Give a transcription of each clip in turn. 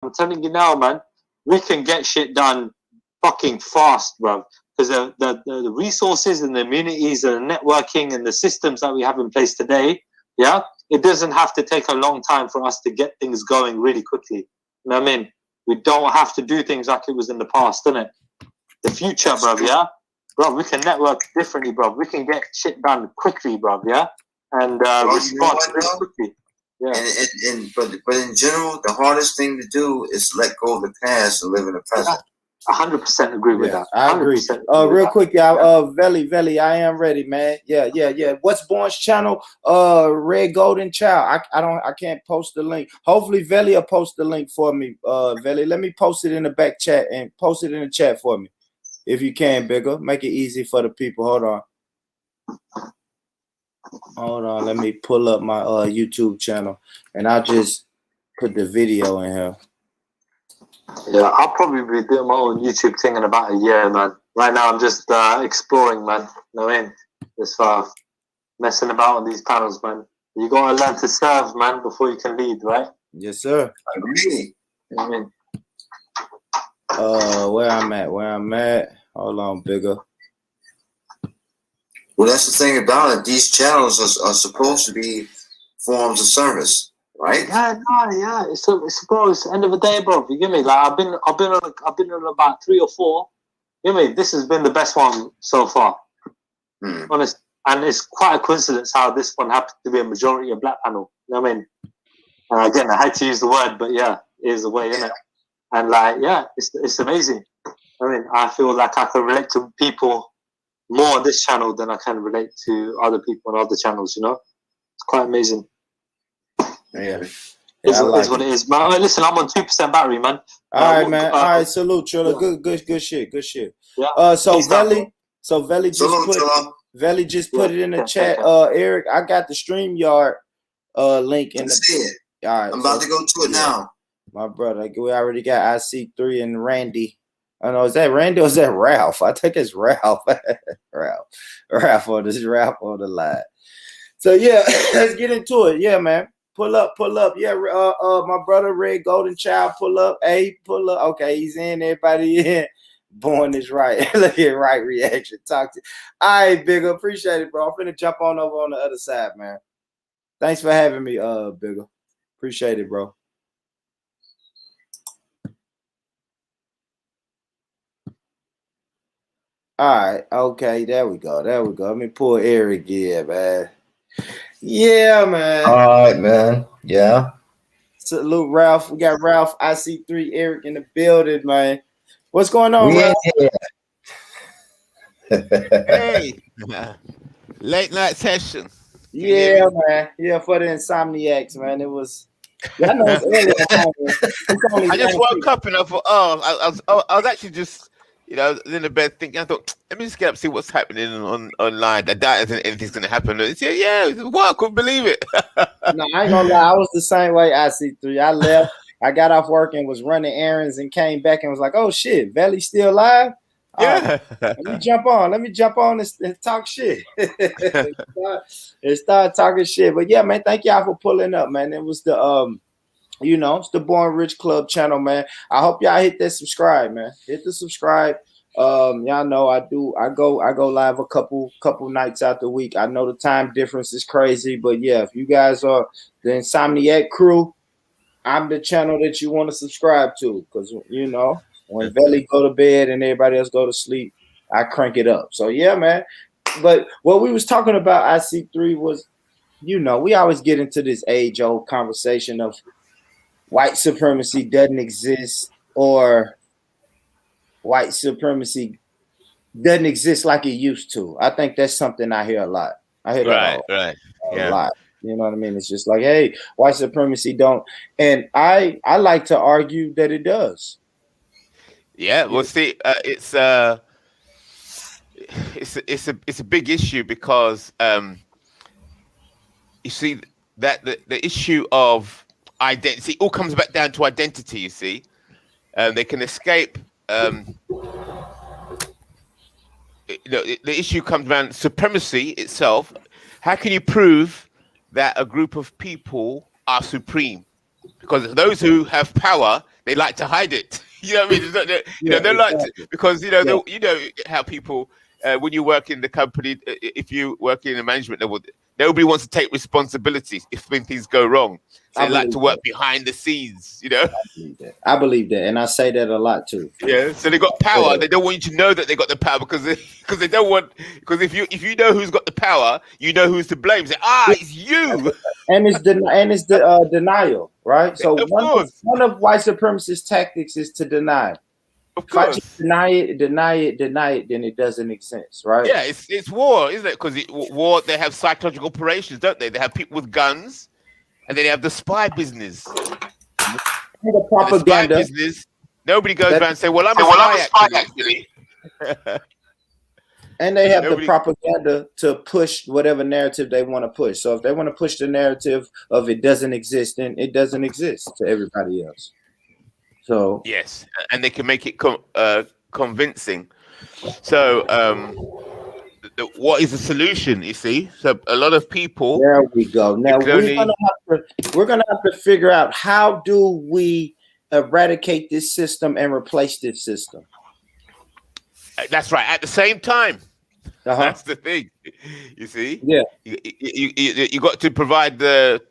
I'm telling you now, man, we can get shit done fucking fast, bro. Because the resources and the immunities and the networking and the systems that we have in place today, yeah, it doesn't have to take a long time for us to get things going really quickly. You know what I mean? We don't have to do things like it was in the past, innit? The future, bro, yeah? Bro, we can network differently, bro. We can get shit done quickly, bro, yeah? And respond really quickly. Yeah. But in general, the hardest thing to do is let go of the past and live in the present. 100% agree with that. I agree. Real quick, y'all. Veli, I am ready, man. Yeah. What's Born's channel? Red Golden Child. I can't post the link. Hopefully, Veli will post the link for me. Veli, let me post it in the back chat and post it in the chat for me, if you can, Bigger. Make it easy for the people. Hold on. Let me pull up my YouTube channel, and I'll just put the video in here. Yeah, I'll probably be doing my own YouTube thing in about a year, man. Right now, I'm just exploring, man. You know what I mean? Just messing about on these panels, man. You gotta learn to serve, man, before you can lead, right? Yes, sir. I agree. You know what I mean? Where I'm at. Hold on, Bigger. Well, that's the thing about it. These channels are supposed to be forms of service. Right? Yeah. It's bro. It's the end of the day, bro. You get me? Like I've been on about 3 or 4. You get me? This has been the best one so far. Honest, and it's quite a coincidence how this one happened to be a majority of black panel. You know what I mean? And again, I had to use the word, but yeah, it is the way, isn't it? And like, yeah, it's amazing. I mean, I feel like I can relate to people more on this channel than I can relate to other people on other channels. You know, it's quite amazing. Yeah, it's what it is, man. Listen, I'm on 2% battery, man. All right, man. All right, salute, Trilla. Good shit. Yeah. So Veli just put it in the chat. Eric, I got the StreamYard link in the. All right, I'm about to go to it now. My brother, we already got IC3 and Randy. I don't know, is that Randy or is that Ralph? I think it's Ralph. Ralph on the line. So yeah, let's get into it. Yeah, man. Pull up. Yeah, my brother Red Golden Child, pull up. Hey, pull up. Okay, he's in. Everybody in. Born is right. Look at right reaction. Talk to. All right, Bigger. Appreciate it, bro. I'm finna jump on over on the other side, man. Thanks for having me, Bigger. Appreciate it, bro. All right. Okay. There we go. Let me pull Eric in, man. Yeah, man. All right, man. Yeah. Salute, Ralph. We got Ralph, IC3, Eric in the building, man. What's going on, Ralph? Hey, late night session. Yeah, man. Yeah, for the insomniacs, man. It was. I know it's early. I just woke up and I thought, I was actually just, in the bed thinking. I thought, let me just get up and see what's happening online. I doubt anything's going to happen. Yeah, I couldn't believe it. No, I ain't gonna lie. I was the same way. IC3. I left. I got off work and was running errands and came back and was like, oh shit, Veli's still live. Yeah. Let me jump on and talk shit. and start talking shit. But yeah, man, thank y'all for pulling up, man. It was the it's the Born Rich Club channel, man. I hope y'all hit that subscribe, man. Hit the subscribe. Y'all know I do. I go live a couple nights out the week. I know the time difference is crazy, but yeah, if you guys are the Insomniac crew, I'm the channel that you want to subscribe to, because when Veli go to bed and everybody else go to sleep, I crank it up. So yeah, man. But what we was talking about, IC3, was, we always get into this age-old conversation of white supremacy doesn't exist, or white supremacy doesn't exist like it used to. I think that's something I hear a lot. I hear that a lot. You know what I mean? It's just like, hey, white supremacy don't. And I like to argue that it does. Yeah, well, see, it's a big issue because you see that the issue of identity all comes back down to identity. You see, they can escape. The issue comes around supremacy itself. How can you prove that a group of people are supreme? Because those who have power they like to hide it. You know what I mean? They like to, exactly. because you know how people when you work in the company, if you work in a management level, nobody wants to take responsibility if when things go wrong. So I they like to believe work that. behind the scenes. You know. I believe that, and I say that a lot too. Yeah, so they got power. They don't want you to know that they got the power because they don't want, because if you know who's got the power, you know who's to blame. Say, it's you. And it's denial, right? So Of course, one of white supremacist tactics is to deny. of If I just course. deny it, then it doesn't exist, right? Yeah, it's war, isn't it? Because war, they have psychological operations, don't they? They have people with guns, and then they have the spy business. And the And the spy propaganda. business, nobody goes That- around and say, "Well, I'm a spy actually." And they have the Nobody- propaganda to push whatever narrative they want to push. So if they want to push the narrative of it doesn't exist, then it doesn't exist to everybody else. So Yes, and they can make it convincing. So, what is the solution? You see, so a lot of people. there we go. Now can only- we're gonna have to figure out how do we eradicate this system and replace this system. That's right. At the same time, Uh-huh. that's the thing. You see, Yeah. You got to provide the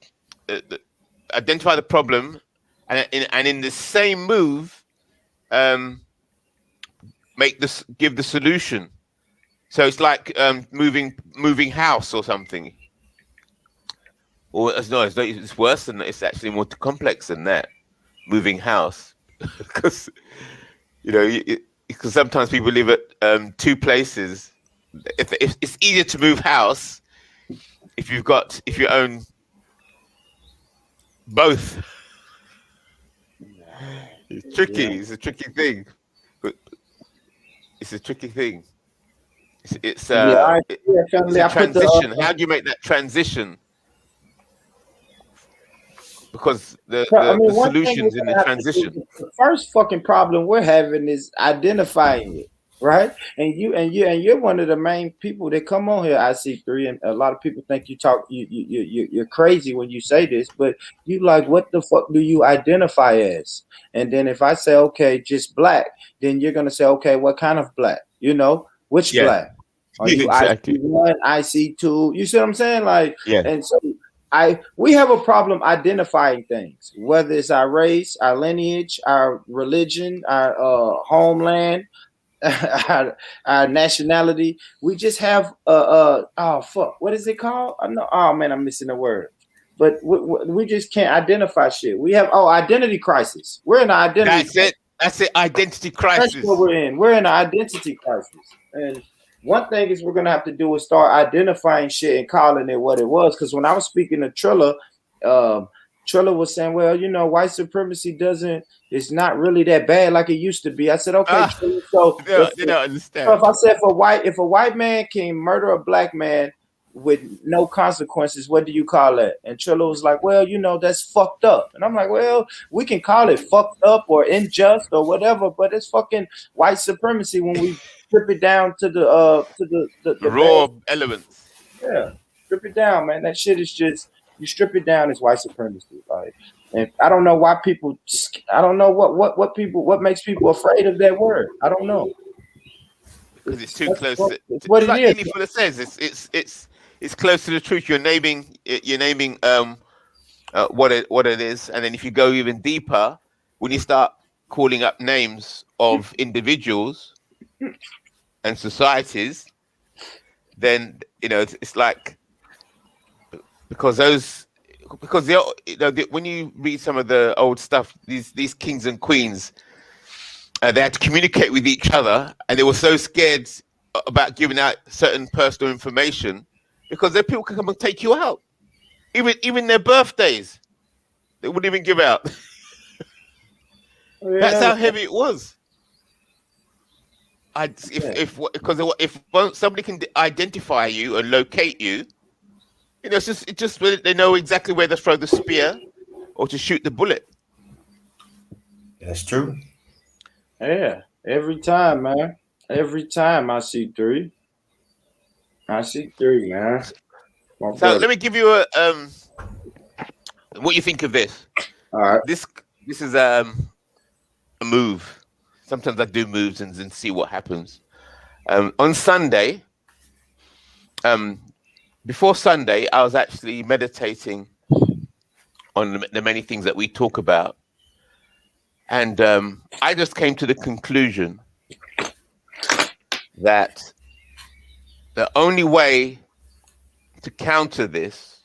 identify the problem, and in the same move, give the solution. So it's like moving house or something. Or it's worse than that. It's actually more complex than that. Moving house, because because sometimes people live at two places. If it's easier to move house if you own both. It's tricky. Yeah. It's a tricky thing. It's a tricky thing. It's a transition. How do you make that transition? Because the solution's in the transition. The first fucking problem we're having is identifying it, right? And you're one of the main people that come on here. I see three, and a lot of people think you're crazy when you say this, but you like, what the fuck do you identify as? And then if I say, okay, just black, then you're gonna say, okay, what kind of black? Which black? Are you exactly. IC1, IC2? You see what I'm saying? Like, yeah. And so we have a problem identifying things, whether it's our race, our lineage, our religion, our homeland, our nationality. We just have what is it called? I'm missing the word. But we just can't identify shit. We have identity crisis. We're in an identity. That's it. Identity crisis. That's what we're in. We're in an identity crisis. And one thing is we're gonna have to do is start identifying shit and calling it what it was. Because when I was speaking to Trilla, Trilla was saying, "Well, white supremacy it's not really that bad like it used to be." I said, "Okay, Trilla, so they don't understand." So if I said if a white man can murder a black man with no consequences, what do you call that? And Trilla was like, "Well, that's fucked up." And I'm like, "Well, we can call it fucked up or unjust or whatever, but it's fucking white supremacy when we strip it down to the raw elements." Yeah, strip it down, man. That shit is just, you strip it down, it's white supremacy. Like, and I don't know why people. I don't know what makes people afraid of that word. I don't know. Because it's too close. What like it is. Fuller says, it's close to the truth. You're naming what it is, and then if you go even deeper, when you start calling up names of individuals and societies, then it's like because when you read some of the old stuff, these kings and queens. They had to communicate with each other, and they were so scared about giving out certain personal information because their people can come and take you out. Even their birthdays, they wouldn't even give out. That's how heavy it was. If somebody can identify you and locate you, it's just they know exactly where to throw the spear or to shoot the bullet. That's true. Yeah, every time, man. Every time I see three, man. So let me give you what you think of this. All right. This is a move. Sometimes I do moves and see what happens. On Sunday, before Sunday, I was actually meditating on the many things that we talk about. And I just came to the conclusion that the only way to counter this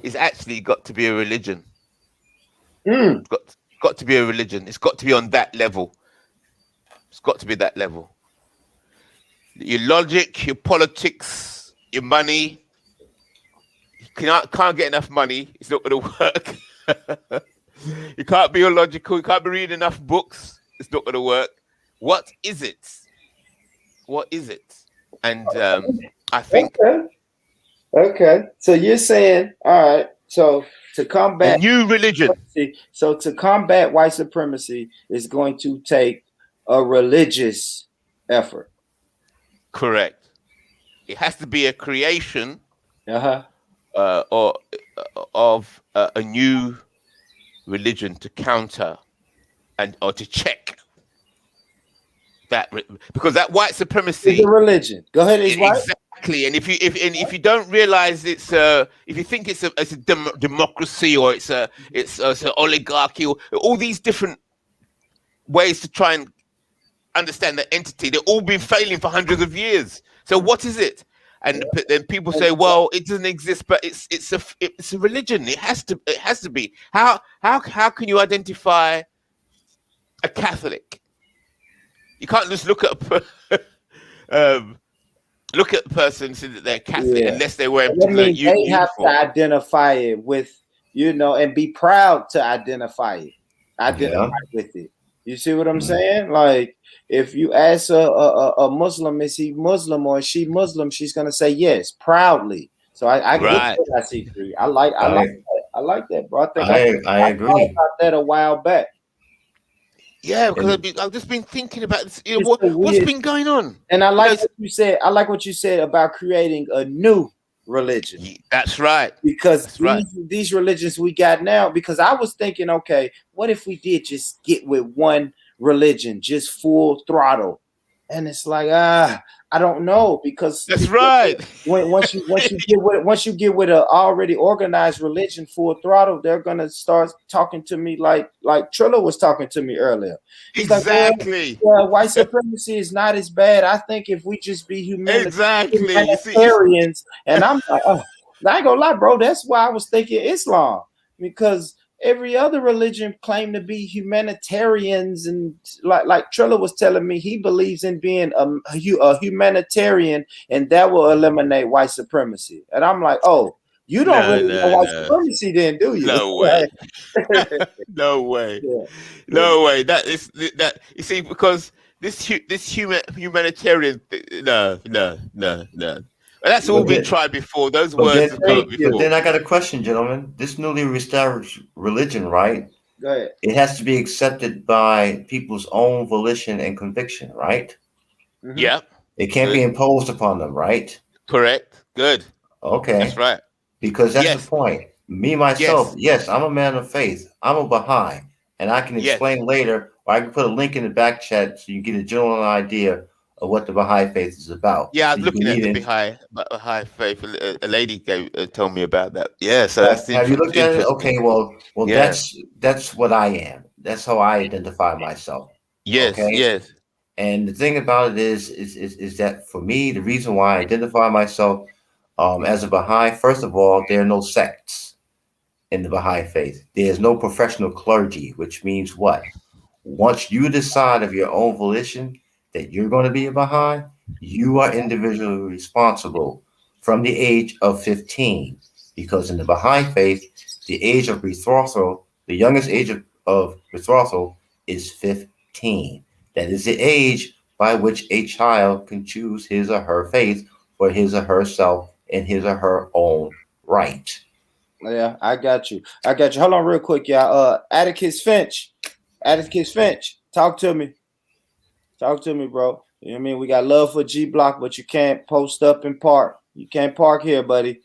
is actually got to be a religion. It's got to be a religion. It's got to be on that level. It's got to be that level. Your logic, your politics, your money. You can't get enough money. It's not going to work. You can't be illogical. You can't be reading enough books. It's not going to work. What is it? What is it? And I think... Okay. So you're saying, all right, so to combat... a new religion. So to combat white supremacy is going to take a religious effort. Correct. It has to be a creation or of a new religion to counter or to check that, because that white supremacy is a religion. Go ahead, it's white. Exactly. And if you don't realize if you think it's a democracy or it's an oligarchy or all these different ways to try and understand the entity, they've all been failing for hundreds of years. So what is it? And then people say, well, it doesn't exist, but it's a religion. It has to be. How can you identify a Catholic? You can't just look at a person and say that they're Catholic unless they wear a particular uniform. They have to identify it with, and be proud to identify with it. You see what I'm saying? Like, if you ask a Muslim, is he Muslim or is she Muslim? She's gonna say yes, proudly. So I get what I see through. I like that, bro. I agree about that a while back. Yeah, because I've just been thinking about this. What's been going on? And I like what you said. I like what you said about creating a new religion. That's right. Because these religions we got now, because I was thinking, okay, what if we did just get with one religion, just full throttle? And it's like, I don't know, because that's right. Once you get with a already organized religion full throttle, they're gonna start talking to me like Trilla was talking to me earlier. He's exactly. Like, white supremacy is not as bad. I think if we just be humanitarians, and I'm like, I ain't gonna lie, bro. That's why I was thinking Islam, because every other religion claim to be humanitarians, and like Trilla was telling me, he believes in being a humanitarian, and that will eliminate white supremacy. And I'm like, oh, you don't know white supremacy, then, do you? No way. No way. Yeah. No way. That is that. You see, because this humanitarian. No. That's all been tried before. Those words have come before. Then I got a question, gentlemen. This newly established religion, right? Go ahead. It has to be accepted by people's own volition and conviction, right? Mm-hmm. Yeah. It can't be imposed upon them, right? Correct. Good. Okay. That's right. Because that's the point. Me, myself, yes, I'm a man of faith. I'm a Baha'i. And I can explain later, or I can put a link in the back chat so you get a general idea of what the Baha'i faith is about. Yeah, I was looking at the Baha'i faith. A lady told me about that. Yeah, so that's have you looked at it? Okay, well, that's what I am. That's how I identify myself. Yes, okay? Yes. And the thing about it is that for me, the reason why I identify myself as a Baha'i, first of all, there are no sects in the Baha'i faith. There's no professional clergy, which means what? Once you decide of your own volition that you're going to be a Baha'i, you are individually responsible from the age of 15. Because in the Baha'i faith, the age of betrothal, the youngest age of betrothal is 15. That is the age by which a child can choose his or her faith for his or herself in his or her own right. Yeah, I got you. Hold on real quick, y'all. Atticus Finch, talk to me. Talk to me, bro. You know what I mean? We got love for G Block, but you can't post up and park. You can't park here, buddy.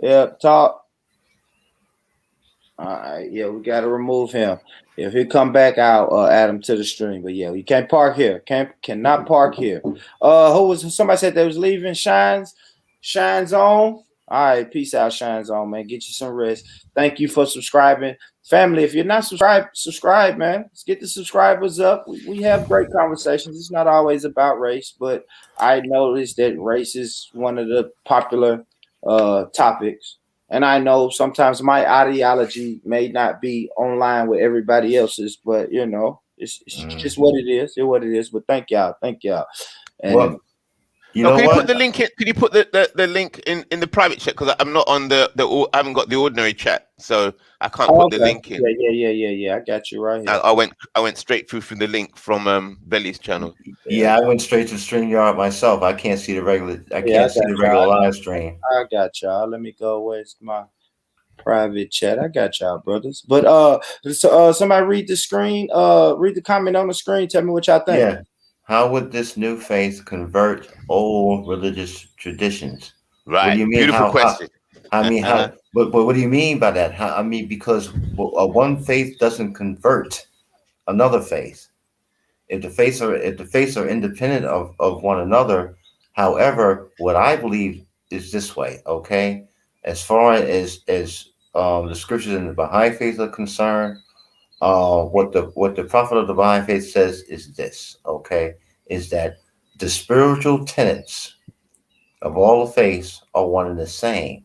Yeah, talk. All right, yeah, we got to remove him. If he come back, I'll add him to the stream. But yeah, you can't park here. Cannot park here. Somebody said they was leaving? Shines on. All right, peace out, Shines on, man. Get you some rest. Thank you for subscribing, family. If you're not subscribe, man. Let's get the subscribers up. We have great conversations. It's not always about race, but I noticed that race is one of the popular topics. And I know sometimes my ideology may not be online with everybody else's, but you know, it's just what it is. It's what it is. But thank y'all. And Well, you know can you what? put the link in? Can you put the link in the private chat? Because I'm not on I haven't got the ordinary chat, so I can't put the link in. Yeah. I got you right here. I went straight through from the link from Belly's channel. Yeah, I went straight to StreamYard myself. I can't see the regular. I can't see the regular live stream. I got y'all. Let me go. Where's my private chat? I got y'all, brothers. But somebody read the screen. Read the comment on the screen. Tell me what y'all think. Yeah. How would this new faith convert old religious traditions? Right. What do you mean? Beautiful question. But what do you mean by that? Because one faith doesn't convert another faith. If the faiths are independent of one another. However, what I believe is this way. Okay, as far as the scriptures in the Baha'i faith are concerned, what the prophet of the Baha'i faith says is this. Okay, is that the spiritual tenets of all the faiths are one and the same.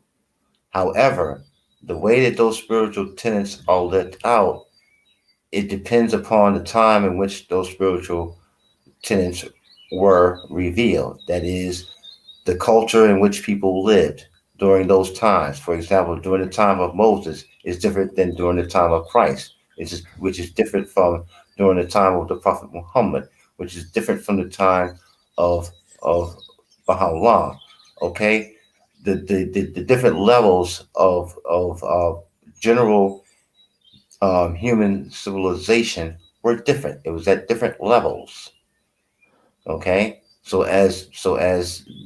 However, the way that those spiritual tenets are lived out, it depends upon the time in which those spiritual tenets were revealed. That is, the culture in which people lived during those times. For example, during the time of Moses is different than during the time of Christ, which is different from during the time of the Prophet Muhammad, which is different from the time of Baha'u'llah. Okay, the different levels of general human civilization were different. It was at different levels. Okay, so as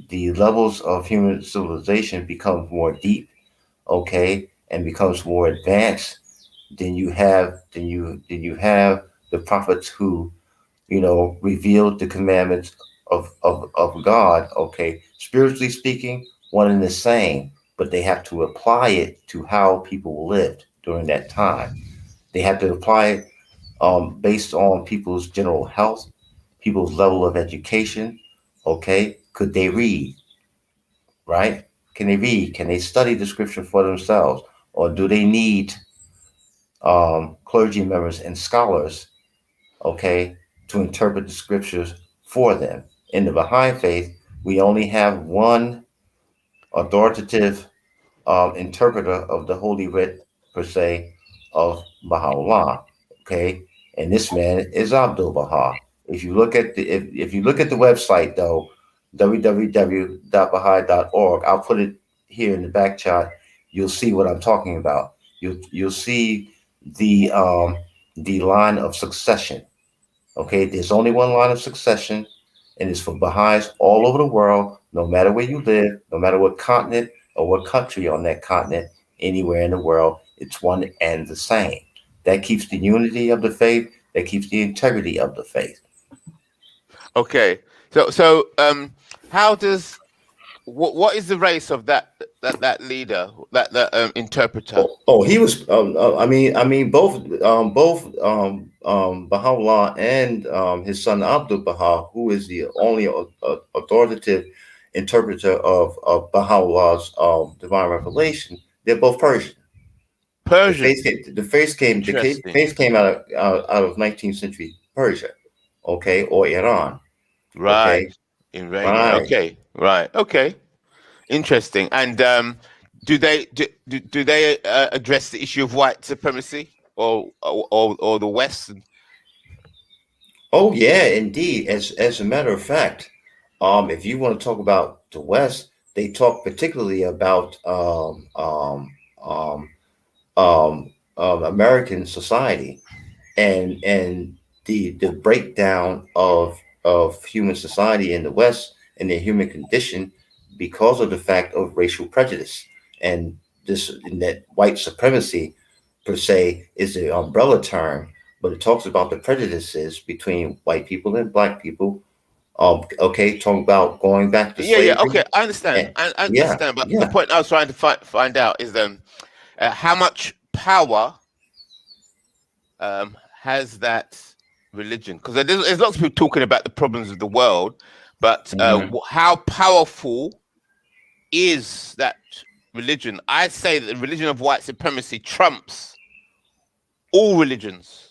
the levels of human civilization become more deep, okay, and becomes more advanced, then you have the prophets who revealed the commandments of God. Okay, spiritually speaking, one and the same, but they have to apply it to how people lived during that time. They have to apply it based on people's general health, people's level of education. Okay, could they read? Right? Can they read? Can they study the scripture for themselves, or do they need clergy members and scholars? Okay, to interpret the scriptures for them. In the Baha'i faith, we only have one authoritative interpreter of the Holy Writ, per se, of Baha'u'llah. Okay, and this man is Abdul Baha. If you look at the website though, www.baha'i.org, I'll put it here in the back chat. You'll see what I'm talking about. You'll see the line of succession. Okay, there's only one line of succession, and it's for Baha'is all over the world, no matter where you live, no matter what continent or what country on that continent, anywhere in the world, it's one and the same. That keeps the unity of the faith, that keeps the integrity of the faith. Okay, so how does what is the race of that leader, that interpreter? He was. I mean, both Baha'u'llah and his son Abdul Baha, who is the only authoritative interpreter of Baha'u'llah's divine revelation. They're both Persian. Persian. The faith came out of 19th century Persia, okay, or Iran. Right. Okay? In Iranian. Right. Okay. Right. Okay. Interesting. And do they address the issue of white supremacy or the West? Oh yeah, indeed. As a matter of fact, if you want to talk about the West, they talk particularly about American society and the breakdown of human society in the West and their human condition because of the fact of racial prejudice and that white supremacy per se is the umbrella term, but it talks about the prejudices between white people and black people. Okay, talking about going back to Yeah, slavery. okay, I understand. And, I yeah, understand, but the yeah. point I was trying to find out is how much power has that religion? Because there's lots of people talking about the problems of the world, but how powerful is that religion? I say that the religion of white supremacy trumps all religions.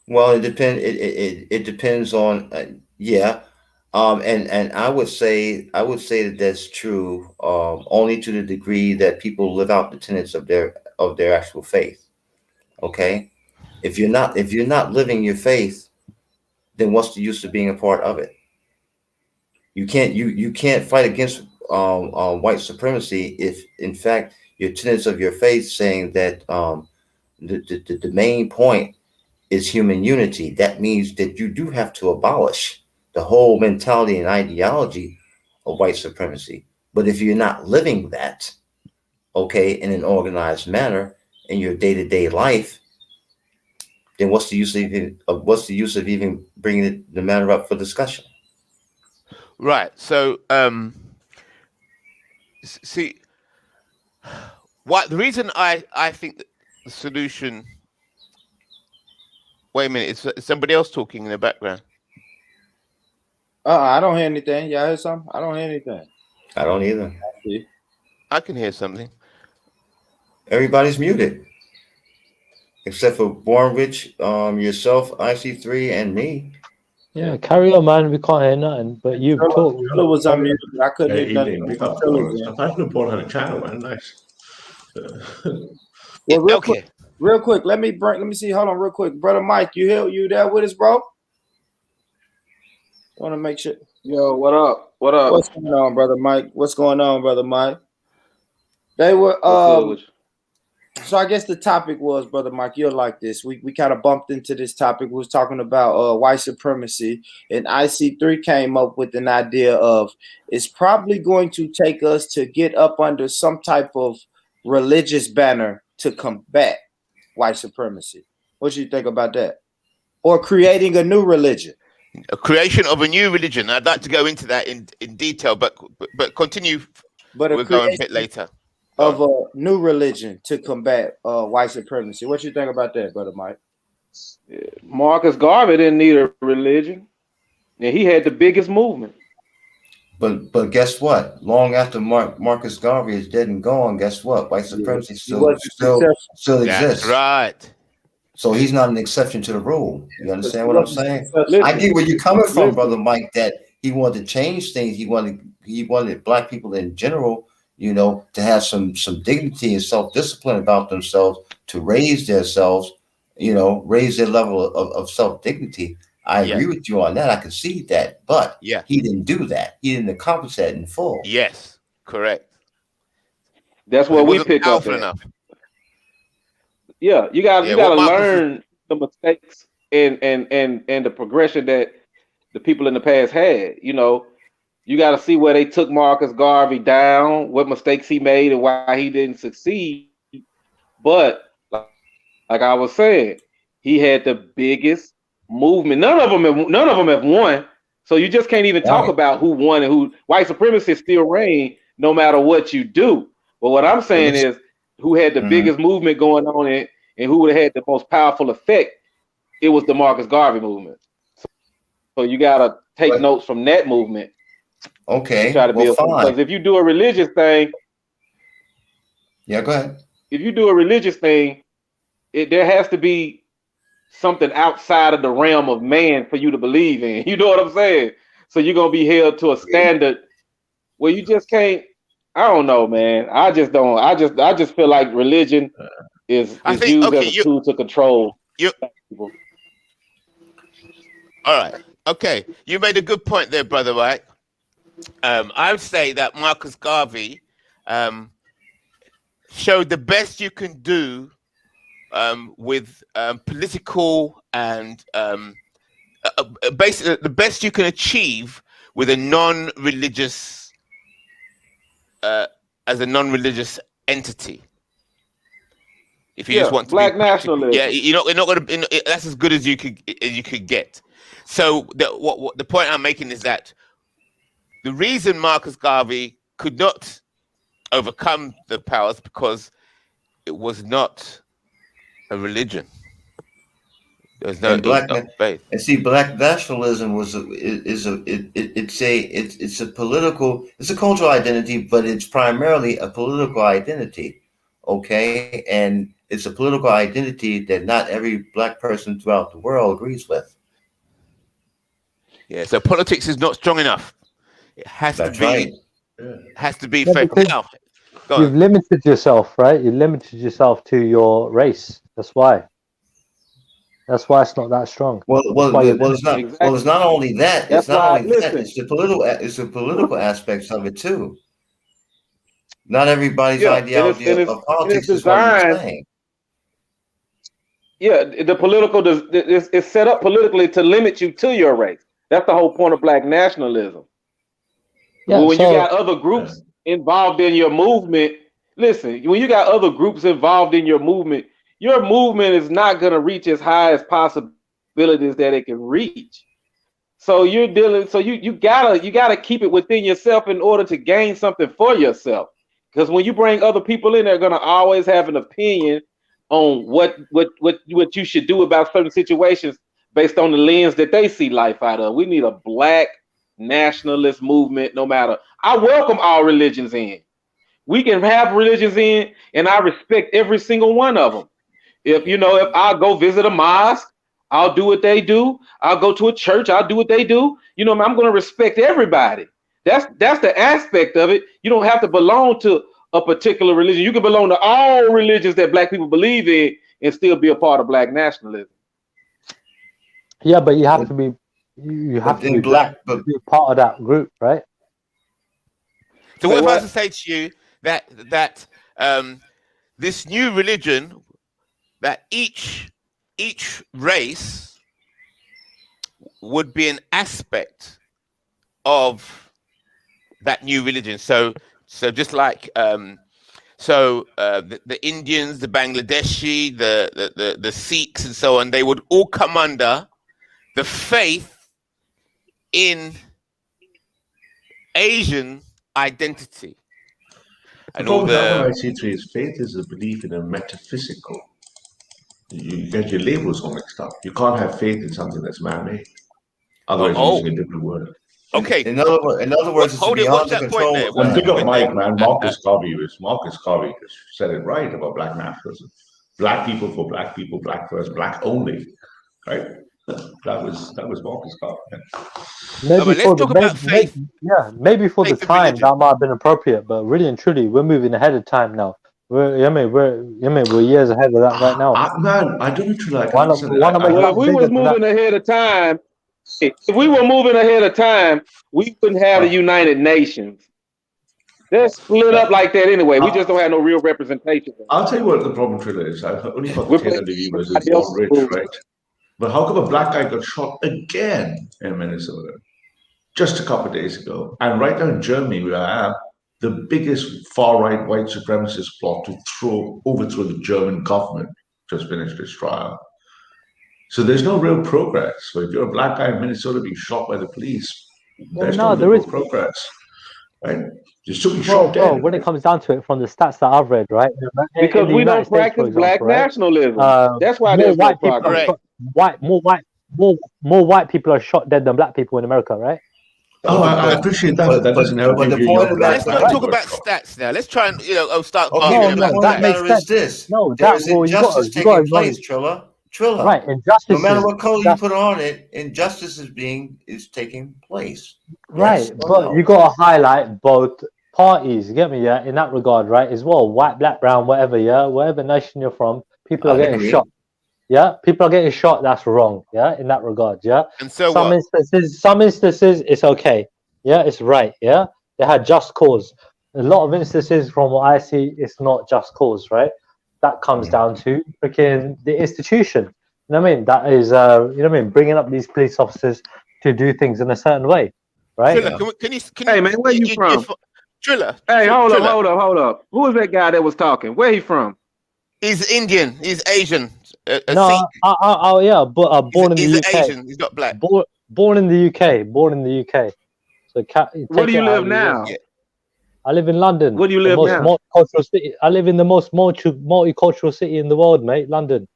Well, it depends. It depends on yeah, and I would say that that's true only to the degree that people live out the tenets of their actual faith. Okay, if you're not living your faith, then what's the use of being a part of it? You can't fight against white supremacy if in fact your tenets of your faith saying that the main point is human unity. That means that you do have to abolish the whole mentality and ideology of white supremacy. But if you're not living that, okay, in an organized manner in your day-to-day life, then what's the use of even bringing the matter up for discussion? Right. So, see, what the reason I think that the solution. Wait a minute, is somebody else talking in the background? I don't hear anything. Y'all hear something? I don't hear anything. I don't either. I can hear something. Everybody's muted except for Born Rich, yourself, IC3, and me. Yeah, carry on, man. We can't hear nothing. But you talk. Trilla was unmuted. I couldn't hear nothing. Evening. Big up, Lawrence. I've had an report on the channel, man. Nice. Well, real Okay. quick. Let me see. Hold on, real quick, brother Mike. You there with us, bro? Want to make sure. Yo, what up? What up? What's going on, brother Mike? What's going on, brother Mike? They were so I guess the topic was, brother Mike, you're like this. We kind of bumped into this topic. We was talking about white supremacy, and IC3 came up with an idea of it's probably going to take us to get up under some type of religious banner to combat white supremacy. What do you think about that? Or creating a new religion? A creation of a new religion. I'd like to go into that in detail, but continue. But we'll go a bit later. Of a new religion to combat white supremacy. What you think about that, brother Mike? Marcus Garvey didn't need a religion, and he had the biggest movement. But guess what? Long after Marcus Garvey is dead and gone, guess what? White supremacy still exists. That's right. So he's not an exception to the rule. You understand what I'm saying? I get where you're coming from, brother Mike. That he wanted to change things. He wanted black people in general, to have some dignity and self-discipline about themselves, to raise themselves, raise their level of self-dignity. I agree with you on that. I can see that, but he didn't do that. He didn't accomplish that in full. Yes, correct. That's what we pick up enough. Yeah, you got to learn the mistakes and the progression that the people in the past had. You got to see where they took Marcus Garvey down, what mistakes he made, and why he didn't succeed. But like I was saying, he had the biggest movement. None of them have won. So you just can't even talk about who won and who. White supremacy still reign no matter what you do. But what I'm saying is, who had the biggest movement going on and who would have had the most powerful effect? It was the Marcus Garvey movement. So you got to take notes from that movement. Okay. Try to build because if you do a religious thing, go ahead. If you do a religious thing, there has to be something outside of the realm of man for you to believe in. You know what I'm saying? So you're gonna be held to a standard where you just can't. I don't know, man. I just don't. I just feel like religion is used as a tool to control people. All right. Okay. You made a good point there, brother, right? I would say that Marcus Garvey showed the best you can do with political and basically the best you can achieve with a non-religious as a non-religious entity. If you just want to black be practical. nationalism. Yeah, you're not going to. That's as good as you could get. So what the point I'm making is that the reason Marcus Garvey could not overcome the powers because it was not a religion. There was no, And it was not faith. and see, black nationalism it's a political, it's a cultural identity, but it's primarily a political identity. Okay, and it's a political identity that not every black person throughout the world agrees with. Yeah, so politics is not strong enough. It has That's to be. right. Has to be Yeah, faith. because Now, you've limited yourself, right? You limited yourself to your race. That's why. That's why it's not that strong. It's not. Exactly. Well, it's not only that. That's It's not why. only that. Listen. It's the political. It's the political aspects of it too. Not everybody's Yeah, ideology and of politics it's is what you're designed. saying. Yeah, the political it's set up politically to limit you to your race. That's the whole point of black nationalism. Yeah, When so, you got other groups involved in your movement, listen, when you got other groups involved in your movement is not going to reach as high as possibilities that it can reach. So you're dealing. So you gotta keep it within yourself in order to gain something for yourself. Because when you bring other people in, they're gonna always have an opinion on what you should do about certain situations based on the lens that they see life out of. We need a black nationalist movement. No matter, I welcome all religions in. We can have religions in, and I respect every single one of them. If I go visit a mosque, I'll do what they do. I'll go to a church, I'll do what they do. I'm going to respect everybody. That's the aspect of it. You don't have to belong to a particular religion. You can belong to all religions that black people believe in and still be a part of black nationalism. yeah, but you have to be. You have to be black to be part of that group, right? So what if I was to say to you that this new religion, that each race would be an aspect of that new religion. So just like the Indians, the Bangladeshi, the Sikhs, and so on, they would all come under the faith in Asian identity. And all the IC3 is faith is a belief in a metaphysical. You get your labels all mixed up. You can't have faith in something that's man-made. Otherwise, you're using a different word. Okay. In other words, it's beyond the control. And pick up Mike, man. Marcus Garvey just said it right about black nationalism. Black people for black people, black first, black only. Right? That was Marcus Garvey. Maybe for the time that might have been appropriate, but really and truly, we're moving ahead of time now. We're years ahead of that right now. Man, I don't know. If we was moving ahead of time, if we were moving ahead of time, we couldn't have the United Nations. They're split up like that anyway. We just don't have no real representation. I'll tell you what the problem, Triller, is. I've only got 10 of the viewers. It's not rich, right? But how come a black guy got shot again in Minnesota just a couple of days ago? And right now in Germany, where I am, the biggest far-right white supremacist plot to overthrow the German government just finished its trial. So there's no real progress. So if you're a black guy in Minnesota being shot by the police, there's no real progress. Right? You're still being shot dead. Well, when it comes down to it, from the stats that I've read, right? Because we don't practice black nationalism. That's why there's no progress. More white people are shot dead than black people in America, right? Oh, I appreciate that, but that doesn't help you. Let's not talk about stats now. Let's try and start arguing about that makes sense. This. No, there's injustice taking place, Trilla. Right, injustice. No matter what color you put on it, injustice is taking place. Right, yes, but you got to highlight both parties. You get me? Yeah, in that regard, right? As well, white, black, brown, whatever. Yeah, whatever nation you're from, people are getting shot. Yeah, people are getting shot. That's wrong. Yeah, in that regard. Yeah, and so some instances, it's okay. Yeah, it's right. Yeah, they had just cause. A lot of instances, from what I see, it's not just cause. Right. That comes down to freaking the institution. You know what I mean? That is, bringing up these police officers to do things in a certain way, right? Triller, hey man, where you from? Triller. Hey, hold up. Who was that guy that was talking? Where he from? He's Indian. He's Asian. No, yeah, but born in He's the UK. Asian. He's not black. Born in the UK. Born in the UK. So Where do you live now? Yeah. I live in London. Where do you the live most now? multicultural city. I live in the most multicultural city in the world, mate. London.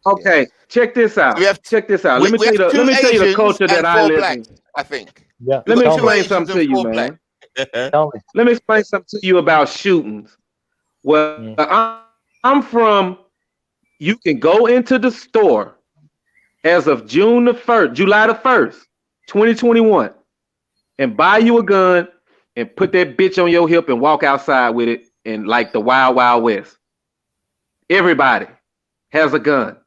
Okay, check this out. Check this out. Let me tell you the culture that I live in. I think. Yeah. Let me Tell explain me. something to you, man. Tell me. Let me explain something to you about shootings. Well, I'm from. You can go into the store as of July the 1st, 2021, and buy you a gun and put that bitch on your hip and walk outside with it in like the Wild Wild West. Everybody has a gun.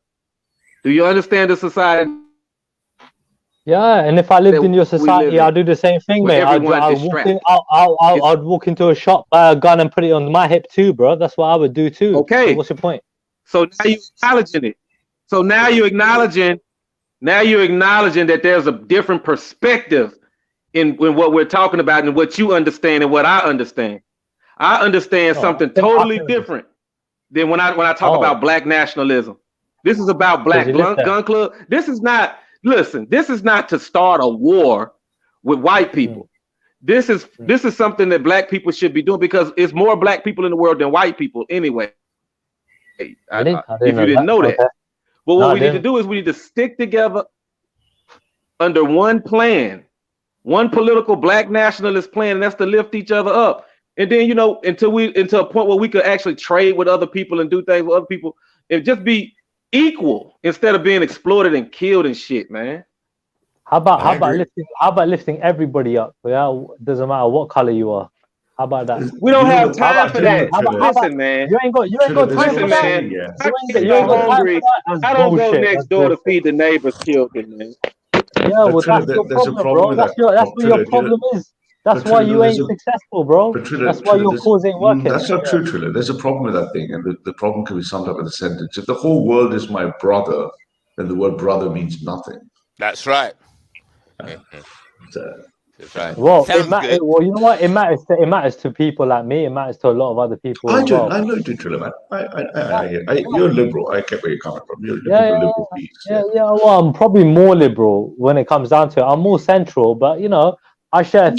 Do you understand the society? Yeah, and if I lived in your society, I'd do the same thing, mate. I'd walk into a shop, buy a gun, and put it on my hip too, bro. That's what I would do too. Okay. So what's your point? So now you're acknowledging it. So now you're acknowledging that there's a different perspective in what we're talking about and what you understand and what I understand. I understand something totally different than when I talk about black nationalism. This is about black gun club. This is not to start a war with white people. This is something that black people should be doing because it's more black people in the world than white people anyway. If you didn't know that. Okay. But what we need to do is we need to stick together under one plan, one political black nationalist plan, and that's to lift each other up. And then, until a point where we could actually trade with other people and do things with other people and just be equal instead of being exploited and killed and shit, man. How about lifting everybody up? Yeah, doesn't matter what color you are. How about that? We don't have time for that. Listen, man. You ain't got time for that. You're hungry. I don't go next door to feed the neighbor's children, man. Yeah, well, that's your problem, bro. That's what your problem is. That's why you ain't successful, bro. That's why your cause ain't working. That's not true, Triller. There's a problem with that thing, and the problem can be summed up in a sentence. If the whole world is my brother, then the word brother means nothing. That's right. That's right. Well, you know what? It matters to people like me. It matters to a lot of other people. I know you do, Triller, man. You're liberal. I get where you're coming from. You're liberal piece. Yeah. Well, I'm probably more liberal when it comes down to it. I'm more central, but I share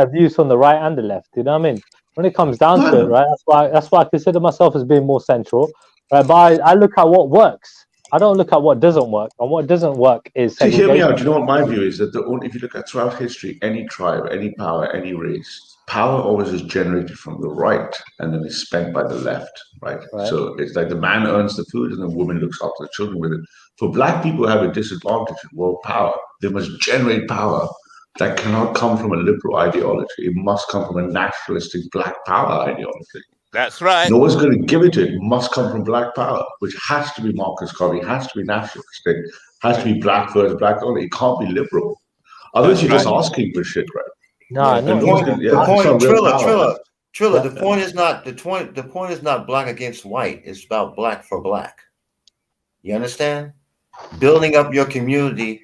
views from the right and the left. You know what I mean? When it comes down to it, right? That's why I consider myself as being more central. Right? But I look at what works. I don't look at what doesn't work. And what doesn't work is segregation. Hear me out. You know what my view is? That if you look at throughout history, any tribe, any power, any race, power always is generated from the right and then is spent by the left, right? So it's like the man earns the food and the woman looks after the children with it. For black people who have a disadvantage in world power, they must generate power that cannot come from a liberal ideology. It must come from a nationalistic black power ideology. That's right. No one's going to give it to it. It must come from black power, which has to be Marcus Garvey, has to be nationalistic, has to be black first, black only. It can't be liberal. Otherwise, you're just asking for shit, right? The point is not black against white. It's about black for black. You understand? Building up your community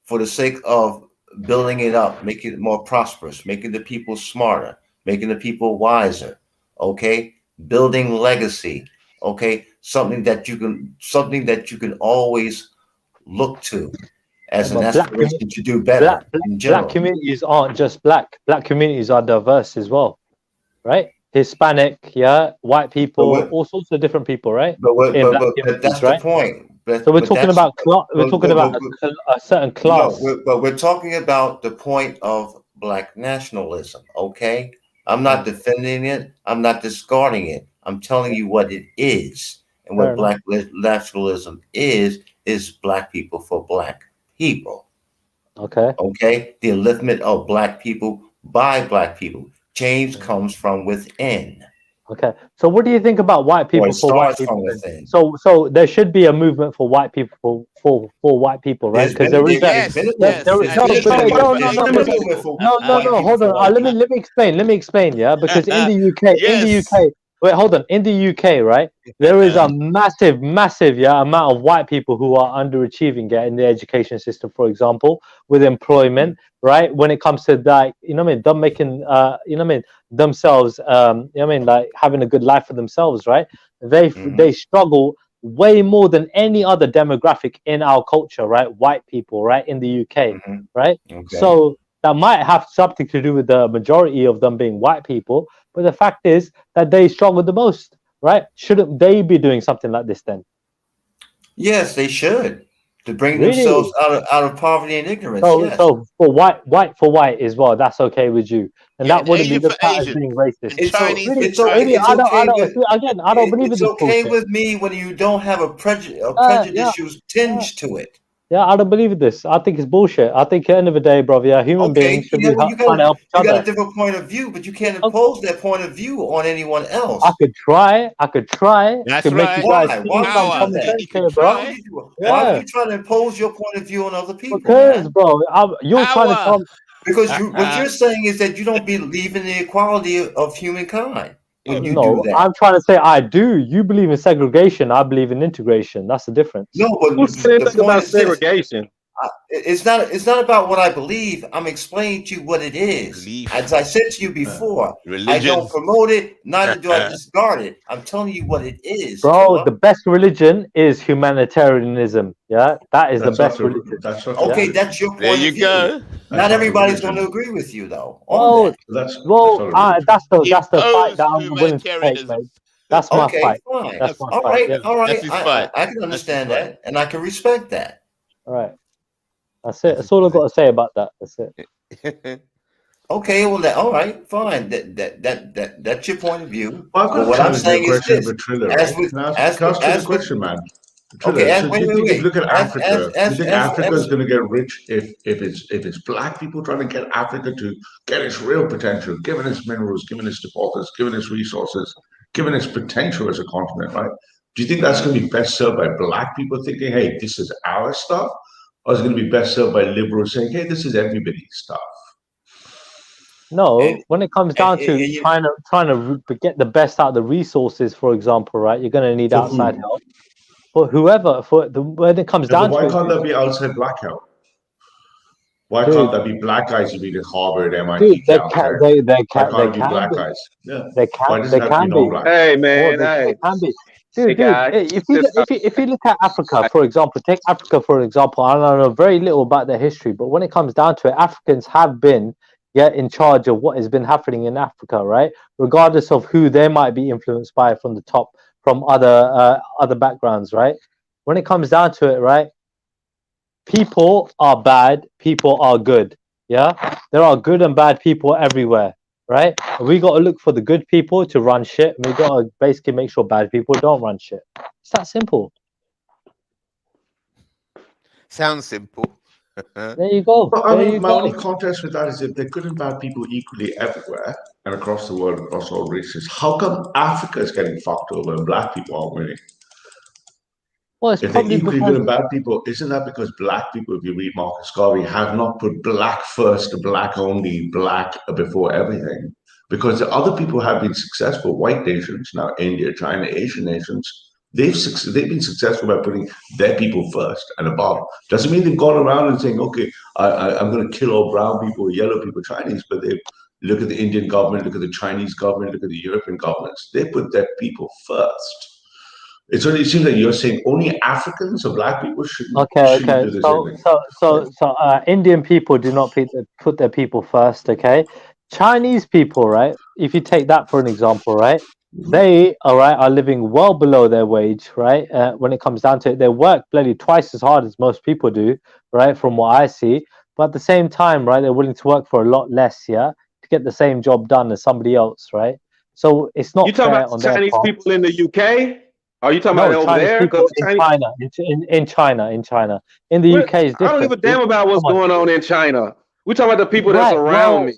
for the sake of building it up, making it more prosperous, making the people smarter, making the people wiser. Okay, building legacy. Okay, something that you can always look to as an aspiration to do better. Black communities aren't just black. Black communities are diverse as well, right? Hispanic, white people, all sorts of different people, right? But that's the point. So we're talking about a certain class. But we're talking about the point of black nationalism. Okay. I'm not defending it. I'm not discarding it. I'm telling you what it is. And what black nationalism is black people for black people. Okay. Okay. The upliftment of black people by black people. Change comes from within. Okay. So what do you think about white people for white people? So there should be a movement for white people for white people, right? Because there is no. Hold on. Let me explain. Yeah, because in the UK, Wait, hold on. In the UK, right, there is a massive amount of white people who are underachieving in the education system, for example, with employment, right? When it comes to like, them making, themselves, like having a good life for themselves, right? They struggle way more than any other demographic in our culture, right? White people, right, in the UK, right? Okay. So that might have something to do with the majority of them being white people, but the fact is that they struggle the most, right? Shouldn't they be doing something like this then? Yes, they should, to bring Really? themselves out of poverty and ignorance. So, Yes. so for white as well, that's okay with you, and Yeah, that and wouldn't be Asian looked for at as Asian, being racist. and It's Chinese for Really, it's okay. really, Chinese. It's okay with I don't believe in it's this okay bullshit. with me when you don't have a Yeah, prejudicial tinge to it. yeah, I don't believe in this. I think it's bullshit. I think at the end of the day, bro, yeah, human Okay, beings should yeah, be well, trying to help each you got a other. different point of view, but you can't Okay. impose that point of view on anyone else. I could try. I could That's make right. you guys Why? see Why would some you Power. do common that? sense You can here, bro. try. Why would Yeah, you try to impose your point of view on other people, because, man? bro, you're trying to Power. come. Because what you're saying is that you don't believe in the equality of humankind when you do No, that. I'm trying to say I do. You believe in segregation. I believe in integration. That's the difference. No, but Who said the anything point about is this: segregation? it's not about what I believe. I'm explaining to you what it is. Belief. As I said to you before, I Religion. don't promote it, neither do I discard it. I'm telling you what it is, Bro, Killer. the best religion is humanitarianism. Yeah, that is the That's not best the religion. that's not Okay, the that's your There point you of view. go. That's Not not the everybody's going to religion. agree with you, though, on Well, that. That's well, not a religion. that's the fight Impose that I'm willing to take, humanitarianism. mate. That's my Okay, fight. fine. That's That's my All fight. right, Yeah. all right. That's his fight. I can That's his understand fight. that, and I can respect that. All right. That's it. That's all I've got to say about that. That's it. Okay, well, all right, fine. That's your point of view. Well, I've But got to what I'm challenge your saying is question this: with Triller, as right? with Can I ask you the as with question, man? okay, Triller, so do you think if you look at as Africa, do you think Africa is as going to get rich if it's black people trying to get Africa to get its real potential, given its minerals, given its deposits, given its resources, given its potential as a continent, right? Do you think that's going to be best served by black people thinking, hey, this is our stuff? Or is it going to be best served by liberals saying, hey, this is everybody's stuff? No, and, when it comes down to you, trying to get the best out of the resources, for example, right? You're going to need For outside who? help. For whoever, when it comes Yeah, but down why to it, can't that be outside black help? Why dude, can't that be black guys who read at Harvard, dude, MIT, Caltech? Why they can't it be can black be, guys? Yeah. they Why can, does they it have to be can be. non-black? Hey Or man, they hey, can be. hey guys, If you just if you look at Africa, for example, take Africa for example. I don't know very little about their history, but when it comes down to it, Africans have been in charge of what has been happening in Africa, right? Regardless of who they might be influenced by from the top, from other backgrounds, right? When it comes down to it, right? People are bad, people are good. Yeah, there are good and bad people everywhere, right? We got to look for the good people to run shit, and we got to basically make sure bad people don't run shit. It's that simple. Sounds simple. There you go. Well, I There mean, you my go. only contest with that is if they're good and bad people equally everywhere and across the world, across all races, how come Africa is getting fucked over and black people aren't winning? Well, it's If they're probably equally good because and bad people, isn't that because black people, if you read Marcus Garvey, have not put black first, black only, black before everything? Because the other people have been successful, white nations, now India, China, Asian nations, they've been successful by putting their people first and above. Doesn't mean they've gone around and saying, okay, I'm going to kill all brown people, yellow people, Chinese, but they look at the Indian government, look at the Chinese government, look at the European governments. They put their people first. It seems like you're saying only Africans or black people shouldn't okay. do the same thing. Indian people do not put their people first. Okay, Chinese people, right? If you take that for an example, right? They are living well below their wage, right? When it comes down to it, they work bloody twice as hard as most people do, right? From what I see, but at the same time, right, they're willing to work for a lot less, yeah, to get the same job done as somebody else, right? So it's you not talking fair about on the their Chinese part. people in the UK? Are you talking about No, it over Chinese there? people Because in Chinese, China, in China, in China. In the UK is I don't give different, a damn dude. about what's Come on. going on in China. We're talking about the people that's Right. around me.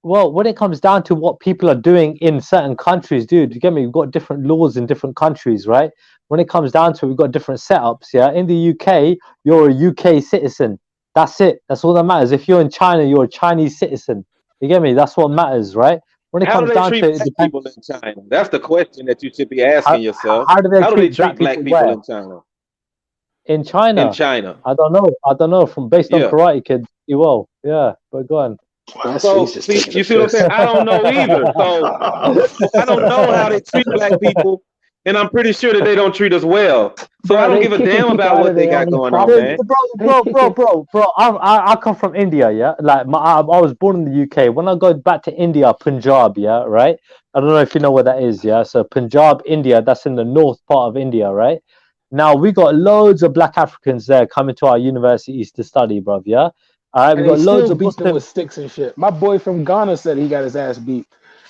Well, when it comes down to what people are doing in certain countries, dude, you get me? We've got different laws in different countries, right? When it comes down to it, we've got different setups, yeah? In the UK, you're a UK citizen. That's it. That's all that matters. If you're in China, you're a Chinese citizen. You get me? That's what matters, right? when it How do comes they down treat to it, it black depends. people in China? That's the question that you should be asking yourself. How do they How do they treat treat black people where? in China? In In China? China, I don't know. I don't know. From based on yeah. Karate Kid, you will. Yeah, but go on. So see, you see what I'm saying? I don't know either. So I don't know how they treat black people, and I'm pretty sure that they don't treat us well. So I Bro, don't they give a kicking damn people about out what of they their got own going on, property. man. Bro. I come from India, yeah. Like I was born in the UK. When I go back to India, Punjab, yeah, right. I don't know if you know where that is, yeah. So Punjab, India, that's in the north part of India, right. Now we got loads of black Africans there coming to our universities to study, bruv. Yeah. All right, we And they got loads still of beat them Muslim. with sticks and shit. My boy from Ghana said he got his ass beat.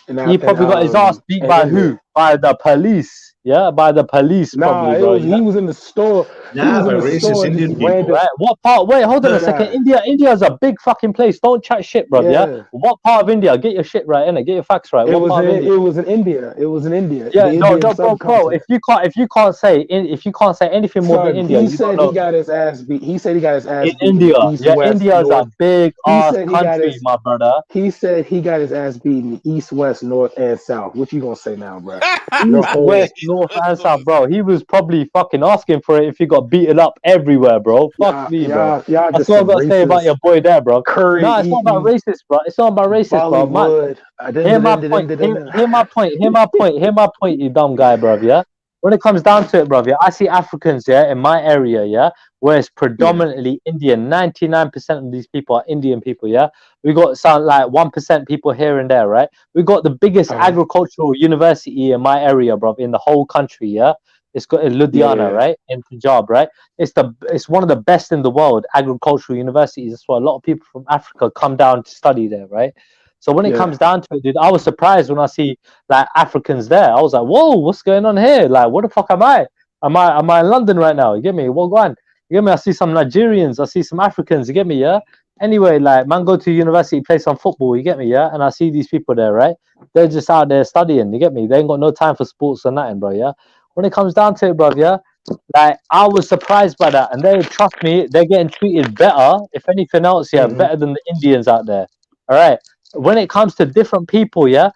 He probably got his ass beat by who? By the police. Yeah, by the police, Nah, probably, it bro. was Yeah? he was in the store. He Nah, was in by the racist store and just Indian people. random. Right. What part? Wait, hold on a Nah. second. India's a big fucking place. Don't chat shit, bro. Yeah. What part of India? Get your shit right, innit? Get your facts right. What part of India? It was in India. It was in India. Yeah, The no, Indian bro. subcontinent. If you can't say anything more than Son, India, he you don't said know. he got his ass beat. He said he got his ass In beat in India, the east, yeah, west, India's north. a big He ass said he got country, his. my brother. He said he got his ass beat in the east, west, north, and south. What you gonna say now, bro? East, west, north, and south, bro. He was probably fucking asking for it if he got beaten up everywhere, bro. Fuck me, bro. Y'all That's just all I some got to say about racist, your boy there, bro. curry No, it's not about eating, racist, bro. It's not about racist, bro. Man, Bollywood. hear my point. Hear my point. Hear my point, you dumb guy, bro. Yeah. When it comes down to it, bro, yeah, I see Africans, yeah, in my area, yeah, where it's predominantly Indian. 99% of these people are Indian people, yeah. We got some like 1% people here and there, right? We got the biggest agricultural university in my area, bro, in the whole country, yeah. It's got in Ludhiana, right, in Punjab, right. It's one of the best in the world agricultural universities. That's why a lot of people from Africa come down to study there, right. So when it comes down to it, dude, I was surprised when I see like Africans there. I was like, whoa, what's going on here? Like, what the fuck am I? Am I in London right now? You get me? Well, go on. You get me? I see some Nigerians, I see some Africans, you get me, yeah? Anyway, like, man, go to university, play some football, you get me, yeah? And I see these people there, right? They're just out there studying, you get me? They ain't got no time for sports or nothing, bro, yeah? When it comes down to it, bro, yeah? Like, I was surprised by that. And they, trust me, they're getting treated better, if anything else, yeah, better than the Indians out there. All right? When it comes to different people, yeah,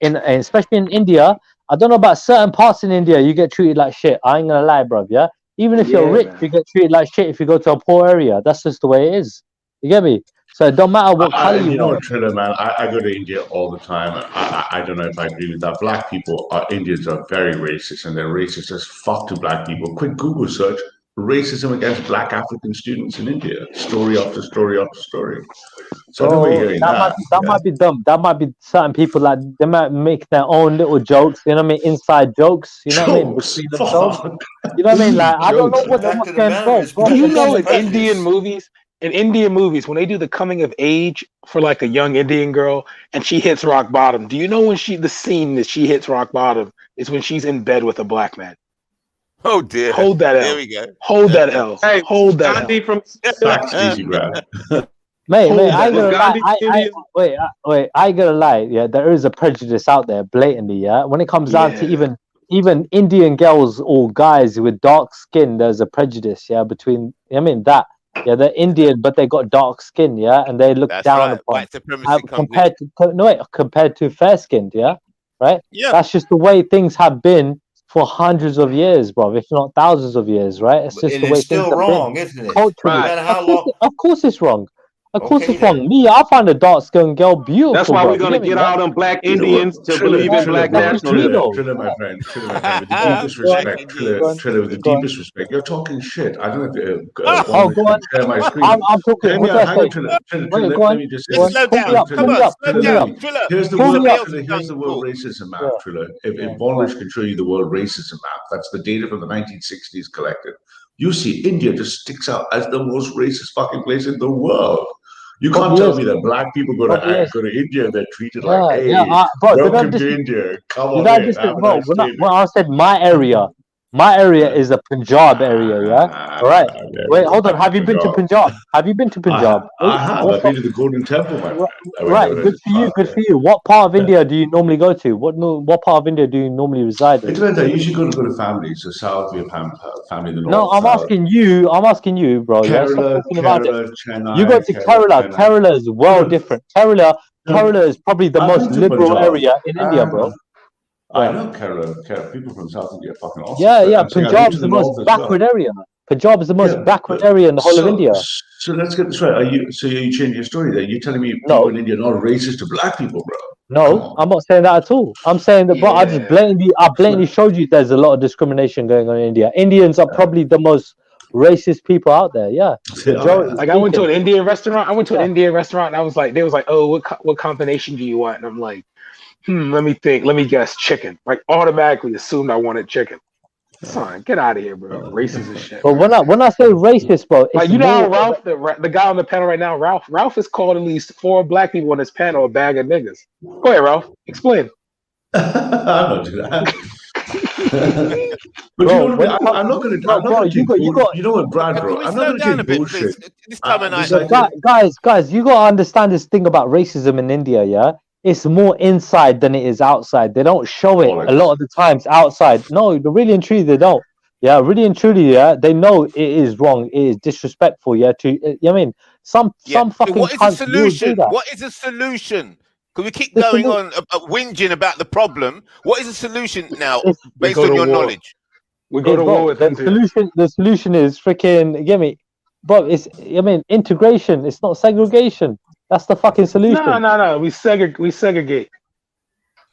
especially in India, I don't know about certain parts in India, you get treated like shit. I ain't gonna lie, bro. Yeah, even if you're rich, man. you get treated like shit if you go to a poor area. That's just the way it is. You get me? So it don't matter what color You you know are. what, Triller, man? I go to India all the time. I don't know if I agree with that. Black people, Indians are very racist, and they're racist as fuck to black people. Quick Google search: racism against black African students in India. Story after story after story. So I know we're hearing that. That might be dumb. That might be certain people like they might make their own little jokes. You know what I mean? Inside jokes. You know what I mean? Jokes. Between themselves. You know what I mean? Like I don't know The fact what's of the going matter on. is, Do you know in prejudice. Indian movies, when they do the coming of age for like a young Indian girl and she hits rock bottom, do you know when the scene that she hits rock bottom is when she's in bed with a black man? Oh dear. Hold that L. There we go. Hold that L. Hey, Hold that Gandhi L. from Facts, easy grab. Mate, Hold I ain't that. gonna lie. Gandhi Indian? Wait, I ain't gonna lie. Yeah, there is a prejudice out there, blatantly. Yeah, when it comes down to even Indian girls or guys with dark skin, there's a prejudice. Yeah, between that. Yeah, they're Indian, but they got dark skin. Yeah, and they look That's down right. upon White supremacy comes compared to fair skinned. Yeah, right. Yeah. That's just the way things have been for hundreds of years, bro. If not thousands of years, right? It's just And the way it's things still have wrong, been isn't it? culturally. No matter how long. Of course, it's wrong. Of course, Okay, it's wrong. then. Me, I find a dark skinned girl beautiful. That's why bro. we're gonna You me, get yeah? all them black You know what? Indians to believe in black bro, nationalism. Triller, my friend, with the Go on, deepest go on, respect, go on, Triller, with the go on. deepest respect. You're talking shit. I don't know if Oh, go on. share my screen. I'm talking. Hear me What did out. I Hang say? on, Triller, Wait, go let on. me just say Go on. Just this. slow Pull me down. up. Come Pull me on, up. slow Pull me Triller, up. down. Triller. here's the Pull world. me up. Somebody else Here's the can world talk. racism map, Yeah, Triller. If yeah, go Bonnish on. can show you the world racism map, that's the data from the 1960s collected. You see, India just sticks out as the most racist fucking place in the world. You can't Probably tell is. me that black people go Probably is. to India and they're treated like, Yeah. hey, Bro, welcome to India. Come did on I in, just have a bro? nice When day. I said my area is the Punjab area. Yeah. All right. There we Wait, go. hold on. Back to Have you been to Punjab. Punjab? Have you been to Punjab? I have. What I've been to the Golden Temple, my friend. I went right. over Good as for you. a Good child. for you. What part of India do you normally go to? What part of India do you normally reside It in? depends. I usually go to families. So south, we have family in the No, north, I'm south. asking you, bro. Yeah. Stop talking about it. Kerala, You go Chennai, to Kerala. Chennai. Kerala is well different. Kerala, Kerala is probably the I've most been to liberal Punjab, area in India, bro. I know Kerala. People from South India are fucking awesome. Yeah, But yeah. I'm saying I've Punjab been is to the the most north as backward well. area. Punjab is the most Yeah, backward but area in the whole of India. so let's get this right. You changing your story there? You're telling me people No, in India are not racist to black people, bro? Come no, on. I'm not saying that at all. I'm saying that, bro. I blatantly showed you there's a lot of discrimination going on in India. Indians are probably the most racist people out there. Yeah, They majority are. Like I went to speaking. an Indian restaurant. I went to an Yeah. Indian restaurant, and I was like, they was like, oh, what combination do you want? And I'm like, let me think. Let me guess, chicken. Like automatically assumed I wanted chicken. Son, get out of here, bro. Racist as shit, But man. when I say racist, bro, Like it's you know how more. Ralph, the guy on the panel right now, Ralph has called at least 4 black people on his panel a bag of niggas. Go ahead, Ralph. Explain. I don't do that. But you Bro, know what I mean? I'm not gonna. I'm not bro, gonna you take got, bull. You know what, Brad, Can bro? we I'm not slow gonna down a take bit, bullshit. please? This time of night. This idea. guys, you gotta understand this thing about racism in India. Yeah, it's more inside than it is outside. They don't show it a lot of the times outside. No, really and truly they don't. Yeah, really and truly, yeah, they know it is wrong. It is disrespectful. Yeah, I mean, some So fucking what is the cunts will do solution? that. What is the solution? Can we keep The going solu- on whinging about the problem? What is the solution now, it's- We based go on to your war. knowledge? We go to bro, war with India. the solution is freaking. Get me, bro. It's integration. It's not segregation. That's the fucking solution. No. We segregate.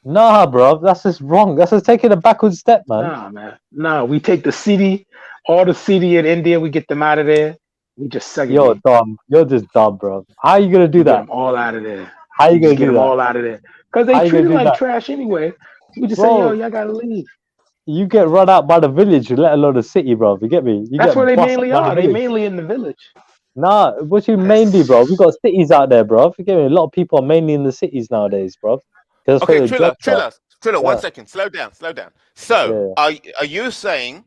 Nah, bro, that's just wrong. That's just taking a backward step, man. Nah, man. No, we take the city, all the city in India, we get them out of there. We just segregate. You're dumb. You're just dumb, bro. How are you gonna do We get that? them all out of there. How you We gonna just get do them that? all out of there. Because How they you treat gonna it do like that, trash anyway. We just say, bro? yo, y'all gotta leave. You get run out by the village, let alone the city, bro. You get me? You That's get where they bust mainly by the are. They village. mainly in the village. Nah, what you mainly, bro? We got cities out there, bro. You get me? A lot of people are mainly in the cities nowadays, bro. Because that's Okay, where the jobs are. Triller. Yeah. 1 second. Slow down. So, Yeah. are you saying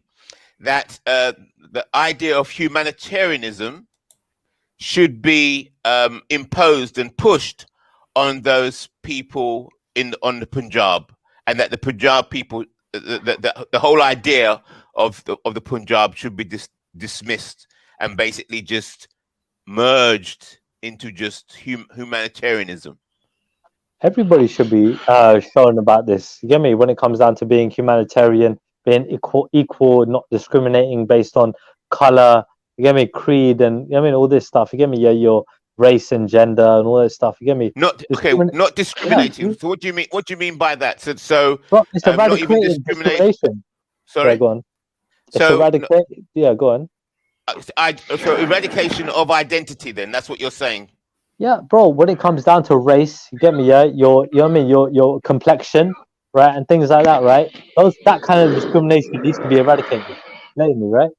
that the idea of humanitarianism should be imposed and pushed on those people on the Punjab, and that the Punjab people, the whole idea of the Punjab should be dismissed and basically just merged into just humanitarianism? Everybody should be shown about this. You get me? When it comes down to being humanitarian, being equal, not discriminating based on color. You get me? Creed and all this stuff. You get me? Yeah, your race and gender and all that stuff. You get me? Not discriminating. Yeah. So what do you mean? What do you mean by that? So Bro, it's not even discrimination. Sorry. Yeah, go on. It's So yeah, go on. So eradication of identity. Then that's what you're saying. Yeah, bro. When it comes down to race, you get me? Yeah, your complexion, right, and things like that, right? That kind of discrimination needs to be eradicated, blatantly, right?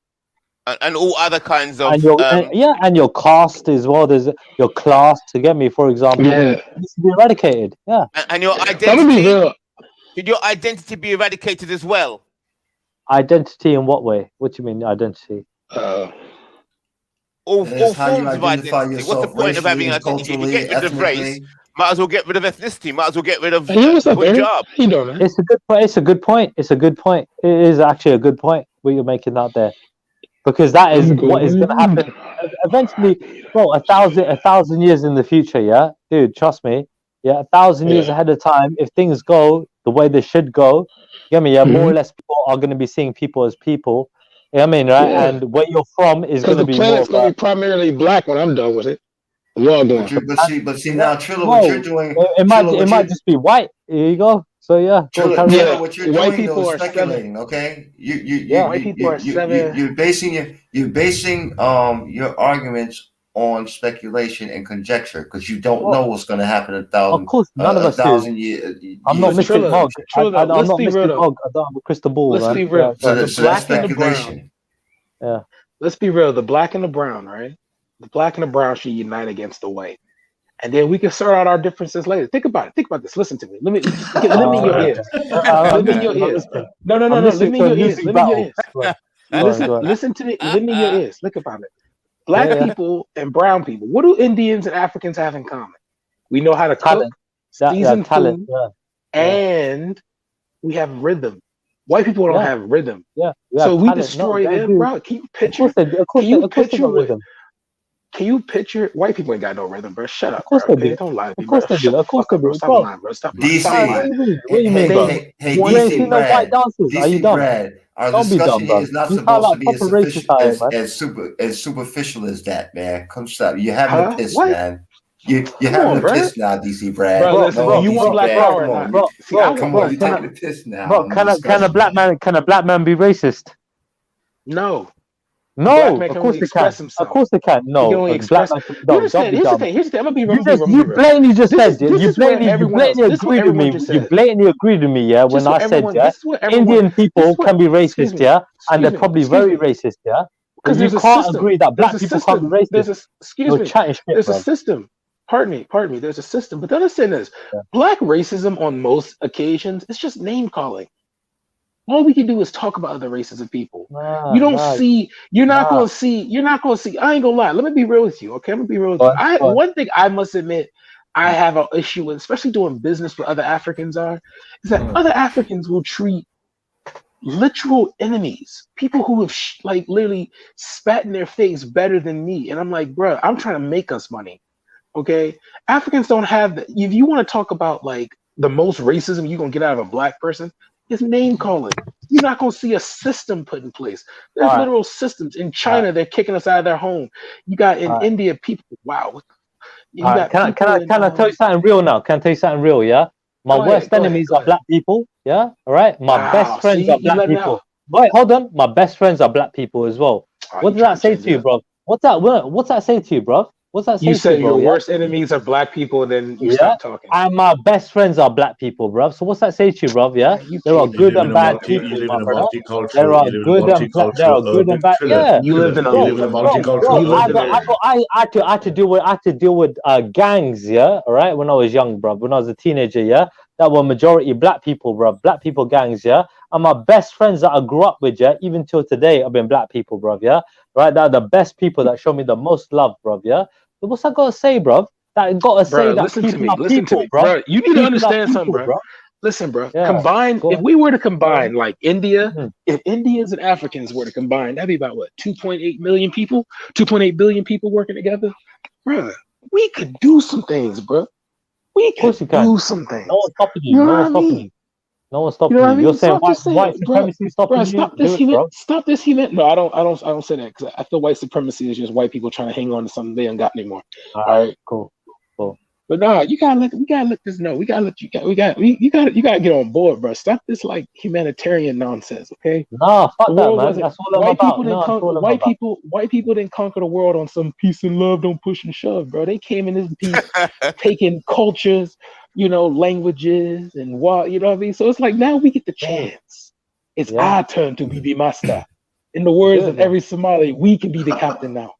And all other kinds of And your caste as well. There's your class. To get me, for example, Yeah, needs to be eradicated. Yeah. and your I'm identity. gonna be real. Should your identity be eradicated as well? Identity in what way? What do you mean identity? All It's how you forms of identify identity. What's the yourself point of having racially, identity? If you culturally, get rid of race, ethnically. might as well get rid of ethnicity. Might as well get rid of Hey, what's up, Aaron? Punjab. How you doing, man? It's a good point. It's a good point. It's a good point. It is actually a good point what you're making out there, because that is what is going to happen eventually. Bro, a thousand years in the future, yeah, dude, trust me, yeah, 1,000 years ahead of time, if things go the way they should go, you get me? Yeah, more or less people are going to be seeing people as people. You know what I mean, right? Yeah. And where you're from is Because going to the be more planet's gonna about. be primarily black when I'm done with it. Well done. But see now, Triller, what you're doing, It might just be white. Here you go. So yeah, Triller, what you're white doing though people is are speculating. Okay, White people are seven. you're basing your arguments on speculation and conjecture because you don't know what's going to happen in Of course, none of us do. 1,000 years. I'm not Mr. Triller, Hogg. Triller, I'm let's not be Mr. real, though. Hogg. I don't have a crystal ball, Let's man. be real. So The that's black and the speculation. brown. Yeah. Let's be real. The black and the brown, right? The black and the brown should unite against the white, and then we can sort out our differences later. Think about it. Think about this. Listen to me. Let me in your ears. Let me in your ears. No. Let me in your ears. Let me in your ears. Listen to me. Let me in your ears. Look about it. Black people and brown people. What do Indians and Africans have in common? We know how to cook, season food, and we have rhythm. White people don't have rhythm. Yeah. So we destroy them, bro. Can you picture? Of course, Can you picture what? Can you picture white people ain't got no rhythm, bro? Shut up, Of course bro. they Okay, do. don't lie to me, Of bro. course they Shut do. the Of course fuck they up, bro. do. Stop Bro, lying, bro. Stop lying. DC. Stop what lying. do you mean? What Hey, do you mean, hey, bro? hey, hey, You ain't seen DC no white Brad. dancers. Are you DC dumb? Brad. Our Don't be discussion dumb, here bro. is not You sound supposed to like be proper racist out here, man. as superficial as that, man. Come stop. You're having a Huh? piss, What? man. You're Come having on, a bro. piss now, DC Brad. Bro, Bro, listen. Do No, bro, you want DC bro, black Brad. bro, power or Come not? on. You, bro, See, I bro, want come on. bro. black You're Can I, taking power. a piss now bro? on the Can a discussion, black man. man? Can a black man be racist? No, a black No, man of can course only they can. express Of himself. course they can. He can No, only a black express. man can. You No, don't understand? be Here's the dumb. thing. Here's the thing. I'm gonna be. I'm You gonna be. just, I'm gonna you be real. blatantly just This is said, this you is where blatantly, everyone else. This is what agreed with everyone me. just You said. blatantly agreed with me, yeah, when Just I what said, everyone. yeah, This is what everyone. Indian This is people what. can be Excuse racist, me. yeah, and Excuse they're me. probably Excuse very me. racist, yeah. But Because you there's a can't system. agree that There's black a people can't be system. racist. Excuse You're me. chatting shit, There's a bro. system. Pardon me. Pardon me. There's a system. But the other thing is, Yeah. black racism on most occasions is just name calling. All we can do is talk about other races of people. You Nah, don't nah, see. You're not nah. going to see. You're not going to see. I ain't gonna lie. Let me be real with you. Okay, I'm gonna be real with Go you. on, go on. One thing I must admit, I have an issue with, especially doing business with other Africans, is that other Africans will treat literal enemies, people who have like literally spat in their face better than me, and I'm like, bro, I'm trying to make us money. Okay, Africans don't have the. If you want to talk about like the most racism you're gonna get out of a black person, is name calling. You're not gonna see a system put in place. There's All right, literal systems in all right, China. They're kicking us out of their home. You got in all right. India people. Wow, All you right. got people in. Can I tell you something real now? Can I tell you something real? Yeah. My Go ahead, worst go ahead, enemies go are ahead. black people. Yeah. All right. My best Wow, friends see, are you black letting people. out. Wait, hold on. My best friends are black people as well. Oh, What you does that trying to say change to it you, up? bro? What's that say to you, bro? What's that You say to you, said bro? your Yeah. worst enemies are black people, and then you Yeah. stop talking. And my best friends are black people, bro. So what's that say to you, bro? Yeah. Man, you There are can't You good live even. in and a bad you people, live my in a brother. There multicultural are you live in a good and black. There multicultural are good and urban bad. villa. Yeah. You live in a You Bro, live in a bro, multicultural you live in urban a area. I had to deal with gangs, yeah, all right, when I was young, bro, when I was a teenager, yeah, that were majority black people, bro, black people gangs, yeah, and my best friends that I grew up with, yeah, even till today, have been black people, bro, yeah, right, they're the best people that show me the most love, bro, yeah. So what's that gotta say, bro? That gotta say bro. that Listen to people me. are Listen to people, me, bro. bro. You need to People are understand something, people, bro. bro. Listen, bro. Yeah, Combine. go If on. we were to combine, like India, Mhm. if Indians and Africans were to combine, that'd be about what 2.8 million people, 2.8 billion people working together, bro. We could do some things, bro. We Of course could you can. do some things. No one's stopping You you. know No what I one's stopping mean? you. No one's You know stopping what I you. You're mean? So saying I'm just saying, white bro, supremacy stopping you? stop Do this it, bro. stop this human. No, I don't say that because I feel white supremacy is just white people trying to hang on to something they ain't got anymore. All All right, right, cool, cool. but no, we gotta let this know. We gotta let you gotta get on board, bro. Stop this like humanitarian nonsense, okay? Nah, The fuck that, world man. wasn't That's all I'm about. No, that's all I'm about. white people didn't conquer the world on some peace and love, don't push and shove, bro. They came in this peace, taking cultures, languages and what, you know what I mean? So it's like now we get the Yeah, chance. It's yeah. our turn to be the master. In the words Do it, of man. every Somali, we can be the captain now.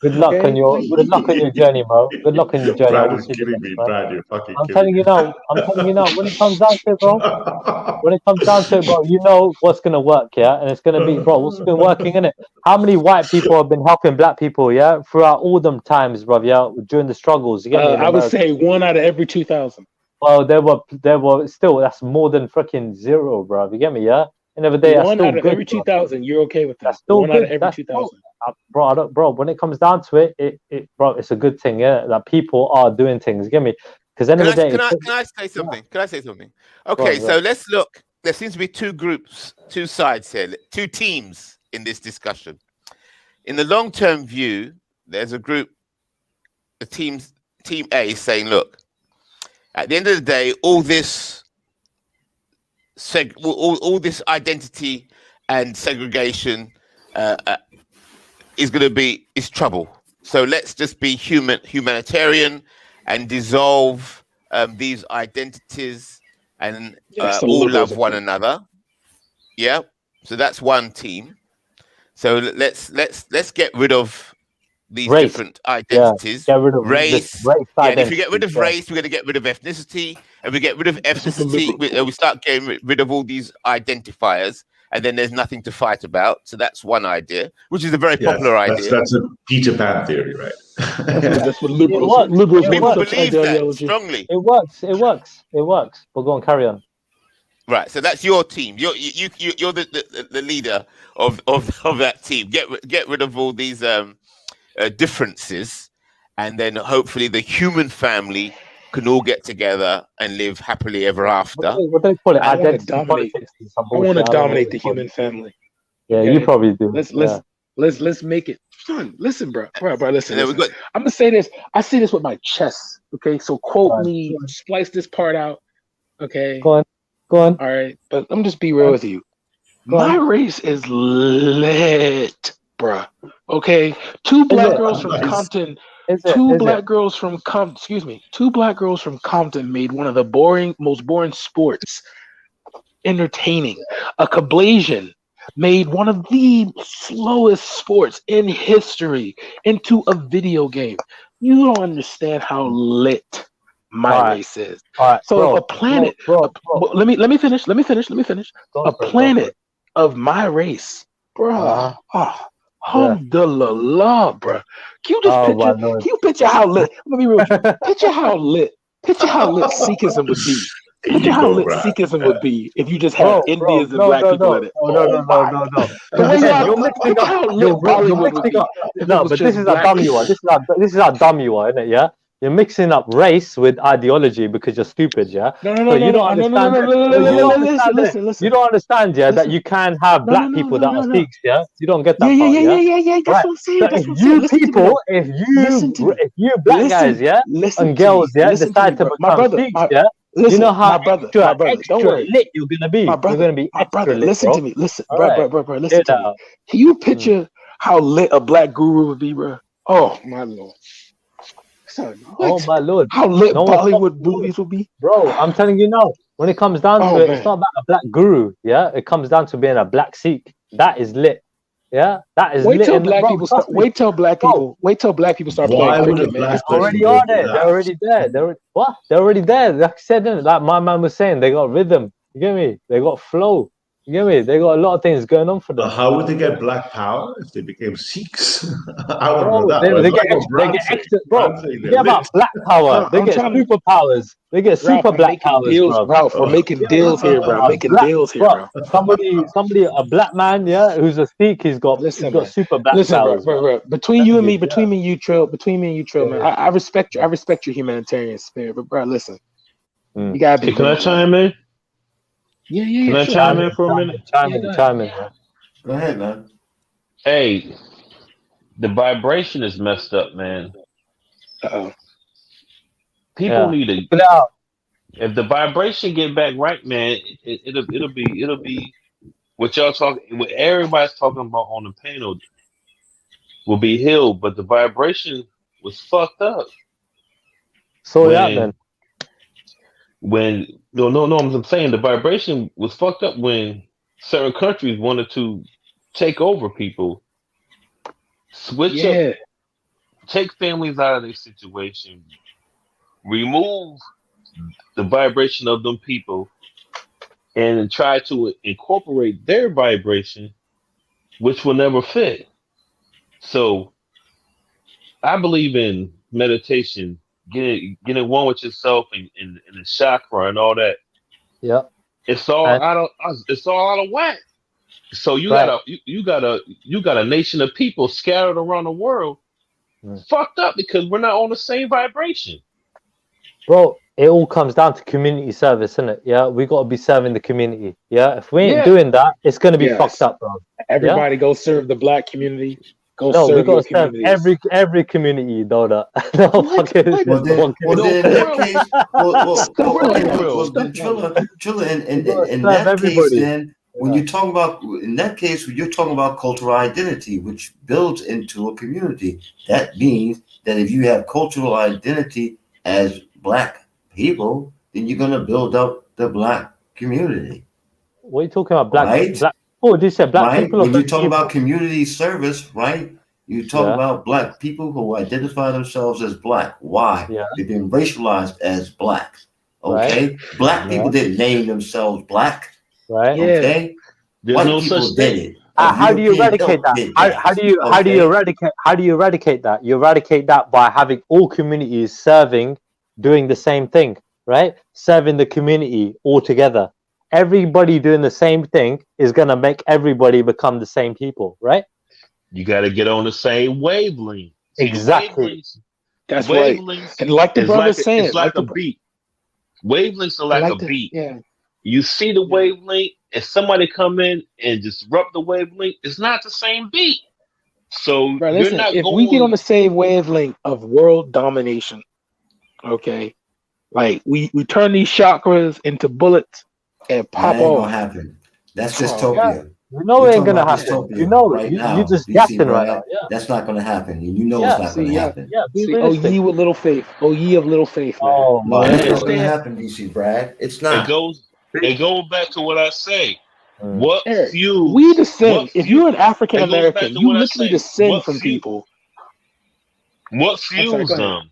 Good luck on Okay? your journey, bro. Good luck on your journey. I Brad wish is you the killing best, me. man. Brad, you're fucking I'm killing telling me. you now. I'm telling you now. When it comes down to it, bro. When it comes down to it, bro, you know what's gonna work, yeah, and it's gonna be, bro. What's been working in it? How many white people have been helping black people, yeah, throughout all them times, bro, yeah, during the struggles. You get me in I would America. say 1 out of every 2,000. Well, there were still. That's more than freaking zero, bro. You get me, yeah. End of the day, that's 1 still out of good, every bro. 2,000, you're okay with that. That's still 1 out of good. every That's 2,000. bro. Bro, when it comes down to it, bro, it's a good thing, yeah, that people are doing things. Get me? Because end of the day, Can I say something? Can I say something? go Okay, on, so let's look. There seems to be two groups, two sides here, two teams in this discussion. In the long-term view, there's a group, team A saying, look, at the end of the day, all this all this identity and segregation is going to be trouble. So let's just be humanitarian and dissolve these identities and Yes, the all liberals love are one cool. another. Yeah. So that's one team. So let's get rid of these race. different identities. Get rid of Race. this race Yeah, and identity. if you get rid of race, we're going to get rid of ethnicity. And we get rid of ethnicity, we start getting rid of all these identifiers. And then there's nothing to fight about. So that's one idea, which is a very popular idea. That's a Peter Pan theory, right? That's what It liberals. works. Liberals It make People works. such believe that ideology. strongly. It works. It works. It works. But go on, carry on. Right, so that's your team. You're the leader of that team. Get rid of all these differences, and then hopefully the human family can all get together and live happily ever after. What do they call it? I want to Identity dominate. politics and some I want bullshit. to I don't know dominate what the they call human it. family. Yeah, Okay? you probably do. Let's make it fun. Listen, bro. Listen. And then we got I'm gonna say this. I say this with my chest. Okay, so quote Go on. me, splice this part out. Okay. Go on. All right, but I'm just be real with you. Go on. My race is lit, bruh. Okay, two black girls from Compton. Two black girls from Compton made one of the most boring sports entertaining. A Cablazian made one of the slowest sports in history into a video game. You don't understand how lit my race is. So bro, if a planet, bro. let me finish. A planet of my race, bruh. Alhamdulillah, bruh. Can you just picture how lit? Let me be real with you. Picture how lit Sikhism would be. Picture how lit Sikhism would be if you just had Indians and black people in it. No. The way You're mixing up. how lit Bollywood would be. No, but this is a dumb you are. This is how dumb you are, isn't it? Yeah. You're mixing up race with ideology because you're stupid, yeah. No. Listen. You don't understand, yeah, that you can have black people that are Sikhs, yeah. You don't get that part, yeah. That's what I'm saying. So if you black guys, yeah, and girls, yeah, decide to become Sikhs, yeah. You know how extra lit you're gonna be. You're gonna be extra lit, listen to me. Listen, bro. Listen to me. Can you picture how lit a black guru would be, bro? Oh my lord. Oh my lord! How lit Bollywood movies will be, bro. I'm telling you now. When it comes down to it, it's not about a black guru. Yeah, it comes down to being a black Sikh. That is lit. Yeah, that is lit. Wait till black people start playing cricket, man. They already are there. They're already there. They're already there. Like I said, like my man was saying, they got rhythm. You get me? They got flow. You get me? They got a lot of things going on for them. How would they get black power if they became Sikhs? I want to know that. They get extra, bro. They get about black power. They get superpowers. They get super black powers, bro. We're making deals here, bro. Somebody, a black man, yeah, who's a Sikh, he's got super black powers. Bro. Between me and you, Trill, man. I respect your humanitarian spirit, but bro, listen. You gotta be. Can I chime in? Yeah. Can I chime in for a minute? Chime in. Go ahead, man. Hey, the vibration is messed up, man. People need to. If the vibration get back right, man, it'll be what y'all talking. What everybody's talking about on the panel will be healed, but the vibration was fucked up. So then. I'm saying the vibration was fucked up when certain countries wanted to take over people, switch up, take families out of their situation, remove the vibration of them people, and try to incorporate their vibration, which will never fit. So I believe in meditation, getting one with yourself and the chakra and all that. Yeah, it's all out of whack. So you got a nation of people scattered around the world, fucked up because we're not on the same vibration. Bro, it all comes down to community service, isn't it? Yeah, we got to be serving the community. Yeah, if we ain't doing that, it's gonna be fucked up, bro. Everybody go serve the black community. We got to serve every community, though. In that case, then when you talk about you're talking about cultural identity, which builds into a community. That means that if you have cultural identity as black people, then you're going to build up the black community. What are you talking about, black? Right? Oh, did you say black people? When you talk about community service, right? You talk about black people who identify themselves as black. Why? Yeah. They've been racialized as black. Okay? Right. Black people didn't name themselves black. Right. Okay? There's no such thing. How do you eradicate that? How do you eradicate that? You eradicate that by having all communities doing the same thing, right? Serving the community all together. Everybody doing the same thing is gonna make everybody become the same people, right? You got to get on the same wavelength. Exactly. That's right. And like the brother's saying, it's like a beat. Wavelengths are like a beat. Yeah. You see the wavelength, and somebody come in and disrupt the wavelength. It's not the same beat. So Bro, you're listen, not if going. we get on the same wavelength of world domination, okay, like we turn these chakras into bullets and pop That ain't off. gonna happen. That's dystopia. Yeah. You know We're it ain't talking gonna about happen. dystopia You know it. right You now. just DC guessing right Brad, now. Yeah. that's not gonna happen. And you know Yeah. it's not gonna happen. Yeah. Be See, oh realistic. ye with little faith. Oh ye of little faith, man. Oh No, my that's I not gonna understand. happen, DC Brad. It's It not. goes back to what I say. Mm. What Eric, fuels? we descend. What If fuel? you're an African It goes back American, to you what I literally say. descend from people. What I'm sorry, fuels go ahead. them?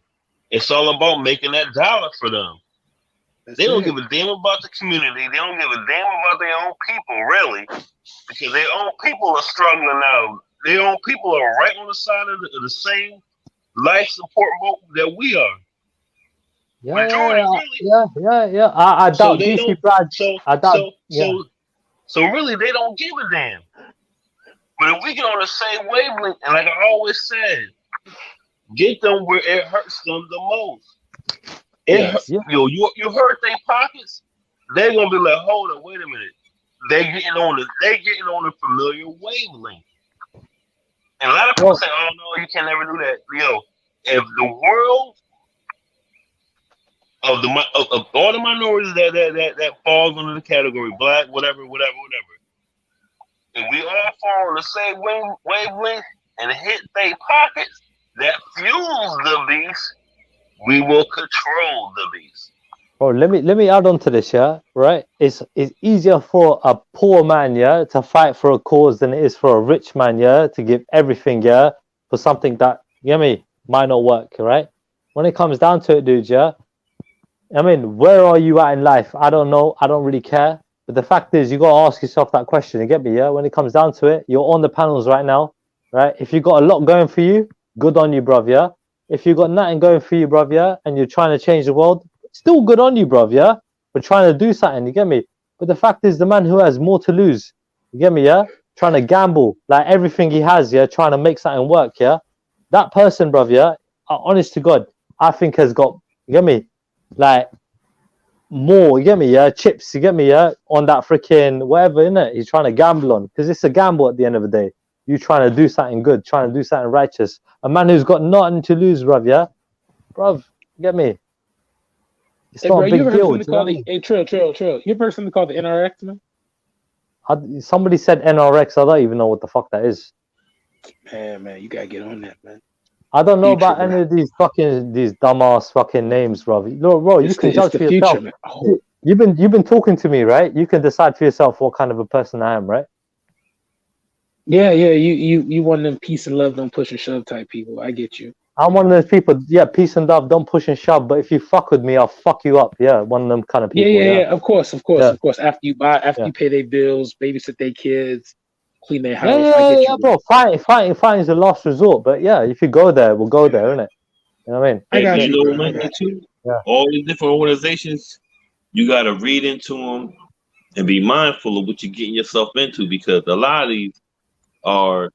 It's all about making that dollar for them. That's They don't it. give a damn about the community. They don't give a damn about their own people, really, because their own people are struggling now. Their own people are right on the side of the same life support boat that we are. Majority, really. Yeah. I So doubt they DC don't. Brad. I doubt. So really, they don't give a damn. But if we get on the same wavelength, and like I always said, get them where it hurts them the most. You hurt their pockets, they're gonna be like, hold on, wait a minute. They're getting on the familiar wavelength. And a lot of people say, oh no, you can never do that. Yo, if the world of all the minorities that falls under the category black, whatever, and we all fall on the same wavelength and hit their pockets, that fuels the beast. We will control the beast. Bro, let me add on to this, yeah, right? It's easier for a poor man, yeah, to fight for a cause than it is for a rich man, yeah, to give everything, yeah, for something that, you know me, might not work, right? When it comes down to it, dude, yeah, I mean, where are you at in life? I don't know. I don't really care. But the fact is, you got to ask yourself that question. You get me, yeah? When it comes down to it, you're on the panels right now, right? If you got a lot going for you, good on you, bruv, yeah? If you got nothing going for you, bruv, yeah, and you're trying to change the world, still good on you, bruv, yeah? But trying to do something, you get me? But the fact is, the man who has more to lose, you get me, yeah? Trying to gamble, like everything he has, yeah? Trying to make something work, yeah? That person, bruv, yeah? Honest to God, I think has got, you get me? Like, more, you get me, yeah? Chips, you get me, yeah? On that freaking whatever, innit? He's trying to gamble on. Because it's a gamble at the end of the day. You trying to do something good, trying to do something righteous. A man who's got nothing to lose, bruv, yeah? Bruv, you get me? It's Hey, not bro, a big you ever heard deal. something called Trill. You ever heard something called the NRX, man? Somebody said NRX. I don't even know what the fuck that is. Man, you gotta get on that, man. I don't know Future, about bro. any of these dumbass fucking names, bro. Bro, you can judge for yourself. Man. You've been talking to me, right? You can decide for yourself what kind of a person I am, right? Yeah. You one of them peace and love, don't push and shove type people. I get you. I'm one of those people. Yeah, peace and love, don't push and shove. But if you fuck with me, I'll fuck you up. Yeah, one of them kind of people. Yeah. Of course. After you pay their bills, babysit their kids, clean their house. Yeah, bro. Fighting is the last resort. But yeah, if you go there, we'll go there, innit? You know what I mean? I got you. You know what, too? Yeah. All these different organizations, you got to read into them and be mindful of what you're getting yourself into, because a lot of these are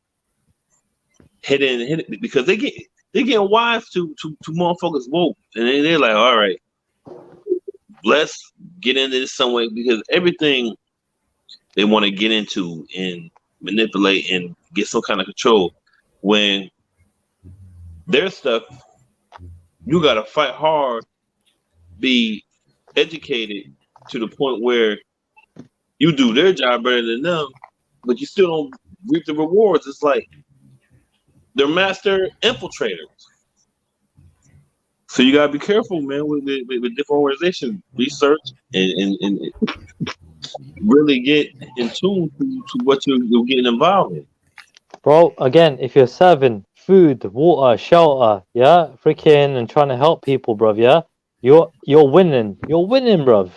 hidden because they're getting wise to motherfuckers woke, and they're like, all right, let's get into this some way, because everything they want to get into and manipulate and get some kind of control, when their stuff, you got to fight hard, be educated to the point where you do their job better than them, but you still don't reap the rewards. It's like they're master infiltrators. So you gotta be careful, man, with different organizations. Research and really get in tune to what you're getting involved in. Bro, again, if you're serving food, water, shelter, yeah, freaking, and trying to help people, bruv, yeah, you're winning. You're winning, bruv.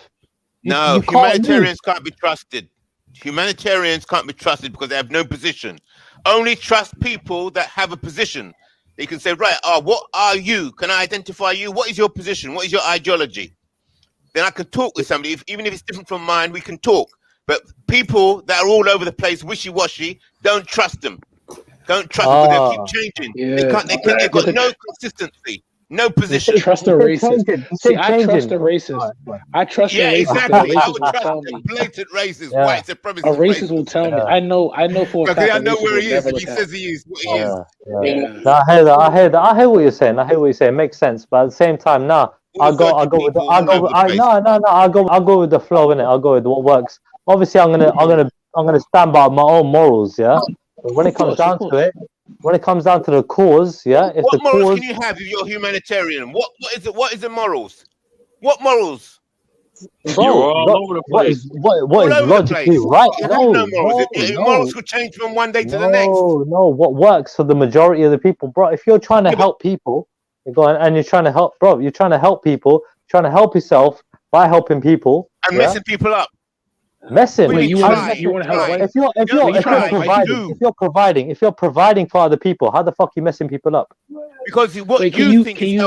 No, humanitarians can't be trusted. Humanitarians can't be trusted because they have no position. Only trust people that have a position. They can say, right, what are you? Can I identify you? What is your position? What is your ideology? Then I can talk with somebody. Even if it's different from mine, we can talk. But people that are all over the place, wishy-washy, don't trust them. Don't trust because they'll keep changing. Yeah. They've got no consistency, no position. Trust the racist. See, I trust the racist. I trust the racist because exactly. the I racist would will trust tell a me. blatant racist, Yeah. white supremacist A racist will tell me. I know for a because fact. I know racist where will he is never if he look at says he is what he is. Yeah. No, I hear that. I hear what you're saying. It makes sense. But at the same time, no, I'll go with the flow in it. I'll go with what works. Obviously, I'm gonna stand by my own morals. Yeah. But when it comes down to it, when it comes down to the cause, yeah. If What the morals cause, can you have if you're humanitarian? What is it? What is the morals? What morals? bro, You're all over the place. what All is over the logically place. right? You have no morals. Your morals could change from one day to the next. No. What works for the majority of the people, bro? If you're trying to help people, you're going and you're trying to help, bro. You're trying to help people, trying to help yourself by helping people And messing people up. Messing. Wait, you want to help white? If you're providing for other people, how the fuck are you messing people up? Because what you think is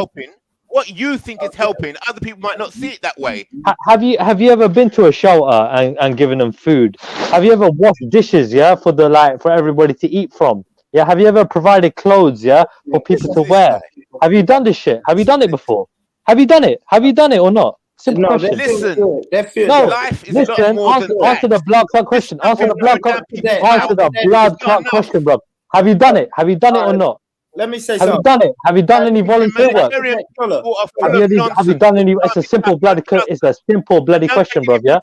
helping, other people might not see it that way. Have you ever been to a shelter and given them food? Have you ever washed dishes, for everybody to eat from? Yeah, have you ever provided clothes, for people to wear? Have you done this shit? Have you done it before? Have you done it? Have you done it or not? Simple question. Life is a lot more than that. Answer the blood clot question. Answer the blood clot question, bro. Have you done it? Have you done it or not? Let me say something. Have you done it? Have you done any volunteer work? Have you done any? It's a simple bloody question, bro. Yeah.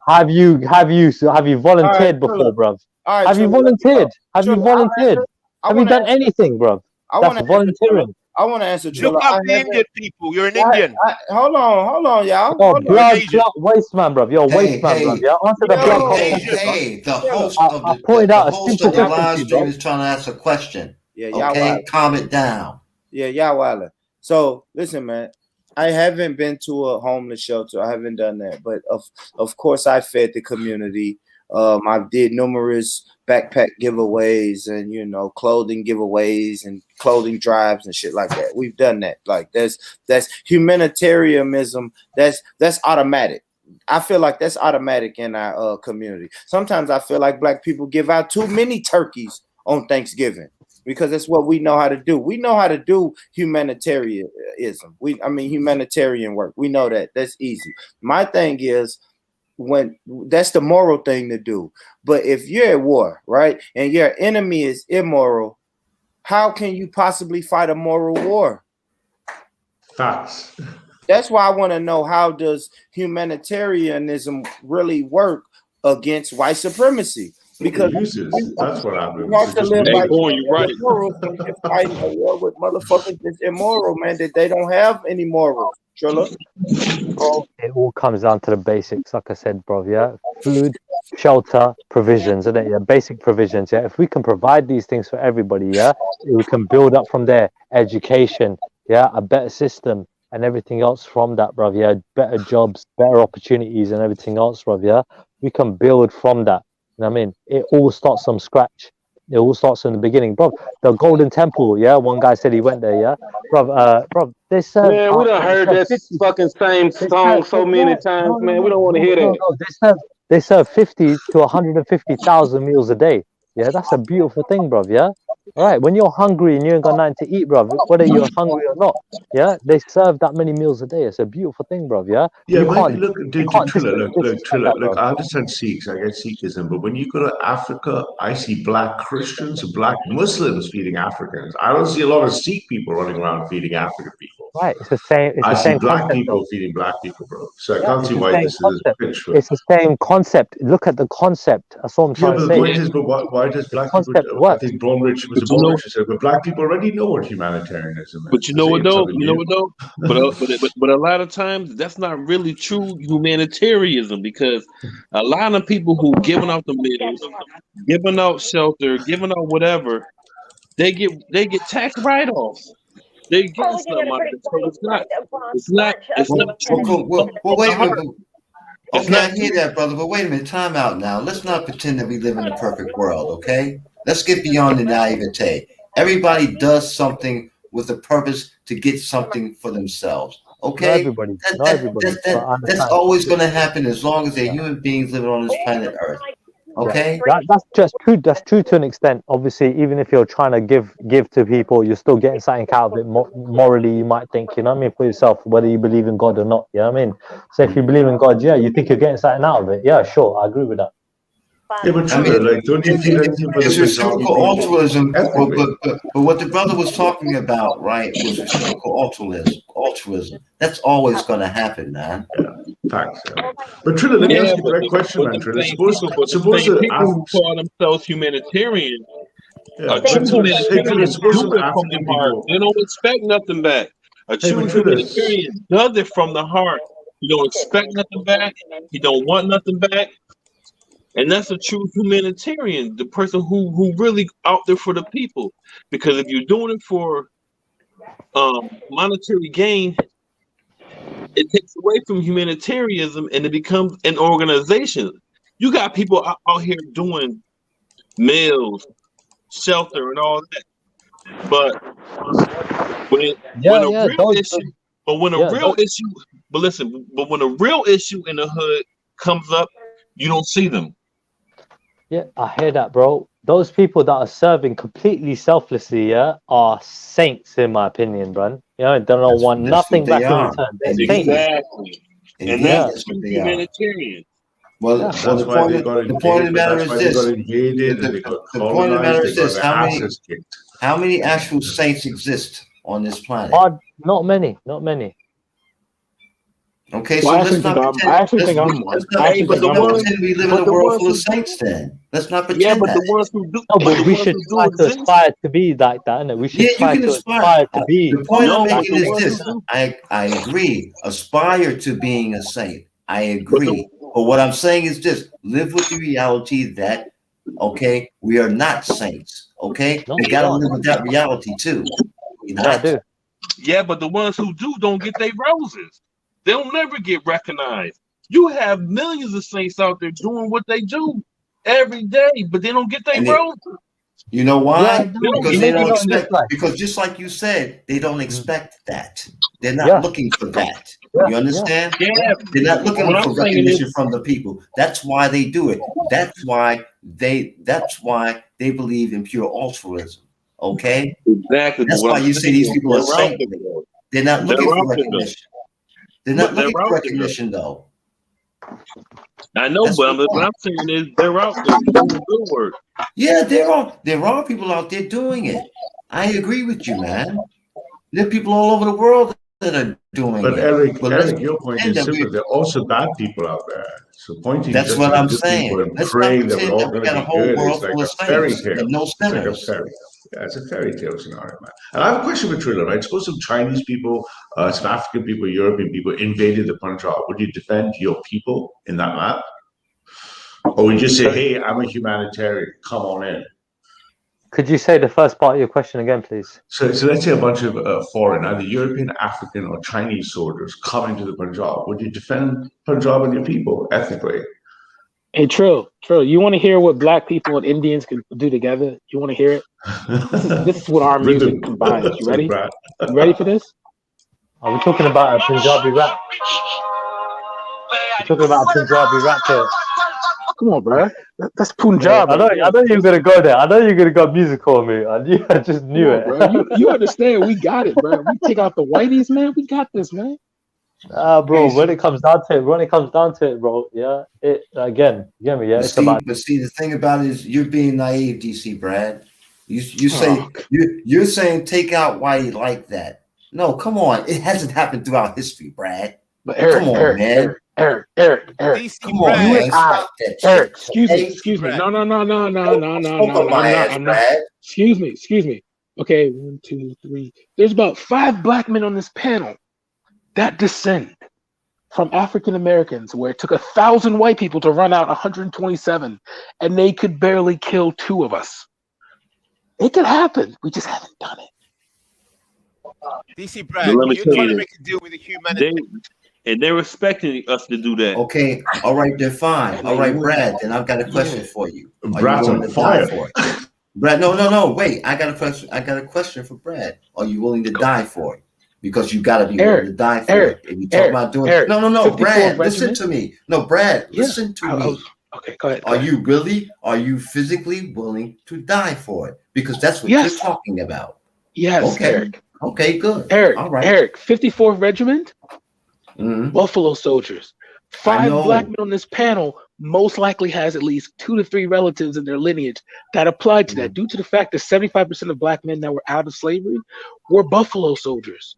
Have you volunteered before, bro? Have you volunteered? Have you volunteered? Have you done anything, bro? That's volunteering. I want to answer. Look up the Indian people. You're an Indian. Hold on, y'all. Oh, blood clot waste man, bro. You're a waste man, bro. Yeah. Answer the blood clot question. The host of the live stream is trying to ask a question. Yeah, okay, calm it down. Yeah, y'all wildin'. So listen, man. I haven't been to a homeless shelter. I haven't done that, but of course I fed the community. I did numerous backpack giveaways and clothing giveaways and clothing drives and shit like that. We've done that. Like that's humanitarianism. That's automatic. I feel like that's automatic in our community. Sometimes I feel like black people give out too many turkeys on Thanksgiving because that's what we know how to do. We know how to do humanitarianism. Humanitarian work. We know that. That's easy. My thing is, when that's the moral thing to do. But if you're at war, right, and your enemy is immoral, how can you possibly fight a moral war? Facts. That's why I want to know, how does humanitarianism really work against white supremacy? Because that's what I'm doing. Hard to live you're right. You're fighting a war with motherfuckers that's immoral, man, that they don't have any morals. Trilla? It all comes down to the basics, like I said, bro. Yeah, food, shelter, provisions, and basic provisions. Yeah, if we can provide these things for everybody, yeah, we can build up from there. Education, yeah, a better system, and everything else from that, bro. Yeah, better jobs, better opportunities, and everything else, bro. Yeah, we can build from that. You know what I mean? It all starts from scratch. It all starts in the beginning, bro. The Golden Temple, yeah. One guy said he went there, yeah, bro. They serve. Man, we done heard that fucking same song so many times, man. We don't want to hear that. They serve 50 to 150,000 meals a day. Yeah, that's a beautiful thing, bro. Yeah. All right. When you're hungry and you ain't got nothing to eat, bro, whether you're hungry or not, yeah, they serve that many meals a day. It's a beautiful thing, bro. Yeah. Yeah, Trilla, I understand Sikhs, I get Sikhism, but when you go to Africa, I see black Christians and black Muslims feeding Africans. I don't see a lot of Sikh people running around feeding African people. Right, it's the same. I see black people feeding black people, bro. So I can't see why this is a picture. It's the same concept. Look at the concept. That's what I'm trying to say. The point is, but why does black people? I think Blomrich said, but black people already know what humanitarianism is. But you know what though? But a lot of times that's not really true humanitarianism, because a lot of people who giving out the meals, giving out shelter, giving out whatever, they get tax write-offs. They get something out of it. So it's not well, wait a minute. Okay, I hear that, brother, but wait a minute. Time out now. Let's not pretend that we live in a perfect world, okay? Let's get beyond the naivete. Everybody does something with a purpose to get something for themselves. Okay? That's always going to happen as long as they're human beings living on this planet Earth. Okay. That's just true. That's true to an extent. Obviously, even if you're trying to give to people, you're still getting something out of it. Morally, you might think, you know what I mean, for yourself, whether you believe in God or not. You know what I mean? So if you believe in God, yeah, you think you're getting something out of it. Yeah, sure, I agree with that. Yeah, but Triller, like, don't you feel anything for the It's Punjabi reciprocal people? altruism, Ethically. but what the brother was talking about, right, was reciprocal altruism. That's always going to happen, man. Yeah, facts. Yeah. But Triller, let me ask you a direct question, man. Triller, suppose People who call themselves humanitarian, yeah, a true hey, Triller, humanitarian suppose do some it from the African heart. people. They don't expect nothing back. A Hey, true but Triller, humanitarian does it from the heart. He don't expect nothing back. He don't want nothing back. And that's a true humanitarian, the person who really out there for the people. Because if you're doing it for monetary gain, it takes away from humanitarianism and it becomes an organization. You got people out here doing meals, shelter, and all that. But when a real issue, but listen, but when a real issue in the hood comes up, you don't see them. Yeah, I hear that, bro. Those people that are serving completely selflessly, yeah, are saints in my opinion, bro. You know, they don't want nothing back in return. They're saints. Exactly. And that's true humanitarian. Well, that's why they got invaded. The point of the matter is this. The point of the matter is this. How many actual saints exist on this planet? Not many. Not many. Okay, well, so let's not pretend. I actually think I'm one. Let's not pretend we live in a world full of saints. Then let's not pretend. Yeah, but that. the ones who do. No, but we should try to aspire to be like that, innit? We should try to aspire to be. The point I'm making is this. I agree. Aspire to being a saint. I agree. But what I'm saying is this: live with the reality that, okay, we are not saints. Okay, we gotta live with that reality too. You know? Yeah, but the ones who do don't get their roses. They'll never get recognized. You have millions of saints out there doing what they do every day, but they don't get their roses. You know why? Because they don't expect. Because just like you said, they don't expect that. They're not looking for that. You understand? Yeah. They're not looking for recognition from the people. That's why they do it. That's why they believe in pure altruism. Okay? Exactly. That's why you say these people are saints. They're not looking for recognition. They're not looking for recognition, though. I know, but what I'm saying is they're out there doing good work. Yeah, there are people out there doing it. I agree with you, man. There are people all over the world that are doing it. But Eric, your point is simple. There are also bad people out there. So pointing that's just what to I'm good saying. people and Let's praying not that we're all pretend going that to we be got a whole good world is like full a of fairy saints tale. and no It's like a sinners. fairy. Yeah, it's a fairy tale scenario, man. And I have a question for Triller, right? Suppose some Chinese people, some African people, European people invaded the Punjab. Would you defend your people in that land? Or would you just say, hey, I'm a humanitarian, come on in? Could you say the first part of your question again, please? So let's say a bunch of foreign, either European, African, or Chinese soldiers come into the Punjab. Would you defend Punjab and your people ethically? Hey, Trill, you want to hear what Black people and Indians can do together? You want to hear it? This is what our music combines. You ready? You ready for this? Are we talking about a Punjabi rap? We're talking about a Punjabi rap here. Come on, bro. That's Punjab. I know you're gonna go there. I know you're gonna go musical on me. I just knew it. Bro. You understand? We got it, bro. We take out the whiteys, man. We got this, man. Bro. When it comes down to it, bro. Yeah. It again. You get me? Yeah. But see, the thing about it is you're being naive, DC Brad. You're saying take out whitey like that. No, come on. It hasn't happened throughout history, Brad. But Eric, come on, man. Eric. Come on, you man. and I. Eric, excuse me. No. I'm not. Excuse me. Okay, 1, 2, 3. There's about 5 Black men on this panel that descend from African Americans, where it took 1,000 white people to run out 127, and they could barely kill 2 of us. It could happen. We just haven't done it. DC Brad, you're trying to make a deal with the humanity. And they're expecting us to do that. Okay, all right, they're fine. All right, Brad, then I've got a question for you. Brad's on fire. Brad, no, wait. I got a question for Brad. Are you willing to die for it? Because you gotta be willing to die for it. If you talk about doing Eric, no, Brad, regiment. listen to me. No, Brad, listen to me. Okay, go ahead. Are you physically willing to die for it? Because that's what Yes. you're talking about. Yes, Okay. Eric. Okay, good. Eric, All right. Eric, 54th Regiment, Mhm. Buffalo Soldiers. I 5 know. black men on this panel most likely has at least 2 to 3 relatives in their lineage that applied to that, due to the fact that 75% of black men that were out of slavery were Buffalo Soldiers.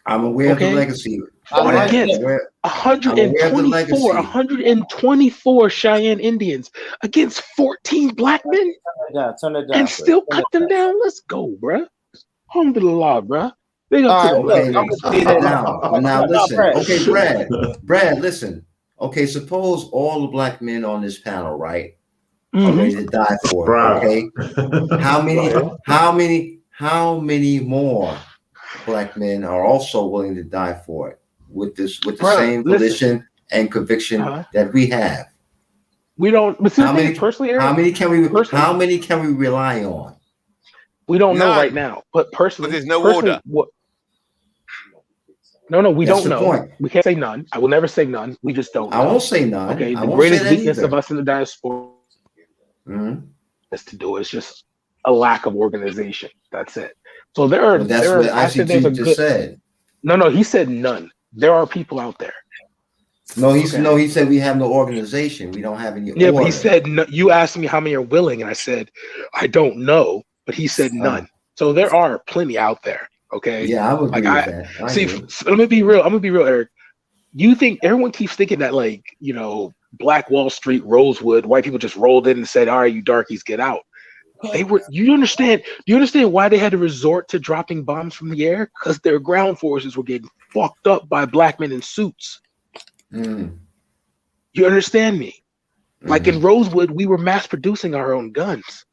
I'm aware of the legacy. Fought like against I'm aware of the legacy. 124 Cheyenne Indians against 14 black men Turn it down. and still cut them down. Let's go, bruh. Alhamdulillah, bruh. Big up to the black Okay, men. now listen. Okay, Brad, listen. Okay, suppose all the black men on this panel, right, are ready to die for it. Okay, how many more black men are also willing to die for it with the same volition and conviction that we have? We don't. But see, personally, Eric, how many can we rely on? We don't know right now, but personally, there's no order. No, we That's don't know. Point. We can't say none. I will never say none. We just don't know. I won't say none. Okay, I the won't greatest say that weakness either. of us in the diaspora is to do. It's just a lack of organization. That's it. So there are. Well, that's there what are, I said there's a ICT just good. said. No, he said none. There are people out there. No, he said we have no organization. We don't have any. Yeah, order. but he said no, you asked me how many are willing, and I said I don't know. But he said none. So there are plenty out there. Okay. Yeah, I would agree with that. Let me be real. I'm gonna be real, Eric. You think everyone keeps thinking that, like, Black Wall Street, Rosewood, white people just rolled in and said, "All right, you darkies, get out." They were. You understand? Do you understand why they had to resort to dropping bombs from the air? Because their ground forces were getting fucked up by black men in suits. You understand me? Like in Rosewood, we were mass producing our own guns.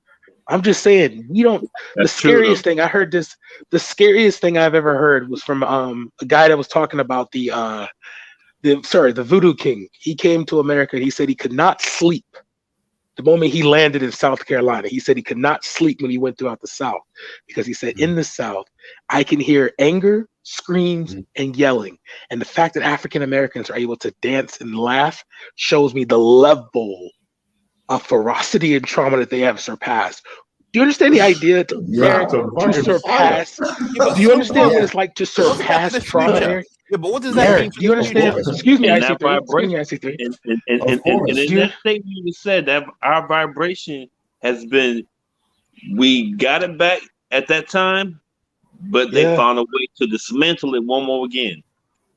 I'm just saying, we don't. The scariest thing I've ever heard was from a guy that was talking about the Voodoo King. He came to America and he said he could not sleep the moment he landed in South Carolina. He said he could not sleep when he went throughout the South because he said, in the South, I can hear anger, screams, and yelling. And the fact that African Americans are able to dance and laugh shows me the level of ferocity and trauma that they have surpassed. Do you understand the idea, Eric, to surpass? Do you understand what it's like to surpass trauma, Eric? Yeah, but what does that mean? Do you understand? Excuse me, IC3. Excuse me, IC3. And in that statement you said that our vibration has been, we got it back at that time, but they found a way to dismantle it one more again.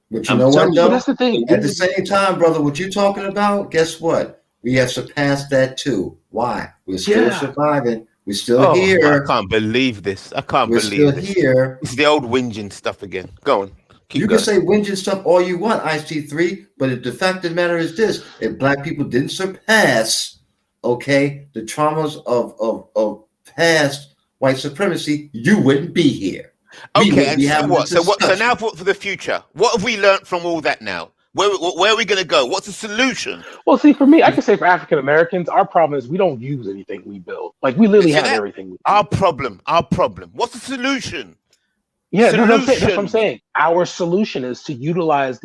But you know what, though? That's the thing. At the same time, brother, what you're talking about, guess what? We have surpassed that too. Why? We're still surviving. We're still here. I can't believe this. We're still here. It's the old whinging stuff again. Go on. You can say whinging stuff all you want, IC3, but the fact of the matter is this: if black people didn't surpass, the traumas of past white supremacy, you wouldn't be here. Okay, and so what? So now for the future, what have we learned from all that now? Where are we going to go? What's the solution? Well, see, for me, I can say for African Americans, our problem is we don't use anything we build. Like, we literally have everything. Our problem. What's the solution? Yeah, no, that's what I'm saying. Our solution is to utilize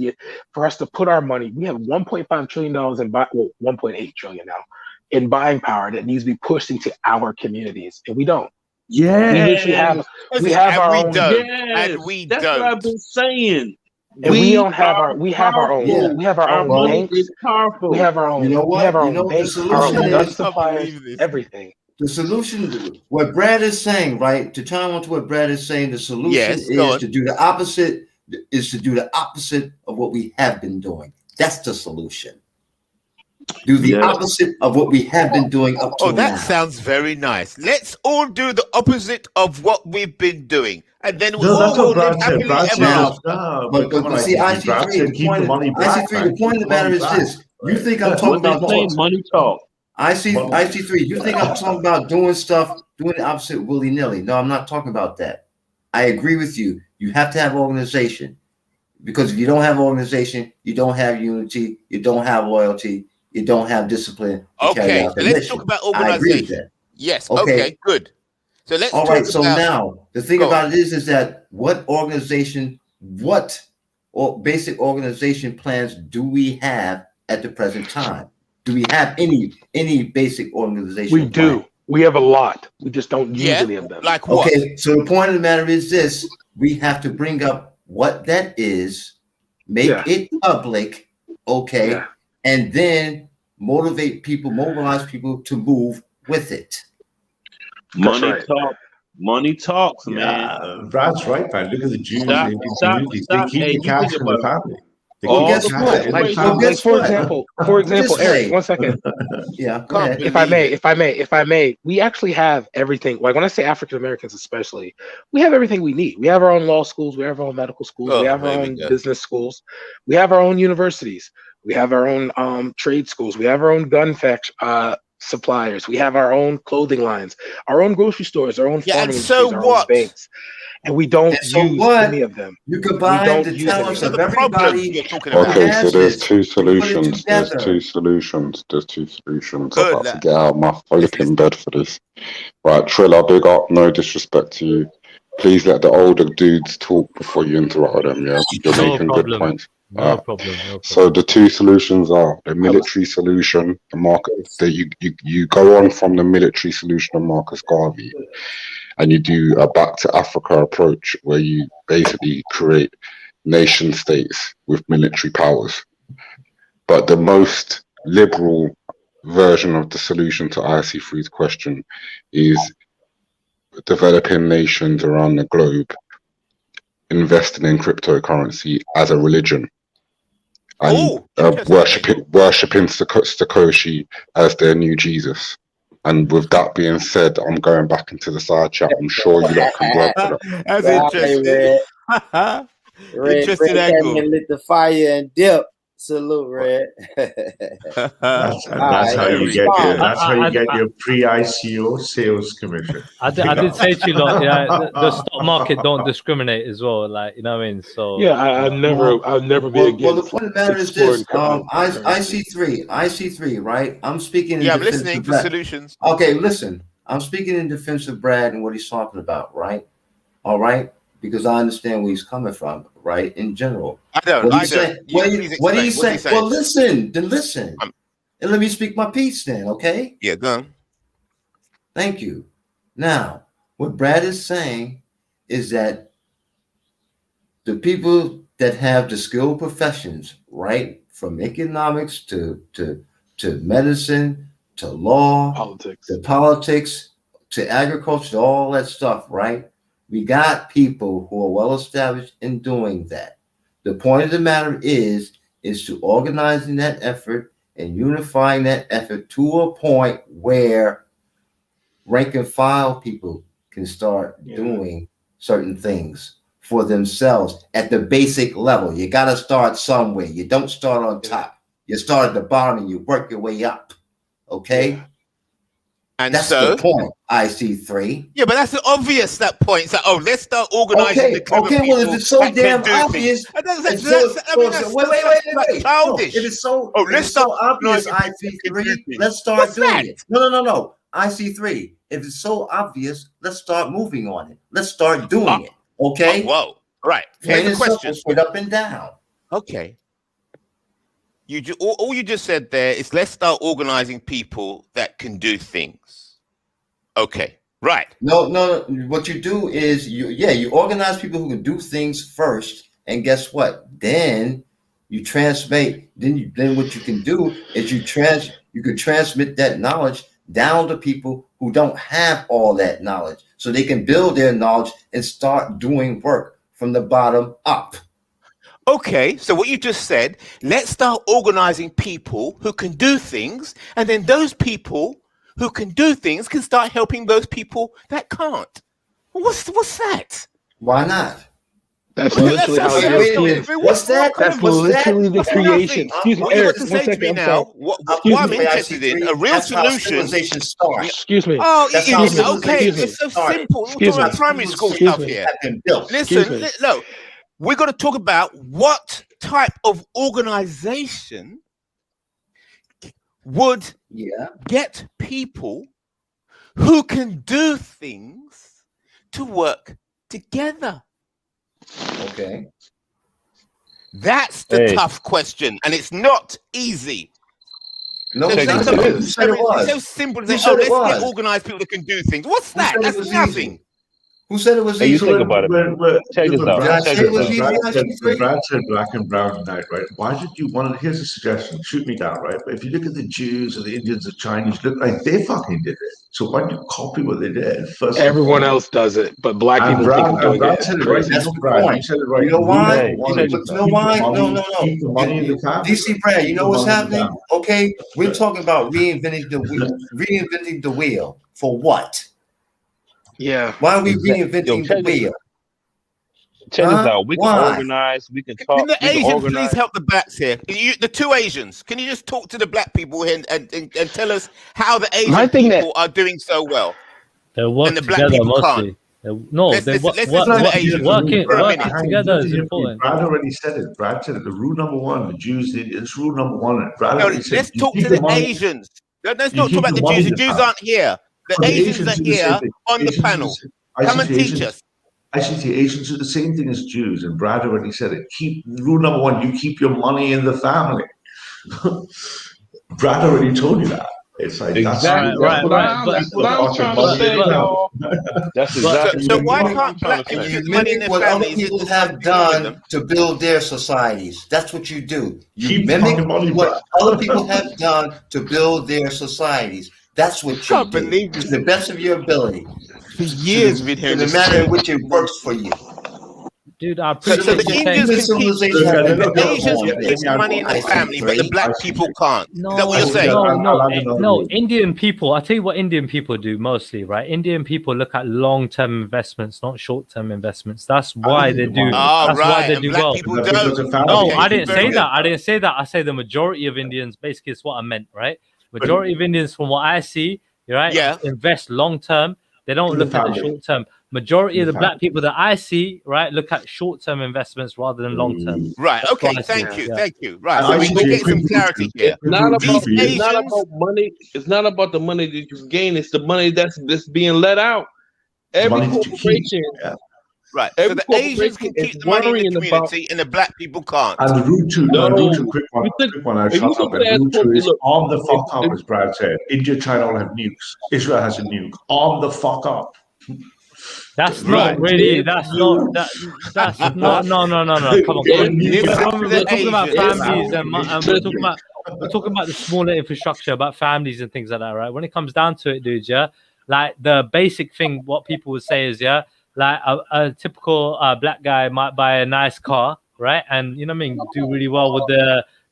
for us to put our money. We have $1.5 trillion in 1.8 trillion now in buying power that needs to be pushed into our communities, and we don't. Yeah, we literally we have our own. And we that's don't. what I've been saying. And we don't have our. We have our own. Yeah. We have our own banks. Is powerful. We have our own. You know what? We have our You own know, banks. the Our own solution gun is- suppliers. Everything. The solution, what Brad is saying, right? To chime on to what Brad is saying, the solution is to do the opposite. Is to do the opposite of what we have been doing. That's the solution. Do the opposite of what we have been doing up to now. Oh, that sounds very nice. Let's all do the opposite of what we've been doing, and then we'll all live happily ever after. But see, IC3, the point of the matter is this: you think I'm talking about money talk? IC3, you think I'm talking about doing the opposite willy-nilly? No, I'm not talking about that. I agree with you. You have to have organization, because if you don't have organization, you don't have unity, you don't have loyalty, you don't have discipline. Okay, so let's talk about organization. I agree with that. Yes. Okay. Good. So let's. All right. So now the thing about it is that what basic organization plans do we have at the present time? Do we have any basic organization? We do. We have a lot. We just don't use any of them. Like what? Okay, so the point of the matter is this: we have to bring up what that is, make it public, okay, and then mobilize people to move with it. Money talks, man. Brad's right, man. Look at the Jews in Indian communities. They keep the cash in the family. Well, guess what? Like for example, Eric, 1 second. Yeah, go ahead. If I may, we actually have everything. Like when I say African Americans, especially, we have everything we need. We have our own law schools, we have our own medical schools, we have our own business schools, we have our own universities, we have our own trade schools, we have our own gun suppliers, we have our own clothing lines, our own grocery stores, our own farming industries, our own banks. And we don't use any of them. You combine the talents of everybody. Okay, so there's two solutions. There's two solutions. I'm about to get out of my flipping bed for this. Right, Triller, big up. No disrespect to you. Please let the older dudes talk before you interrupt them. Yeah, you're making good points. No problem. So the two solutions are the military solution, the market that you go on from the military solution of Marcus Garvey, and you do a back to Africa approach where you basically create nation states with military powers. But the most liberal version of the solution to IC3's question is developing nations around the globe investing in cryptocurrency as a religion. And worshipping Satoshi as their new Jesus. And with that being said, I'm going back into the side chat. I'm sure you lot can work with it. That's interesting. Interesting angle. Lit the fire and dip. Salute, Red. That's how you get your pre-ICO sales commission. I did say to you, lot, the stock market don't discriminate as well. Like, you know what I mean? So I'll never be against. Well, the point of the matter is this: IC3, right? I'm speaking. I'm listening for solutions. Okay, listen. I'm speaking in defense of Brad and what he's talking about, right? All right. Because I understand where he's coming from, right? In general. I don't. What do you say? Well, listen. And let me speak my piece then, okay? Yeah, go on. Thank you. Now, what Brad is saying is that the people that have the skilled professions, right? From economics to medicine, to law, politics, to agriculture, to all that stuff, right? We got people who are well established in doing that. The point of the matter is to organizing that effort and unifying that effort to a point where rank and file people can start doing certain things for themselves at the basic level. You got to start somewhere. You don't start on top. You start at the bottom and you work your way up. Okay? And that's the point, IC3. Yeah, but that's obvious, that point. It's like, let's start organizing the Okay, well, if it's so damn obvious. Wait. Childish. If it's so obvious, IC3, let's start doing it. No. IC3, if it's so obvious, let's start moving on it. Let's start doing it. Okay? Whoa. Right. Here's the question. Straight up and down. Okay. All you just said there is let's start organizing people that can do things. Okay, right. No. What you do is you organize people who can do things first, and guess what? Then you transmit. Then what you can do is you can transmit that knowledge down to people who don't have all that knowledge, so they can build their knowledge and start doing work from the bottom up. Okay, so what you just said, let's start organizing people who can do things, and then those people who can do things can start helping those people that can't. What's that? Why not? That's literally how it is. What's that? That's literally the creation. Excuse me, Eric. What I'm interested in, a real solution. Excuse me. It's so simple. We're talking about primary school stuff here. Listen, no. We're going to talk about what type of organization would get people who can do things to work together. Okay. That's the tough question, and it's not easy. No, Say it's not. something Who said it was? It's so simple as Who that. said it Let's get was? organized people that can do things. What's Who that? said it That's was nothing. easy? Who said it was Hey, you easy? think about it, man. Check this out. Did I Check say it this was out. easy? When Brad said black and brown tonight, right? Why did you want to? Here's a suggestion. Shoot me down, right? But if you look at the Jews and the Indians and Chinese, look like they fucking did it. So why don't you copy what they did? First, Everyone else does it, but black and people think of doing Brad it. said It's it right. crazy. That's You the Brad, point. you said it right. You know why? Hey, You check know this out. why? No. Keep the money in the family. DC Brad, you know what's Keep the money in the happening? family. Okay, we're talking about reinventing the wheel. Reinventing the wheel for what? Yeah. Why are we Exactly. reinventing the wheel? Check this out. We can Why? organize. We can Can talk. the We can Asians organize. please help the blacks here? The two Asians. Can you just talk to the black people here and tell us how the Asian people are doing so well? They work and the black together people mostly. can't. No, Let's they listen to the work Asians working for a minute. together is important. Brad already said it. Brad said it. The rule number one, the Jews did. It's rule number one. Brad No, already said. let's talk to the Asians. Let's not talk about the Jews. The Jews aren't here. The Asians are here on the panel. Come and teach us. ICT Asians are the same thing as Jews, and Brad already said it. Rule number one: you keep your money in the family. Brad already told you that. It's like exactly that's what I'm trying to say, y'all. That's exactly. So why can't black people keep money in their what families? other people have done to build their societies. That's what you do. You mimic what other people have done to build their societies. That's what you do to the best of your ability. For years, we've been hearing in the manner in which it works for you. Dude, I So appreciate the Indians can keep the Asians can keep the money in the family, but the black people can't. Is that what you're saying? No, Indian people, I tell you what Indian people do mostly, right? Indian people look at long-term investments, not short-term investments. That's why they do. That's why they do well. No, I didn't say that. I didn't say that. I say the majority of Indians, basically, is what I meant, right? Majority of Indians, from what I see, right, invest long-term. They don't look at the short-term. Majority of the black people that I see, right, look at short-term investments rather than long-term. Right. Okay. Thank you. Right. So we can get some clarity here. It's not about money. It's not about the money that you gain. It's the money that's being let out. Every corporation. Right. So the Asians can keep the money in the community, and the black people can't. And the rule two, quick one. I shut up. And rule two is arm the fuck up, as Brad said. India, China all have nukes. Israel has a nuke. Arm the fuck up. That's not really. That's not. That's not. No. Come on. We're talking about families and we're talking about the smaller infrastructure, about families and things like that, right? When it comes down to it, dudes, yeah, like the basic thing, what people would say is, yeah, like a typical black guy might buy a nice car, right, and you know what I mean, do really well with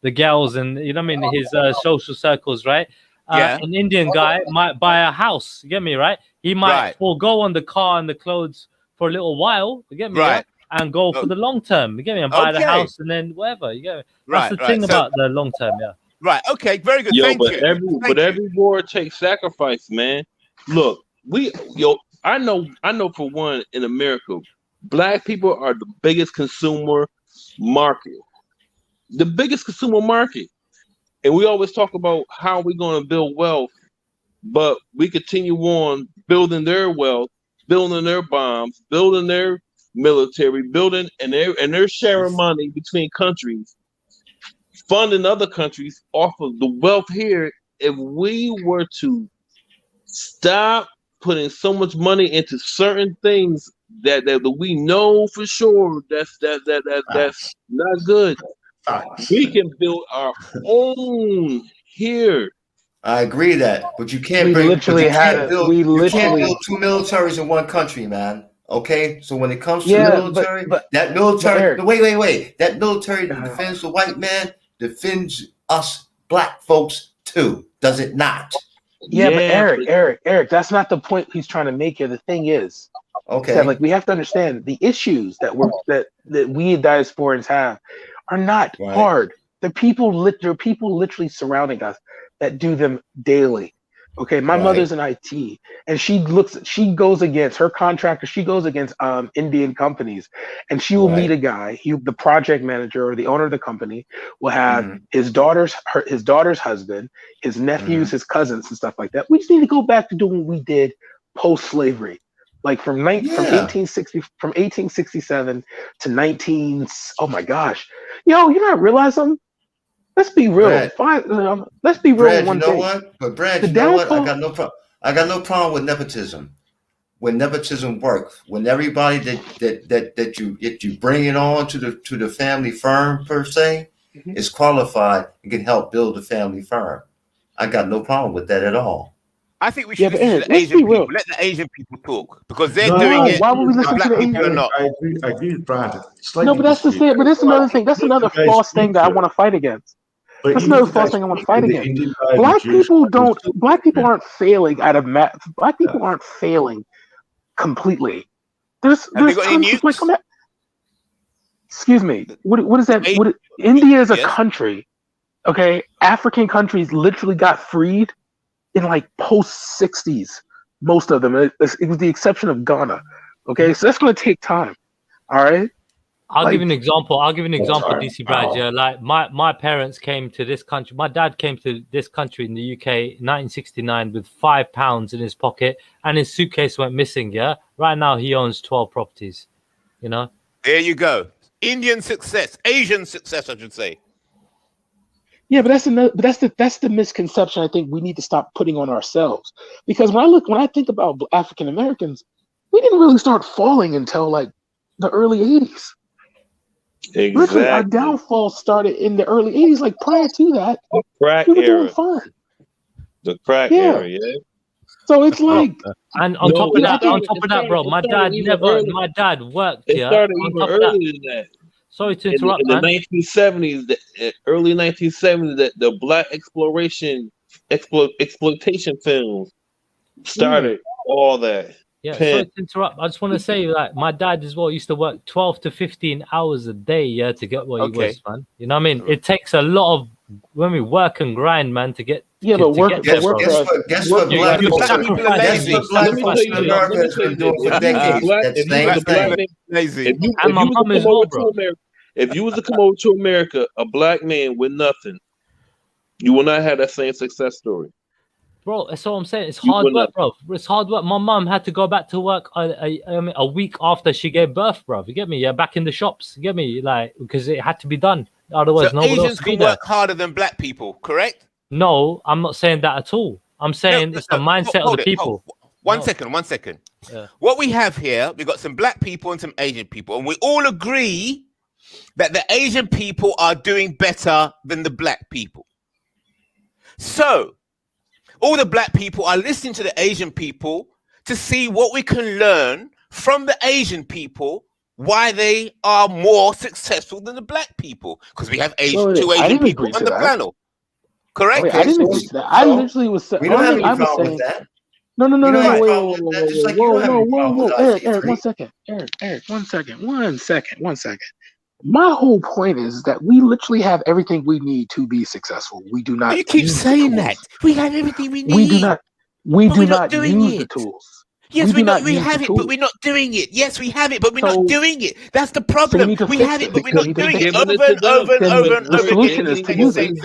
the girls and you know what I mean, his social circles, right? An Indian guy might buy a house. You get me, right? He might forego on the car and the clothes for a little while. You get me, right? And go for the long term. You get me, and buy the house and then whatever. You get me. That's the thing about the long term, yeah. Right. Okay. Very good. Thank you. Every war takes sacrifice, man. Look, I know for one in America, black people are the biggest consumer market. The biggest consumer market. And we always talk about how we're going to build wealth, but we continue on building their wealth, building their bombs, building their military, building and they're sharing money between countries, funding other countries off of the wealth here. If we were to stop putting so much money into certain things that we know for sure that's not good. We can build our own here. I agree that, but you can't build two militaries in one country, man. Okay, so when it comes to military, that military, wait, that military that defends the white man defends us black folks too, does it not? Yeah, but Eric, that's not the point he's trying to make here. The thing is, like we have to understand the issues that we diasporans have are not hard. The people literally surrounding us that do them daily. Okay, my mother's in IT, and she goes against her contractor. She goes against Indian companies, and she will meet a guy. The project manager or the owner of the company will have his daughter's husband, his nephews, his cousins, and stuff like that. We just need to go back to doing what we did post-slavery, like from 1867 to 19. Oh my gosh, yo, you know, I realize something. Let's be real. Brad, Let's be real. Brad, One you know thing. what? But Brad, The you know what? downfall. I got no problem with nepotism. When nepotism works, when everybody that you bring it on to the family firm per se is qualified and can help build a family firm. I got no problem with that at all. I think we should but listen Eric, to the let's Asian be real. people. Let the Asian people talk because they're No, doing it. Why would we The listen to black the people are Asian? not. I agree with Brad. No, Slightly but that's the disagree. thing. But that's another thing. That's Let another the guys false thing speak that I here. want to fight against. But That's even another if the false guy thing I want to speak fight with the against. Indian guy, the Black Jewish people guy, they'll don't. still Black people win. aren't failing out of math. Black people aren't failing completely. There's Have they got any tons of like. nukes? Excuse me. What is that? India is a country. Okay, African countries literally got freed in like post 60s. Most of them. It was the exception of Ghana. Okay, so that's going to take time. All right. I'll give you an example. DC Brad. Yeah, like my parents came to this country. My dad came to this country in the UK in 1969 with £5 in his pocket, and his suitcase went missing. Yeah, right now he owns 12 properties. You know. There you go. Indian success, Asian success, I should say. Yeah, but that's the misconception I think we need to stop putting on ourselves. Because when I think about African Americans, we didn't really start falling until like the early 80s. Exactly. Literally, our downfall started in the early 80s. Like prior to that, the crack we were era. doing fine. The crack era, yeah. So it's like, and on top of that, bro, my dad worked. It Yeah, started on even top of earlier than that. Sorry to interrupt, in the 1970s, early 1970s, that the black exploitation films started all that. Yeah, sorry to interrupt. I just want to say, like, my dad as well used to work 12 to 15 hours a day, yeah, to get what he was, man. You know what I mean? It takes a lot of when we work and grind, man, to get. Yeah, but work. Guess what black people in America has been doing for decades? That same thing. If you was to come over to America, a black man with nothing, you will not have that same success story. Bro, that's all I'm saying. It's hard work, bro. It's hard work. My mum had to go back to work a week after she gave birth, bro. You get me? Yeah, back in the shops. You get me? Like, because it had to be done. Otherwise, so no one else Asians can work harder than black people, correct? No, I'm not saying that at all. I'm saying it's the mindset of the people. One second. Yeah. What we have here, we got some black people and some Asian people, and we all agree that the Asian people are doing better than the black people. So all the black people are listening to the Asian people to see what we can learn from the Asian people, why they are more successful than the black people, because we have two Asian people on the panel. Correct? I didn't agree to that. I literally was saying. We don't have any problem with that. No. Whoa. Eric, 1 second. Eric, 1 second. My whole point is that we literally have everything we need to be successful. We do not. You keep saying that. We have everything we need. We do not. We do not use the tools. Yes, we have it, but we're not doing it. Yes, we have it, but we're not doing it. That's the problem. We have it, but we're not doing it over and over. The solution is to use it.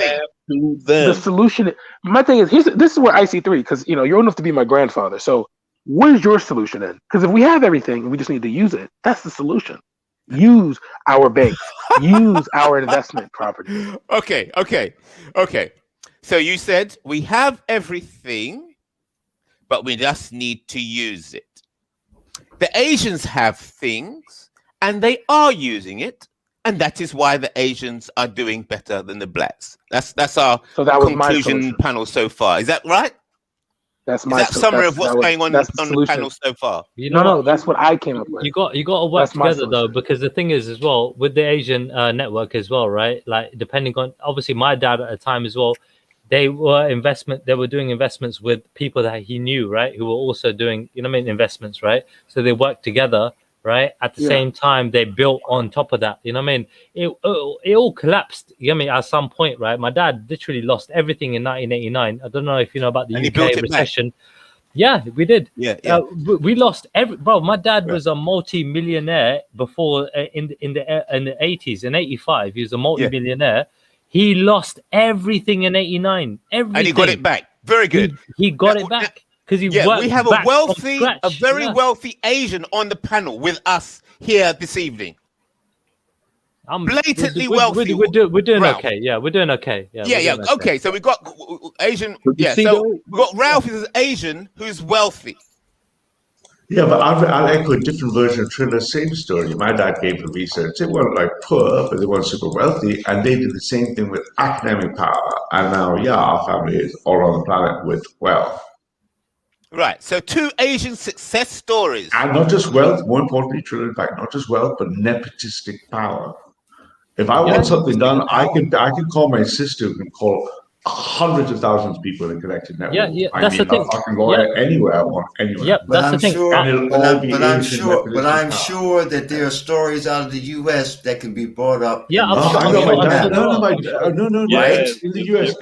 The solution. My thing is, this is where I see 3, because you're old enough to be my grandfather. So where's your solution in? Because if we have everything and we just need to use it, that's the solution. Use our banks. Use our investment property. Okay. So you said we have everything, but we just need to use it. The Asians have things, and they are using it, and that is why the Asians are doing better than the blacks. That's our conclusion panel so far. Is that right? That's my summary of what's going on the panel so far. No, that's what I came up with. You got to work together though, because the thing is as well with the Asian network as well, right? Like depending on obviously my dad at the time as well, they were doing investments with people that he knew, right? Who were also doing, investments, right? So they worked together, right? At the same time, they built on top of that. It all collapsed. At some point, right? My dad literally lost everything in 1989. I don't know if you know about the UK recession. Yeah, we did. Yeah. We lost bro. My dad was a multi-millionaire before in the 80s. In 85, he was a multi-millionaire. He lost everything in 89. Everything. And he got it back. Very good. He got it back. Because we have a very wealthy Asian on the panel with us here this evening. blatantly we're wealthy. we're doing Ralph. okay. Yeah, we're doing okay. Yeah. Yeah. Okay. So we got Asian. Yeah. So we got Ralph is Asian who's wealthy. Yeah, but I'll echo a different version of Triller's same story. My dad came from research. They weren't like poor, but they weren't super wealthy. And they did the same thing with academic power. And now, yeah, our family is all around the planet with wealth. Right. So 2 Asian success stories. And not just wealth, more importantly, Triller, in fact, not just wealth, but nepotistic power. If I want something done, I can call my sister who can call hundreds of thousands of people in a connected network. Yeah, I that's mean, the thing. I can go anywhere I want, anywhere. Yeah, But that's I'm the thing. sure, And it'll all be Asian nepotistic I'm power. sure that there are stories out of the U.S. that can be brought up. Yeah, in I'm this sure. I know my manner. dad. No. Right? In the U.S.,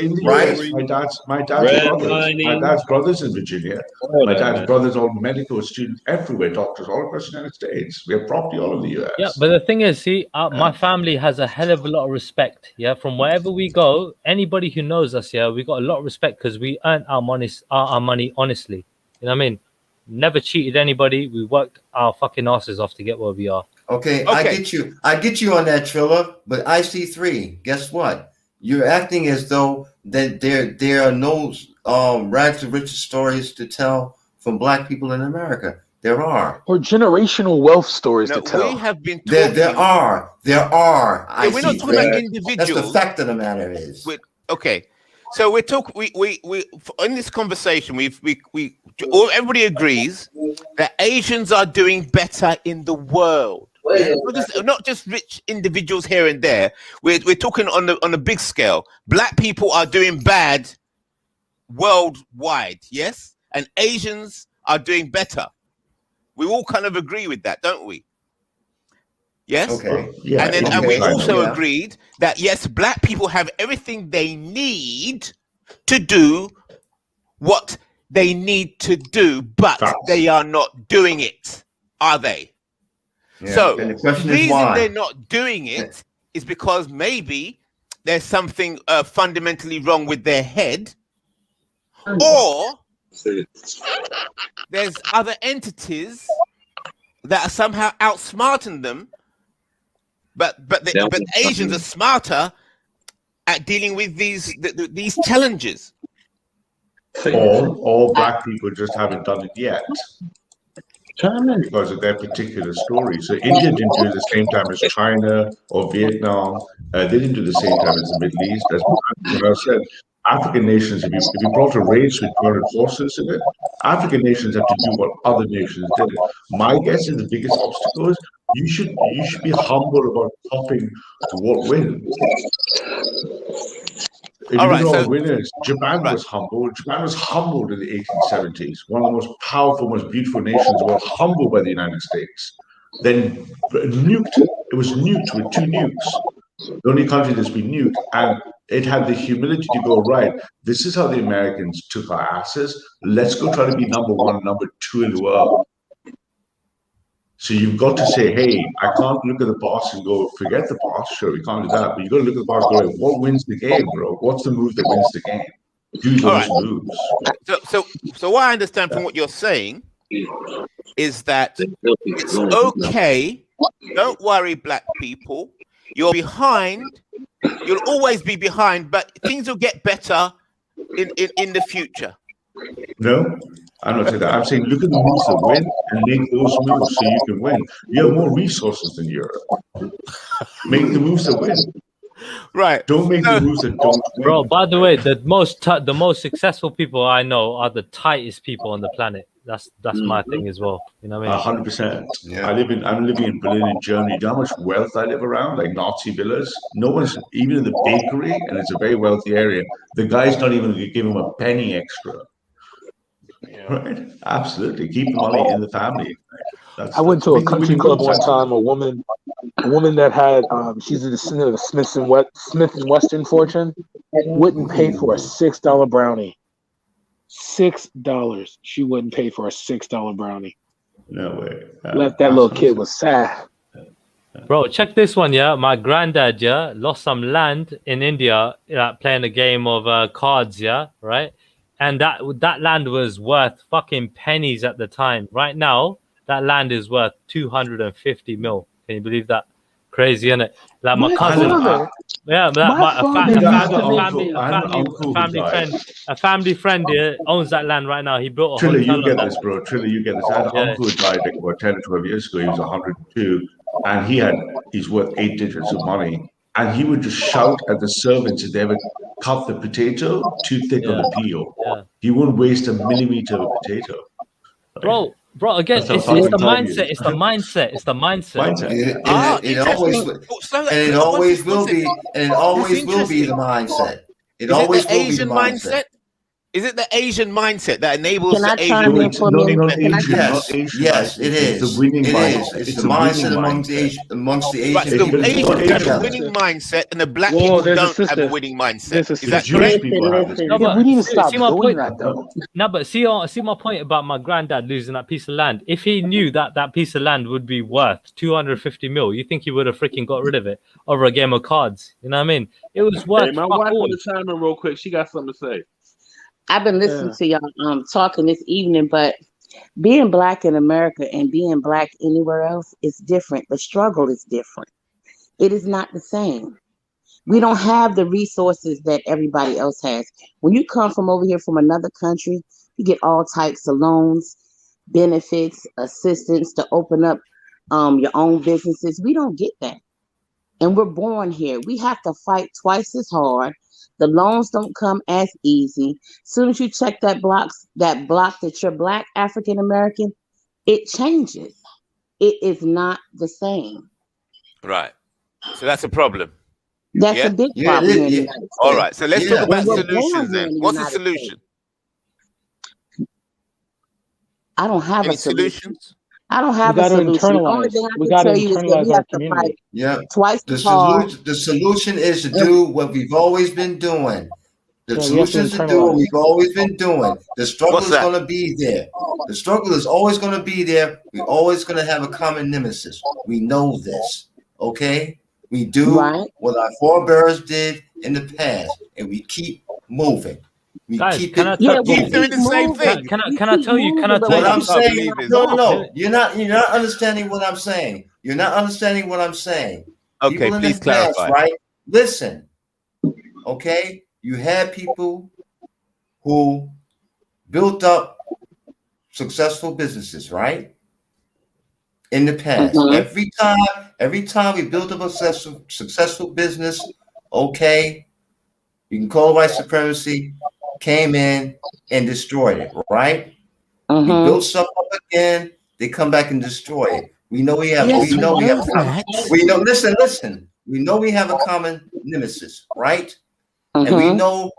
my dad's brothers. My dad's brothers in Virginia. My dad's brothers are medical students everywhere, doctors all across the United States. We have property all over the U.S. Yeah, but the thing is, see, my family has a hell of a lot of respect. Yeah, from wherever we go, anybody who knows us, yeah, we got a lot of respect because we earn our money honestly. You know what I mean? Never cheated anybody. We worked our fucking asses off to get where we are. Okay. I get you on that, Triller. But IC3, guess what? You're acting as though that there are no rags to riches stories to tell from Black people in America. There are. Or generational wealth stories to tell. We have been talking. There are. Yeah, we're not talking about individuals. That's the fact of the matter is. Okay. So we're talking. We in this conversation, everybody agrees that Asians are doing better in the world. Yeah? Not just rich individuals here and there. We're talking on a big scale. Black people are doing bad worldwide. Yes, and Asians are doing better. We all kind of agree with that, don't we? Yes. Okay. Yeah. And we also agreed that yes, Black people have everything they need to do what they need to do, but they are not doing it, are they? Yeah. So And the question the is reason why? they're not doing it is because maybe there's something fundamentally wrong with their head, or there's other entities that are somehow outsmarting them. But Asians are smarter at dealing with these challenges. Or Black people just haven't done it yet because of their particular story. So India didn't do it at the same time as China or Vietnam. They didn't do it at the same time as the Middle East. As I said, African nations, if you brought a race with 200 horses in it, African nations have to do what other nations did. My guess is the biggest obstacle is you should be humble about topping what wins. If you look at all winners, Japan was humble. Japan was humbled in the 1870s. One of the most powerful, most beautiful nations were humbled by the United States. Then nuked. It was nuked with 2 nukes. The only country that's been nuked. And it had the humility to go, right, this is how the Americans took our asses. Let's go try to be number 1, number 2 in the world. So you've got to say, hey, I can't look at the boss and go, forget the boss. Sure, we can't do that. But you've got to look at the boss and go, what wins the game, bro? What's the move that wins the game? Do those moves. So what I understand from what you're saying is that it's okay. Don't worry, Black people. You're behind. You'll always be behind, but things will get better in the future. No, I'm not saying that. I'm saying look at the moves that win and make those moves so you can win. You have more resources than Europe. Make the moves that win. Right. Don't make the moves that don't win. Bro, by the way, the most successful people I know are the tightest people on the planet. That's my thing as well. You know what I mean? 100%. Yeah. I'm living in Berlin, in Germany. Do you know how much wealth I live around? Like Nazi villas. No one's even in the bakery, and it's a very wealthy area. The guy's not even going to give him a penny extra. Yeah. Right? Absolutely. Keep the money in the family. I went to a country club one time. A woman that had she's a descendant of Smith and Western fortune, wouldn't pay for a $6 brownie. $6. She wouldn't pay for a $6 brownie. No way. Left that little kid was sad. Bro, check this one, yeah. My granddad, yeah, lost some land in India playing a game of cards, yeah, right? And that land was worth fucking pennies at the time. Right now, that land is worth 250 mil. Can you believe that? crazy, isn't it? Like my My cousin, father, yeah, my father used to a family friend owns that land right now. He built a Triller, hotel you on get that. this, bro. Triller, you get this. I had an Yeah. uncle who died like about 10 or 12 years ago. He was 102, and he's worth 8 digits of money. And he would just shout at the servants if they ever cut the potato too thick on the peel. Yeah. He wouldn't waste a millimeter of a potato. Bro, again, That's it's how the fucking tough he mindset. is. It's the mindset. It's the mindset. Mindset. It always will be, and it always will be the mindset. It always will be the mindset. Is it the Asian mindset that enables Can the I Asian? chime in for a minute? Not Can I Asian, chime- not Asian. Yes, it is. It's the winning It mindset. is. It's a the mindset winning amongst the Asian Right, so people. Asians have a together. winning mindset, and the black Whoa, people there's a don't have a sister. winning mindset. There's a Is sister. that Jewish correct? people have this. No, but we need to stop see my doing point. that though. No, but see my point about my granddad losing that piece of land. If he knew that piece of land would be worth 250 mil, you think he would have freaking got rid of it over a game of cards? You know what I mean? It was worth. Hey, my wife want to chime in real quick. She got something to say. I've been listening to y'all talking this evening, but being black in America and being black anywhere else is different. The struggle is different. It is not the same. We don't have the resources that everybody else has. When you come from over here from another country, you get all types of loans, benefits, assistance to open up your own businesses. We don't get that. And we're born here. We have to fight twice as hard. The loans don't come as easy. As soon as you check that block that you're black African American, it changes. It is not the same. Right. So that's a problem. That's a big problem here in the United States. All right. So let's talk about And we're solutions born here then. in the What's the United solution? I don't have Any a solution. solutions? I don't have We a gotta solution. The only internalize. thing I We can gotta tell you is that internalize we our have to community. fight Yeah. twice as hard. The solution is to do what we've always been doing. The Yeah, we solution have is to to do what internalize. we've always been doing. The struggle What's is that? going to be there. The struggle is always going to be there. We're always going to have a common nemesis. We know this. Okay? We do Right. what our forebears did in the past, and we keep moving. We Guys, keep can I it tell we you? moving. doing the same moving. thing. Can I We tell keep you? Can I moving, but tell What you? I'm I can't saying, believe this. no, you're not understanding what I'm saying. You're not understanding what I'm saying. Okay, People in please the past, clarify. right? Listen, okay? You had people who built up successful businesses, right? In the past, every time we built up a successful business, okay, you can call it white supremacy, came in and destroyed it, right? We built stuff up again, they come back and destroy it. We know we have. Yes, we know we we have. know that. We know. Listen. We know we have a common nemesis, right? And we know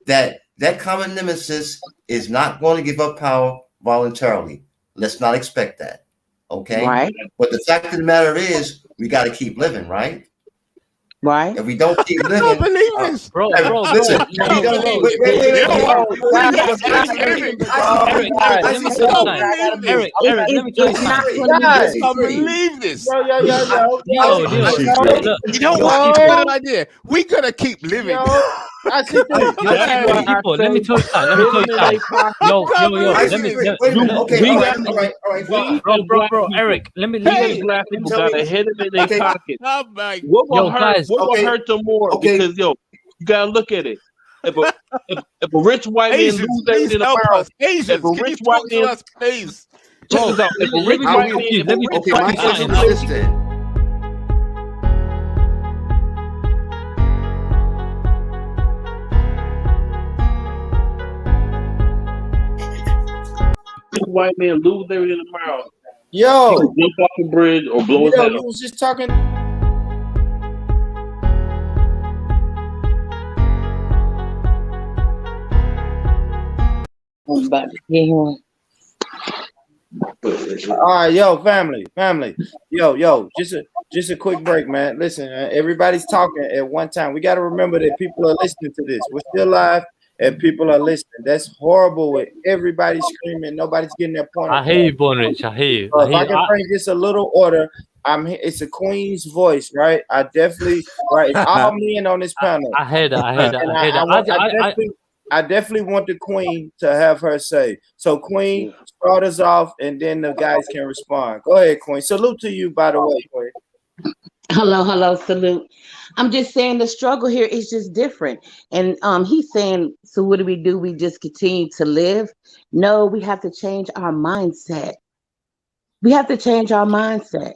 that common nemesis is not going to give up power voluntarily. Let's not expect that. Okay. Right. But the fact of the matter is, we got to keep living, right? Right. If we don't keep I living, can't believe this. Bro, listen. bro. If we don't, wait. Eric, let me tell you something. Eric, let me tell you something. I can't believe this. Yo, look. You know what? It's a good idea. We gotta keep living. People, let me tell you something. Yo, bro, Eric, let me Black people got a head in their pocket. Oh my What will guys, hurt them more? Because you gotta look at it. If a rich white man Asians, lose please everything in help the us. Asians, if a can you rich white talk to man, us, please? check this out. If a rich white man, Okay, my question is this then. white man lose everything tomorrow, Yo, he can jump off the bridge or blow his head you off. was just talking. All right, yo, family, yo, just a quick break, man. Listen, everybody's talking at one time. We got to remember that people are listening to this. We're still live, and people are listening. That's horrible. With everybody screaming, nobody's getting their point. I hear you, Born Rich. I hear you. If I can bring just a little order, it's a queen's voice, right? I definitely, right? It's all men on this panel. I hear that. I definitely want the queen to have her say. So, queen, start us off, and then the guys can respond. Go ahead, queen. Salute to you, by the way, queen. Hello, salute. I'm just saying the struggle here is just different. And he's saying, so what do? We just continue to live? No, we have to change our mindset. We have to change our mindset.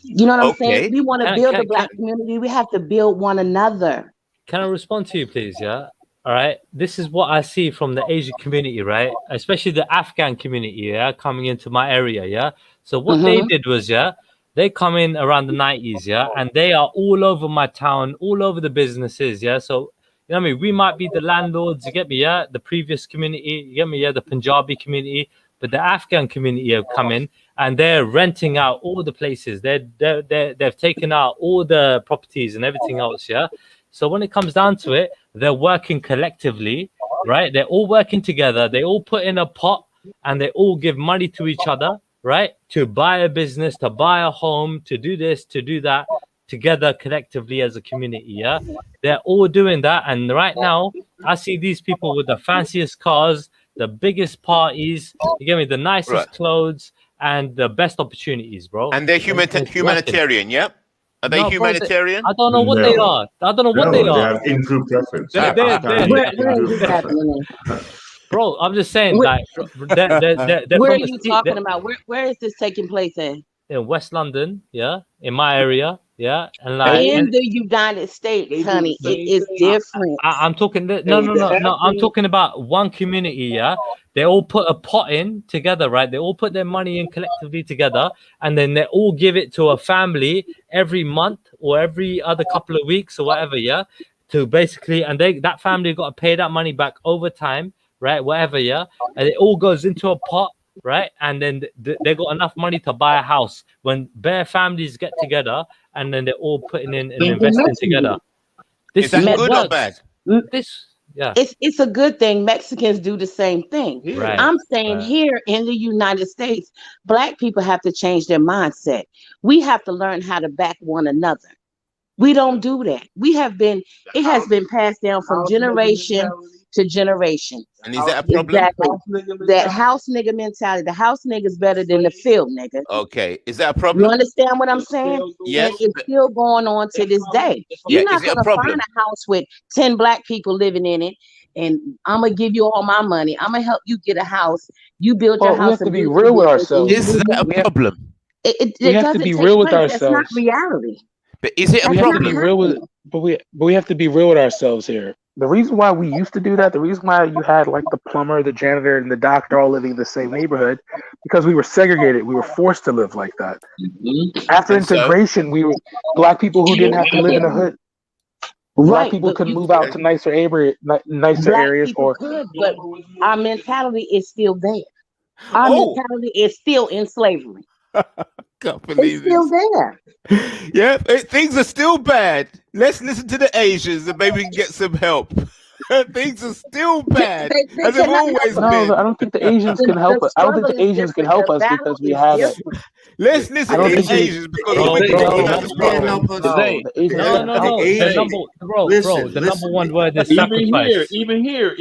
You know what I'm saying? Okay. We want to build a black community. We have to build one another. Can I respond to you, please? Yeah. All right. This is what I see from the Asian community, right? Especially the Afghan community, yeah, coming into my area, yeah. So what they did was, yeah, they come in around the 90s, yeah, and they are all over my town, all over the businesses, yeah. So you know what I mean? We might be the landlords, you get me, yeah. The previous community, you get me, yeah. The Punjabi community, but the Afghan community have come in and they're renting out all the places. They've taken out all the properties and everything else, yeah. So when it comes down to it, they're working collectively, right? They're all working together. They all put in a pot and they all give money to each other, right? To buy a business, to buy a home, to do this, to do that, together collectively as a community, yeah? They're all doing that. And right now, I see these people with the fanciest cars, the biggest parties, you get me, the nicest clothes, and the best opportunities, bro. And they're humanitarian, yeah? Are they humanitarian? I don't know what they are. I don't know what they are. They have in-group preference. Bro, I'm just saying, like, they're where are you talking about? Where is this taking place at? In West London, yeah, in my area, yeah, and like in the United States, honey, it is different. I'm talking. No. I'm talking about one community, yeah. They all put a pot in together, right? They all put their money in collectively together, and then they all give it to a family every month or every other couple of weeks or whatever, yeah. To basically, and that family got to pay that money back over time, right? Whatever, yeah, and it all goes into a pot. Right, and then they got enough money to buy a house. When bare families get together, and then they're all putting in and investing together. Is that good or bad? It's a good thing. Mexicans do the same thing. Right. I'm saying here in the United States, Black people have to change their mindset. We have to learn how to back one another. We don't do that. It has been passed down from generation to generation. And is that a problem? Exactly. That house nigga mentality. The house nigga's better than the field nigga. Okay. Is that a problem? You understand what I'm saying? Yes. And it's still going on to this day. You're not going to find a house with 10 Black people living in it, and I'm going to give you all my money. I'm going to help you get a house. You build your house. We have to be real with ourselves. Is that a problem? We have to be real with ourselves. That's not reality. But is it a problem? We have to be real with ourselves here. The reason why we used to do that, the reason why you had like the plumber, the janitor, and the doctor all living in the same neighborhood, because we were segregated. We were forced to live like that. After integration, we were Black people who didn't have to live in a hood. Black people could move out to nicer areas, or but our mentality is still there. Our mentality is still in slavery. It's still there. Yeah, things are still bad. Let's listen to the Asians and maybe we can get some help. Things are still bad, as they've always been. No, I don't think the Asians can help us. I don't think the Asians can help us because we have it. Let's listen to the Asians because the number one word is sacrifice. Even here,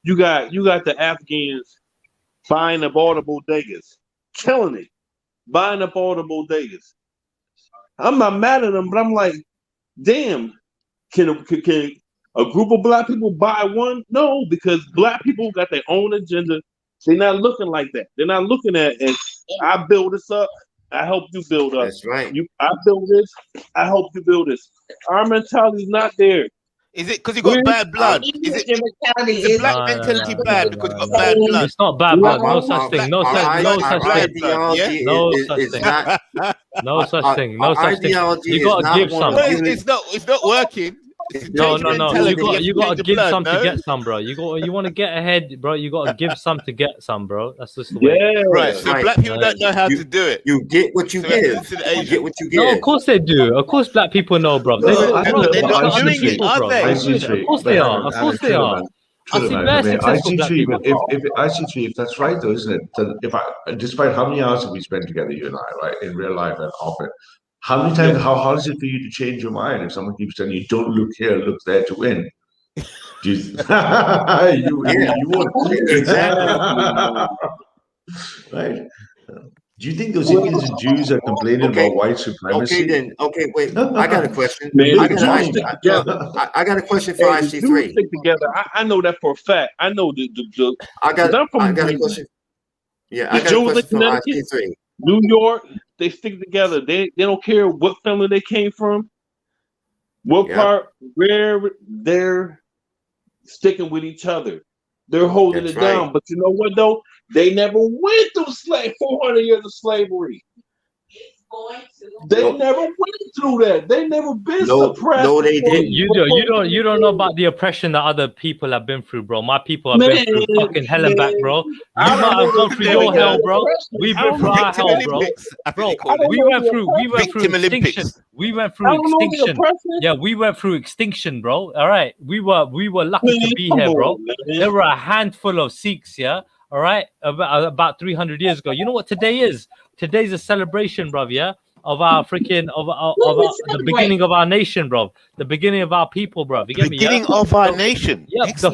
you got the Afghans buying up all the bodegas, killing it, buying up all the bodegas. I'm not mad at them, but I'm like, damn, can a group of Black people buy one? No, because Black people got their own agenda. They're not looking like that. They're not looking at it. I build this up. I help you build up. That's right. I build this. I help you build this. Our mentality is not there. Is it because you got bad blood? Is Black mentality bad because you got bad blood? It's not bad blood. No such thing. No such thing. You gotta give some. It's not working. No. You gotta give some to get some, bro. You want to get ahead, bro. You gotta give some to get some, bro. That's just the way. Yeah, right. So Black people don't know how to do it. You get what you give. You get what you give. No, of course they do. Of course, Black people know, bro. They're not doing it, are they? Of course they are. Of course they are. If that's right, though, isn't it? Despite how many hours have we spent together, you and I, right, in real life and off it, how many times? How hard is it for you to change your mind if someone keeps telling you, "Don't look here, look there to win"? You won't. Exactly. Right. Do you think those Indians and Jews are complaining about white supremacy? Wait. I got a question. Man, I the got Jews stick together. I got a question for Hey, the Jews IC3. stick together. I know that for a fact. I know I got a New question. Yeah, The I got a Jews in question for Connecticut, IC3. New York, they stick together. They don't care what family they came from, what part, where they're sticking with each other. They're holding it down. But you know what though? They never went through 400 years of slavery. They never went through that. They never been suppressed. No, they didn't. You don't know about the oppression that other people have been through, bro. My people have been through fucking hell and back, bro. You might have gone through your hell, bro. We've been through our hell, bro. Bro, we went through extinction. We went through extinction. Yeah, we went through extinction, bro. All right. We were lucky to be here, bro. There were a handful of Sikhs, yeah. All right, about 300 years ago. You know what today is? Today's a celebration, bro. Yeah, of our freaking the beginning of our nation, bro. The beginning of our people, bro. You get me? Beginning of our nation. Yeah, the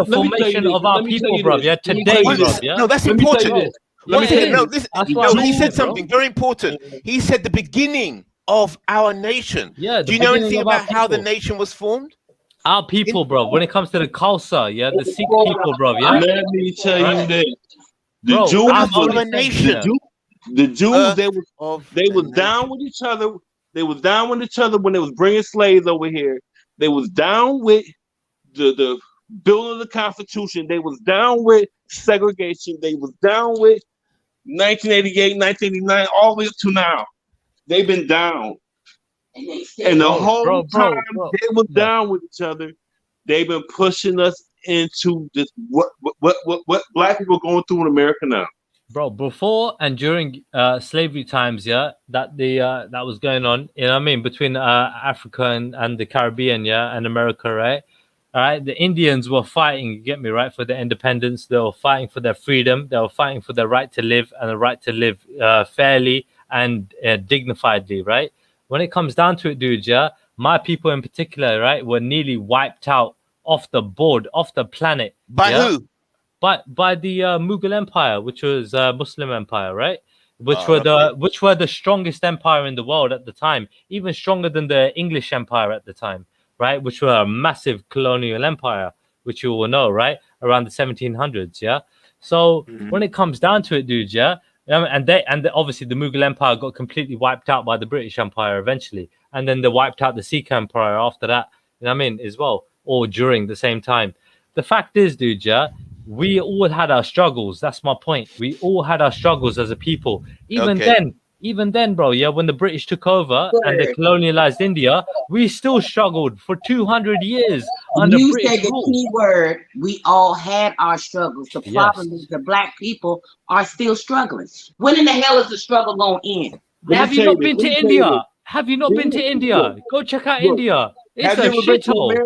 formation of our people, bro. Yeah, today, bro. Yeah. No, that's important. Let me say no. He said something very important. He said the beginning of our nation. Yeah. Do you know anything about how the nation was formed? Our people, bro. When it comes to the Khalsa, yeah, the Sikh people, bro. Yeah. Let me tell you this: the Jews, they was down with each other. They was down with each other when they was bringing slaves over here. They was down with the building of the Constitution. They was down with segregation. They was down with 1988, 1989, all the way up to now. They've been down. And the whole time they were down with each other, they've been pushing us into this what black people are going through in America now. Bro, before and during slavery times, yeah, that was going on, you know what I mean, between Africa and the Caribbean, yeah, and America, right? All right, the Indians were fighting, you get me, right, for their independence. They were fighting for their freedom. They were fighting for their right to live and the right to live fairly and dignifiedly, right? When it comes down to it, dude, yeah, my people in particular, right, were nearly wiped out off the board, off the planet. By who? By the Mughal Empire, which was Muslim Empire, right? Which were the strongest empire in the world at the time, even stronger than the English Empire at the time, right? Which were a massive colonial empire, which you all know, right? Around the 1700s, yeah. So when it comes down to it, dude, yeah. And obviously the Mughal Empire got completely wiped out by the British Empire eventually, and then they wiped out the Sikh Empire after that. You know what I mean? As well, or during the same time. The fact is, dude, yeah, we all had our struggles. That's my point. We all had our struggles as a people. Even then, bro, yeah, when the British took over and they colonialized India, we still struggled for 200 years under You British said the rule. key word. We all had our struggles. The problem is the black people are still struggling. When in the hell is the struggle going to end? Have you not been to India? Have you not been to India? Go check out India. It's a shithole.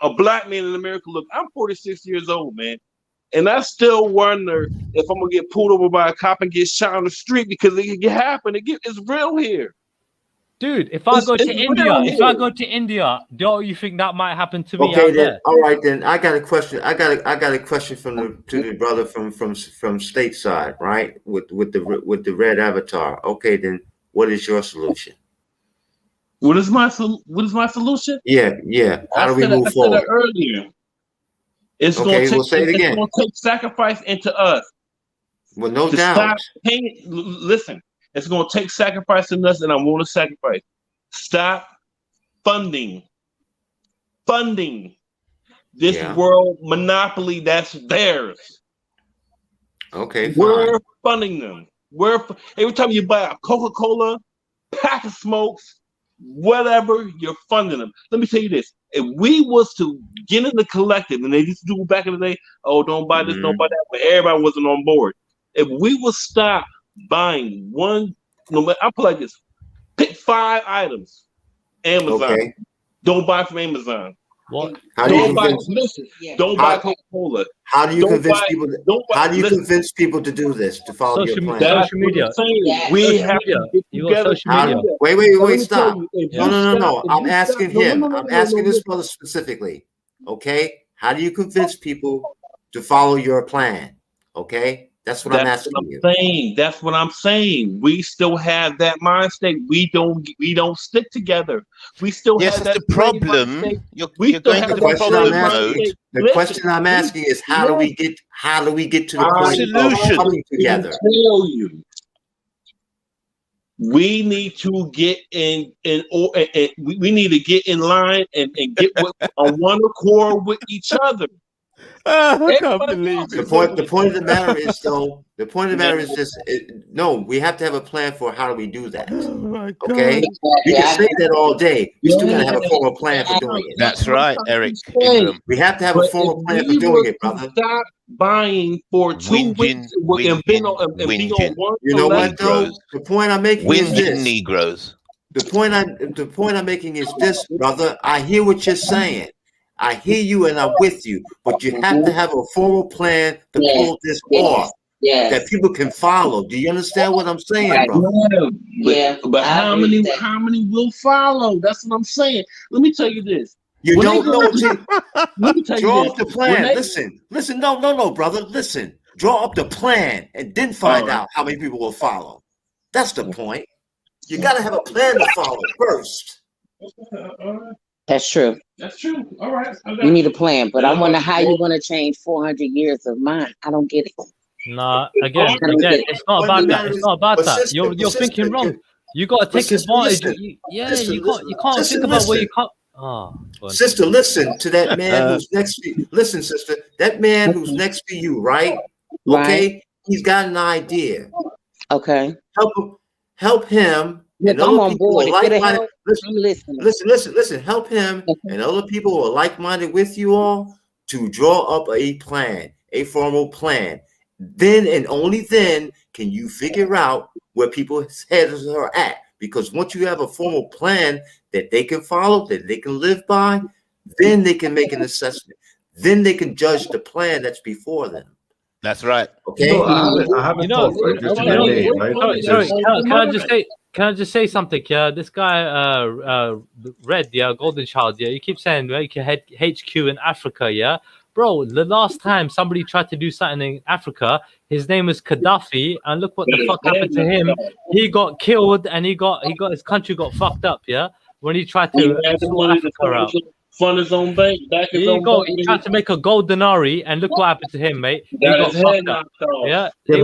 A black man in America. Look, I'm 46 years old, man. And I still wonder if I'm gonna get pulled over by a cop and get shot on the street because it can happen. It's real here, dude. If I go to India, don't you think that might happen to me? Okay, out then. there? All right, then. I got a question. I got a question to the brother from stateside, right? With the red avatar. Okay, then. What is your solution? What is my solution? Yeah. How do we move forward? I said it earlier. It's okay, we'll say it again. It's going to take sacrifice into us. Well, no doubt. Listen, it's going to take sacrifice in us, and I'm willing to sacrifice. Stop funding this world monopoly that's theirs. Okay, we're funding them. Every time you buy a Coca-Cola, pack of smokes, whatever, you're funding them. Let me tell you this. If we was to get in the collective, and they used to do back in the day, don't buy this, don't buy that, but everybody wasn't on board. If we would stop buying one, I'll put like this, pick 5 items. Amazon. Okay. Don't buy from Amazon. What? Don't buy Coca-Cola. How do you convince people? How do you convince people to do this? To follow your plan? Social media. We have to get together. Wait! Stop! No! I'm asking him. I'm asking this brother specifically. Okay? How do you convince people to follow your plan? Okay? That's what I'm asking you. That's what I'm saying. We still have that mind state. We don't stick together. We still have that the problem. You're going to the problem mode. The question I'm asking is how do we get to the point of coming together? Tell you. We need to get we need to get in line and get on one accord with each other. I can't believe the point of the matter is though. The point of the matter is just no. We have to have a plan for how do we do that. Oh my God. Okay, we can say that all day. We still gotta have a formal plan for doing it. That's right, Eric. We have to have a formal plan for doing it, brother. Stop buying for 2 weeks and be on one. You know what though? The point I'm making is this. Negroes. The point I'm making is this, brother. I hear what you're saying. I hear you and I'm with you, but you have to have a formal plan to pull this off that people can follow. Do you understand what I'm saying, brother? But how many will follow? That's what I'm saying. Let me tell you this. You don't know. Let me tell you Draw this. up the plan. Listen. No, brother. Listen. Draw up the plan and then find out how many people will follow. That's the point. You got to have a plan to follow first. That's true. That's true. All right. You need a plan, but I wonder how you want to change 400 years of mine. I don't get it. Nah, again, it's not about that. It's not about that. You're thinking wrong. You got to take advantage. You can't think about where you can't. Sister, listen to that man who's next to you. Listen, sister, that man who's next to you, right? Okay, he's got an idea. Okay, help him. Look, I'm on board. I'm listening. Listen. Help him and other people who are like-minded with you all to draw up a plan, a formal plan. Then and only then can you figure out where people's heads are at. Because once you have a formal plan that they can follow, that they can live by, then they can make an assessment. Then they can judge the plan that's before them. That's right. Okay. I have a thought, right? Sorry. Can I just say something? Yeah, this guy, Red, Golden Child. Yeah, you keep saying make your HQ in Africa. Yeah, bro. The last time somebody tried to do something in Africa, his name was Gaddafi, and look what the fuck happened to him. He got killed, and he got his country got fucked up. Yeah, when he tried to sort Africa out. Fund his own bank. Here you go. He tried to make a gold denari, and look what happened to him, mate. He got fucked up. Yeah. But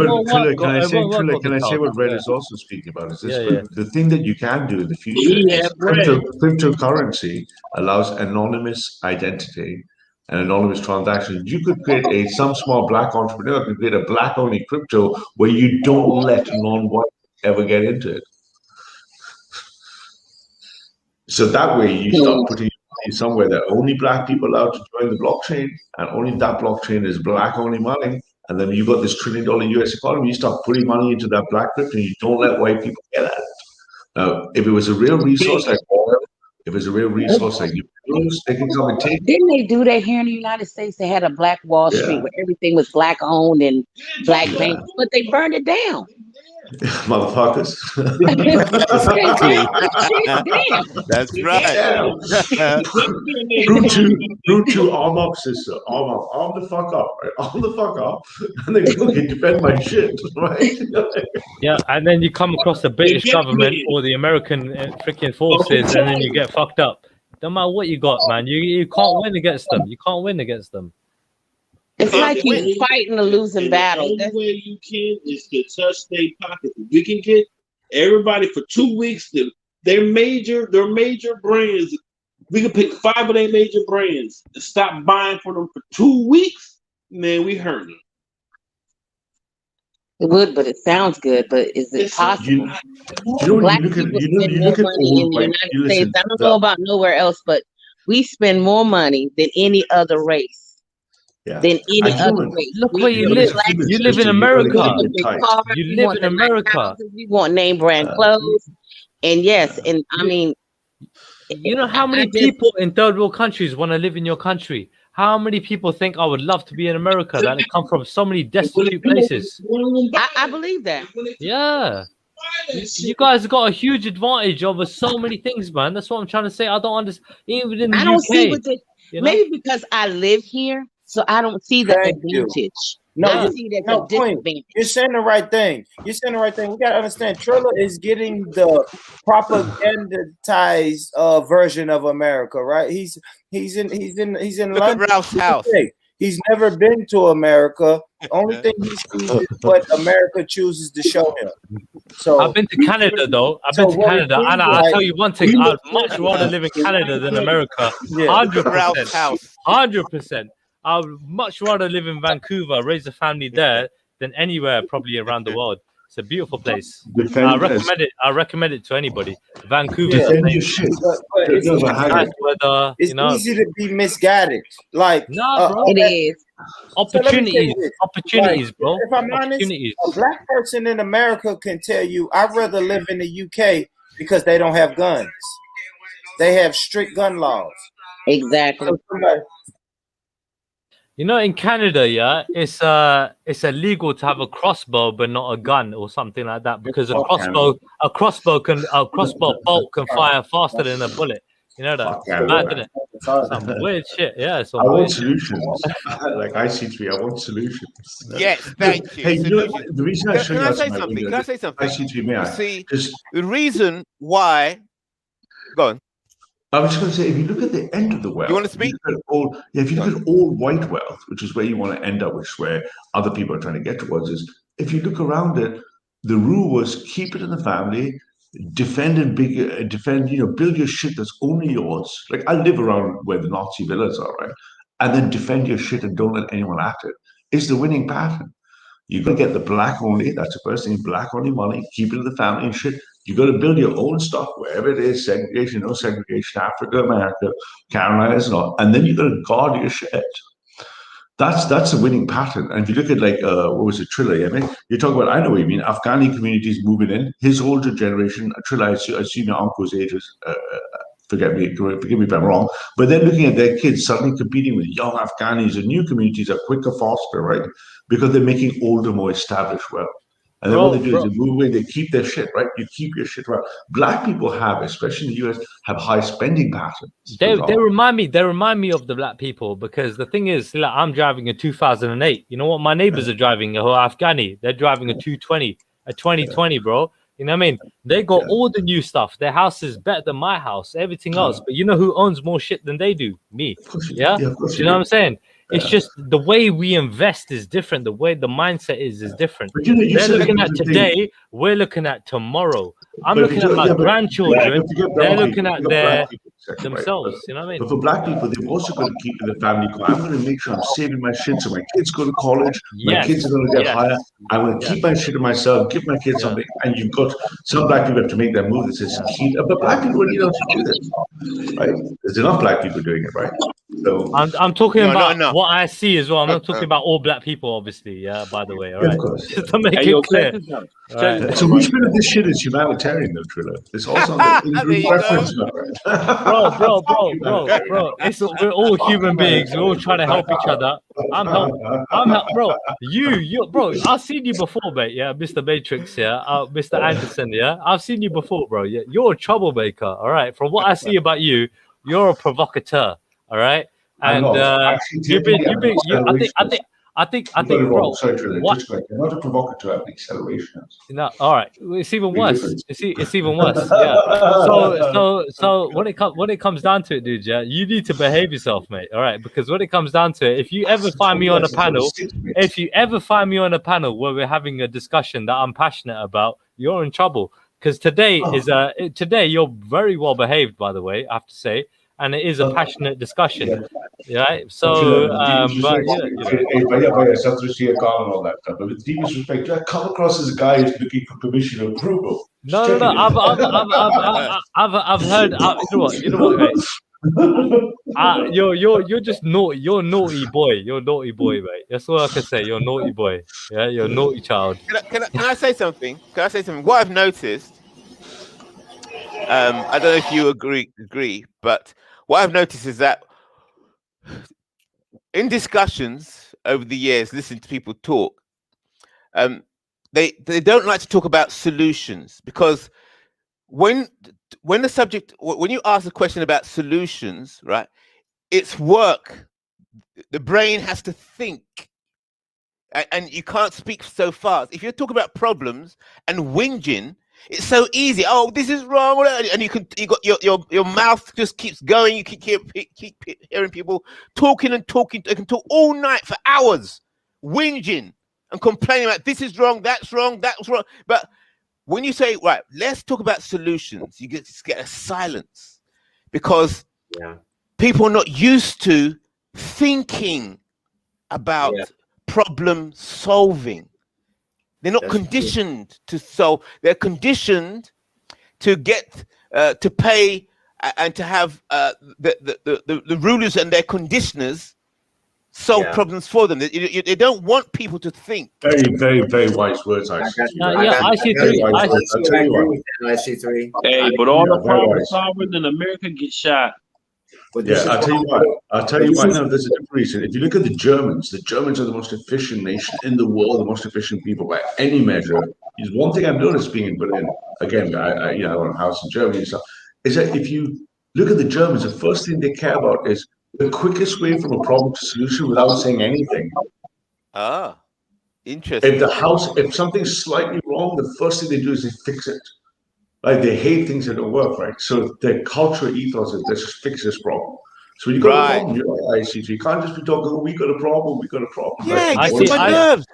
can I say what Red is also speaking about? Is this the thing that you can do in the future? Cryptocurrency allows anonymous identity and anonymous transactions. You could create some small black entrepreneur could create a black-only crypto where you don't let non-white ever get into it. So that way you start putting somewhere that only black people are allowed to join the blockchain, and only that blockchain is black only money, and then you got this $1 trillion US economy. You start putting money into that black crypto, and you don't let white people get at it. Now, if it was a real resource like oil, if it's a real resource like euros, they can come and take it. Didn't they do that here in the United States? They had a black Wall Street where everything was black owned and black banks, but they burned it down. Motherfuckers. That's right. Route to arm up, sister. Arm the fuck up, right? Arm the fuck up, and then you can defend my shit, right? Yeah, and then you come across the British government or the American freaking forces, and then you get fucked up. No matter what you got, man, you can't win against them. You can't win against them. It's like you're fighting a losing battle. The only way you can is to touch their pockets. We can get everybody for 2 weeks. Their major brands. We can pick 5 of their major brands and stop buying for them for 2 weeks. Man, we hurt them. It would, but it sounds good. But is it possible? Black people spend more money in the United States. I don't know about nowhere else, but we spend more money than any other race. Than any other race. Look where you live. You live in America. You live in America. We want name brand clothes. And yes, and I mean, you know how many people in third world countries want to live in your country? How many people think I would love to be in America that come from so many destitute places? I believe that. Yeah. You guys got a huge advantage over so many things, man. That's what I'm trying to say. I don't understand. Even in the UK, see what maybe because I live here. So I don't see the advantage. No, I see that's a disadvantage. You're saying the right thing. You're saying the right thing. We gotta understand. Trilla is getting the propagandized version of America, right? He's in Look London. at Ralph's house. He's never been to America. Only thing he sees is what America chooses to show him. So I've been to Canada though. I've been to Canada, and I'll tell you one thing: I'd much rather live in Canada than America. 100%. 100%. I would much rather live in Vancouver, raise a family there, than anywhere probably around the world. It's a beautiful place. I recommend it. I recommend it to anybody. Vancouver is amazing. Nice weather. It's easy to be misguided. Like it is. Opportunities, bro. If I'm honest, a black person in America can tell you, I'd rather live in the UK because they don't have guns. They have strict gun laws. Exactly. You know, in Canada, yeah, it's illegal to have a crossbow but not a gun or something like that, because a crossbow bolt can fire faster than a bullet. You know that? Mad, isn't it? Some weird shit. Yeah, I want solutions. Like IC3, I want solutions. Yes, thank you. Hey, the reason I show you can I say something? Can I say something? IC3, may I? See, the reason why. Go on. I was just going to say, if you look at the end of the wealth, you want to speak? If you look at all white wealth, which is where you want to end up, which is where other people are trying to get towards, is if you look around it, the rule was keep it in the family, defend, build your shit that's only yours. Like I live around where the Nazi villas are, right? And then defend your shit and don't let anyone at it. It's the winning pattern. You got to get the black only. That's the first thing. Black only money. Keep it in the family and shit. You got to build your own stuff wherever it is. Segregation, no segregation. Africa, America, Carolinas, and all. And then you got to guard your shit. That's the winning pattern. And if you look at like what was it, Trilla? I mean, you talk about. I know what you mean. Afghani communities moving in. His older generation, Trilla. I see my uncle's ages. Forgive me if I'm wrong, but they're looking at their kids suddenly competing with young Afghanis, and new communities are quicker, faster, right? Because they're making older, more established well. And then what they do is they move away, they keep their shit, right? You keep your shit right. Black people have, especially in the US, have high spending patterns. They remind me of the black people, because the thing is, like, I'm driving a 2008. You know what my neighbors are driving? A Afghani. They're driving a 220, a 2020, bro. You know what I mean? They got all the new stuff. Their house is better than my house, everything else. But you know who owns more shit than they do? Me. Yeah? Do you know what I'm saying? It's just the way we invest is different. The way the mindset is different. They're looking at today. We're looking at tomorrow. I'm looking at my grandchildren. They're looking at themselves. You know what I mean? But for black people, they've also got to keep the family going. I'm going to make sure I'm saving my shit so my kids go to college. My kids are going to get higher. I'm going to keep my shit to myself, give my kids something. And you've got some black people have to make that move that says, but black people need to do this. Right? There's enough black people doing it, right? So I'm talking about what I see as well. I'm not talking about all black people, obviously. Yeah, by the way. All right. Just to make it clear. Right. So which bit of this shit is humanitarian, though, Trilla? It's also reference, bro. We're all human beings. We're all trying to help each other. I'm bro. Bro. I've seen you before, mate. Yeah, Mr. Matrix. Yeah, Mr. Anderson. Yeah, I've seen you before, bro. Yeah, you're a troublemaker. All right. From what I see about you, you're a provocateur. All right. And I think, bro. What? You're not a provocateur at acceleration. No, all right. It's even worse. It's even worse. Yeah. So when it comes down to it, dude, yeah, you need to behave yourself, mate. All right, because when it comes down to it, if you ever find me on a panel, where we're having a discussion that I'm passionate about, you're in trouble. Because today you're very well behaved, by the way, I have to say. And it is a passionate discussion, right? So, but with deepest respect, I come across as a guy who's looking for permission or approval. No. I've heard. You know what, mate? You're just naughty. You're a naughty boy. You're a naughty boy, mate. That's all I can say. You're a naughty boy. Yeah, you're a naughty child. Can I say something? What I've noticed. I don't know if you agree, but what I've noticed is that in discussions over the years, listening to people talk, they don't like to talk about solutions, because when you ask a question about solutions, right, it's work the brain has to think, and you can't speak so fast. If you're talking about problems and whinging, it's so easy. Oh, this is wrong, and you got your mouth just keeps going. You keep hearing people talking and talking. They can talk all night for hours, whinging and complaining about this is wrong, that's wrong, that's wrong. But when you say, right, let's talk about solutions, you just get a silence, because people are not used to thinking about problem solving. They're not conditioned to solve. They're conditioned to get to pay and to have the rulers and their conditioners solve problems for them. They don't want people to think. Very, very, very wise words, I see. IC3. Hey, but all the problem solvers in America get shot. Yeah, I'll tell you what. No, there's a different reason. If you look at the Germans are the most efficient nation in the world, the most efficient people by any measure. Is one thing I've noticed being in Berlin. Again, I own a house in Germany and stuff. Is that if you look at the Germans, the first thing they care about is the quickest way from a problem to solution without saying anything. Ah, interesting. If something's slightly wrong, the first thing they do is they fix it. Like they hate things that don't work, right? So their cultural ethos is let's just fix this problem. So when you got a problem, you're like IC3. You can't just be talking, oh, we got a problem. Yeah, like, it gets my nerves.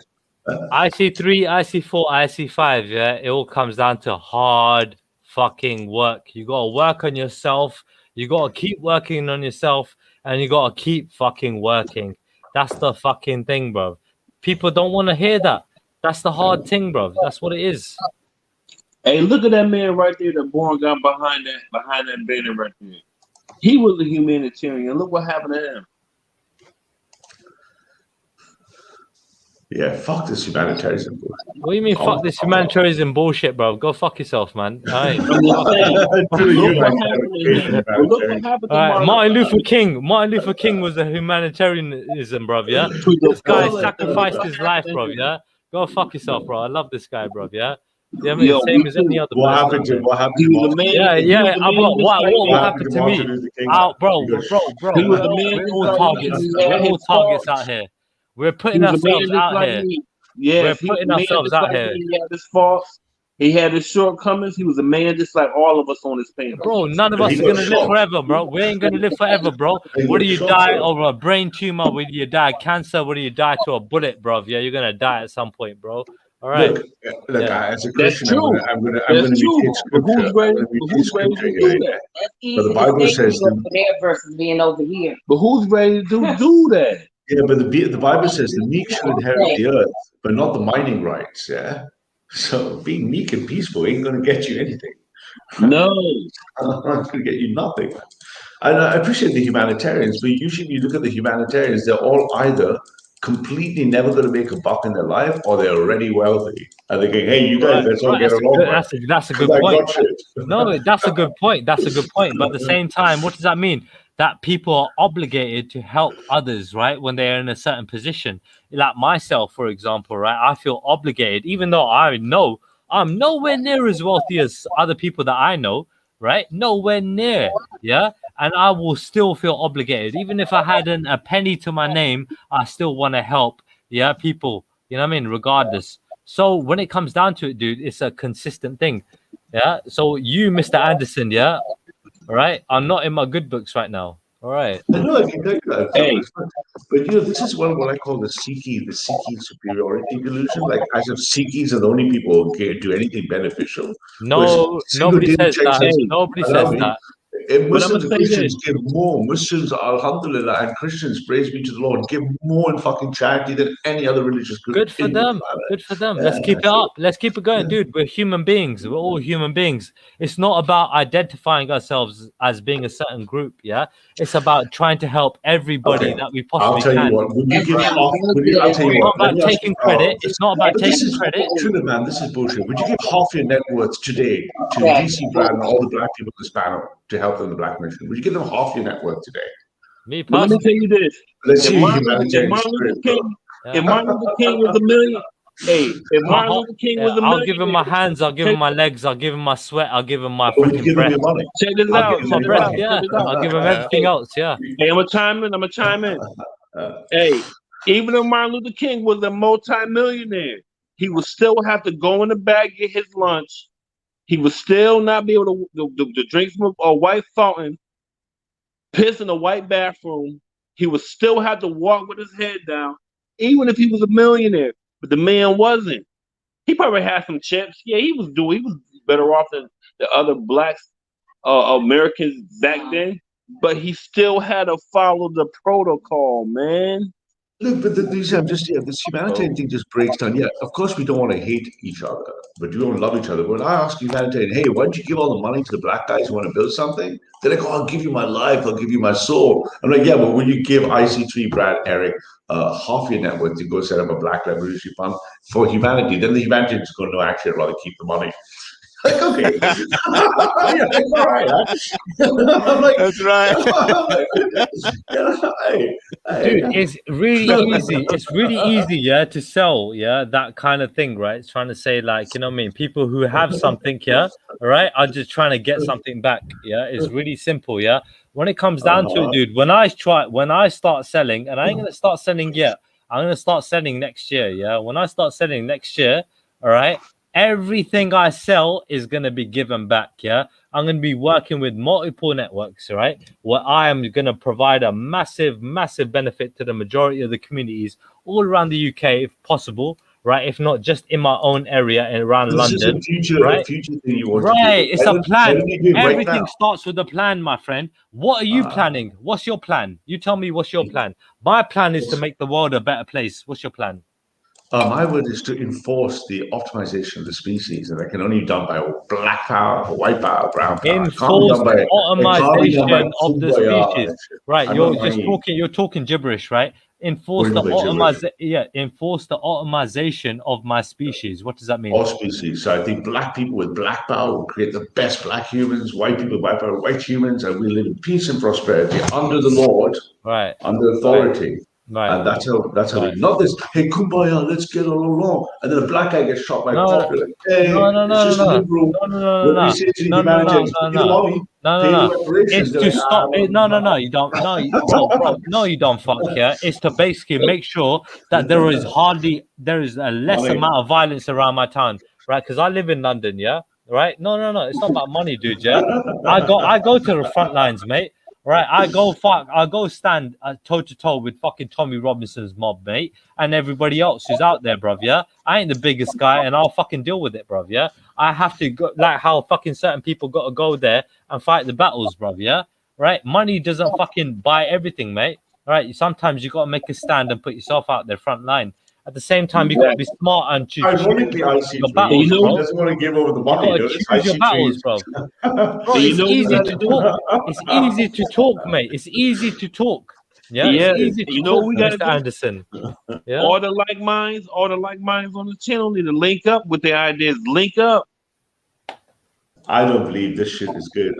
IC3, IC4, IC5, yeah, it all comes down to hard fucking work. You gotta work on yourself, you gotta keep working on yourself, and you gotta keep fucking working. That's the fucking thing, bro. People don't want to hear that. That's the hard thing, bro. That's what it is. Hey, look at that man right there, the born got behind that banner right there. He was a humanitarian. Look what happened to him. Yeah, fuck this humanitarianism. What do you mean, fuck this humanitarianism bullshit, bro? Go fuck yourself, man. All right. Martin Luther King was a humanitarianism, bro. Yeah, this guy sacrificed his life, bro. Yeah, go fuck yourself, bro. I love this guy, bro. Yeah. Yeah, I mean, same as any other person. What happened to What happened to me? Bro. We're all targets. We're all targets out here. We're putting ourselves out here. We're putting ourselves out here. He had his faults. He had his shortcomings. He was a man just like all of us on this panel. Bro, none of us are going to live forever, bro. We ain't going to live forever, bro. Whether you die over a brain tumor, whether you die cancer, whether you die to a bullet, bro. Yeah, you're going to die at some point, bro. All right. Look, as a Christian, I'm going to read scripture. Who's ready to do that? That's easy. But the Bible says there versus being over here. But who's ready to do that? Yeah, but the Bible says the meek shall inherit the earth, but not the mining rights. Yeah. So being meek and peaceful ain't going to get you anything. No. Not going to get you nothing. And I appreciate the humanitarians, but usually when you look at the humanitarians, they're all either completely never going to make a buck in their life, or they're already wealthy. And they're going, hey, you guys, let's all get along. That's a good point. No, that's a good point. That's a good point. But at the same time, what does that mean? That people are obligated to help others, right? When they're in a certain position. Like myself, for example, right? I feel obligated, even though I know I'm nowhere near as wealthy as other people that I know, right? Nowhere near, yeah? And I will still feel obligated. Even if I hadn't a penny to my name, I still want to help, yeah, people, you know what I mean? Regardless. So when it comes down to it, dude, it's a consistent thing, yeah? So you, Mr. Anderson, yeah? All right, I'm not in my good books right now. All right. I know I can tell you that. Hey. But this is what I call the Sikhi superiority delusion. Like as if Sikhis are the only people who can do anything beneficial. No, nobody says that. Nobody says that. Muslims and Christians give more. Muslims, alhamdulillah, and Christians, praise be to the Lord, give more in fucking charity than any other religious group. Good for them. Good for them. Let's keep it up. Let's keep it going, dude. We're human beings. We're all human beings. It's not about identifying ourselves as being a certain group, yeah? It's about trying to help everybody that we possibly can. I'll tell you what. It's not about taking credit. It's not about taking credit. Truly, man, this is bullshit. Would you give half your net worth today to DC Brad and all the black people in this panel to help them in the black mission? Would you give them half your net worth today? Me personally. Let me tell you this. Let's see if Martin Luther King was a million, hey, if Martin Luther King was a million, I'll give him my hands, I'll give him my legs, I'll give him my sweat, I'll give him my freaking breath. Check this out. I'll give him everything else, yeah. Hey, I'm gonna chime in. Hey, even if Martin Luther King was a multi-millionaire, he would still have to go in the back, get his lunch. He would still not be able to drink from a white fountain, piss in a white bathroom. He would still have to walk with his head down, even if he was a millionaire. But the man wasn't. He probably had some chips. Yeah, he was better off than the other black Americans back then. But he still had to follow the protocol, man. Look, but this humanitarian thing just breaks down. Yeah, of course we don't want to hate each other, but we don't love each other. When I ask humanitarian, hey, why don't you give all the money to the black guys who want to build something? They're like, oh, I'll give you my life, I'll give you my soul. I'm like, yeah, but when you give IC3, Brad, Eric, half your net worth to go set up a black revolutionary fund for humanity, then the humanitarians are going to know, actually, I'd rather keep the money. Like, okay. You're like, all right. I'm like, that's right. Dude, it's really easy. It's really easy, yeah, to sell, yeah, that kind of thing, right? It's trying to say, like, you know what I mean? People who have something, yeah, all right, are just trying to get something back, yeah? It's really simple, yeah? When it comes down to it, dude, when I start selling, and I ain't going to start selling yet, I'm going to start selling next year, yeah? When I start selling next year, all right, everything I sell is going to be given back, yeah? I'm going to be working with multiple networks, right? Where I am going to provide a massive, massive benefit to the majority of the communities all around the UK, if possible, right? If not just in my own area and around London, right? A future thing you want right, to do. it's a plan. Everything right starts with a plan, my friend. What are you planning? What's your plan? You tell me what's your plan. My plan is to make the world a better place. What's your plan? My word is to enforce the optimization of the species, and that can only be done by black power, white power, brown power. Enforce the automation of the species. Right, you're talking gibberish, right? Enforce the automation of my species. What does that mean? All species. So I think black people with black power will create the best black humans, white people with white power, white humans, and we live in peace and prosperity under the Lord, right, under authority. Right. And that's how we not this, hey, kumbaya, let's get along. And then a black guy gets shot by a cop. You're like, hey, it's just a liberal. When we say to the humanitarians, pay the money, pay the reparations. It's to stop it. No, you don't. No, bro, no, you don't fuck here. It's to basically make sure that there is a less amount of violence around my town, right? Because I live in London, yeah? Right? No, it's not about money, dude, yeah? I go to the front lines, mate. Right, I go stand toe to toe with fucking Tommy Robinson's mob, mate, and everybody else who's out there, bruv. Yeah, I ain't the biggest guy, and I'll fucking deal with it, bruv. Yeah, I have to go, like how fucking certain people got to go there and fight the battles, bruv. Yeah, right. Money doesn't fucking buy everything, mate. All right, sometimes you got to make a stand and put yourself out there front line. At the same time, you got to be smart and choose your battles, bro. Doesn't want to give over the money. You got to choose your battles, bro. Bro, it's easy to talk. It's easy to talk, mate. It's easy to talk. Yeah, it's easy to talk, we got Mr. Anderson. Yeah. All the like minds on the channel need to link up with their ideas. Link up. I don't believe this shit is good.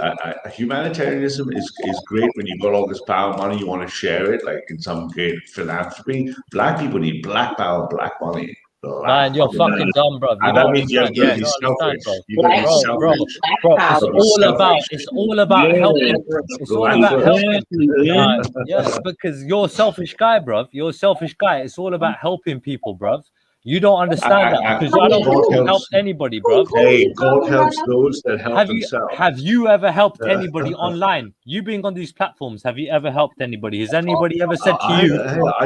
Humanitarianism is great when you've got all this power, money, you want to share it, like in some great philanthropy. Black people need black power, black money. Man, you're fucking dumb, bro. You don't understand, bro. It's all about helping. It's all about helping. Yes, because you're a selfish guy, bro. You're a selfish guy. It's all about helping people, bro. You don't understand that because I don't help anybody, bro. Hey, God helps those that help themselves. Have you ever helped anybody online? You being on these platforms, have you ever helped anybody? Has anybody ever said to you?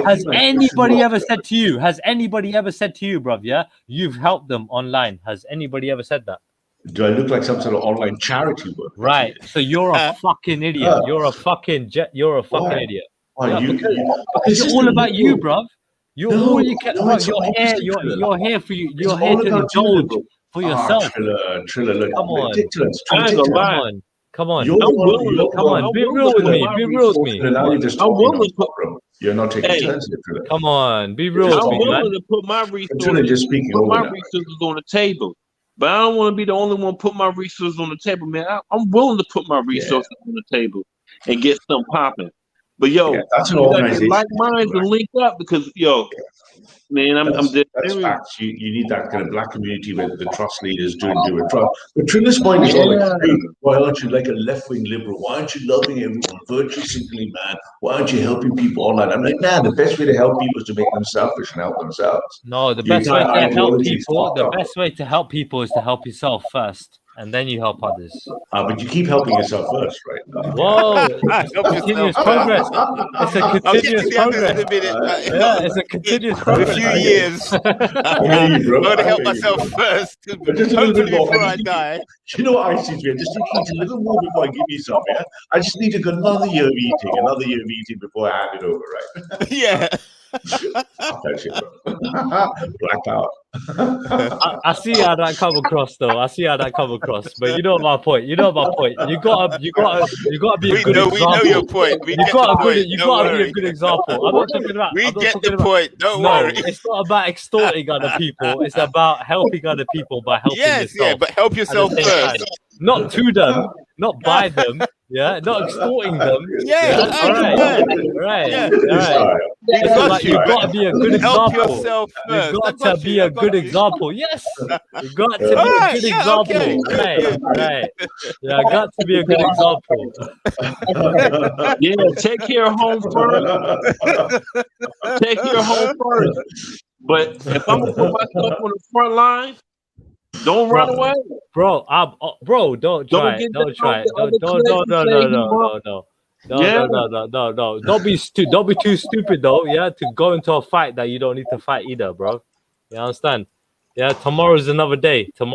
Has anybody ever said to you? Has anybody ever said to you, bro? Yeah, you've helped them online. Has anybody ever said that? Do I look like some sort of online charity work? Right. So you're a fucking idiot. You're a fucking idiot. Yeah, because you're all about you, bro. You're all you can. You're here for you. You're here to indulge for yourself. Triller, look. Come on. Come on. Come on. Be real with me. Be real with me. You're not taking turns. Come on. Be real with me, man. I'm willing to put my resources on the table. But I don't want to be the only one put my resources on the table, man. I'm willing to put my resources on the table and get some popping. But that's an organization. Like minds and link up because Man, I'm That's just serious. facts. You need that kind of black community where the trust leaders do a trust. But Trilla's point is all like, hey, why aren't you like a left-wing liberal? Why aren't you loving everyone, virtue signaling, man? Why aren't you helping people online? I'm like, man, the best way to help people is to make them selfish and help themselves. No, the Your best way entire to help ideology is people, fucked the up. best way to help people is to help yourself first, and then you help others. But you keep helping yourself first, right? Whoa, it's Help continuous yourself progress. first. It's a I'll get to continuous the others progress. in a minute. Yeah, it's a continuous In a progress. few years. I hear you, bro. I'm gonna I help hear you, myself bro. first. But just a little bit Hopefully more. before I die. You know what I see? I just need to eat a little more before I give you some, yeah? I just need to go another year of eating before I hand it over, right? Yeah. Fuck that shit, bro. Black power. I see how that come across, though. I see how that come across. But you know my point. You gotta be a good example. We know your point. We get the point. You Don't gotta be a worry. good example. I'm not talking about. We get the point. Don't worry. It's not about extorting other people. It's about helping other people by helping yourself. Yeah, but help yourself first. Not to them, not by them. Yeah, not extorting them. Yeah, all right. Because you've got to be a good help example. yourself first. You've got to be a good example. Yes, you've got to be a good example. Okay. Right. Yeah, got to be a good example. Yeah, take care of home first. Take care of home first. But if I'm gonna put myself on the front line, don't run away, bro. Don't try it. Don't try it. No. Don't be too stupid though. Yeah, to go into a fight that you don't need to fight either, bro. You understand? Yeah, tomorrow's another day. So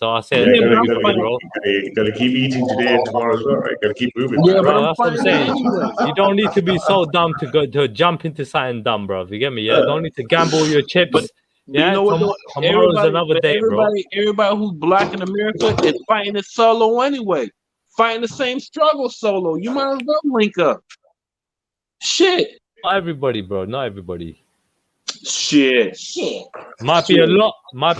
I say, gotta keep eating today and tomorrow as well, right? Gotta keep moving. Yeah, bro. but that's what I'm saying. You don't need to be so dumb to jump into something dumb, bro. You get me? Yeah, don't need to gamble your chips. Yeah, you know what? Tomorrow's another day, bro. Everybody who's black in America is fighting it solo anyway. Fighting the same struggle solo. You might as well link up. Shit. Not everybody, bro. Not everybody. Shit. Might be a lot. Man,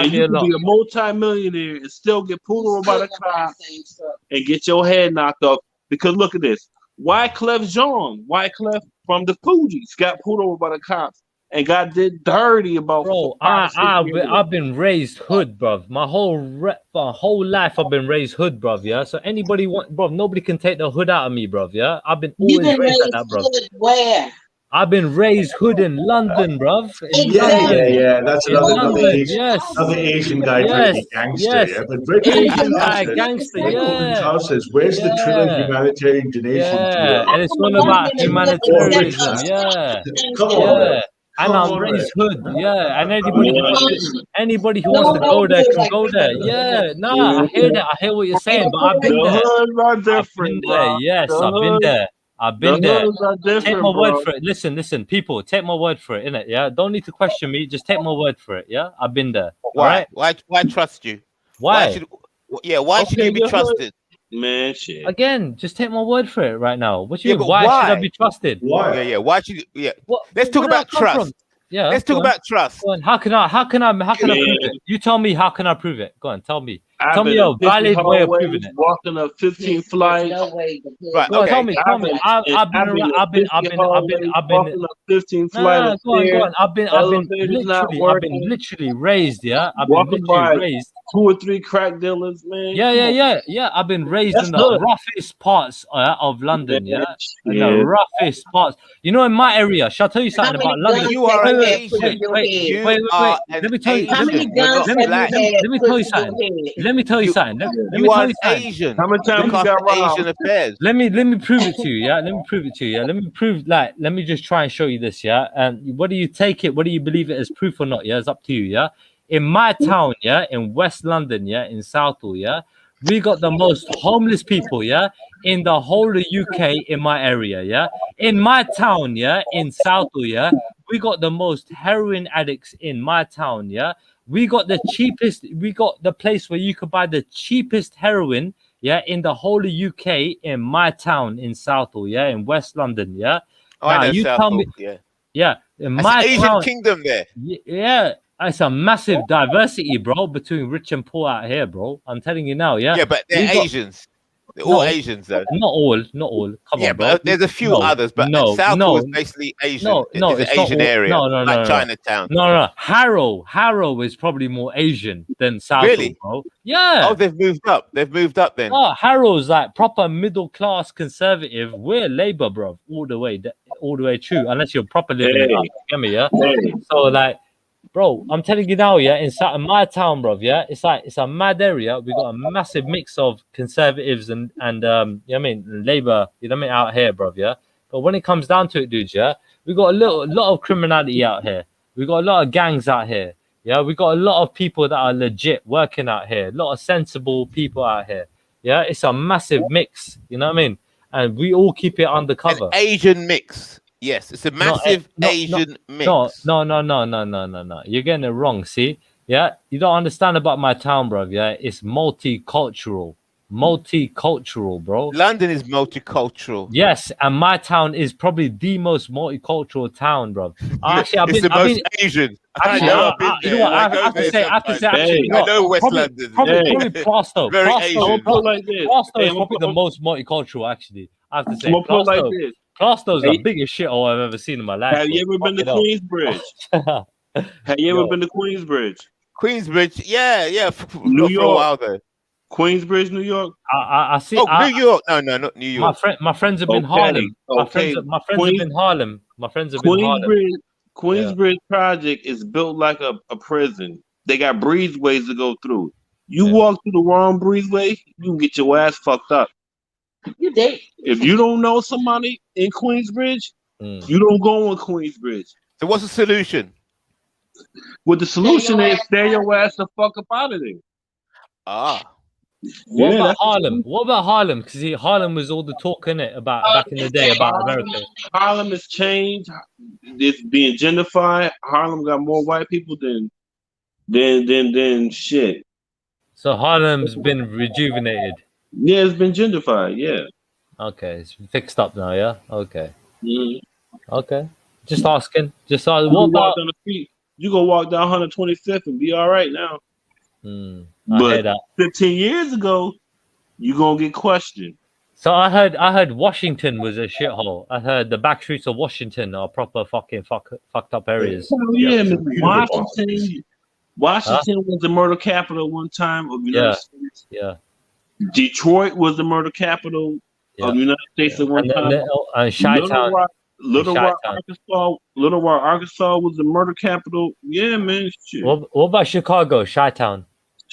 you can be a multi-millionaire and still get pulled over by the cops and get your head knocked off. Because look at this. Wyclef from the Fugees got pulled over by the cops and got did dirty about. Bro, I've been raised hood, bruv. My whole life I've been raised hood, bruv. Yeah. So nobody can take the hood out of me, bruv. Yeah. I've been always raised like that, bruv. Where? I've been raised hood in London, bruv. Yeah. That's another Asian guy trying to be gangster. Yes. Yeah, but Asian guy gangster. Yeah. Says, where's the Triller humanitarian donation? Yeah, and it's one about humanitarianism. Yeah. Come on. And I'm raised hood, yeah. And anybody who wants to go there can go there. Yeah, I hear that. I hear what you're saying, but I've been there. Yes, I've been there. Take my word for it. Listen, people, take my word for it, innit? Yeah, don't need to question me. Just take my word for it. Yeah, I've been there. Why? Why trust you? Why should you be trusted? Man, shit. Again, just take my word for it right now. Why should I be trusted? Why? Yeah. Why should you? Yeah. Let's talk about trust. Yeah. Let's talk about trust. Go on. How can I prove it? You tell me. How can I prove it? Go on, tell me. Tell me a valid way of proving it. Walking up 15 flights. Right. Go on, tell me. I've been walking up 15 flights. Go on. I've been literally raised. Yeah. I've been literally raised. 2 or 3 crack dealers, man. Yeah. I've been raised in the roughest parts of London. Yeah. In the roughest parts. You know, in my area. Shall I tell you something about London? You are an Asian. Wait. Let me tell you. Let me tell you something. Let me tell you something. You are Asian. How many times you got Asian affairs? Let me prove it to you. Yeah. Let me just try and show you this. Yeah. And whether you take it, whether you believe it as proof or not, yeah, it's up to you. Yeah. In my town, yeah, in West London, yeah, in Southall, yeah, we got the most homeless people, yeah, in the whole of UK in my area, yeah. In my town, yeah, in Southall, yeah, we got the most heroin addicts in my town, yeah. We got the place where you could buy the cheapest heroin, yeah, in the whole of UK in my town in Southall, yeah, in West London, yeah. Oh, now, I know you Southall, tell me, yeah, in my Asian town, kingdom there. Yeah. It's a massive diversity, bro, between rich and poor out here, bro. I'm telling you now, yeah. Yeah, but they're Asians. They're all No. Asians, though. Not all. Come Yeah, on, bro. but there's a few others. But Southall is basically Asian. No, It's it's an not Asian all. area, like Chinatown. No. Harrow is probably more Asian than Southall, Really? bro. Yeah. Oh, they've moved up. They've moved up then. Oh, Harrow's like proper middle class conservative. We're Labour, bro, all the way through. Unless you're proper living it up, you get me, yeah. So like, bro, I'm telling you now, yeah, in my town, bro, yeah, it's a mad area. We got a massive mix of conservatives and you know what I mean, Labour, you know what I mean, out here, bro, yeah. But when it comes down to it, dudes, yeah, we got a lot of criminality out here. We got a lot of gangs out here. Yeah, we got a lot of people that are legit working out here. A lot of sensible people out here. Yeah, it's a massive mix. You know what I mean? And we all keep it undercover. An Asian mix. Yes, it's a massive Asian mix. No. You're getting it wrong. See? Yeah, you don't understand about my town, bro. Yeah, it's multicultural, bro. London is multicultural. Yes, and my town is probably the most multicultural town, bro. Actually, it's the most Asian. I know. I have to say, actually, I know West London. Probably Plaistow. Very Asian. Plaistow is probably the most multicultural. Actually, I have to say, Plaistow's the biggest shithole I've ever seen in my life. Have you ever been to Queensbridge? Have you ever been to Queensbridge? Queensbridge, yeah. New York. For a while though. Queensbridge, New York. I see. Oh, New York. No, not New York. My friends have been Harlem. My friends have been Harlem. My friends have been Harlem. Queensbridge Project is built like a prison. They got breezeways to go through. You walk through the wrong breezeway, you can get your ass fucked up. You date. If you don't know somebody in Queensbridge, you don't go in Queensbridge. So what's the solution? Well, the solution is stay your ass the fuck up out of there. Ah. What about Harlem? Because Harlem was all the talk, innit, about back in the day about America. Harlem has changed. It's being gentrified. Harlem got more white people than shit. So Harlem's been rejuvenated. Yeah, it's been gentrified. Yeah. Okay, it's fixed up now. Yeah. Okay. Mm-hmm. Okay. Just asking. What about down the street? You go walk down 125th and be all right now. I heard 15 years ago, you gonna get questioned. So I heard Washington was a shithole. I heard the back streets of Washington are proper fucking fucked up areas. Yeah, man. Washington was the murder capital one time of the United States. Yeah. Detroit was the murder capital of the United States at one time. And Chi-Town. Little Rock, Arkansas was the murder capital. Yeah, man. Shit. What about Chicago, Chi-Town?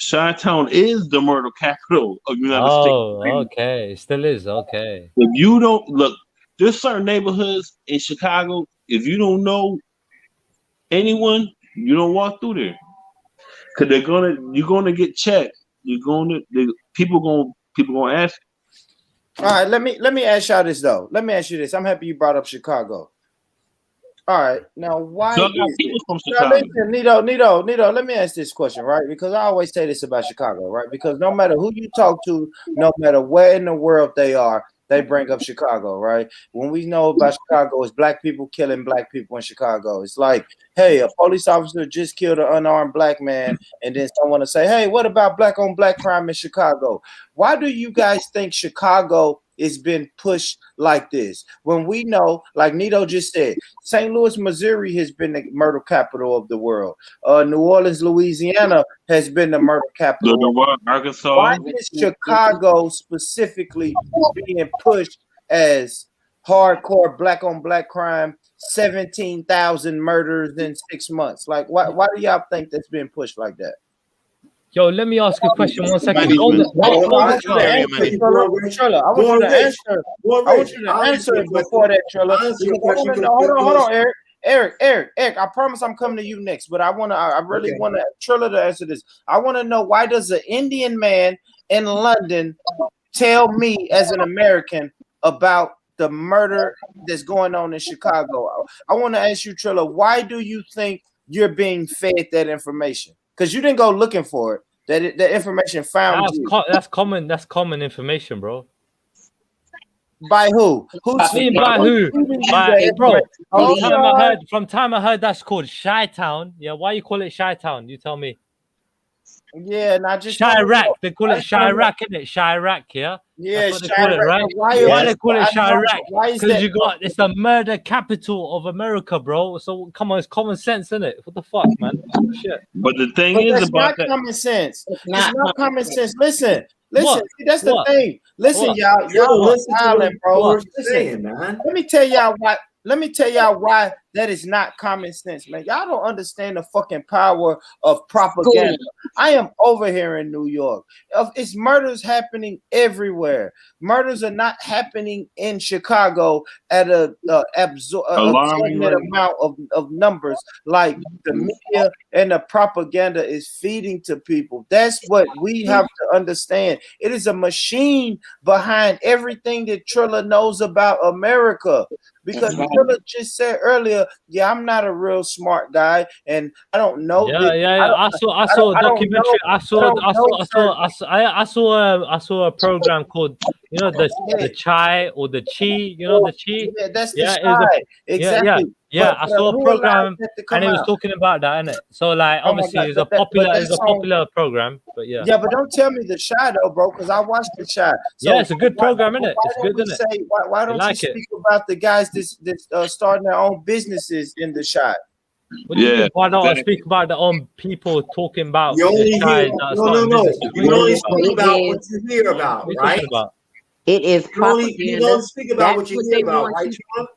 Chi-Town is the murder capital of the United States. Oh, okay. It still is. Okay. If you don't look, there's certain neighborhoods in Chicago. If you don't know anyone, you don't walk through there. Cause you're gonna get checked. People gonna ask. All right, let me ask y'all this though. Let me ask you this. I'm happy you brought up Chicago. All right, now why? So people from Chicago. Listen, Nito, let me ask this question, right? Because I always say this about Chicago, right? Because no matter who you talk to, no matter where in the world they are, they bring up Chicago, right? When we know about Chicago, it's black people killing black people in Chicago. It's like, hey, a police officer just killed an unarmed black man, and then someone will say, hey, what about black on black crime in Chicago? Why do you guys think Chicago is being pushed like this? When we know, like Nito just said, St. Louis, Missouri has been the murder capital of the world. New Orleans, Louisiana has been the murder capital. Arkansas. Why is Chicago specifically being pushed as hardcore black on black crime, 17,000 murders in 6 months? Like, why do y'all think that's being pushed like that? Yo, let me ask you a question 1 second. I want you to answer it before that, Trilla. Hold on, Eric. I promise I'm coming to you next, but I really want Trilla to answer this. I want to know, why does an Indian man in London tell me as an American about the murder that's going on in Chicago? I want to ask you, Trilla, why do you think you're being fed that information? Because you didn't go looking for it. That information found you. That's common information, bro. By who? By who? Bro. From time I heard that's called Chi-Town. Yeah, why you call it Chi-Town? You tell me. Yeah, not just Chirac. They call it Chirac, isn't it? Chirac, yeah. Yeah, that's what they call it, right? Why they call it Chirac? Because you got it's the murder capital of America, bro. So come on, it's common sense, isn't it? What the fuck, man? Shit. But the thing But is that's about not that. common sense. It's It's not not common sense. Listen. What? See, that's the What? thing. Listen, What? y'all listen to island, bro. what you're Listen, saying, man. let me tell y'all why. Let me tell y'all why that is not common sense, man. Y'all don't understand the fucking power of propaganda. I am over here in New York. It's murders happening everywhere. Murders are not happening in Chicago at a Alarming absorbent amount of numbers like the media and the propaganda is feeding to people. That's what we have to understand. It is a machine behind everything that Trilla knows about America. Because Trilla just said earlier, yeah, I'm not a real smart guy, and I don't know. Yeah. I saw a documentary. I saw a program called, you know, the chai or the chi. You know the chi. Yeah, that's the Yeah, chai. Exactly. Yeah, But I saw a who program allowed that to come and it was out? talking about that, innit? So like, Oh my obviously, God, it's a that popular program, but yeah. Yeah, but don't tell me the Shy though, bro, because I watched the Shy. So Yeah, it's a good program, innit? It's good, don't innit? we say why don't you like it. speak about the guys that starting their own businesses in the Shy? What do you mean? Why don't I speak about their own people talking about You only the Shy hear, that are no. starting businesses? You can only speak about what you hear about, What are you right? talking about? It is You propaganda. only speak about That's what you what hear they about, want right, you. Trump?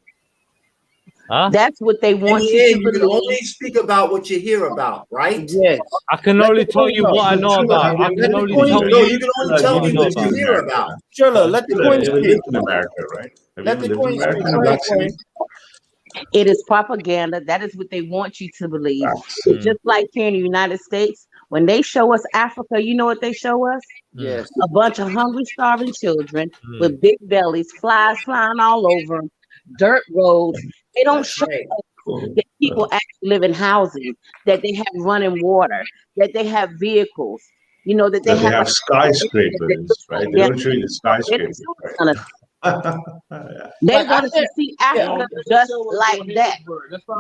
Huh? That's what they In want the you end, to you can believe. only speak about what you hear about, right? Yes. I can only tell you what I know about. I can only tell No, you you can only tell me what you hear about. Trilla, let the queen You ever speak. lived in America, right? Have you Let ever the lived in queen America speak. in a Go black ahead, city? queen. It is propaganda. That is what they want you to believe. It's just like here in the United States, when they show us Africa, you know what they show us? Yes. A bunch of hungry, starving children with big bellies, flies flying all over them, dirt roads. They don't show us that people actually live in housing, that they have running water, that they have vehicles, you know, that they That they have have skyscrapers, right? They don't show you the skyscrapers, right? They Like, I want us to can't- see Africa just like that.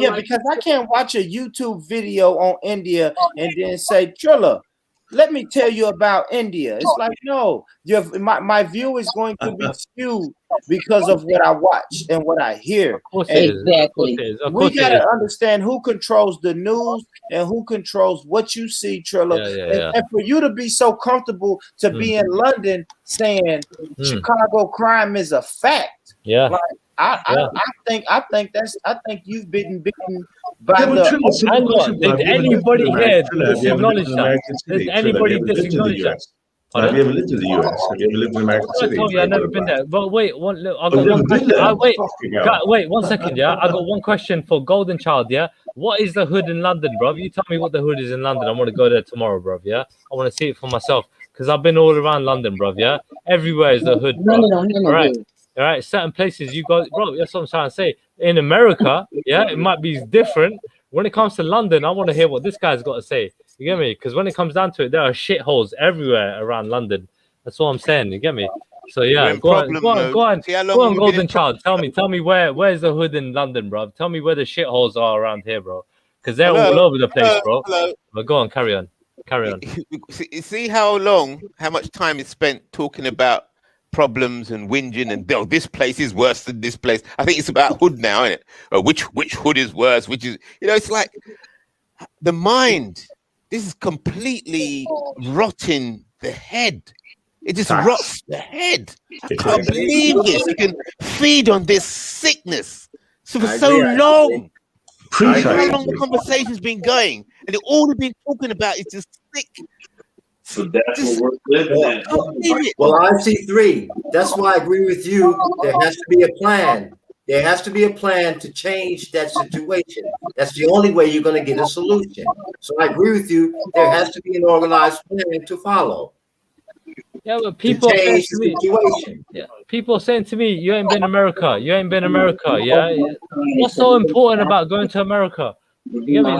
Yeah, because I can't watch a YouTube video on India and then say, Trilla, let me tell you about India. It's like, no, my view is going to be skewed because of what I watch and what I hear. Of course And it is. Of course it is. Of we course it got to is. understand who controls the news and who controls what you see, Trilla. Yeah. And for you to be so comfortable to be in London saying Chicago crime is a fact. Yeah. Like, I think you've been bitten by Yeah, but the. Trilla, simple Hang question, on. bro. Did Have you ever lived in anybody America? here Trilla, have you ever lived disacknowledge in an that? American Does city? Trilla, have anybody you ever lived in the disacknowledge that? US? Have you ever lived in the US? Have you ever lived in American I City? told you I've never been there. But wait, I got you one never been question. there? Wait 1 second. Yeah, I got one question for Golden Child. Yeah, what is the hood in London, bro? You tell me what the hood is in London. I want to go there tomorrow, bro. Yeah, I want to see it for myself because I've been all around London, bro. Yeah, everywhere is the hood, bro. All right. Certain places you go, bro. That's what I'm trying to say. In America, yeah, it might be different. When it comes to London, I want to hear what this guy's got to say. You get me? Because when it comes down to it, there are shitholes everywhere around London. That's what I'm saying. You get me? So yeah, go on, Golden Child. Tell me where's the hood in London, bro? Tell me where the shitholes are around here, bro. Because they're all over the place, bro. But go on, carry on. See how much time is spent talking about problems and whinging and this place is worse than this place. I think it's about hood now, isn't it? Which hood is worse? Which is, it's like the mind. This is completely rotting the head. It just rots the head. I can't believe this. You can feed on this sickness for so long. How long the conversation's been going, and all they've been talking about is just sick. So that's what we're living in. Well, I see three. That's why I agree with you. There has to be a plan. There has to be a plan to change that situation. That's the only way you're going to get a solution. So I agree with you. There has to be an organized plan to follow. Yeah, but people saying to me, people saying to me, you ain't been America. You ain't been America. Yeah. What's so important about going to America? You get me?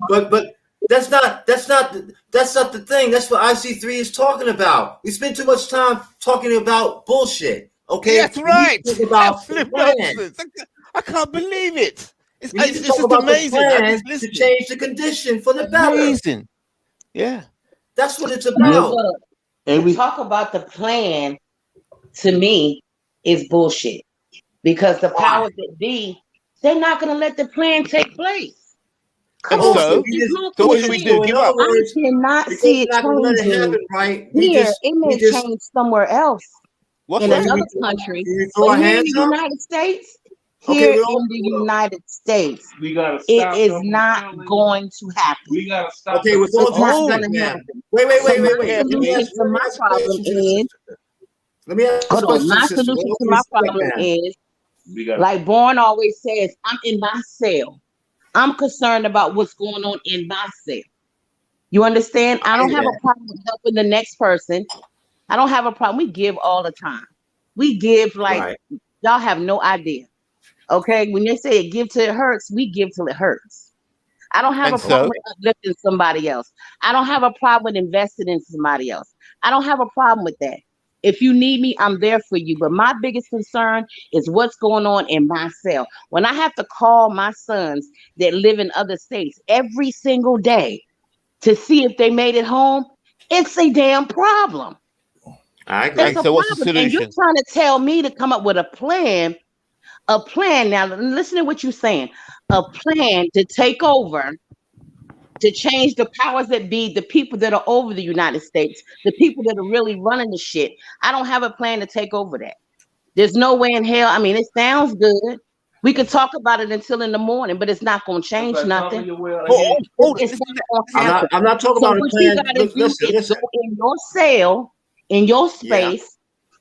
Like, but that's not the thing. That's what IC3 is talking about. We spend too much time talking about bullshit. Okay, that's right. Absolute nonsense. I can't believe it. It's just amazing. To change the condition for the better. Amazing. Yeah. That's what it's about. Look, and we talk about the plan. To me, is bullshit because the powers that be, they're not going to let the plan take place. And so what should we do? Give up? I cannot see it changing. Right? Here, it may change somewhere else in another country, but here in the United States, here in the United States, it is not going to happen. We gotta stop. Okay, with all it's not going to happen. Wait. My problem is. Let me ask hold on. My solution to my problem is, like Bourne always says, I'm in my cell. I'm concerned about what's going on in my cell. You understand? I don't have a problem with helping the next person. I don't have a problem. We give all the time. We give like y'all have no idea. Okay, when they say give till it hurts, we give till it hurts. I don't have a problem with uplifting somebody else. I don't have a problem with investing in somebody else. I don't have a problem with that. If you need me, I'm there for you. But my biggest concern is what's going on in my cell. When I have to call my sons that live in other states every single day to see if they made it home, it's a damn problem. I agree. It's a what's the problem. And you're solution? trying to tell me to come up with a plan. A plan. Now, listen to what you're saying. A plan to take over, to change the powers that be, the people that are over the United States, the people that are really running the shit. I don't have a plan to take over that. There's no way in hell. I mean, it sounds good. We could talk about it until in the morning, but it's not going to change nothing. I'm not talking about a plan. Listen. Go in your cell, in your space,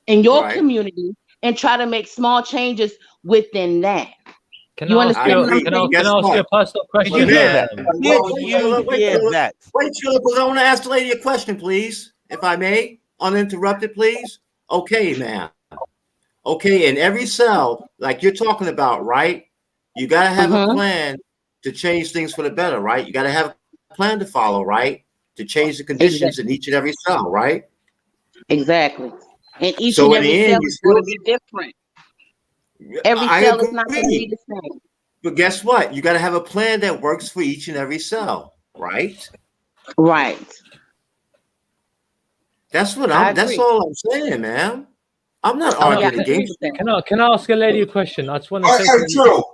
in your community, and try to make small changes within that. Can I ask you a personal question? Did you hear that? Wait, Tulip, I want to ask the lady a question, please, if I may, uninterrupted, please. Okay, ma'am. Okay, in every cell, like you're talking about, right? You got to have a plan to change things for the better, right? You got to have a plan to follow, right? To change the conditions in each and every cell, right? Exactly. And each and every cell is going to be different. Every cell is not going to be the same. But guess what? You got to have a plan that works for each and every cell, right? Right. That's what that's all I'm saying, man. I'm not arguing against it. Can I ask a lady a question? I just want to say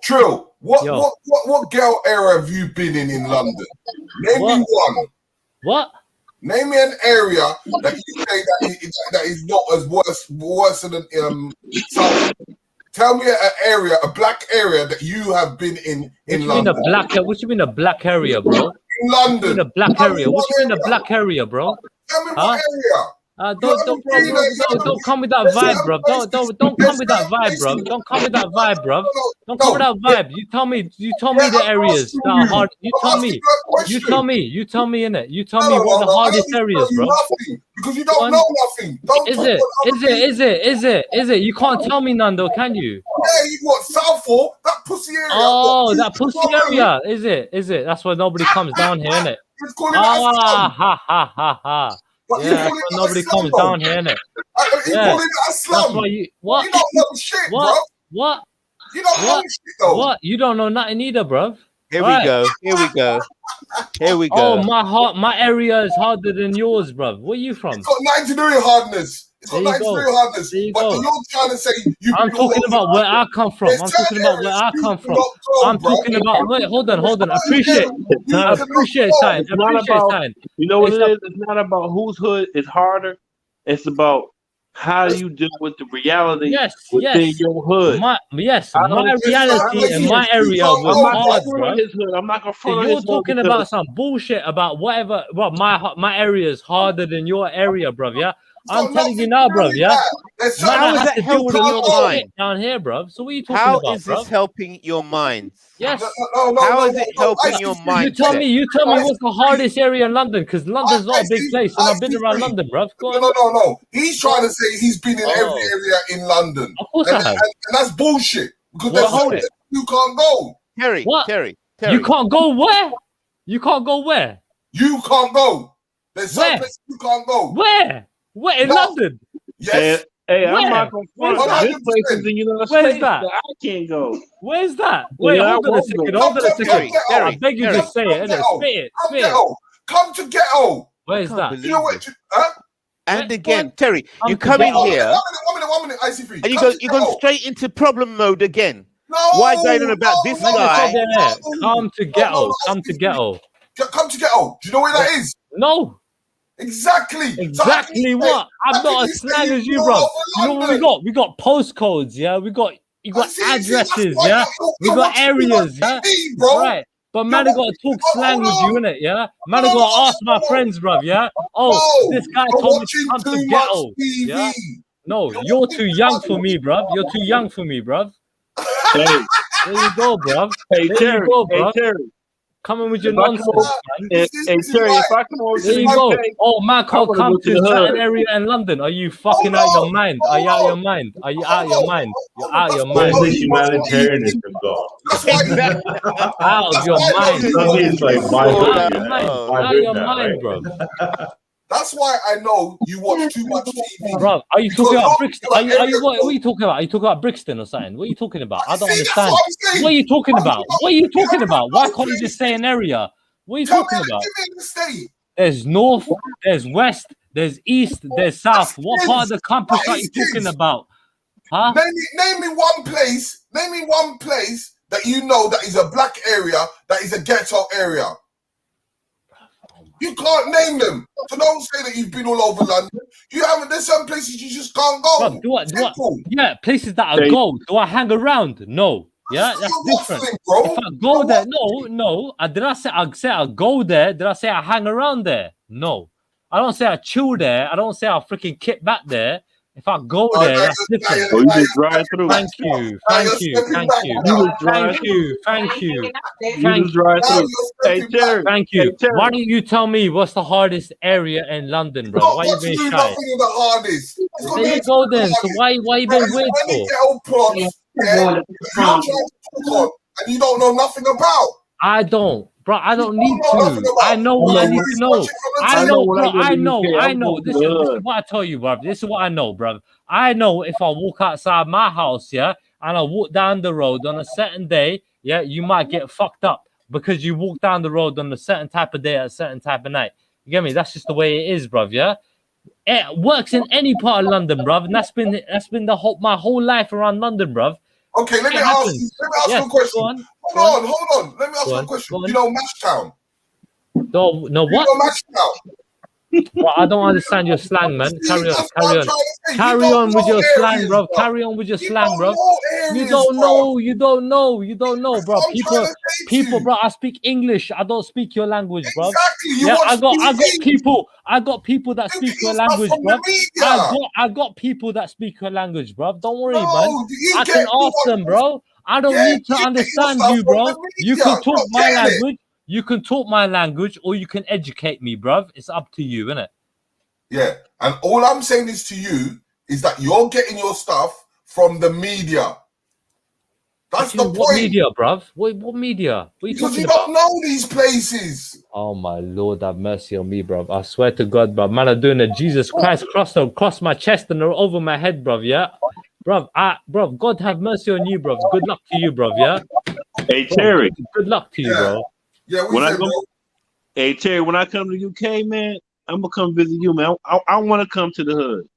True. What girl era have you been in London? Name me one. What? Name me an area that you say that is not as worse than South. Tell me an area, a black area that you have been in London. What you mean a black area, bro? In London. A black area. What you mean a black area, bro? Tell me what area. Don't come with that vibe, bro. Don't come with that vibe, bro. Don't come with that vibe, bro. Don't come with that vibe. You tell me the areas that are hard. You tell me innit. You tell me what the hardest areas, bro. Because you don't know nothing. Is it? You can't tell me none though, can you? Yeah, you what Southall, that pussy area. Oh, that pussy area. Is it? That's why nobody comes down here, innit? Ha. Yeah, nobody comes down here, innit? Yeah. That's why you what? You don't know shit, bro. What? You don't know shit though. What? You don't know nothing either, bro. Here we go. Oh, my area is harder than yours, bro. Where you from? It's got 90-degree hardness. But you're trying to say I'm talking about where I come from. I'm talking about where I come from. I'm talking about. Wait, hold on. Appreciate time. You know what it is? It's not about whose hood is harder. It's about how you deal with the reality within your hood. My reality in my area was hard, bro. I'm not gonna front You're talking about some bullshit about whatever. Well, my area is harder than your area, bro. Yeah. I'm telling you now, bro. Yeah. How is that helping your mind down here, bro? So what are you talking about, How is this helping your mind? Yes. How is it helping your mind? You tell me what's the hardest area in London, because London's not a big place, and I've been around London, bro. No. He's trying to say he's been in every area in London. Of course I have. And that's bullshit. Because you can't go. Terry. You can't go where? You can't go where? You can't go. There's some places you can't go. Where? Where in London? Yes. Hey, I'm not going to front. There's places in the United States that I can't go. Where's that? Wait, hold on a second. I beg you to say it. Spit it. Come to ghetto. I Where's can't that? believe You know what? this. Huh? And again, Terry, you to come in ghetto. here One minute, IC3. and Come to you go ghetto. straight into problem mode again. No, Why going on about this Man, it's guy? not there. Come to No, ghetto. Come to ghetto. Come to ghetto. Do you know where that is? No. Exactly. Exactly what? I'm not as slang as you, bro. You know what we got? We got postcodes, yeah. You got addresses, yeah. We got areas, yeah. Right. But man, I gotta talk slang with you, innit? Yeah. Man, I gotta ask my friends, bruv. Yeah. Oh, this guy told me to come to ghetto. Yeah. No, you're too young for me, bruv. You're too young for me, bruv. Hey, There you go, bruv. hey, There Terry. you go, Hey, bruv. Terry. Coming with your If I come nonsense, over, man. hey, Terry, if I come over to There the you go. UK, Oh, man I can't want to come go to to a the certain hood. area in London. Are you fucking out your mind? Are you out your mind? Are you out your mind? You're out your Where's mind. the humanitarianism gone? Exactly. Out of your mind. Suddenly it's like Out of vibrant, your mind. Oh, Out of vibrant your now, mind, right? bro. That's why I know you watch too much TV. Bro, are you Because talking about you're Brixton? like What are everyone. you talking about? Are you talking about Brixton or something? What are you talking about? I don't See, that's understand. what I'm saying. What are you talking I'm about? not- What are you talking you're about? in Why no can't you place. just say an area? What are you Tell me, talking give about? me the state. There's north, there's west, there's east, there's south. What part of the campus That are you is talking kids. about? Huh? Name me one place. Name me one place that you know that is a black area, that is a ghetto area. You can't name them. So don't say that you've been all over London. You haven't. There's some places you just can't go. Bro, yeah, places that I go. Do I hang around? No. Yeah, that's different. If I go there, no. Did I say I go there? Did I say I hang around there? No. I don't say I chill there. I don't say I freaking kick back there. If I go there, that's different. Oh, you just drive through. Thank you. You just drive through. Hey, Terry. Thank you. Hey, Terry. Why don't you tell me what's the hardest area in London, bro? Why you being shy? Nothing is the hardest. There you go then. So why you being weird for? Ghetto plots, yeah, you're trying to talk on, and you don't know nothing about. I don't, bro. I don't need to. I know what I need to know. I know, bro. I know. This is what I tell you, bro. This is what I know, bro. I know if I walk outside my house, yeah, and I walk down the road on a certain day, yeah, you might get fucked up because you walk down the road on a certain type of day at a certain type of night. You get me? That's just the way it is, bro. Yeah. It works in any part of London, bro. And that's been my whole life around London, bro. Okay, let me ask you a question. Hold on. Let me ask you a question. You know Mashtown? No, what? You know Mashtown? Well, I don't understand your slang, man. Carry on with your slang, bro. Carry on with your slang, bro. You don't know, bro. People, bro. I speak English. I don't speak your language, bro. Exactly. Yeah, I got people that speak your language, bro. I got people that speak your language, bro. Don't worry, man. I can ask them, bro. I don't need to understand you, bro. You can talk my language. You can talk my language or you can educate me, bruv. It's up to you, innit? Yeah. And all I'm saying is to you is that you're getting your stuff from the media. That's the point. What media, bruv? What media? What are you because talking you about? don't know these places. Oh my Lord, have mercy on me, bruv. I swear to God, bruv. Man, I'm doing a Jesus Christ cross across my chest and over my head, bruv, yeah? Bruv, God have mercy on you, bruv. Good luck to you, bruv, yeah? Hey, Terry. Good luck to you, bro. Yeah, hey Terry, when I come to the UK, man, I'm gonna come visit you, man. I want to come to the hood.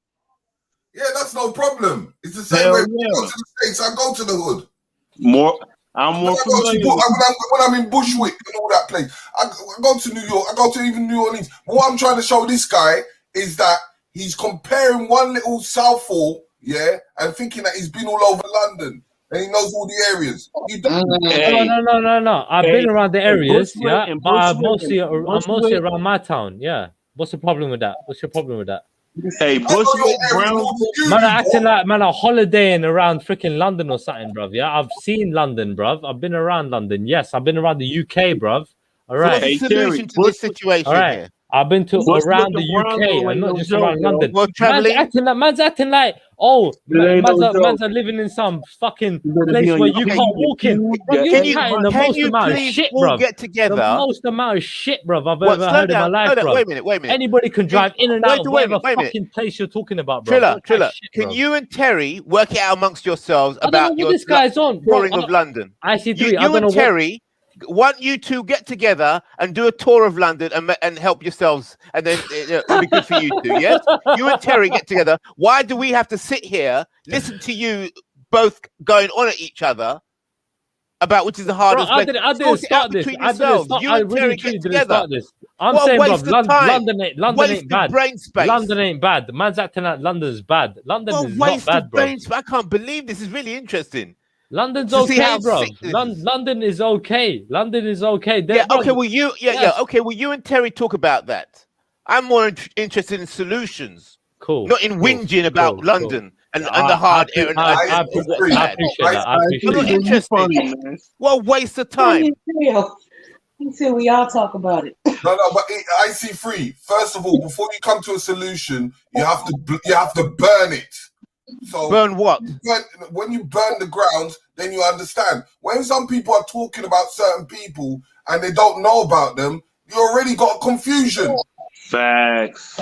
Yeah, that's no problem. It's the same way when I go to the States, I go to the hood. I'm more familiar. When I'm in Bushwick and all that place, I go to New York. I go to even New Orleans. What I'm trying to show this guy is that he's comparing one little Southall, yeah, and thinking that he's been all over London. And he knows all the areas. No. I've been around the areas, yeah, but I'm mostly around my town, yeah. What's the problem with that? What's your problem with that? Hey, Bushwick, man, acting like man, I'm holidaying around freaking London or something, bruv. Yeah, I've seen London, bruv. I've been around London. Yes, I've been around the UK, bruv. All right. What's the solution to this situation here? I've been to around the UK and not just around London. Well, man's acting like, man's are living in some fucking place where you can't walk in. Bro, you're chatting the most amount of shit, bro. Get together. The most amount of shit, bro, I've ever heard in my life, bro. Wait a minute. Anybody can drive in and out of whatever fucking place you're talking about, bro. Triller, can you and Terry work it out amongst yourselves about your this guy's on touring of London? IC3, you and Terry want you to get together and do a tour of London and help yourselves, and then it'll be good for you two. Yes, you and Terry get together. Why do we have to sit here, listen to you both going on at each other about which is the hardest? Bro, I didn't start this. I really truly didn't start this. I'm saying, bro, London ain't bad. Brain space. London ain't bad. The man's acting like London's bad. London is not bad, bro. I can't believe this is really interesting. London's okay, bro. London is okay. London is okay. Okay. Well, okay. Well, you and Terry talk about that. I'm more interested in solutions. Cool. Not in whinging about London and the hard air. I appreciate that. I appreciate that. Funny, what a waste of time. Until we all talk about it. No, but IC3. First of all, before you come to a solution, you have to burn it. So burn what? When you burn the ground, then you understand. When some people are talking about certain people and they don't know about them, you already got confusion. Facts.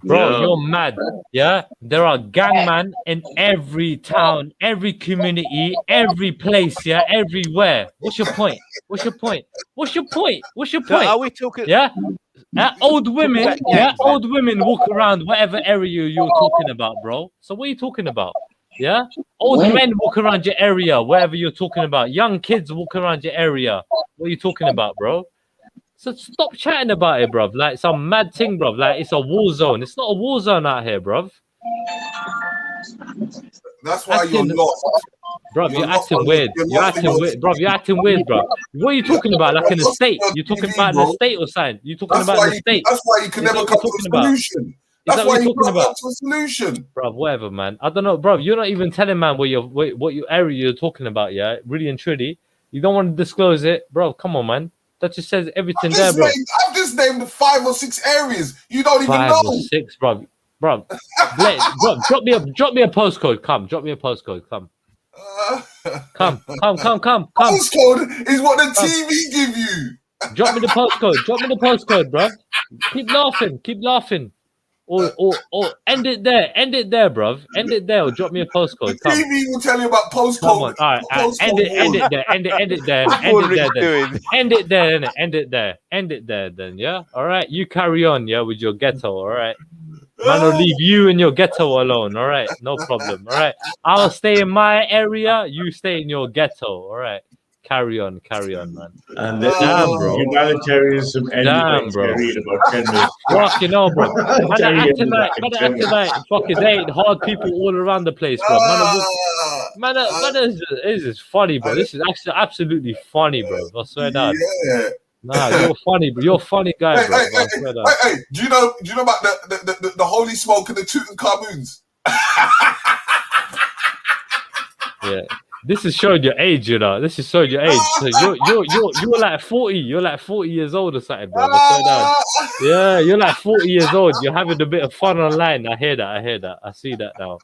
Bro, you're mad. Yeah, there are gang in every town, every community, every place. Yeah, everywhere. What's your point? Are we talking? Yeah. Old women, old women walk around whatever area you're talking about, bro. So what are you talking about? Yeah, old men walk around your area, wherever you're talking about. Young kids walk around your area. What are you talking about, bro? So stop chatting about it, bro. Like some mad thing, bro. Like it's a war zone. It's not a war zone out here, bro. That's why you're lost. Bro, you're acting weird. You're acting weird, bro. You're acting weird, bro. What are you talking about? Like an estate? You're talking about an estate or something? You're talking about an estate? That's why you can never come to a solution. That's why you can't come to a solution. Bro, whatever, man. I don't know, bro. You're not even telling, man, what your area you're talking about, yeah? Really and truly. You don't want to disclose it, bro. Come on, man. That just says everything there, bro. I've just named 5 or 6 areas. You don't even know. 5 or 6, bro. Bro, drop me a postcode. Come, drop me a postcode. Come. Come. Postcode is what the TV give you. Drop me the postcode, bro. Keep laughing. Or end it there, bro. End it there or drop me a postcode. Come. TV will tell you about postcode. Come on. All right. End it there. End it there then, yeah? All right. You carry on, yeah, with your ghetto, all right? Man, I'll leave you and your ghetto alone, all right? No problem, all right? I'll stay in my area, you stay in your ghetto, all right? Carry on, man. And damn, bro. Humanitarianism damn, bro. In about 10 minutes. Fucking hell, bro. Man, acting like fucking they ain't hard people all around the place, bro. Man, this is funny, bro. This is actually absolutely funny, bro. I swear that. Yeah. Nah, you're funny, bro. You're a funny guy, bro. Hey, do you know about the holy smoke and the Tutankhamuns? Yeah. This is showing your age, you know. This is showing your age. So you're like 40. You're like 40 years old or something, bro. Yeah, you're like 40 years old. You're having a bit of fun online. I hear that. I see that now.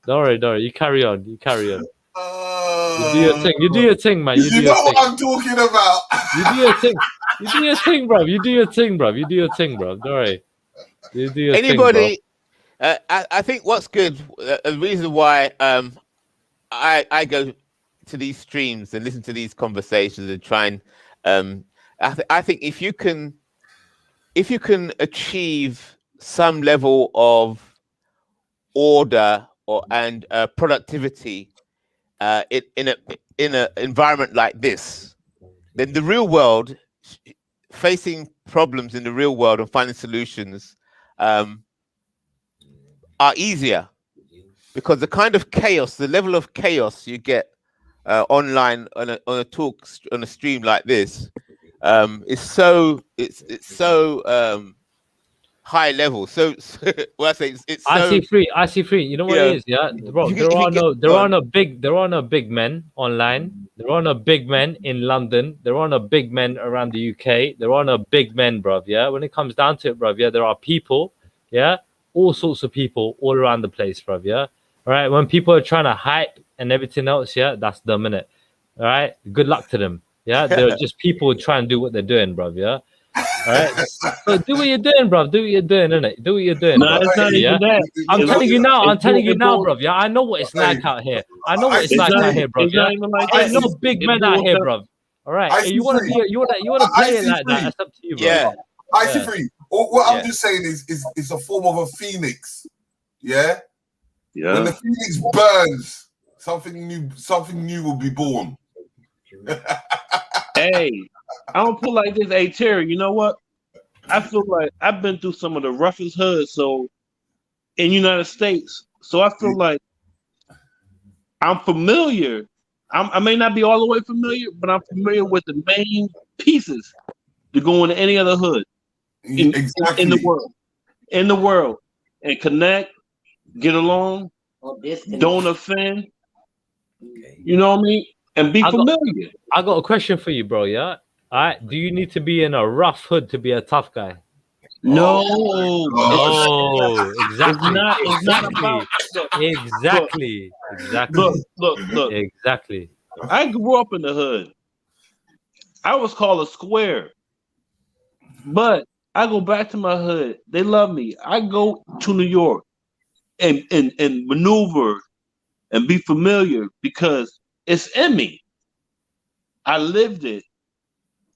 Don't worry. You carry on. You do your thing, man. You know what I'm talking about. You do your thing, bro. You do your thing, bro. Don't worry. You do your thing, bro. Anybody? I think what's good. The reason why I go to these streams and listen to these conversations and try and I think if you can achieve some level of order and productivity in an environment like this, then the real world, facing problems in the real world and finding solutions are easier. Because the kind of chaos, the level of chaos you get online on a talk on a stream like this is so high level. So well, I say it's so, I see free. You know what it is, yeah, bro. There are no big men online. There are no big men in London. There are no big men around the UK. There are no big men, bro. Yeah, when it comes down to it, bro. Yeah, there are people. Yeah, all sorts of people all around the place, bro. Yeah. All right, when people are trying to hype and everything else, yeah, that's them, innit? All right, good luck to them. Yeah, they're just people trying to do what they're doing, bro. Yeah, All right. So do what you're doing, bro. Do what you're doing, innit? Do what you're doing. No, bro. it's not Yeah. even that. I'm telling you now. I'm telling you it now, boils- bro. Yeah, I know what it's like out here. I know what it's It's like not out even- here, bro. it's Yeah. not even like Ain't that. no big It men out boils here, down- bro. All right. And you wanna play it like that? That's up to you, bro. Yeah. IC3. What Yeah. I'm just saying is a form of a phoenix. Yeah. Yeah. When the phoenix burns, something new will be born. Hey, I don't feel like this. Hey, Terry, you know what? I feel like I've been through some of the roughest hoods, so in United States. So I feel like I'm familiar. I may not be all the way familiar, but I'm familiar with the main pieces to go into any other hood in the world. In the world. And connect, get along, don't offend. You know what I mean? And be familiar. I got a question for you, bro. Yeah. All right. Do you need to be in a rough hood to be a tough guy? No. No. Exactly. It's not about Exactly. Look. Exactly. I grew up in the hood. I was called a square. But I go back to my hood. They love me. I go to New York and maneuver and be familiar because it's in me. I lived it.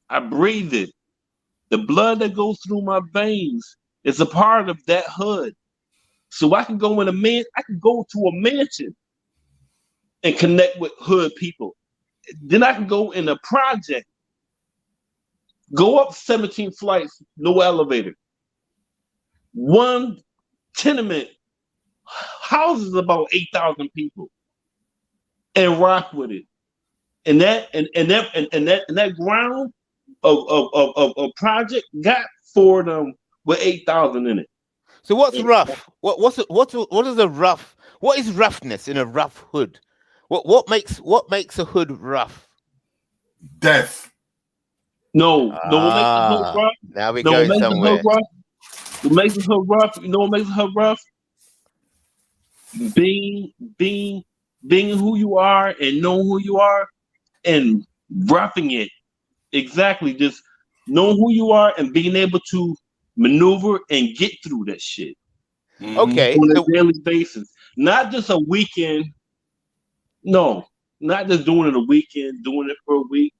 I breathed it. The blood that goes through my veins is a part of that hood. So I can go to a mansion and connect with hood people. Then I can go in a project. Go up 17 flights, no elevator. One tenement houses about 8,000 people, and rock with it. And that ground of project got for them with 8,000 in it. So what's rough? What is a rough? What is roughness in a rough hood? What makes a hood rough? Death. No, what makes the hood rough? Now we're going somewhere. What makes the hood rough? You know what makes the hood rough? Being who you are and knowing who you are and roughing it. Exactly. Just knowing who you are and being able to maneuver and get through that shit. Okay. On a daily basis. Not just a weekend. No, not just doing it a weekend, doing it for a week.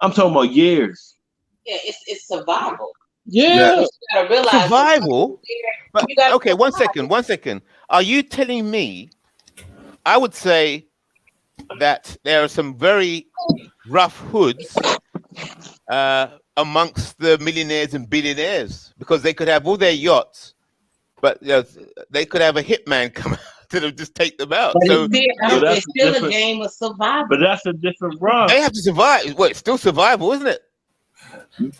I'm talking about years. Yeah, it's survival. Yeah. You gotta realize Survival. But okay, one second. Are you telling me? I would say that there are some very rough hoods amongst the millionaires and billionaires because they could have all their yachts, but they could have a hitman come to just take them out. But So it's still a game of survival. But that's a different rough. they have to survive. Wait, still survival, isn't it?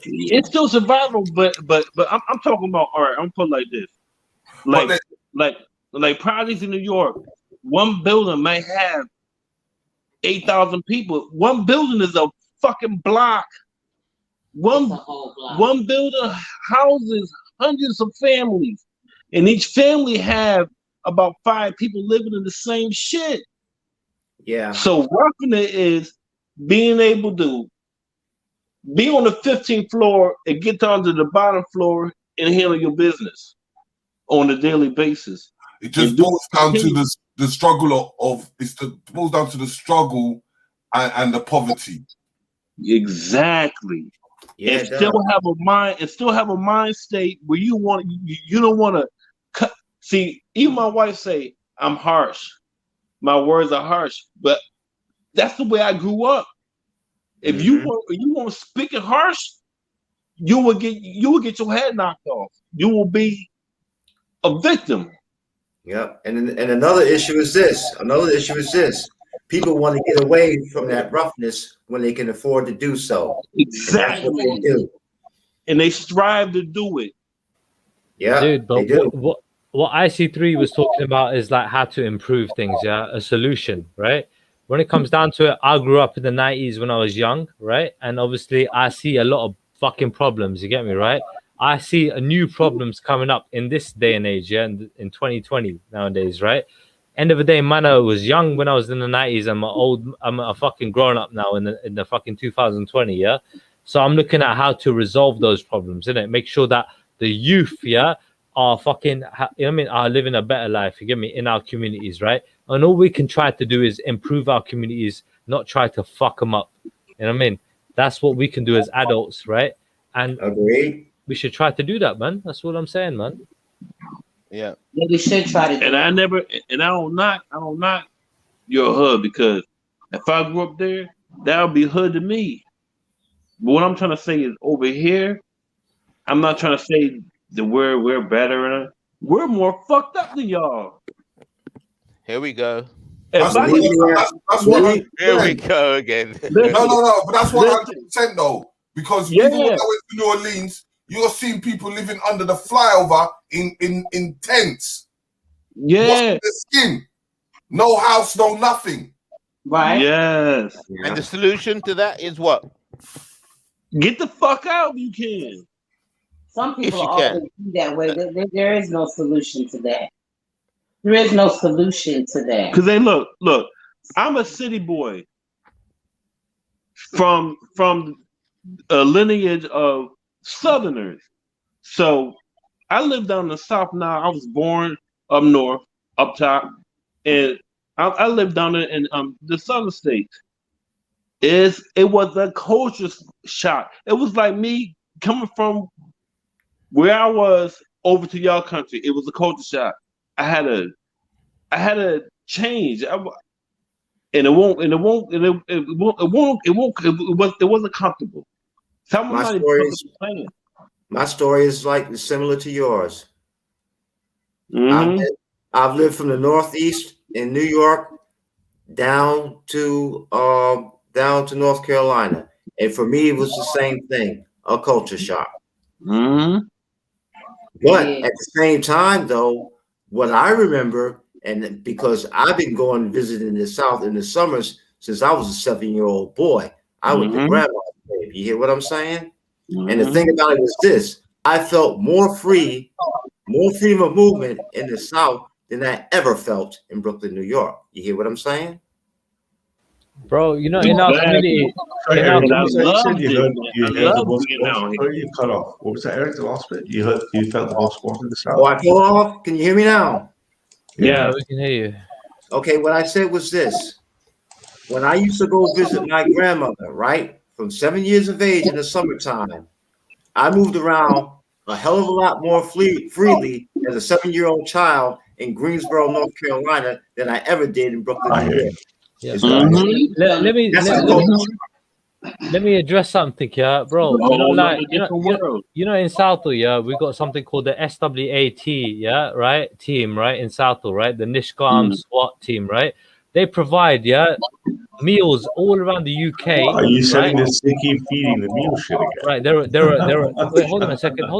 It's still survival, but I'm talking about. All right, I'm put like this, like projects in New York. One building might have 8,000 people. One building is a fucking block. One building houses hundreds of families, and each family have about 5 people living in the same shit. Yeah. So roughing it is being able to be on the 15th floor and get down to the bottom floor and handle your business on a daily basis. It just boils down to the struggle boils down to the struggle and the poverty. Exactly. Yeah, and still have a mind state where you don't want to cut. See, even my wife say I'm harsh. My words are harsh, but that's the way I grew up. If you want to speak it harsh, you will get your head knocked off. You will be a victim. Yep. And another issue is this. People want to get away from that roughness when they can afford to do so. Exactly. And that's what they do. And they strive to do it. Yeah, dude. But they do. what IC3 was talking about is like how to improve things. Yeah, a solution, right? When it comes down to it, I grew up in the 90s when I was young, right? And obviously, I see a lot of fucking problems. You get me, right? I see new problems coming up in this day and age, yeah, in 2020 nowadays, right? End of the day, man, I was young when I was in the 90s. I'm a fucking grown up now in the fucking 2020, yeah. So I'm looking at how to resolve those problems, innit? Make sure that the youth, are fucking, are living a better life, you get me, in our communities, right? And all we can try to do is improve our communities, not try to fuck them up. You know what I mean? That's what we can do as adults, right? And we should try to do that, man. That's what I'm saying, man. Yeah. We should try to do and I don't knock your hood, because if I grew up there, that would be hood to me. But what I'm trying to say is, over here, I'm not trying to say that we're better. We're more fucked up than y'all. Here we go. That's what Here we go again. No, but that's 100% though. Because even when I went to New Orleans, you're seeing people living under the flyover in tents. Yeah. Washing their skin. No house, no nothing. Right. Yes. And the solution to that is what? Get the fuck out if you can. Some people are always that way. There is no solution to that. There is no solution to that. Because they look, I'm a city boy from a lineage of Southerners. So I live down in the South now. I was born up north, up top, and I live down there in the Southern states. It was a culture shock. It was like me coming from where I was over to y'all country. It was a culture shock. I had to change, and it wasn't comfortable. My story is like similar to yours. Mm-hmm. I've lived from the Northeast in New York down to North Carolina, and for me, it was the same thing, a culture shock. Mm-hmm. But at the same time, though, what I remember, and because I've been going and visiting the South in the summers since I was a 7-year-old boy, I went to grandma's grave. You hear what I'm saying? Mm-hmm. And the thing about it is this: I felt more freedom of movement in the South than I ever felt in Brooklyn, New York. You hear what I'm saying? Bro, in our community, You cut off. What was that, Eric? The last bit? You felt the most wanted in the South. Oh, I cut off. Can you hear me now? Yeah, we can hear you. Okay, what I said was this: when I used to go visit my grandmother, right, from 7 years of age in the summertime, I moved around a hell of a lot more freely as a 7-year-old child in Greensboro, North Carolina, than I ever did in Brooklyn, New York. Yeah. Let me address something here, bro. In Southall, we got something called the SWAT, right? Team, right? In Southall, right? The Nishkam SWAT team, right? They provide, meals all around the UK. Are you saying this? They keep feeding the meal shit again? Right. Wait, hold on a second.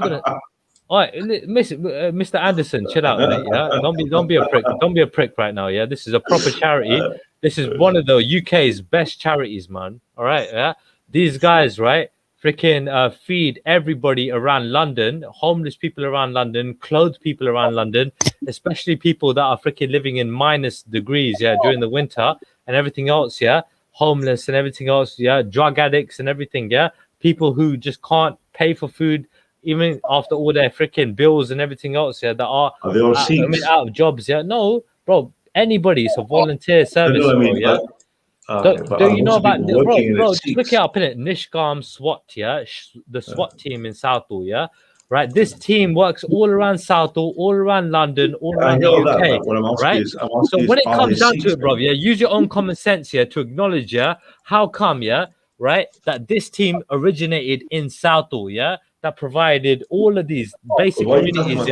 All right, Mr. Anderson, chill out, mate. Yeah, don't be a prick. Don't be a prick right now. Yeah, this is a proper charity. This is one of the UK's best charities, man. All right, yeah. These guys, right, freaking feed everybody around London, homeless people around London, clothed people around London, especially people that are freaking living in minus degrees, during the winter and everything else, homeless and everything else, drug addicts and everything, people who just can't pay for food, even after all their freaking bills and everything else, that are out of jobs, no, bro. Anybody, it's a volunteer service, do you know about bro? Just look it up, innit? Nishkam SWAT, the SWAT team in Southall, right? This team works all around Southall, all around London, all around the UK, right? So when it comes down to it, bro, use your own common sense, to acknowledge, how come, right, that this team originated in Southall, that provided all of these basic communities,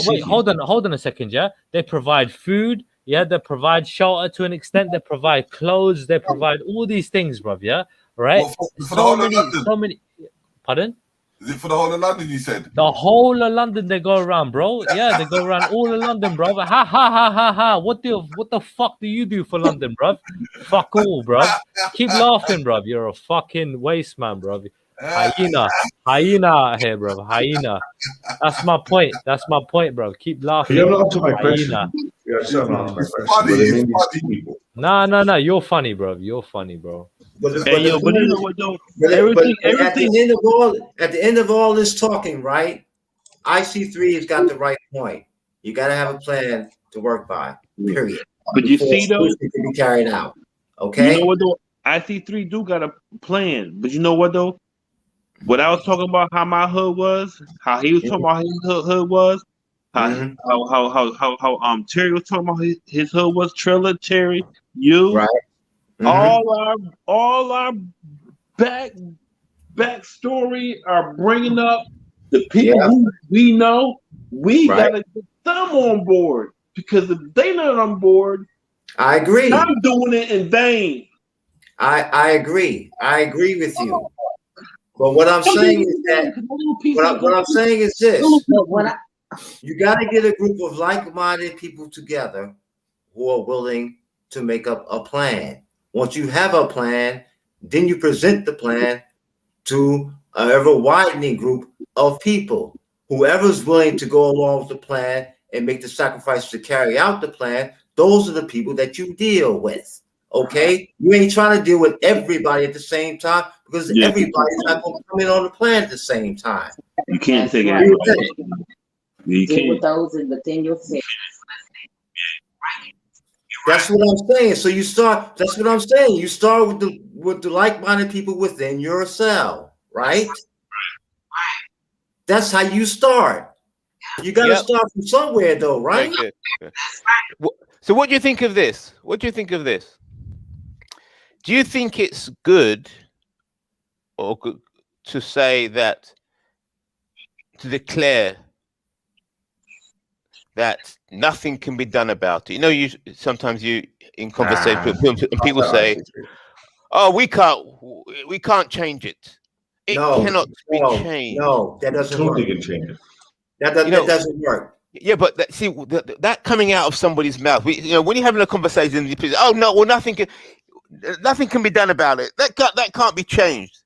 wait, hold on a second, they provide food, they provide shelter to an extent, they provide clothes, they provide all these things, bruv, right? So many. Pardon? Is it for the whole of London, you said? The whole of London they go around, bro. Yeah, they go around all of London, bro. Ha. What the fuck do you do for London, bro? Fuck all, bro. Keep laughing, bro. You're a fucking waste man, bro. Hyena out here, bro. Hyena. That's my point, bro. Keep laughing. You're not to my question. You're not to my question. No. You're funny, bro. But you know what though? Everything. At the end of all this talking, right? IC3 has got the right point. You got to have a plan to work by. Period. But you see though, it can be carried out. Okay. You know what though? IC3 do got a plan, but you know what though? What I was talking about, how my hood was, how he was talking about his hood was, how Terry was talking about his hood was. Triller, Terry, you, right? All our backstory are bringing up the people who we know. We gotta get them on board, because if they not on board, I agree. I'm doing it in vain. I agree. I agree with you. But what I'm saying is that what I'm saying is this: you got to get a group of like-minded people together who are willing to make up a plan. Once you have a plan, then you present the plan to an ever-widening group of people. Whoever's willing to go along with the plan and make the sacrifice to carry out the plan, those are the people that you deal with. Okay, you ain't trying to deal with everybody at the same time, because everybody's not going to come in on the plan at the same time. You can't take everybody. You deal with those within yourself. That's what I'm saying. So you start. That's what I'm saying. You start with the like-minded people within your cell, right? That's how you start. You got to start from somewhere, though, right? Okay. So, what do you think of this? What do you think of this? Do you think it's good or good to say that, to declare that nothing can be done about it? You know, sometimes in conversation, people say, "Oh, we can't change it. It cannot be changed." No, that doesn't work. Totally can change it. That doesn't work. Yeah, but that coming out of somebody's mouth, when you're having a conversation, you say, "Oh no, well nothing can be done about it. That can't be changed."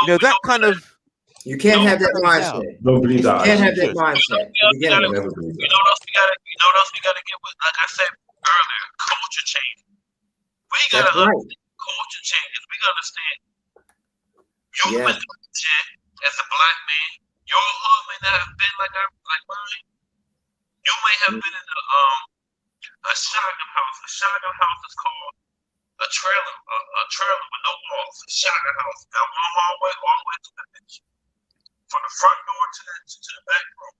That kind of. You can't have that mindset. Don't believe that. You can't have that mindset. You know what else we gotta get with? Like I said earlier, culture change. We gotta culture changes. We gotta understand. You went through shit as a black man. Your hood may not have been like mine. You may have been in a shotgun house. A shotgun house is called a trailer with no walls. A shotgun house. Got one hallway all the way to the bitch. From the front door to the back room.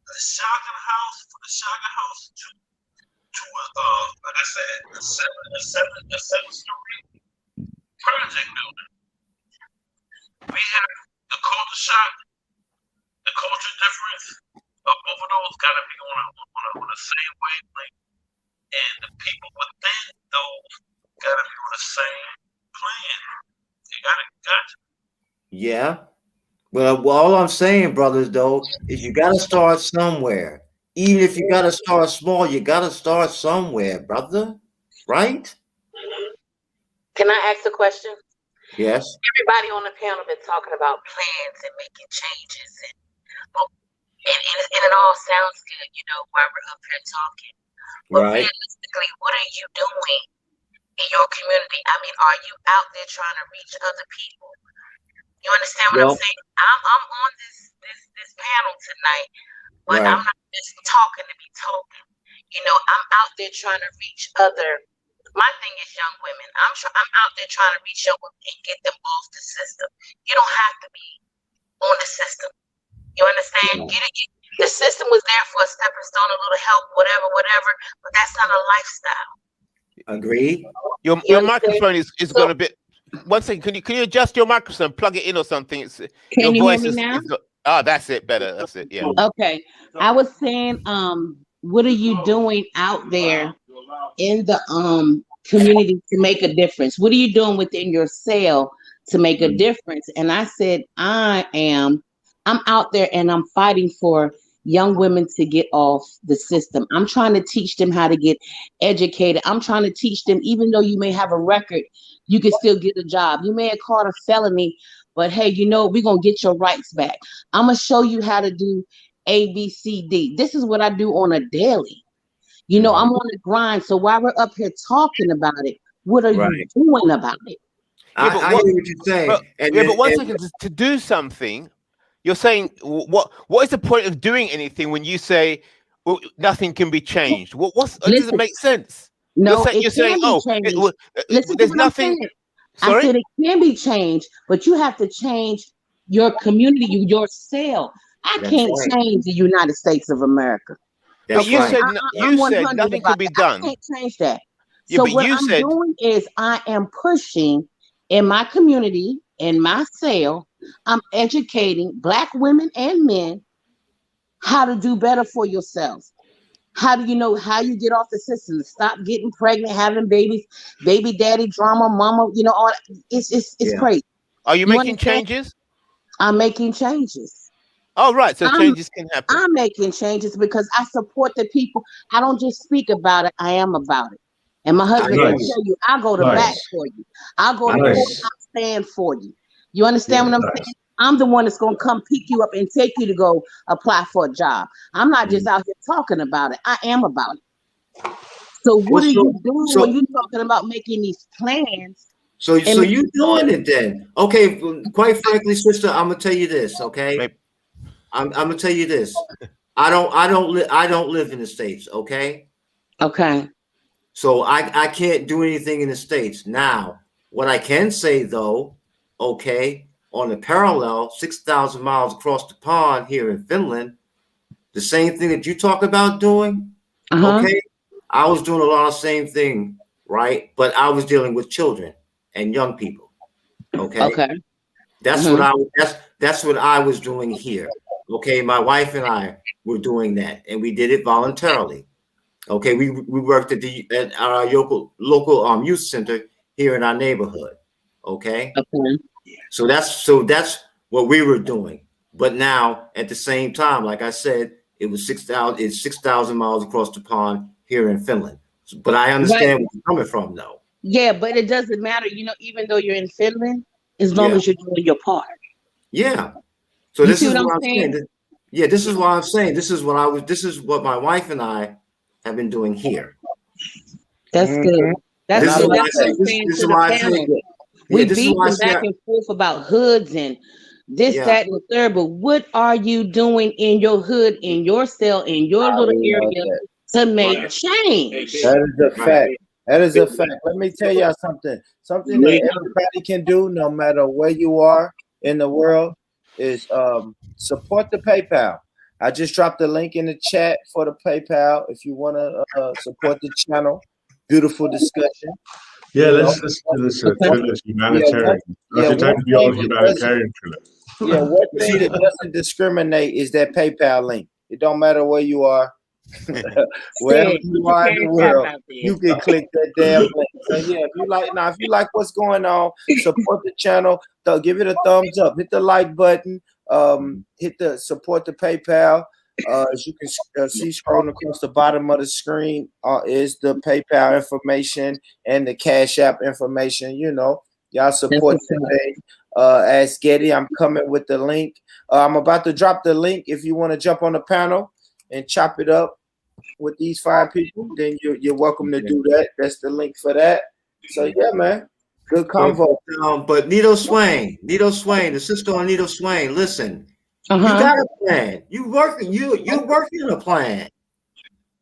A shotgun house to like I said, a seven-story project building. We have the culture shock, the culture difference of both of those got to be on the same wavelength, and the people within those got to be on the same plan. You got to. Yeah. Well, all I'm saying, brothers, though, is you got to start somewhere. Even if you got to start small, you got to start somewhere, brother. Right? Can I ask a question? Yes. Everybody on the panel been talking about plans and making changes, and it all sounds good, while we're up here talking. But realistically, what are you doing in your community? I mean, are you out there trying to reach other people? You understand what I'm saying? I'm on this panel tonight, but I'm not just talking to be talking. I'm out there trying to reach other. My thing is young women. I'm out there trying to reach young women and get them off the system. You don't have to be on the system. You understand? The system was there for a stepping stone, a little help, whatever, but that's not a lifestyle. Agreed. Your microphone is going a bit. One second, can you adjust your microphone, plug it in or something? Can you hear me now? That's it. Better. That's it. Yeah. Okay. I was saying, what are you doing out there in the community to make a difference? What are you doing within your cell to make a difference? And I said, I'm out there and I'm fighting for young women to get off the system. I'm trying to teach them how to get educated. I'm trying to teach them, even though you may have a record, you can still get a job. You may have caught a felony, but hey, we're going to get your rights back. I'm going to show you how to do A, B, C, D. This is what I do on a daily. I'm on the grind. So while we're up here talking about it, What are you doing about it? I hear what you're saying. But one second, to do something, you're saying what is the point of doing anything when you say nothing can be changed? It doesn't make sense. No, you're saying listen there's to what nothing. I'm saying. Sorry? I said it can be changed, but you have to change your community, yourself. I can't change the United States of America. But you said nothing could be done. I can't change that. Yeah, so but what you I'm said doing is I am pushing in my community, in my cell, I'm educating Black women and men how to do better for yourselves. How do you know how you get off the system? Stop getting pregnant, having babies, baby daddy drama, mama, all it's crazy. Are you making changes? I'm making changes. Oh, right. So changes can happen. I'm making changes because I support the people. I don't just speak about it, I am about it. And my husband can tell you, I'll go to bat for you. I'll go to court, I'll stand for you. You understand what I'm saying? I'm the one that's going to come pick you up and take you to go apply for a job. I'm not just out here talking about it. I am about it. So what are you doing when you're talking about making these plans? So you doing it then? Okay, quite frankly, sister, I'm gonna tell you this. Okay, I'm gonna tell you this. I don't live in the States. Okay. Okay. So I can't do anything in the States now. What I can say though, okay. On the parallel, 6,000 miles across the pond here in Finland, the same thing that you talk about doing, okay? I was doing a lot of the same thing, right? But I was dealing with children and young people, okay? Okay. That's what I was doing here, okay? My wife and I were doing that, and we did it voluntarily, okay? We worked at our local youth center here in our neighborhood, okay? Okay. So that's what we were doing. But now at the same time, like I said, it was 6,000 miles across the pond here in Finland. But I understand where you're coming from though. Yeah, but it doesn't matter, even though you're in Finland, as long as you're doing your part. Yeah. So this is what I'm saying. Yeah, this is what I'm saying. This is what my wife and I have been doing here. That's good. That's good. That's what I'm saying to the family. We beefing back and forth about hoods and this, that, and the third. But what are you doing in your hood, in your cell, in your little area to make change? That is a fact. That is a fact. Let me tell y'all something. Something that everybody can do, no matter where you are in the world, is support the PayPal. I just dropped the link in the chat for the PayPal if you want to support the channel. Beautiful discussion. Yeah, let's do this humanitarian. Trying to be all humanitarian. Yeah, one thing that doesn't discriminate is that PayPal link. It don't matter where you are. Wherever you are in the world, you can click that damn link. So yeah, if you like what's going on, support the channel. Give it a thumbs up. Hit the like button. Hit the support the PayPal. As you can see scrolling across the bottom of the screen is the PayPal information and the Cash App information. Y'all support today. Ask Getty. I'm coming with the link. I'm about to drop the link. If you want to jump on the panel and chop it up with these 5 people, then you're welcome to do that. That's the link for that. So yeah, man. Good convo. But Nito Swain, the sister on Nito Swain, listen. You got a plan. You're working a plan.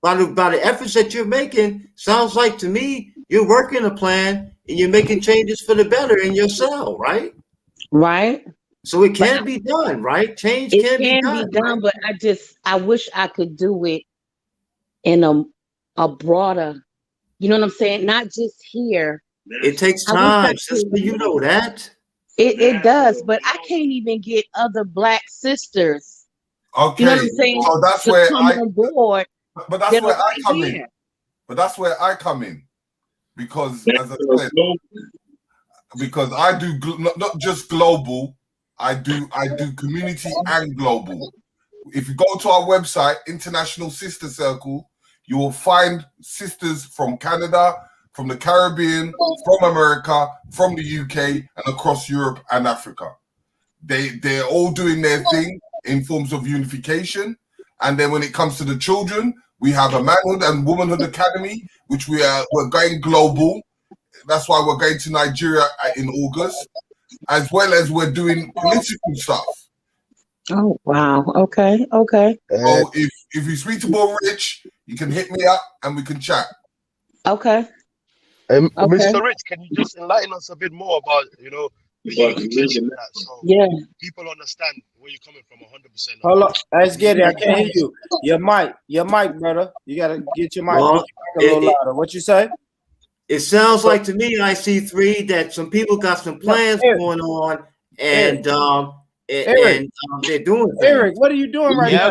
By the efforts that you're making, sounds like to me you're working a plan and you're making changes for the better in your cell, right? Right. So it can be done, right? Change can be done. Right? But I wish I could do it in a broader, you know what I'm saying? Not just here. It takes time, sister. You know that. It does, but I can't even get other Black sisters. Okay, you know what I'm saying? So that's where come on board. But that's where I come in. But that's where I come in, because as I said, because I do not just global, I do community and global. If you go to our website, International Sister Circle, you will find sisters from Canada, from the Caribbean, from America, from the UK, and across Europe and Africa. They're all doing their thing in forms of unification. And then when it comes to the children, we have a Manhood and Womanhood Academy, which we're going global That's why we're going to Nigeria in August, as well as we're doing political stuff. Oh wow. Okay. Okay. So if you speak to Boy Rich, you can hit me up and we can chat. Okay. Okay. Mr. Rich, can you just enlighten us a bit more about, the unification of that, so people understand where you're coming from 100%? Hold on, let's get it. I can't hear you. Your mic, brother. You gotta get your mic, a little louder. What you say? It sounds like to me, IC3, that some people got some plans going on, and they're doing things. Eric, what are you doing right now?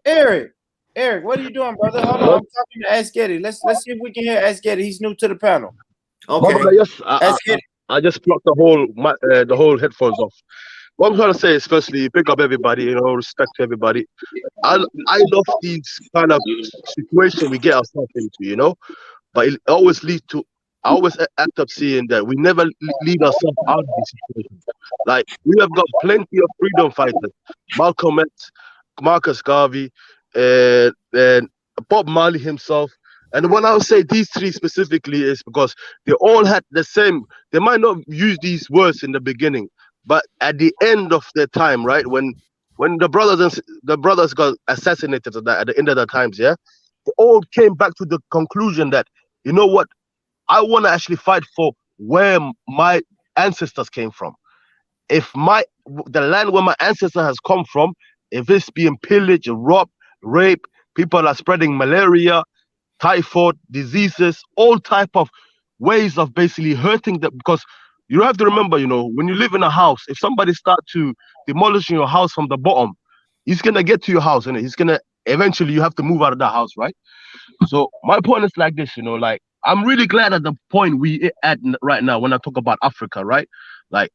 Eric. Eric, what are you doing, brother? Hold on, I'm talking to Ask Getty. Let's see if we can hear Ask Getty. He's new to the panel. Okay. I just plucked the whole headphones off. What I'm trying to say is, firstly, pick up everybody, respect to everybody. I love these kind of situations we get ourselves into, but it always leads to, I always end up seeing that we never lead ourselves out of these situations. Like, we have got plenty of freedom fighters, Malcolm X, Marcus Garvey, and Bob Marley himself. And when I would say these three specifically is because they all had the same, they might not use these words in the beginning, but at the end of their time, right, when the brothers got assassinated at the end of their times, they all came back to the conclusion that, you know what, I want to actually fight for where my ancestors came from. If the land where my ancestor has come from, if it's being pillaged, robbed, raped, people are spreading malaria, typhoid, diseases, all type of ways of basically hurting them. Because you have to remember, when you live in a house, if somebody start to demolish your house from the bottom, he's gonna get to your house, and he's gonna eventually you have to move out of the house, right? So my point is like this, like, I'm really glad at the point we at right now when I talk about Africa, right? Like,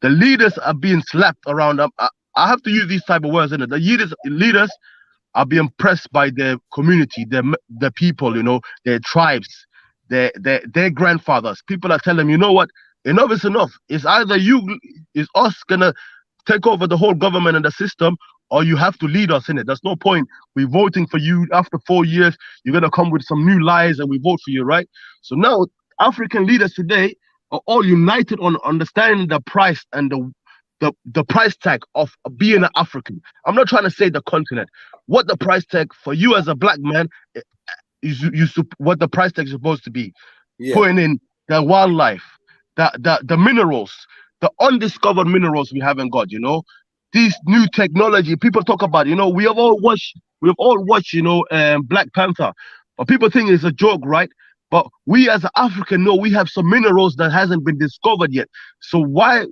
the leaders are being slapped around. I have to use these type of words, the leaders are being pressed by their community, their people, their tribes, their grandfathers. People are telling them, you know what, enough is enough. It's either is us gonna take over the whole government and the system, or you have to lead us in it. There's no point we voting for you after 4 years. You're gonna come with some new lies and we vote for you, right? So now African leaders today are all united on understanding the price and the price tag of being an African. I'm not trying to say the continent. What the price tag for you as a black man is, what the price tag is supposed to be. Putting in the wildlife, the minerals, the undiscovered minerals we haven't got, These new technology people talk about, we have all watched, Black Panther, but people think it's a joke, right? But we as an African know we have some minerals that hasn't been discovered yet. So why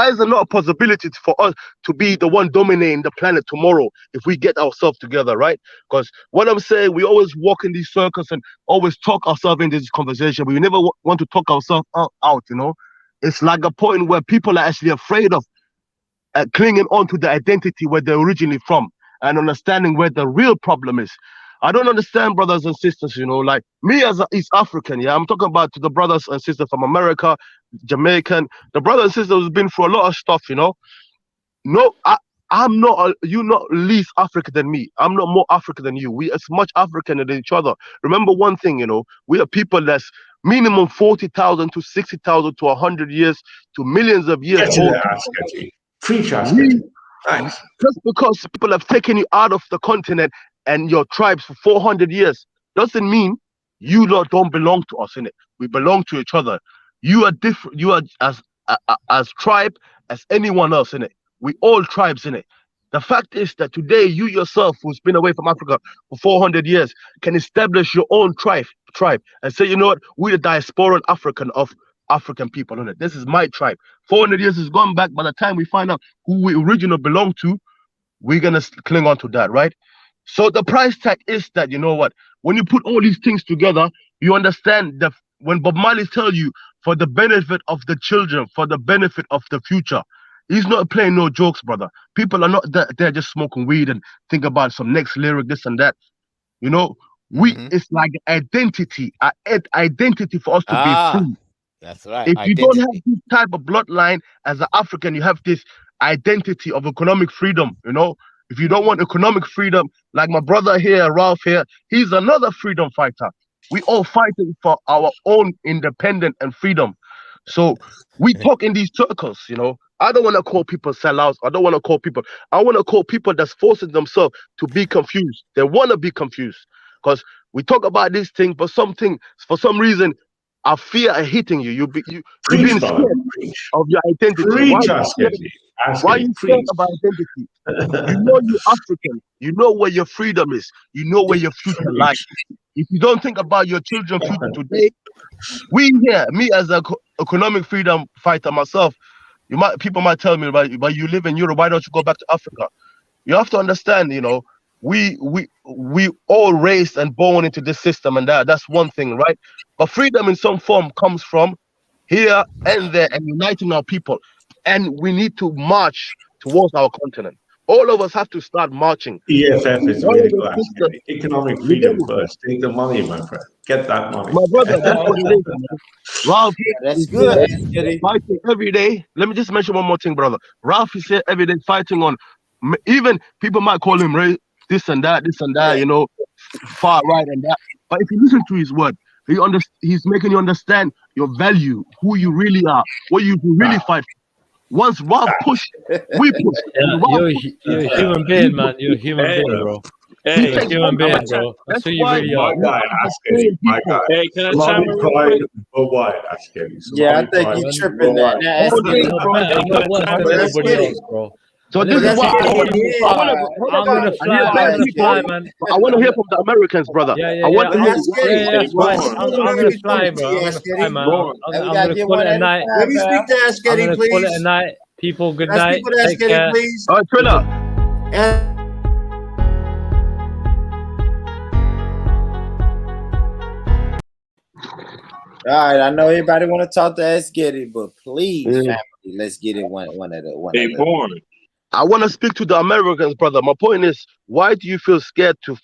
is there not a possibility for us to be the one dominating the planet tomorrow if we get ourselves together, right? Because what I'm saying, we always walk in these circles and always talk ourselves into this conversation, but we never want to talk ourselves out. It's like a point where people are actually afraid of clinging on to the identity where they're originally from and understanding where the real problem is. I don't understand, brothers and sisters, like me as an East African, I'm talking about to the brothers and sisters from America, Jamaican, the brothers and sisters who've been through a lot of stuff, No, I'm not, you're not least African than me. I'm not more African than you. We as much African than each other. Remember one thing, we are people that's minimum 40,000 to 60,000 to 100 years to millions of years old. Just because people have taken you out of the continent and your tribes for 400 years doesn't mean you lot don't belong to us, innit? We belong to each other. You are different. You are as tribe as anyone else, innit? We all tribes, innit? The fact is that today you yourself, who's been away from Africa for 400 years, can establish your own tribe and say, you know what, we're the diasporan African of African people, innit? This is my tribe. 400 years has gone back. By the time we find out who we originally belong to, we're gonna cling on to that, right? So the price tag is that, you know what, when you put all these things together, you understand that when Bob Marley tells you for the benefit of the children, for the benefit of the future, he's not playing no jokes, brother. People are not they're just smoking weed and think about some next lyric, this and that. It's like identity for us to be free. That's right. If you don't have this type of bloodline as an African, you have this identity of economic freedom, If you don't want economic freedom, like my brother here, Ralph here, he's another freedom fighter. We all fighting for our own independence and freedom. So we talk in these circles, you know. I don't want to call people sellouts. I don't want to call people. I want to call people that's forcing themselves to be confused. They want to be confused because we talk about this thing, but something for some reason, a fear are hitting you. You're being brother. scared of your identity. Preach, Askeri. Why are you scared about identity? You know you're African. You know where your freedom is. You know where your future lies. If you don't think about your children's future today, we here, me as a economic freedom fighter myself, people might tell me, but you live in Europe, why don't you go back to Africa? You have to understand, you know, we all raised and born into this system, and that's one thing, right? But freedom in some form comes from here and there and uniting our people. And we need to march towards our continent. All of us have to start marching. EFF is the way to go, Askeri. Economic freedom first. Take the money, my friend. Get that money. My brother, that's what it is, man. Ralph, that's good. Fighting every day. Let me just mention one more thing, brother. Ralph is here every day fighting on. Even people might call him this and that, you know, far right and that. But if you listen to his word, he's making you understand your value, who you really are, what you really fight for. Once Ralph push, we push. You're a human being, man. You're a human being, bro. Hey, you're a human being, bro. That's who you really are. My guy, Askeri. My guy. Hey, can I chime in real quick? Worldwide, Askeri. Yeah, I think you're tripping that. Bro. So this is what I want to fly, man. I want to hear from the Americans, brother. I want to hear. I'm gonna fly, bro. I'm gonna fly, man. I'm gonna call it a night. Let me speak to Askeri, please. Call it a night. People, good Can I night. speak with Take care. Askeri, please? All right, Trilla. All right, I know everybody want to talk to Askeri, but please, family, let's get it one at a one. Hey, Born. I want to speak to the Americans, brother. My point is, why do you feel scared to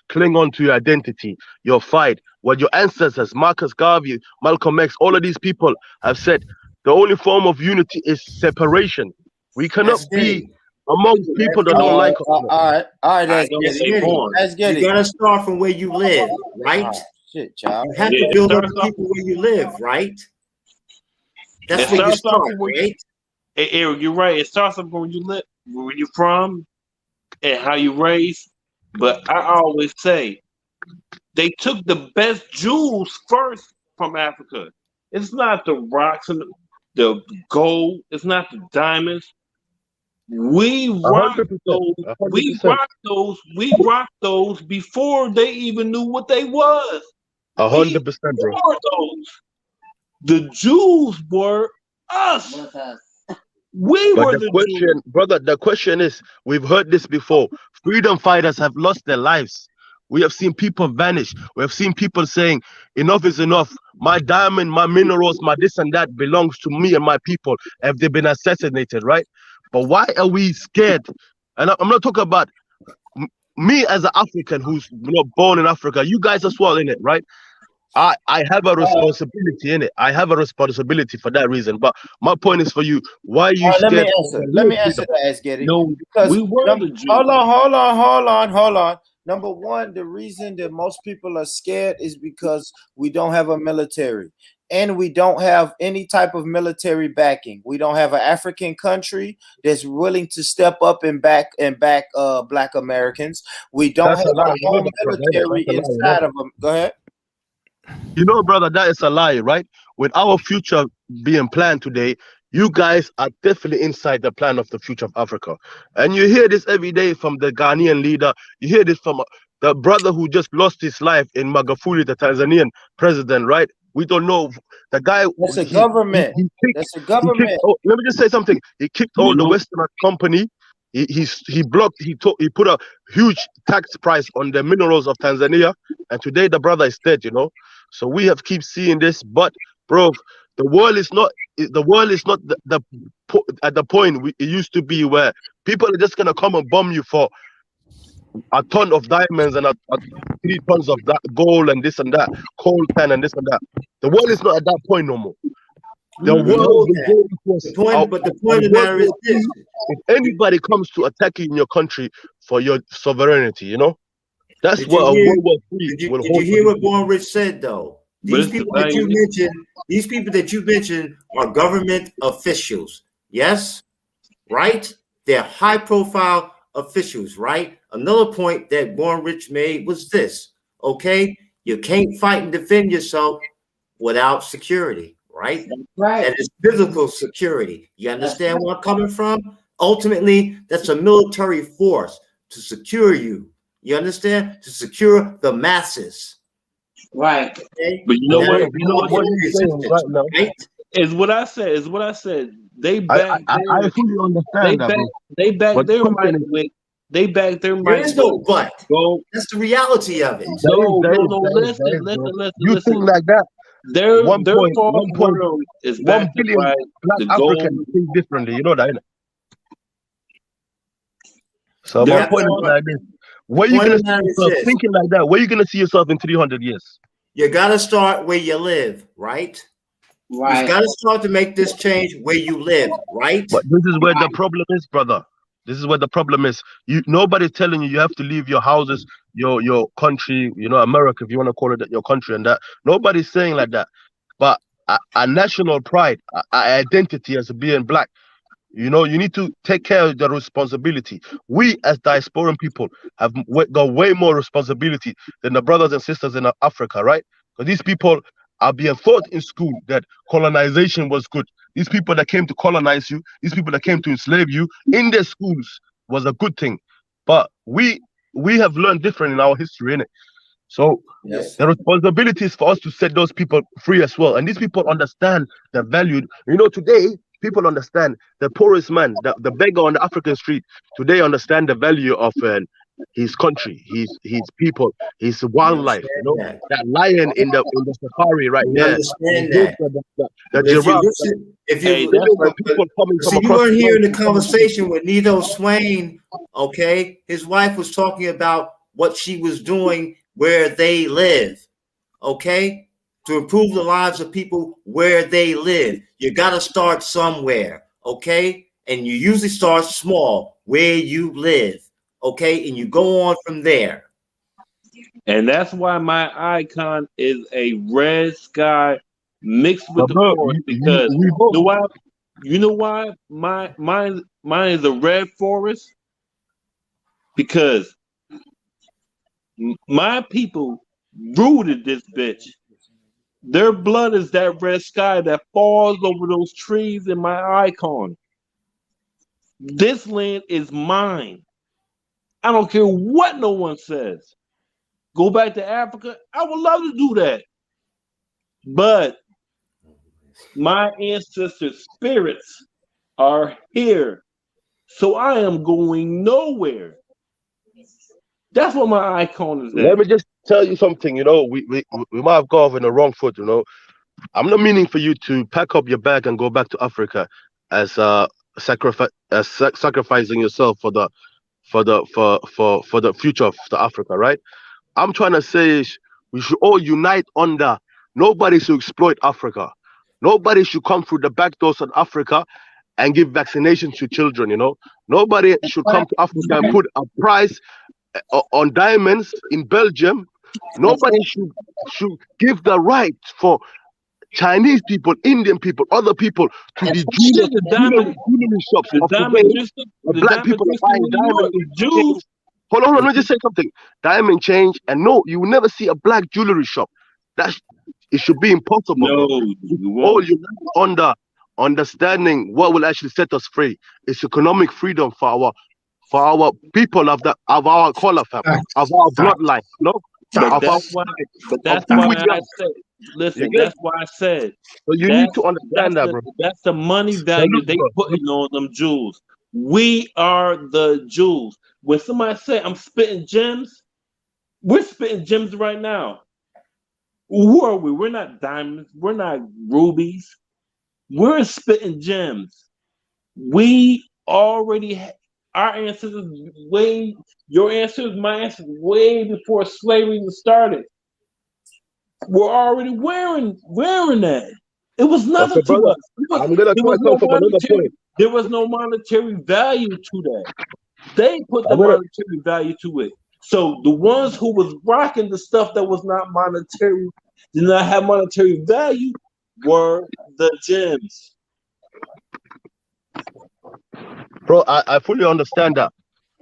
cling on to your identity, your fight? What your ancestors, Marcus Garvey, Malcolm X, all of these people have said, the only form of unity is separation. We cannot be amongst people that don't like us. All right, that's good. You gotta start from where you live, right? Shit, child. You have to build up people where you live, right? That's where you start, right? Hey, Eric, you're right. It starts up where you live, where you're from, and how you raised. But I always say they took the best jewels first from Africa. It's not the rocks and the gold. It's not the diamonds. We rock 100%. those. We rock those. We rock those before they even knew what they was. 100%, bro. Those. The Jews were us. We But were the question, brother, the question is, we've heard this before. Freedom fighters have lost their lives. We have seen people vanish. We have seen people saying, enough is enough. My diamond, my minerals, my this and that belongs to me and my people. Have they been assassinated, right? But why are we scared? And I'm not talking about me as an African who's born in Africa. You guys as well, in it, right? I have a responsibility in it. I have a responsibility for that reason. But my point is for you, why are you scared? Let me answer that, Askeri. No, because we were the Jews. Hold on. Number one, the reason that most people are scared is because we don't have a military. And we don't have any type of military backing. We don't have an African country that's willing to step up and back Black Americans. We don't have our own military inside of them. Go ahead. You know, brother, that is a lie, right? With our future being planned today, you guys are definitely inside the plan of the future of Africa. And you hear this every day from the Ghanaian leader. You hear this from the brother who just lost his life in Magufuli, the Tanzanian president, right? We don't know. The guy. That's a government. That's a government. Let me just say something. He kicked all the Western company. He put a huge tax price on the minerals of Tanzania, and today the brother is dead. You know, so we have keep seeing this. But bro, the world is not at the point it used to be where people are just gonna come and bomb you for a ton of diamonds and 3 tons of that gold and this and that, coal pan and this and that. The world is not at that point no more. The world is going but the point of the matter is this: if anybody comes to attack you in your country for your sovereignty, you know. That's Did what you a hear? World War III will Did you hold for hear these what people. Born Rich said though? But These it's the people that you thing. mentioned, are government officials. Yes, right? They're high-profile officials, right? Another point that Born Rich made was this. Okay, you can't fight and defend yourself without security, right? Right. That is physical security. You understand where I'm coming from? Ultimately, that's a military force to secure you. You understand? To secure the masses. Right. Okay? But you know That what? is You know What what? he's saying right now, right? Is what I said. Is what I said. They I, back I, I their fully they understand that, back bro. they back But the their might question is, with they back their There might is with no but. go. That's the reality of it. No. bro. Listen. You think like that? Their false world is 1 backed up billion by black the Africans gold. think differently. You know that, innit? So You my Their have to point is false like this: where the you point gonna of the see matter is yourself this. thinking like that? Where you gonna see yourself in 300 years? You gotta start where you live, right? You've got to start to make this change where you live, right? But this is where the problem is, brother. This is where the problem is. Nobody's telling you have to leave your houses, your country, America, if you want to call it your country and that. Nobody's saying like that. But a national pride, a identity as being black, you need to take care of the responsibility. We as diasporan people have got way more responsibility than the brothers and sisters in Africa, right? Because these people are being taught in school that colonization was good. These people that came to colonize you, these people that came to enslave you in their schools was a good thing. But we have learned different in our history, innit? So the responsibility is for us to set those people free as well. And these people understand the value. Today, people understand the poorest man, the beggar on the African street, today understand the value of his country, his people, his wildlife. That lion in the safari right You there. understand that. The If you giraffe. listen, if you The people coming from see, you across weren't the here in the mountain. conversation with Nito Swain, okay? His wife was talking about what she was doing where they live, okay? To improve the lives of people where they live. You got to start somewhere, okay? And you usually start small, where you live, okay? And you go on from there. And that's why my icon is a red sky mixed with the bro, forest. we Because both. you know why mine is a red forest? Because my people rooted this bitch. Their blood is that red sky that falls over those trees in my icon. This land is mine. I don't care what no one says. Go back to Africa. I would love to do that. But my ancestors' spirits are here. So I am going nowhere. That's what my icon is Let at. me just tell you something. We might have gone off in the wrong foot. I'm not meaning for you to pack up your bag and go back to Africa as sacrificing yourself for the future of the Africa, right? I'm trying to say is we should all unite under. Nobody should exploit Africa. Nobody should come through the back doors of Africa and give vaccinations to children. Nobody should come to Africa and put a price on diamonds in Belgium. Nobody should give the right for Chinese people, Indian people, other people to be jewelry shops of today. Black people are buying diamond chains. Hold on, let me just say something. Diamond change, and no, you will never see a black jewelry shop. It should be impossible. No, you all unite under understanding what will actually set us free. It's economic freedom for our people of our color family, of our bloodline. But that's why I said, listen, that's why I said. So you need to understand that, bro. That's the money value they putting on them jewels. We are the jewels. When somebody say I'm spitting gems, we're spitting gems right now. Who are we? We're not diamonds. We're not rubies. We're spitting gems. We already our ancestors your ancestors, my ancestors, way before slavery started. We're already wearing that. It was nothing Okay, brother, to us. I'm gonna try to come from another point. There was no monetary value to that. They put the monetary value to it. So the ones who was rocking the stuff that was not monetary, did not have monetary value, were the gems. Bro, I fully understand that.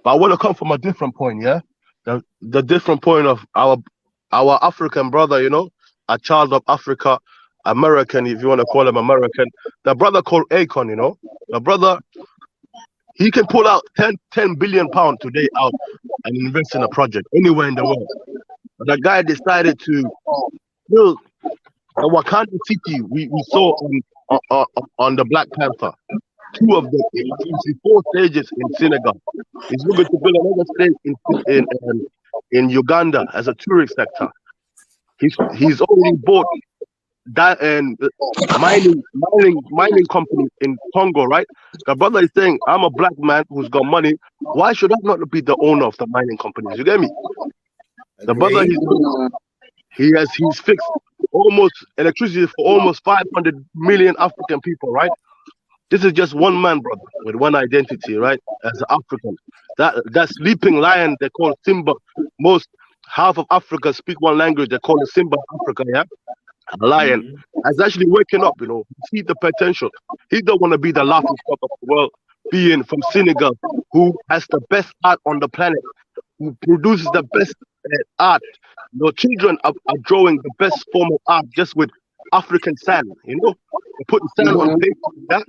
But I want to come from a different point, yeah? The different point of our African brother, you know, a child of Africa, American, if you want to call him American. The brother called Akon, you know. The brother, he can pull out 10 billion pounds today out and invest in a project anywhere in the world. But the guy decided to build the Wakanda city we saw on the Black Panther. 2 of the 4 stages in Senegal. He's looking to build another stage in Uganda as a tourist sector. He's already bought that and mining company in Congo, right? The brother is saying, I'm a black man who's got money. Why should I not be the owner of the mining companies? You get me? The brother he's fixed almost electricity for almost 500 million African people, right? This is just one man, brother, with one identity, right? As an African. That sleeping lion they call Simba. Half of Africa speak one language, they call it Simba Africa, yeah? A lion is actually waking up, you know, see the potential. He don't want to be the laughing stock of the world, being from Senegal, who has the best art on the planet, who produces the best art. The children are drawing the best form of art just with African sand, you know? They put the sand on paper, yeah?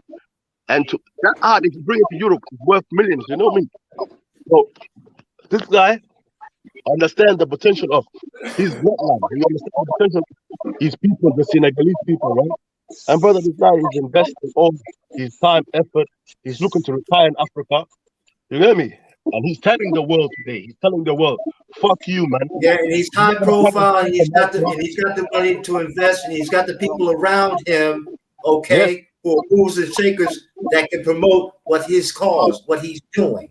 And that art, if you bring it to Europe, is worth millions, you know what I mean? So this guy understands the potential of his bloodline. He understands the potential of his people, the Senegalese people, right? And brother, this guy is investing all his time, effort. He's looking to retire in Africa. You get me? And he's telling the world today. He's telling the world, "Fuck you, man." Yeah, and he's high profile. And he's got the money to invest, and he's got the people around him. Okay, yes. Who are movers and shakers that can promote what his cause, what he's doing.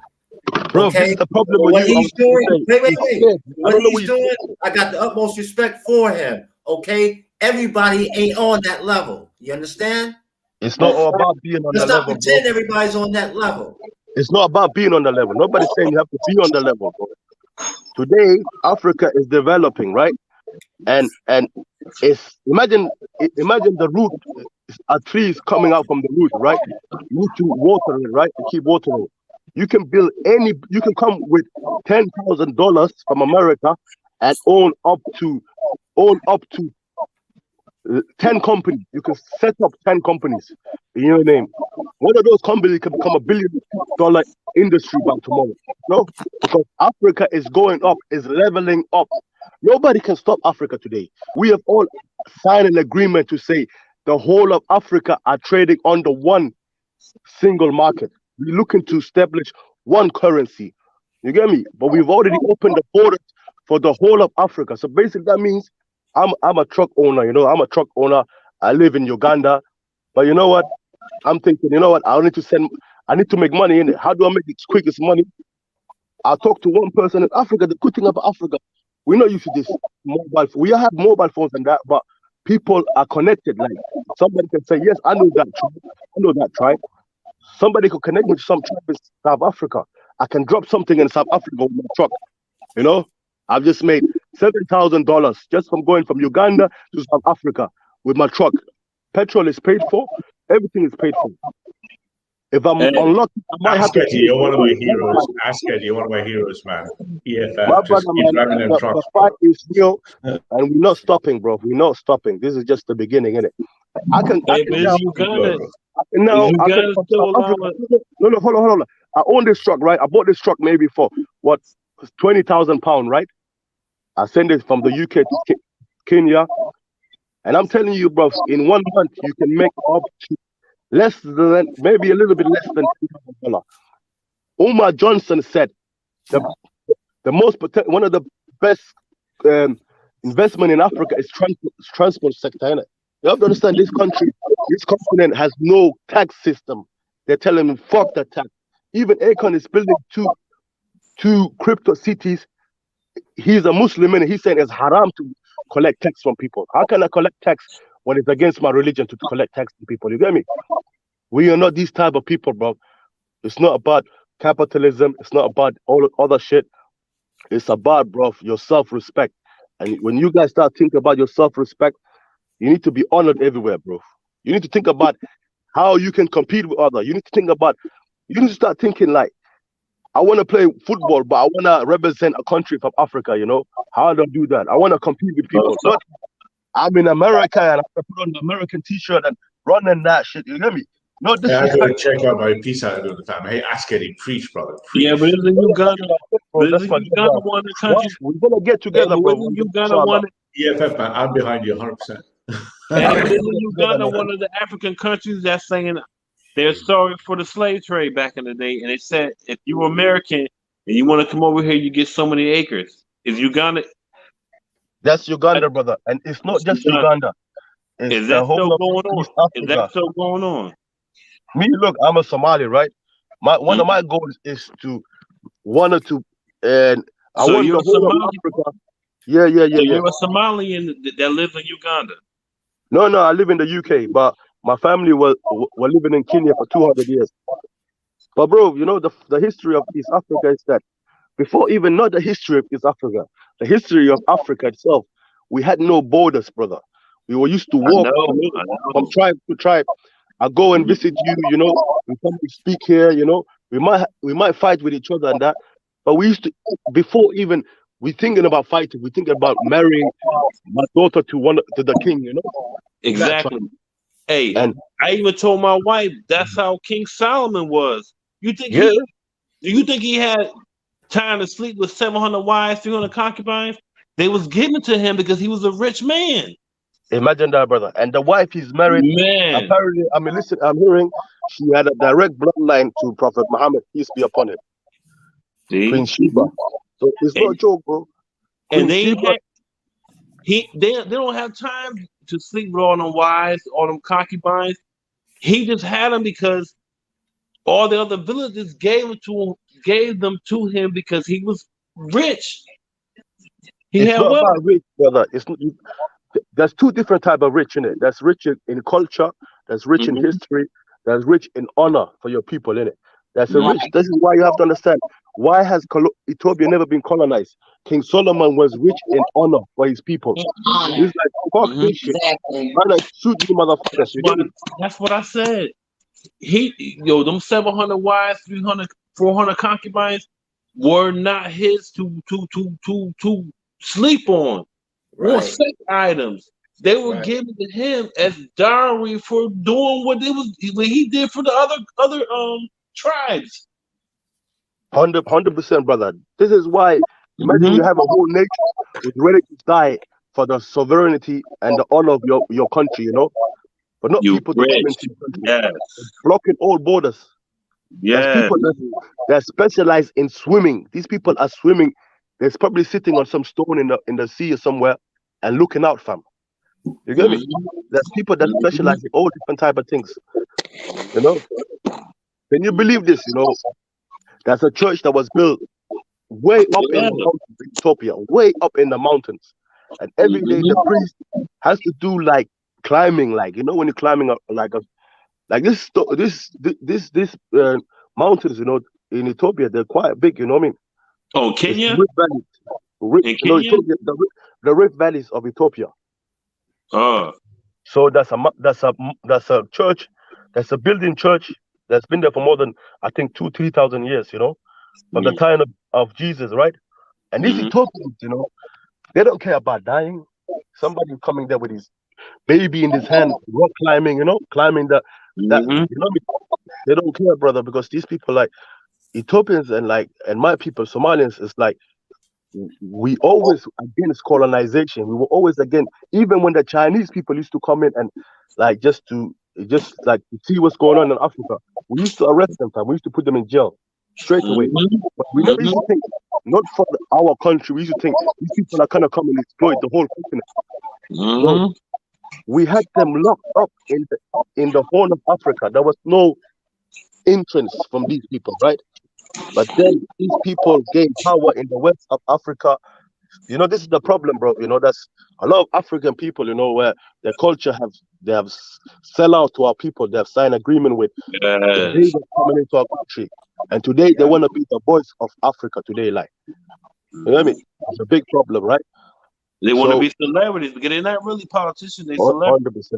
Bro, okay, this is the problem with what he's doing. Wait. What he's doing, I got the utmost respect for him. Okay, everybody ain't on that level. You understand? It's not all about being on the level. Let's not pretend everybody's on that level. It's not about being on the level. Nobody's saying you have to be on the level, bro. Today, Africa is developing, right? And it's imagine the root. Trees coming out from the root, right? You need to water it, right? To keep watering. You can build you can come with $10,000 from America and own up to 10 companies. You can set up 10 companies in your name. One of those companies can become $1 billion industry by tomorrow. No, because Africa is going up, is leveling up. Nobody can stop Africa today. We have all signed an agreement to say the whole of Africa are trading under one single market. We're looking to establish one currency. You get me? But we've already opened the borders for the whole of Africa. So basically that means I'm a truck owner, you know, I'm a truck owner. I live in Uganda. But you know what? I'm thinking, you know what? I need to make money in it. How do I make the quickest money? I talk to one person in Africa. The good thing about Africa, we're not used to this mobile phone. We have mobile phones and that, but people are connected. Like somebody can say, yes, I know that tribe. I know that tribe. Somebody could connect me to some tribe in South Africa. I can drop something in South Africa with my truck. You know, I've just made $7,000 just from going from Uganda to South Africa with my truck. Petrol is paid for. Everything is paid for. If I'm unlucky, I might have to. You're one of my heroes. You're one of my heroes, man. My brother, man, the fight is real, and we're not stopping, bro. We're not stopping. This is just the beginning, innit? No, hold on. I own this truck, right? I bought this truck maybe for what, £20,000, right? I sent it from the UK to Kenya, and I'm telling you, bro, in 1 month you can make up to maybe a little bit less than $2,000. Umar Johnson said one of the best investment in Africa is transport sector, innit? You have to understand this continent has no tax system. They're telling him fuck the tax. Even Akon is building two crypto cities. He's a Muslim and he's saying it's haram to collect tax from people. How can I collect tax when it's against my religion to collect tax from people? You get me? We are not these type of people, bro. It's not about capitalism. It's not about all other shit. It's about, bro, your self-respect. And when you guys start thinking about your self-respect, you need to be honored everywhere, bro. You need to think about how you can compete with others. You need to think about, you need to start thinking like, I want to play football, but I want to represent a country from Africa, you know? How do I do that? I want to compete with people. Not, I'm in America and I have to put on the American t-shirt and run and that shit. You get me? No disrespect. I gotta check out my peace out of the family. Hey, ask Eddie, preach, brother. Preach. Yeah, but isn't Uganda? That's my Uganda one of the countries? We're gonna get together, but bro. isn't Uganda one? EFF, man, I'm behind you 100%. But isn't Uganda one of the African countries that's saying they're sorry for the slave trade back in the day? And they said if you were American and you want to come over here, you get so many acres. Is Uganda? That's Uganda, brother, and it's not just Uganda. It's Is that the whole still of going on? East Africa. Is that still going on? Me, look, I'm a Somali, right? One of my goals is to wanted to, and I So want you're the whole Somali? of Africa. Yeah. So you're a Somalian that lives in Uganda. No, I live in the UK, but my family were living in Kenya for 200 years. But bro, you know the history of East Africa is that before even not the history of East Africa, the history of Africa itself, we had no borders, brother. We were used to walk from tribe to tribe. I go and visit you, you know, we come to speak here, you know, we might fight with each other and that, but we used to, before even we thinking about fighting, we thinking about marrying my daughter to the king, you know. Exactly. Hey, and I even told my wife that's how King Solomon was. You think do you think he had time to sleep with 700 wives, 300 concubines? They was given to him because he was a rich man. Imagine that, brother. And the wife he's married, apparently, I'm hearing she had a direct bloodline to Prophet Muhammad, peace be upon him. Queen Sheba. So it's not a joke, bro. Queen Sheba. They don't have time to sleep with all them wives, all them concubines. He just had them because all the other villagers gave them to him because he was rich. It's not about rich, brother. There's two different type of rich in it. That's rich in culture, that's rich in history, that's rich in honor for your people in it. That's a rich. This is why you have to understand why has Ethiopia never been colonized. King Solomon was rich in honor for his people. He's like, fuck this shit. Man, shoot you motherfuckers. That's what I said. Them 700 wives, 300, 400 concubines were not his to sleep on. Or sex items. They were given to him as dowry for doing what he did for the other tribes. 100%, brother. This is why imagine you have a whole nation who's ready to die for the sovereignty and the honor of your country, you know, but not people to come into your country. Blocking all borders. There's people that specialize in swimming. These people are swimming. They're probably sitting on some stone in the sea or somewhere and looking out, fam. You get me? There's people that specialize in all different type of things. You know? Can you believe this? You know, there's a church that was built way up in the mountains in Ethiopia, way up in the mountains. And every day the priest has to do like climbing, like, you know, when you're climbing up like this mountains, you know, in Ethiopia, they're quite big, you know what I mean? Oh, Kenya? The Rift Valleys of Ethiopia. So that's a church, that's a building church that's been there for more than I think 2,000-3,000 years, you know, from the time of Jesus, right? And these Ethiopians, you know, they don't care about dying. Somebody coming there with his baby in his hand, rock climbing, you know, climbing that, you know, they don't care, brother, because these people like Ethiopians and my people, Somalians, is like we always against colonization. We were always against, even when the Chinese people used to come in and like just to see what's going on in Africa. We used to arrest them, we used to put them in jail straight away. But we never used to think, not for our country, we used to think these people are kind of come and exploit the whole continent. No, we had them locked up in the Horn of Africa. There was no entrance from these people, right? But then these people gained power in the west of Africa. You know, this is the problem, bro. You know, that's a lot of African people, you know, where their culture they have sell out to our people. They have signed agreement with the coming into our country. And today they want to be the voice of Africa today. Like, You know what I mean? It's a big problem, right? They want to be celebrities because they're not really politicians. They celebrities.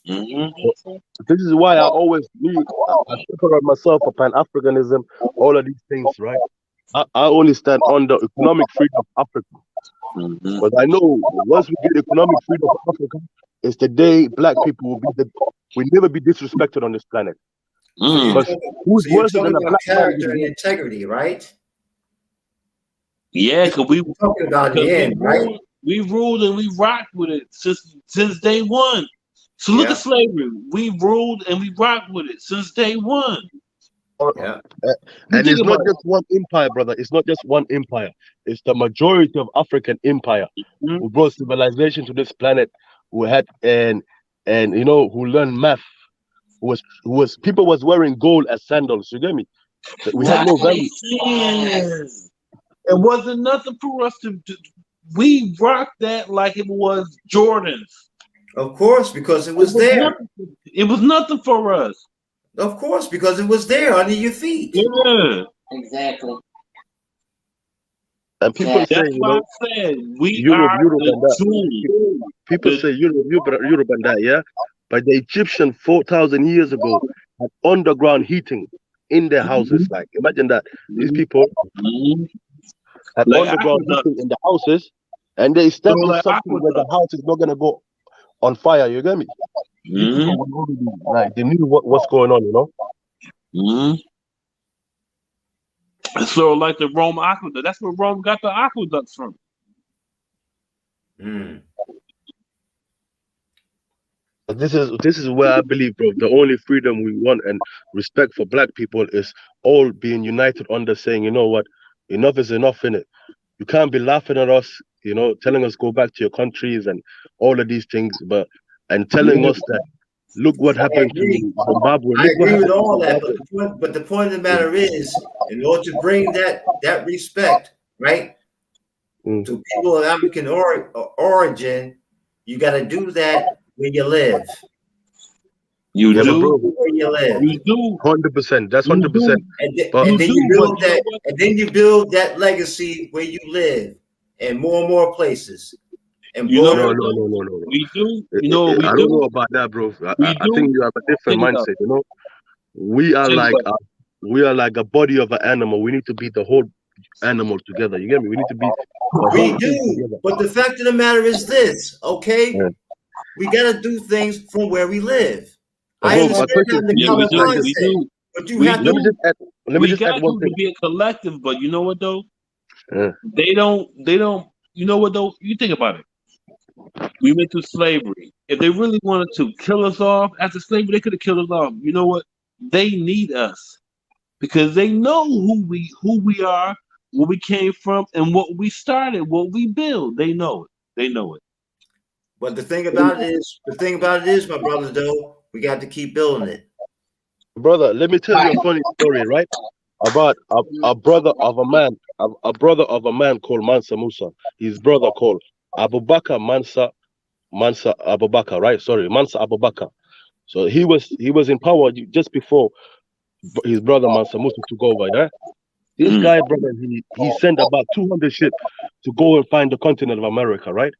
100%. So this is why I separate myself for Pan-Africanism, all of these things, right? I only stand on the economic freedom of Africa. But I know once we get economic freedom of Africa, it's the day black people will never be disrespected on this planet. Because who's worse than a black character and integrity, right? Yeah, because we talking about the end, right? We ruled and we rocked with it since day one. So look at slavery. We ruled and we rocked with it since day one. Yeah. And it's not just one empire, brother. It's not just one empire. It's the majority of African empire who brought civilization to this planet, who had and you know, who learned math, who was people was wearing gold as sandals. You get me? We had no value. It wasn't nothing for us to we rocked that like it was Jordans. Of course, because it was there. It was nothing for us. Of course, because it was there under your feet. Yeah. Exactly. And people say, you know, Europe and that. People say Europe and that, yeah. But the Egyptian 4,000 years ago had underground heating in their houses. Like, imagine that. These people had underground heating in the houses, and they established something where the house is not going to go on fire. You get me? People were already, like, they knew what's going on, you know? So, like the Rome aqueduct, that's where Rome got the aqueducts from. This is where I believe, bro, the only freedom we want and respect for black people is all being united under saying, you know what, enough is enough, innit? You can't be laughing at us, you know, telling us go back to your countries and all of these things, and telling us that look what happened to Zimbabwe. I agree with all that, but the point of the matter is, in order to bring that respect, right, to people of African origin, you got to do that where you live. You do where you live. You do 100%. That's 100%. And then you build that. And then you build that legacy where you live, in more and more places. And no. We do. You know, we I don't know about that, bro. I think you have a different mindset. You know, we are like a body of an animal. We need to be the whole animal together. You get me? We need to be. We do. But the fact of the matter is this, okay? Yeah. We got to do things from where we live. I understand the common mindset, but you have to. Let me just add one thing. To be a collective, but you know what though? They don't. You know what though? You think about it. We went through slavery. If they really wanted to kill us off after slavery, they could have killed us off. You know what? They need us because they know who we are, where we came from, and what we started, what we built. They know it. They know it. But the thing about it is, my brother, though, we got to keep building it. Brother, let me tell you a funny story, right? About a brother of a man called Mansa Musa. His brother called Abubakar Mansa Abubakar, right? Sorry, Mansa Abubakar. So he was in power just before his brother Mansa Musa took over, yeah? This guy, brother, he sent about 200 ships to go and find the continent of America, right?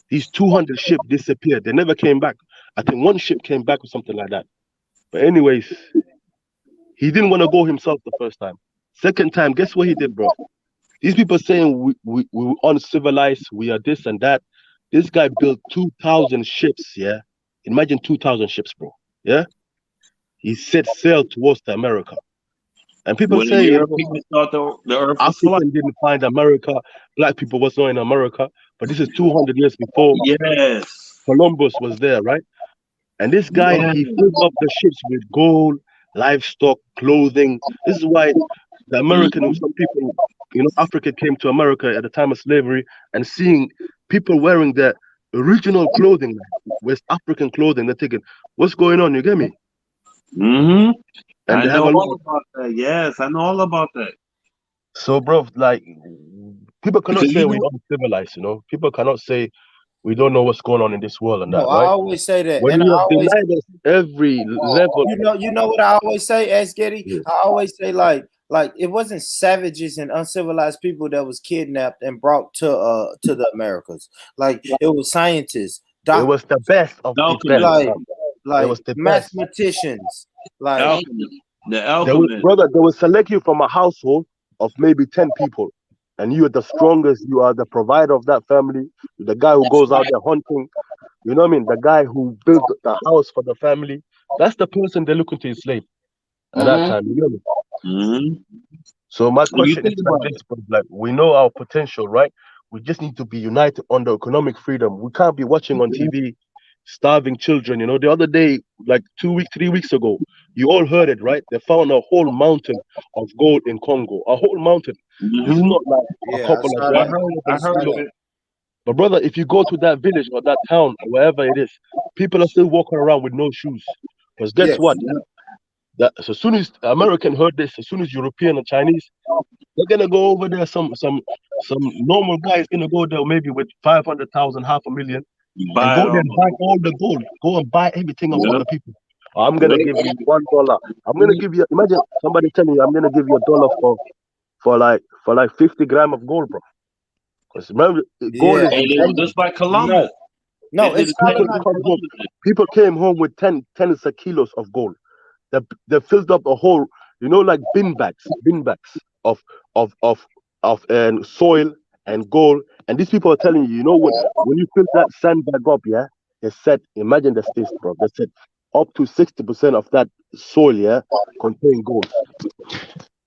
These 200 ships disappeared. They never came back. I think one ship came back or something like that. But anyways, he didn't want to go himself the first time. Second time, guess what he did, bro? These people saying we uncivilized, we are this and that. This guy built 2,000 ships, yeah? Imagine 2,000 ships, bro, yeah? He set sail towards the America. And people say, you know, people thought the earth was African didn't find America, black people was not in America, but this is 200 years before Columbus was there, right? And this guy, he filled up the ships with gold, livestock, clothing. This is why the American, some people, you know, Africa came to America at the time of slavery and seeing people wearing their original clothing, West African clothing, they're thinking, what's going on? You get me? Mm-hmm. And I know all about that. Yes, I know all about that. So, bro, like, people cannot say we're uncivilized, you know? People cannot say we don't know what's going on in this world and that, right? I always say that. When you have denied us every level. You know what I always say, Ask Getty? I always say, like, like it wasn't savages and uncivilized people that was kidnapped and brought to the Americas. Like it was scientists, It was the best of the best. like it was the best. mathematicians, like They will, brother, they will select you from a household of maybe 10 people, and you are the strongest. You are the provider of that family. You're the guy who goes out there hunting. You know what I mean? The guy who built the house for the family. That's the person they're looking to enslave at that time. You know what I mean? So my question is like this, bro, like we know our potential, right? We just need to be united under economic freedom. We can't be watching on TV starving children. You know, the other day, like 3 weeks ago, you all heard it, right? They found a whole mountain of gold in Congo. A whole mountain. This is not like a couple of grams. I heard of it. But brother, if you go to that village or that town or wherever it is, people are still walking around with no shoes. Because guess what? That as soon as American heard this, as soon as European and Chinese, they're gonna go over there. Some normal guy is gonna go there maybe with 500,000, 500,000, and go there and buy all the gold. Go and buy everything off other people. I'm gonna give you $1. I'm gonna give you. Imagine somebody telling you, I'm gonna give you $1 for like 50 grams of gold, bro. Because remember, gold is just like Columbus. No, it's people came home with 10 kilos of gold. They filled up a whole, you know, like bin bags of soil and gold. And these people are telling you, you know what? When you fill that sandbag up, yeah, they said, imagine this, bro. They said up to 60% of that soil, yeah, contain gold.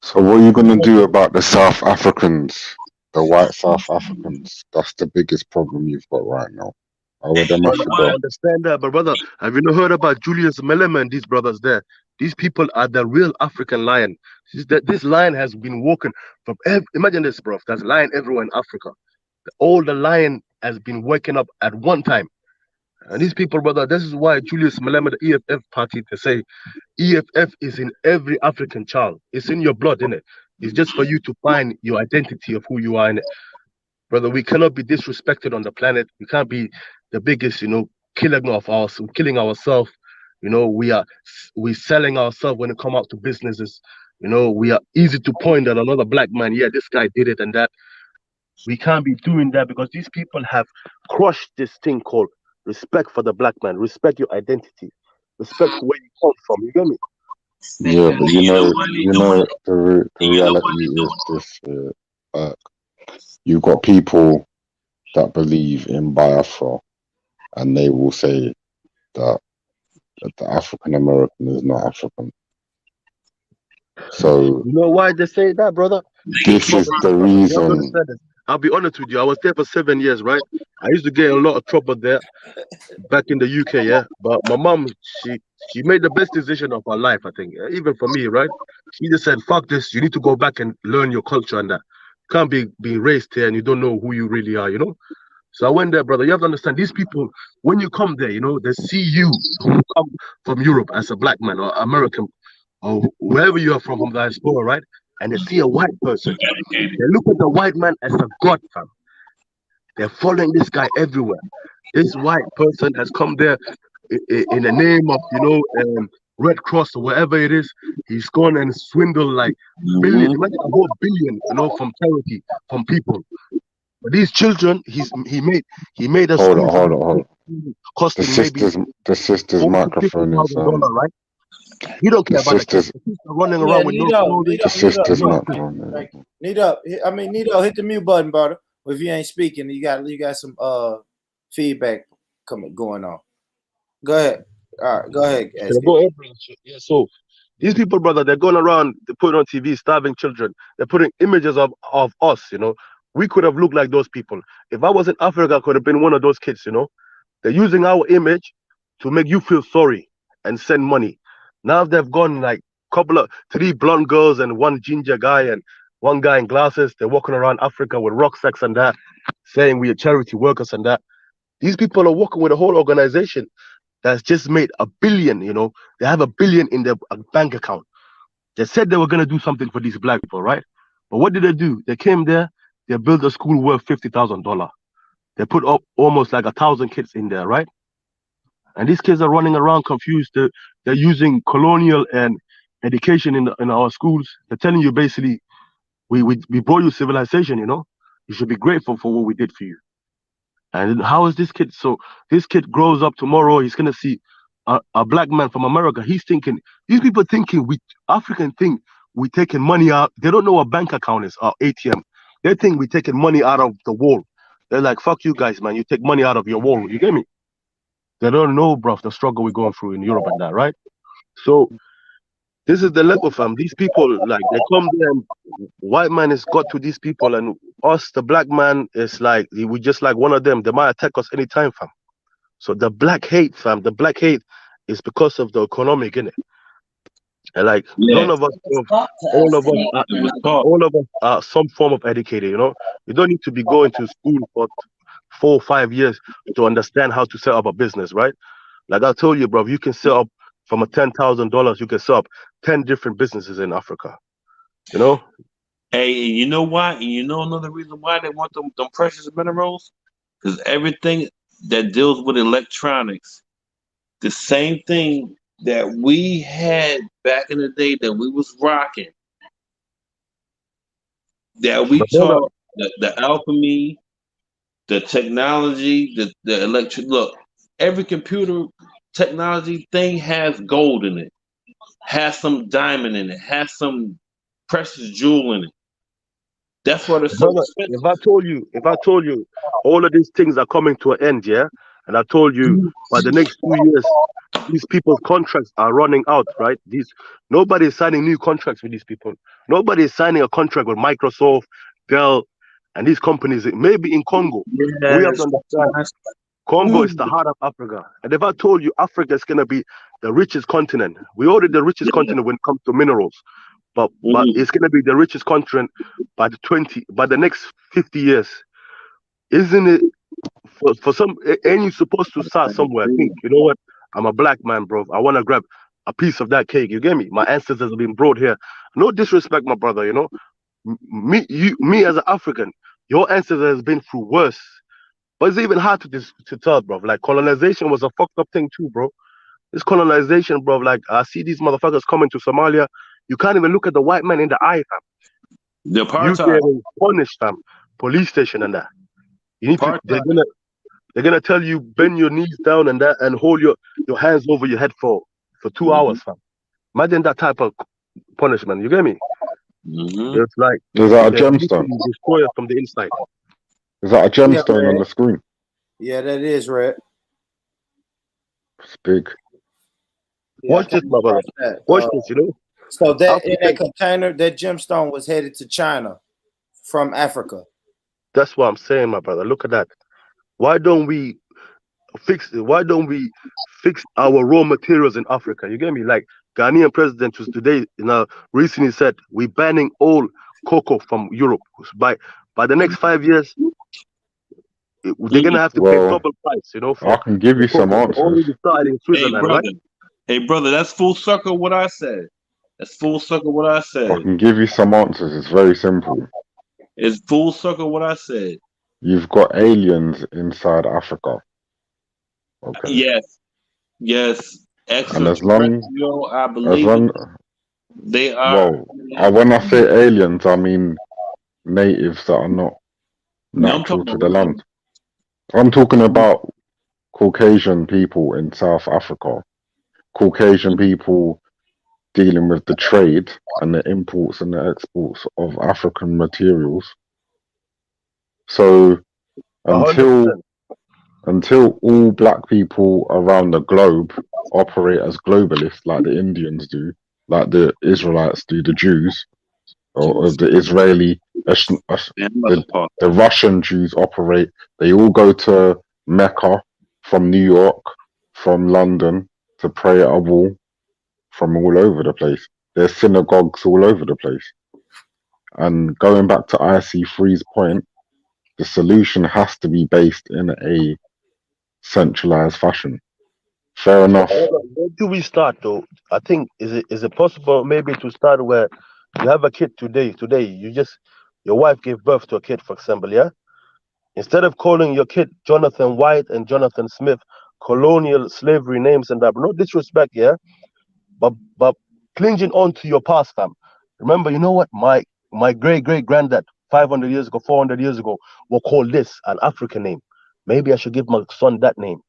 So what are you gonna do about the South Africans, the white South Africans? That's the biggest problem you've got right now. I understand that, but brother, have you not heard about Julius Malema and these brothers there? These people are the real African lion. This lion has been walking from imagine this, bro. There's lion everywhere in Africa. All the lion has been waking up at one time. And these people, brother, this is why Julius Malema, the EFF party, they say EFF is in every African child. It's in your blood, innit? It's just for you to find your identity of who you are, innit? Brother, we cannot be disrespected on the planet. We can't be the biggest, you know, killing ourselves. You know, we selling ourselves when it come out to businesses. You know, we are easy to point at another black man. Yeah, this guy did it and that. We can't be doing that because these people have crushed this thing called respect for the black man, respect your identity, respect where you come from. You get me? Yeah, but you know, the reality is this. You've got people that believe in Biafra, and they will say that the African American is not African. So you know why they say that, brother? This is the reason. I'll be honest with you. I was there for 7 years, right? I used to get in a lot of trouble there back in the UK, yeah. But my mom, she made the best decision of her life, I think. Even for me, right? She just said, "Fuck this! You need to go back and learn your culture and that. You can't be raised here and you don't know who you really are, you know." So I went there, brother. You have to understand, these people, when you come there, you know, they see you who come from Europe as a black man or American or wherever you are from the diaspora, right? And they see a white person. They look at the white man as a god, fam. They're following this guy everywhere. This white person has come there in the name of, you know, Red Cross or whatever it is. He's gone and swindled like billions, imagine a whole billion, you know, from charity, from people. But these children, he made us hold on. Costing the sister's microphone is right? You don't care about the kids. The kids are running around with no clothing. The sister's not on. Nito, hit the mute button, brother. If you ain't speaking, you got some feedback going on. Go ahead. All right, go ahead. Yeah, so these people, brother, they're going around, they put on TV, starving children. They're putting images of us, you know. We could have looked like those people. If I was in Africa, I could have been one of those kids, you know. They're using our image to make you feel sorry and send money. Now they've gone like three blonde girls and one ginger guy and one guy in glasses. They're walking around Africa with rucksacks and that, saying we are charity workers and that. These people are working with a whole organization that's just made $1 billion, you know. They have $1 billion in their bank account. They said they were going to do something for these black people, right? But what did they do? They came there, they built a school worth $50,000. They put up almost like 1,000 kids in there, right? And these kids are running around confused. They're using colonial and education in our schools. They're telling you basically, we brought you civilization. You know, you should be grateful for what we did for you. And how is this kid? So this kid grows up tomorrow. He's gonna see a black man from America. He's thinking, these people thinking we African think we taking money out. They don't know what bank account is or ATM. They think we taking money out of the wall. They're like, fuck you guys, man. You take money out of your wall. You get me? They don't know, bruv, the struggle we're going through in Europe and that, right? So this is the level, fam. These people, like, they come there and white man has got to these people, and us, the black man, is like, we just like one of them. They might attack us anytime, fam. So the black hate, fam, the black hate is because of the economic, innit? And like, none of us, all of us are some form of educated, you know? You don't need to be going to school for 4 or 5 years to understand how to set up a business, right? Like I told you, bro, you can set up from a $10,000, you can set up 10 different businesses in Africa. You know? Hey, you know why? And you know another reason why they want them precious minerals? Because everything that deals with electronics, the same thing that we had back in the day that we was rocking, that we taught the alchemy, the technology, the electric. Look, every computer technology thing has gold in it, has some diamond in it, has some precious jewel in it. That's what it's so expensive. If I told you all of these things are coming to an end, yeah, and I told you by the next 2 years, these people's contracts are running out, right? Nobody is signing new contracts with these people. Nobody is signing a contract with Microsoft, Dell, and these companies. Maybe in Congo, we have to understand. Congo is the heart of Africa, and if I told you Africa is gonna be the richest continent, we're already the richest continent when it comes to minerals. But it's gonna be the richest continent by the next 50 years. Isn't it for some, ain't you supposed to start somewhere? Think, you know what? I'm a black man, bro. I wanna grab a piece of that cake. You get me? My ancestors have been brought here. No disrespect, my brother, you know. Me as an African, your ancestors has been through worse. But it's even hard to tell, bro. Like colonization was a fucked up thing too, bro. This colonization, bro. Like I see these motherfuckers coming to Somalia. You can't even look at the white man in the eye, fam. The You getting punished, fam. Police station and that. You need to. They're gonna tell you bend your knees down and that, and hold your hands over your head for 2 hours, fam. Imagine that type of punishment. You get me? It's like is that a gemstone? Destroy us from the inside. Is that a gemstone on the screen? Yeah, that is red. It's big. Watch this, my brother. Watch this, you know. So that in that container, that gemstone was headed to China from Africa. That's what I'm saying, my brother. Look at that. Why don't we fix our raw materials in Africa? You get me? Like Ghanaian president was today, recently said we're banning all cocoa from Europe. By the next 5 years, they're gonna have to pay double price. You know, I can give you some answers. Already started in Switzerland, right? Hey, brother, that's full circle what I said. That's full circle what I said. I can give you some answers. It's very simple. It's full circle what I said. You've got aliens inside Africa. Okay. Yes. And as long I believe they are. Well, when I say aliens, I mean natives that are not natural to the land. I'm talking about Caucasian people in South Africa. Caucasian people dealing with the trade and the imports and the exports of African materials. So until all black people around the globe operate as globalists, like the Indians do, like the Israelites do, the Jews, or the Israeli, the Russian Jews operate. They all go to Mecca from New York, from London, to pray at a wall, from all over the place. There's synagogues all over the place. And going back to IC3's point, the solution has to be based in a centralized fashion. Fair enough. Where do we start though? I think is it possible maybe to start where you have a kid today, your wife gave birth to a kid, for example, yeah? Instead of calling your kid Jonathan White and Jonathan Smith, colonial slavery names and that, no disrespect, yeah? But clinging on to your past, fam. Remember, you know what? My great granddad 500 years ago, 400 years ago, will call this an African name. Maybe I should give my son that name.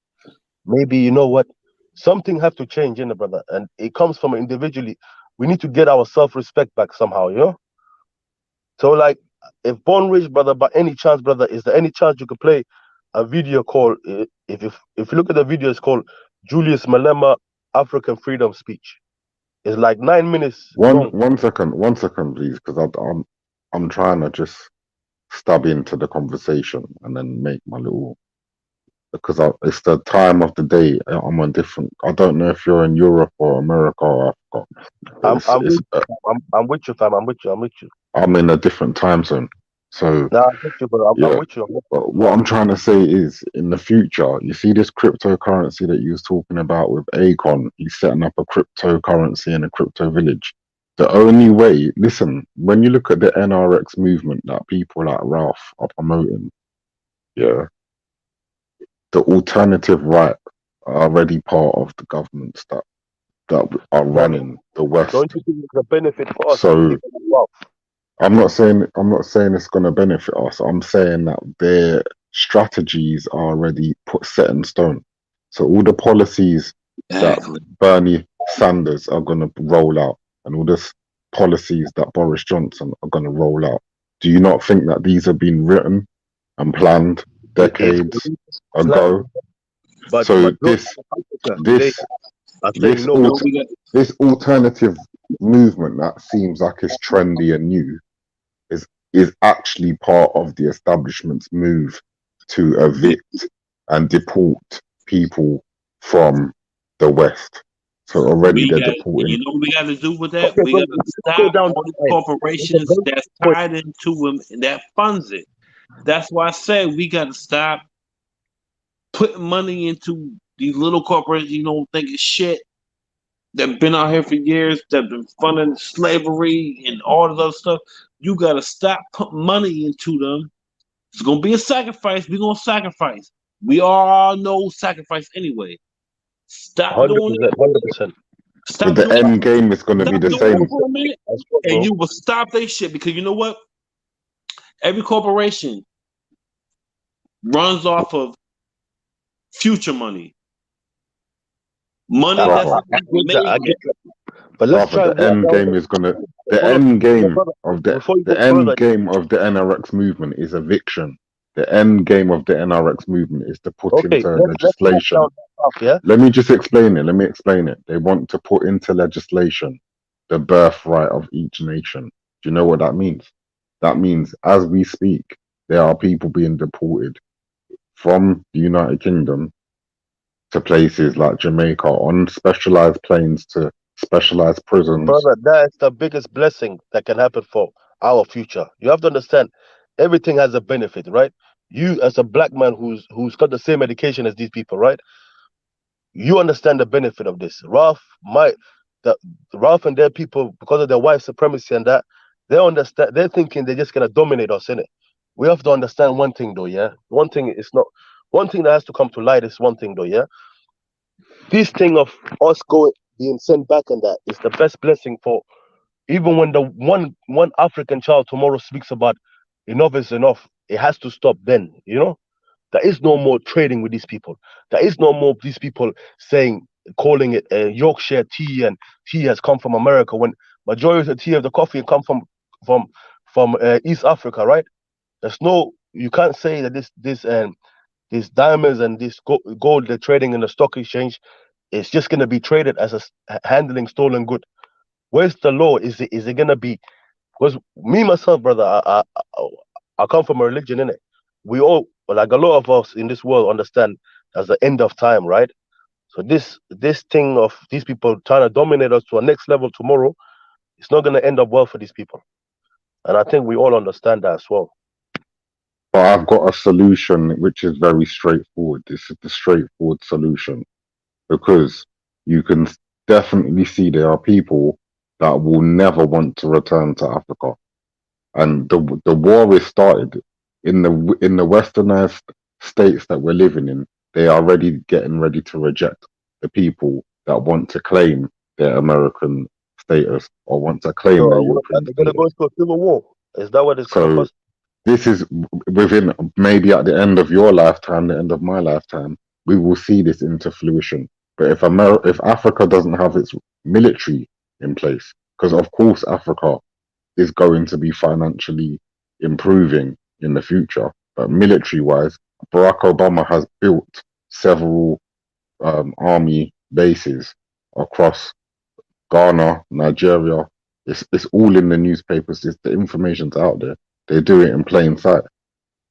Maybe, you know what? Something have to change, in the brother, and it comes from individually. We need to get our self-respect back somehow, you know. So, like, if Born Rich, brother, by any chance, brother, is there any chance you could play a video called, if you look at the video, it's called Julius Malema African Freedom Speech. It's like 9 minutes long. One second, please, because I'm trying to just stab into the conversation and then make my little, because it's the time of the day. I'm on different. I don't know if you're in Europe or America or Africa. I'm with you, fam. I'm with you. I'm in a different time zone. So nah, I'm with you, but I'm yeah. with you. But what I'm trying to say is, in the future, you see this cryptocurrency that you was talking about with Akon. He's setting up a cryptocurrency in a crypto village. The only way, listen, when you look at the NRX movement that people like Ralph are promoting, yeah, the alternative right are already part of the governments that are running the West. Don't you think it's a benefit for us? So I'm not saying it's going to benefit us. I'm saying that their strategies are already set in stone. So all the policies that Bernie Sanders are going to roll out, and all the policies that Boris Johnson are going to roll out, do you not think that these have been written and planned decades ago? So this alternative movement that seems like it's trendy and new is actually part of the establishment's move to evict and deport people from the West. So already they're deporting. You know what we got to do with that? We got to stop all the corporations that's tied into them that funds it. That's why I say we got to stop putting money into these little corporations you don't think is shit. That been out here for years, that been funding slavery and all of that stuff. You gotta stop putting money into them. It's gonna be a sacrifice. We're gonna sacrifice. We all know sacrifice anyway. Stop 100%, doing it. 100%. Stop But the end game is going to be the same. For a minute, and you will stop that shit because you know what? Every corporation runs off of future money. Money that's made. But let's try the end game is gonna the end game of the end game of the NRX movement is eviction. The end game of the NRX movement is to put into legislation. Let me just explain it. They want to put into legislation the birthright of each nation. Do you know what that means? That means as we speak, there are people being deported from the United Kingdom to places like Jamaica on specialized planes to specialized prisons. Brother, that's the biggest blessing that can happen for our future. You have to understand, everything has a benefit, right? You, as a black man who's got the same education as these people, right? You understand the benefit of this. Ralph and their people, because of their white supremacy and that, they understand. They're thinking they're just gonna dominate us, innit? We have to understand one thing, though, yeah. One thing that has to come to light is one thing, though, yeah. This thing of us being sent back and that is the best blessing for. Even when the one African child tomorrow speaks about enough is enough, it has to stop then, you know? There is no more trading with these people. There is no more these people calling it Yorkshire tea and tea has come from America when majority of the tea of the coffee come from East Africa, right? You can't say that these diamonds and this gold they're trading in the stock exchange, it's just going to be traded as a handling stolen good. Where's the law? Is it gonna be? Because me myself, brother, I come from a religion, innit? We all, like a lot of us in this world, understand that's the end of time, right? So this thing of these people trying to dominate us to a next level tomorrow, it's not gonna end up well for these people, and I think we all understand that as well. But I've got a solution which is very straightforward. This is the straightforward solution, because you can definitely see there are people that will never want to return to Africa, and the war is started in the westernized states that we're living in. They are already getting ready to reject the people that want to claim their American status or want to claim So their European they're gonna status. go into a civil war. Is that what it's gonna So cost? this is within maybe at the end of your lifetime, the end of my lifetime, we will see this into fruition. But if Africa doesn't have its military in place, because of course Africa is going to be financially improving in the future, but military-wise, Barack Obama has built several army bases across Ghana, Nigeria. It's all in the newspapers. The information's out there. They do it in plain sight.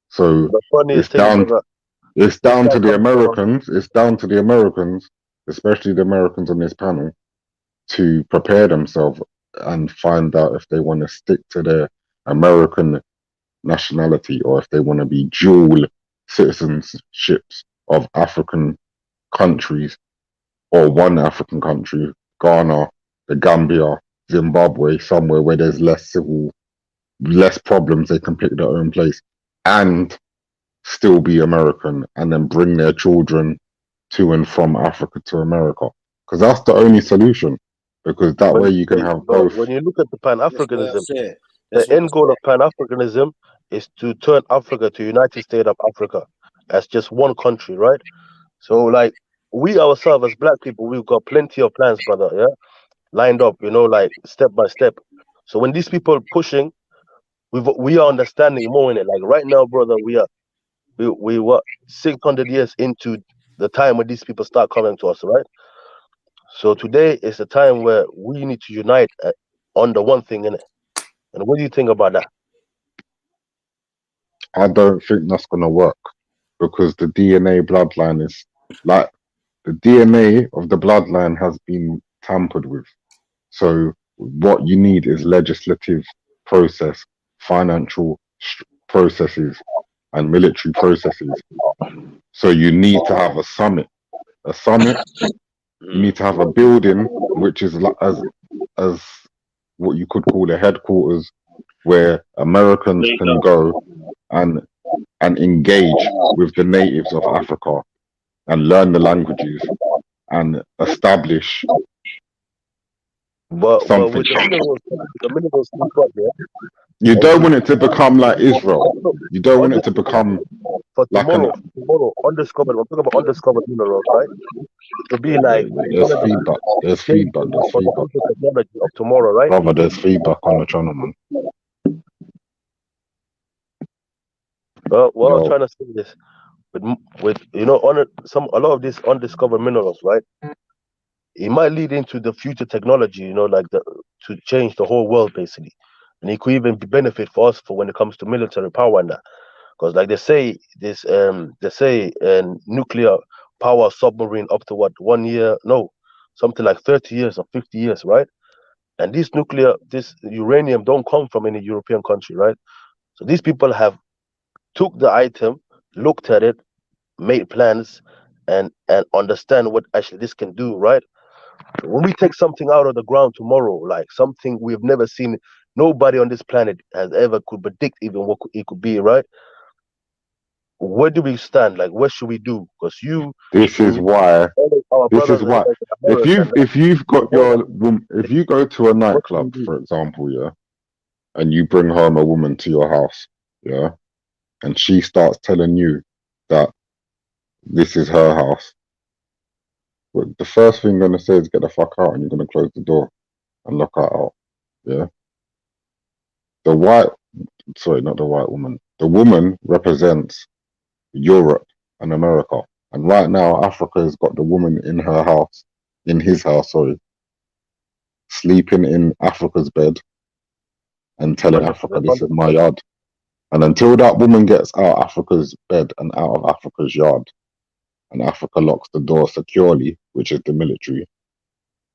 So The funniest it's thing, down. brother, It's this down guy to the comes from Americans. It's down to the Americans, especially the Americans on this panel, to prepare themselves and find out if they want to stick to their American nationality or if they want to be dual citizenships of African countries or one African country, Ghana, the Gambia, Zimbabwe, somewhere where there's less problems, they can pick their own place and still be American and then bring their children to and from Africa to America. Because that's the only solution. Because that way you can have but both. when you look at the Pan That's well Africanism, said. the That's well end goal said. of Pan Africanism is to turn Africa to United States of Africa as just one country, right? So, like, we ourselves as black people, we've got plenty of plans, brother, yeah, lined up, like step by step. So when these people pushing, we are understanding more in it. Like right now, brother, we what 600 years into the time when these people start coming to us, right? So today is the time where we need to unite on the one thing in it. And what do you think about that? I don't think that's going to work because the DNA bloodline is like the DNA of the bloodline has been tampered with. So what you need is legislative process, financial processes, and military processes. So you need to have a summit. A summit. You need to have a building which is as what you could call a headquarters where Americans can go and engage with the natives of Africa and learn the languages and establish But something. with the minerals we've got there, You don't want it to become like Israel. You don't want it to become for like tomorrow, undiscovered. I'm talking about undiscovered minerals, right? To be like There's feedback. There's feedback. There's for the feedback. future technology of tomorrow, right? Brother, there's feedback on the channel, man. What I was trying to say is, with a lot of these undiscovered minerals, right? It might lead into the future technology, to change the whole world basically, and it could even be benefit for us for when it comes to military power and that. Because like they say, nuclear power submarine up to what 1 year? No, something like 30 years or 50 years, right? And this uranium don't come from any European country, right? So these people have took the item, looked at it, made plans, and understand what actually this can do, right? When we take something out of the ground tomorrow, like something we've never seen, nobody on this planet has ever could predict even what it could be, right? Where do we stand? Like, what should we do? Because This is why. our This brothers is why. If you've got if you go to a nightclub, for example, yeah, and you bring home a woman to your house, yeah, and she starts telling you that this is her house, but the first thing you're gonna say is get the fuck out, and you're gonna close the door and lock her out, yeah. Not the white woman. The woman represents Europe and America. And right now, Africa has got the woman in his house, sleeping in Africa's bed and telling Africa, this is my yard. And until that woman gets out of Africa's bed and out of Africa's yard, and Africa locks the door securely, which is the military,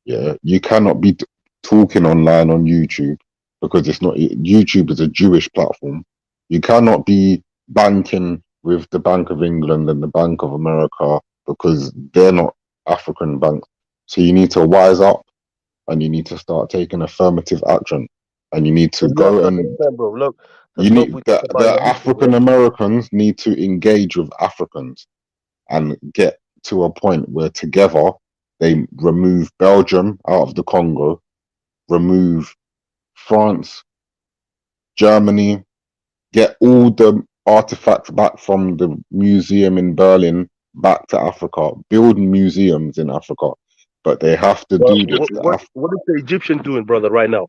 yeah, you cannot be talking online on YouTube because YouTube is a Jewish platform. You cannot be banking with the Bank of England and the Bank of America because they're not African banks. So you need to wise up and you need to start taking affirmative action. And you need to go and the African Americans need to engage with Africans and get to a point where together they remove Belgium out of the Congo, remove France, Germany, get all the artifacts back from the museum in Berlin back to Africa, build museums in Africa, but they have to do this. What is the Egyptian doing, brother, right now?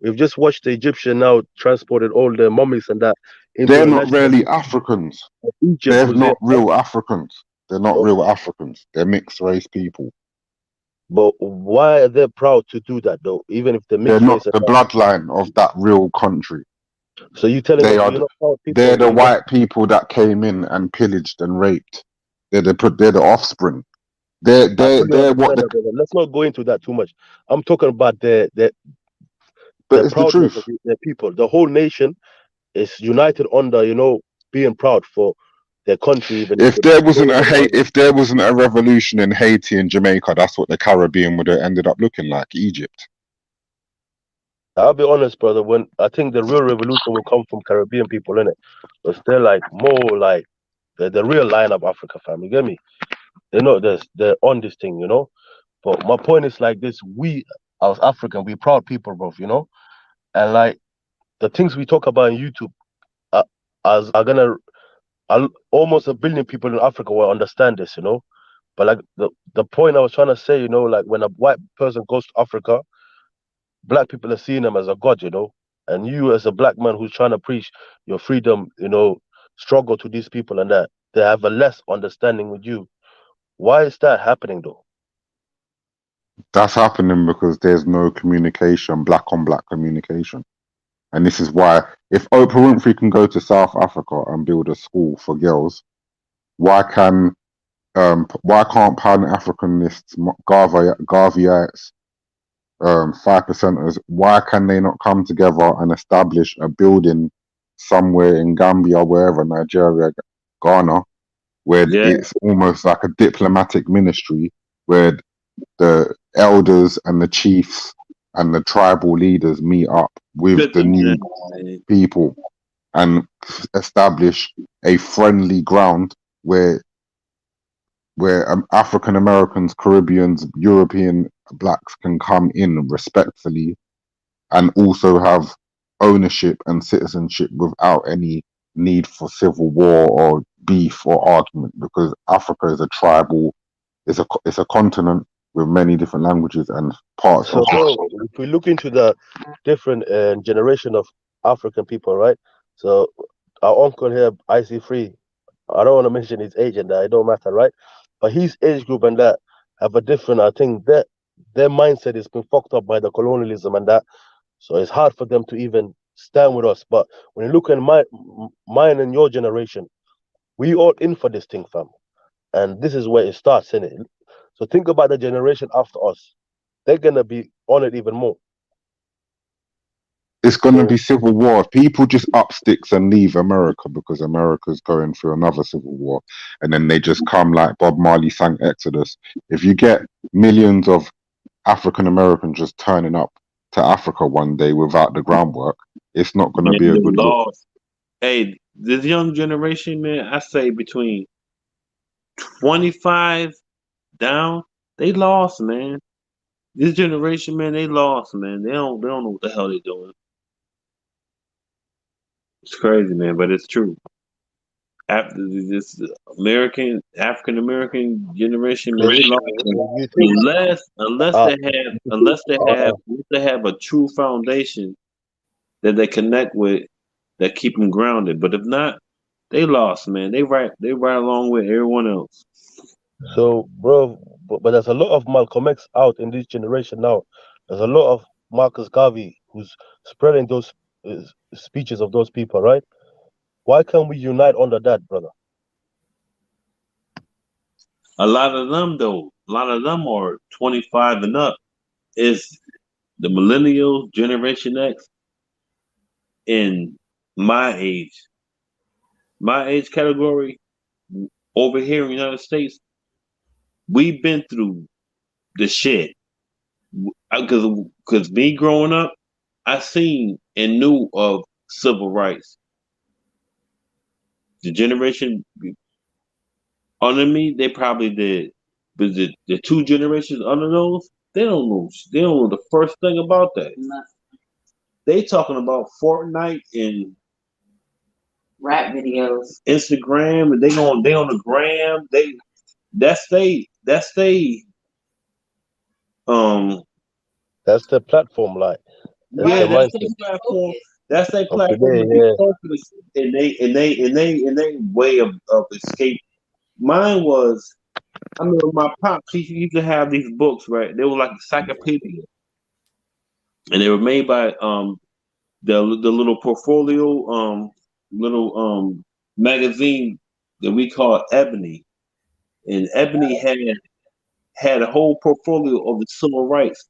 We've just watched the Egyptian now transported all the mummies and that into They're the not National really Africans. Egypt They're Museum. not real Africans. They're not real Africans. They're mixed race people. But why are they proud to do that though? Even if the They're mixed race not the bloodline of that real country. So you telling They us are. you're not proud people They're the being white people that came in and pillaged and raped. They're the offspring. They're I fully what understand the. that, brother. Let's not go into that too much. I'm talking about But the it's the proudness truth. of their people. The whole nation is united under, being proud for their country. Even if If they there don't wasn't even want it. if there wasn't a revolution in Haiti and Jamaica, that's what the Caribbean would have ended up looking like, Egypt. I'll be honest, brother. When I think the real revolution will come from Caribbean people, innit? Because they're like more like the real line of Africa, fam. You get me? They're on this thing, But my point is like this: we, as African, we proud people, bro. And like the things we talk about on YouTube, are gonna almost 1 billion people in Africa will understand this, But like the point I was trying to say, like when a white person goes to Africa, black people are seeing them as a god, And you as a black man who's trying to preach your freedom, struggle to these people and that they have a less understanding with you. Why is that happening though? That's happening because there's no communication, black on black communication. And this is why, if Oprah Winfrey can go to South Africa and build a school for girls, why can't Pan-Africanists, Garveyites, 5%ers, why can they not come together and establish a building somewhere in Gambia, wherever, Nigeria, Ghana, where it's almost like a diplomatic ministry, where the elders and the chiefs and the tribal leaders meet up with the new people and establish a friendly ground where African Americans, Caribbeans, European blacks can come in respectfully and also have ownership and citizenship without any need for civil war or beef or argument, because Africa is a tribal, it's a continent with many different languages and parts So, of it. bro, if we look into the different generation of African people, right? So, our uncle here, IC3, I don't want to mention his age and that, it don't matter, right? But his age group and that have a different, I think that their mindset has been fucked up by the colonialism and that. So it's hard for them to even stand with us. But when you look at mine and your generation, we all in for this thing, fam. And this is where it starts, innit? So think about the generation after us. They're gonna be on it even more. It's going to be civil war. People just up sticks and leave America because America's going through another civil war, and then they just come like Bob Marley sang Exodus. If you get millions of African Americans just turning up to Africa one day without the groundwork, it's not going to be a good look. Hey, this young generation, man, I say between 25 down, they lost, man. This generation, man, they lost, man. They don't know what the hell they're doing. It's crazy, man, but it's true. After this African American generation, man, they lost. Unless they have a true foundation that they connect with that keep them grounded. But if not, they lost, man. They right along with everyone else. So, bro, but there's a lot of Malcolm X out in this generation now. There's a lot of Marcus Garvey who's spreading those speeches of those people, right? Why can't we unite under that, brother? A lot of them are 25 and up. Is the millennials, Generation X, in my age category over here in the United States, we've been through the shit. Because me growing up, I seen and knew of civil rights. The generation under me, they probably did. But the two generations under those, They don't know. They don't know the first thing about that. They talking about Fortnite and rap videos, Instagram, and they on the gram. That's that's the platform, like that's yeah, the that's mindset their platform. That's their of platform today. to be Yeah, focused, and they way of escape. Mine was, I remember my pops. He used to have these books, right? They were like encyclopedia, and they were made by the little portfolio little magazine that we call Ebony, and Ebony had a whole portfolio of the civil rights.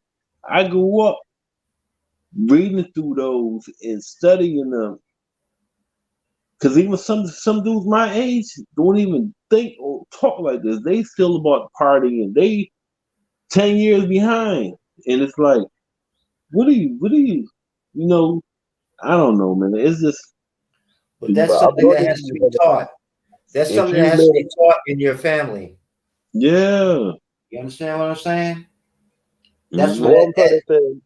I grew up reading through those and studying them, because even some dudes my age don't even think or talk like this. They still about partying. They 10 years behind, and it's like, what are you? You know, I don't know, man. It's just. But that's but I'm something not that has to be taught. That's if something that you has to know be taught in your family. Yeah. You understand what I'm saying? Mm-hmm. That's what I'm trying to say.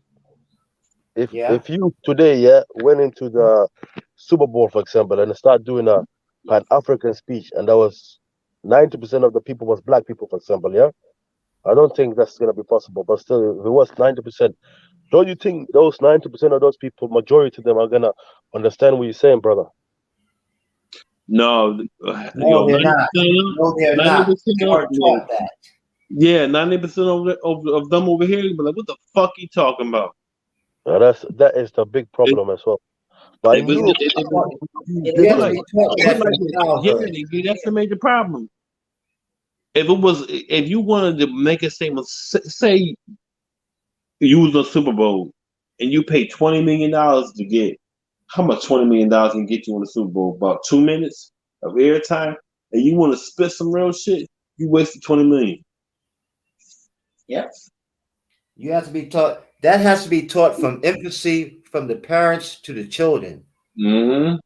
If you today went into the Super Bowl, for example, and start doing a Pan African speech, and that was 90% of the people was black people, for example, I don't think that's gonna be possible. But still, if it was 90%, don't you think those 90% of those people, majority of them, are gonna understand what you're saying, brother? No, No, they're not. No, they're not. 90% They of weren't taught that. yeah, 90% of them over here be like, what the fuck you talking about? That is the big problem as well. But in Europe, that's the major problem. If you wanted to make a statement, say you was on Super Bowl and you paid $20 million to get, how much $20 million can get you on the Super Bowl? About 2 minutes of airtime, and you want to spit some real shit, you wasted $20 million. Yep. You have to be taught. That has to be taught from infancy, from the parents to the children. Mm-hmm.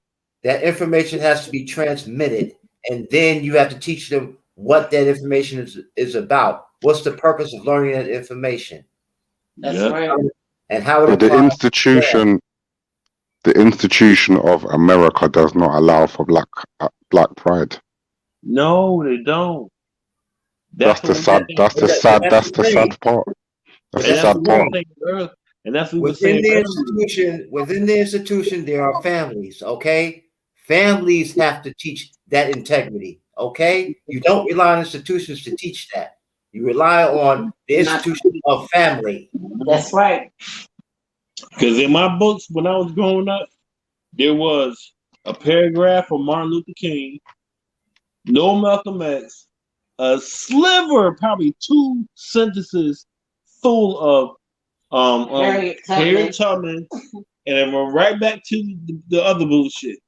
That information has to be transmitted, and then you have to teach them what that information is about. What's the purpose of learning that information? That's right. And how it But the applies institution of America does not allow for black pride. No, they don't. That's the sad part. That's the sad part. And that's what we were within saying the earlier. institution. Within the institution, there are families. Okay, families have to teach that integrity. Okay, you don't rely on institutions to teach that. You rely on the institution of family. That's right. Because in my books, when I was growing up, there was a paragraph from Martin Luther King, no Malcolm X, a sliver, probably 2 sentences full of Harriet Tubman, and then we're right back to the other bullshit.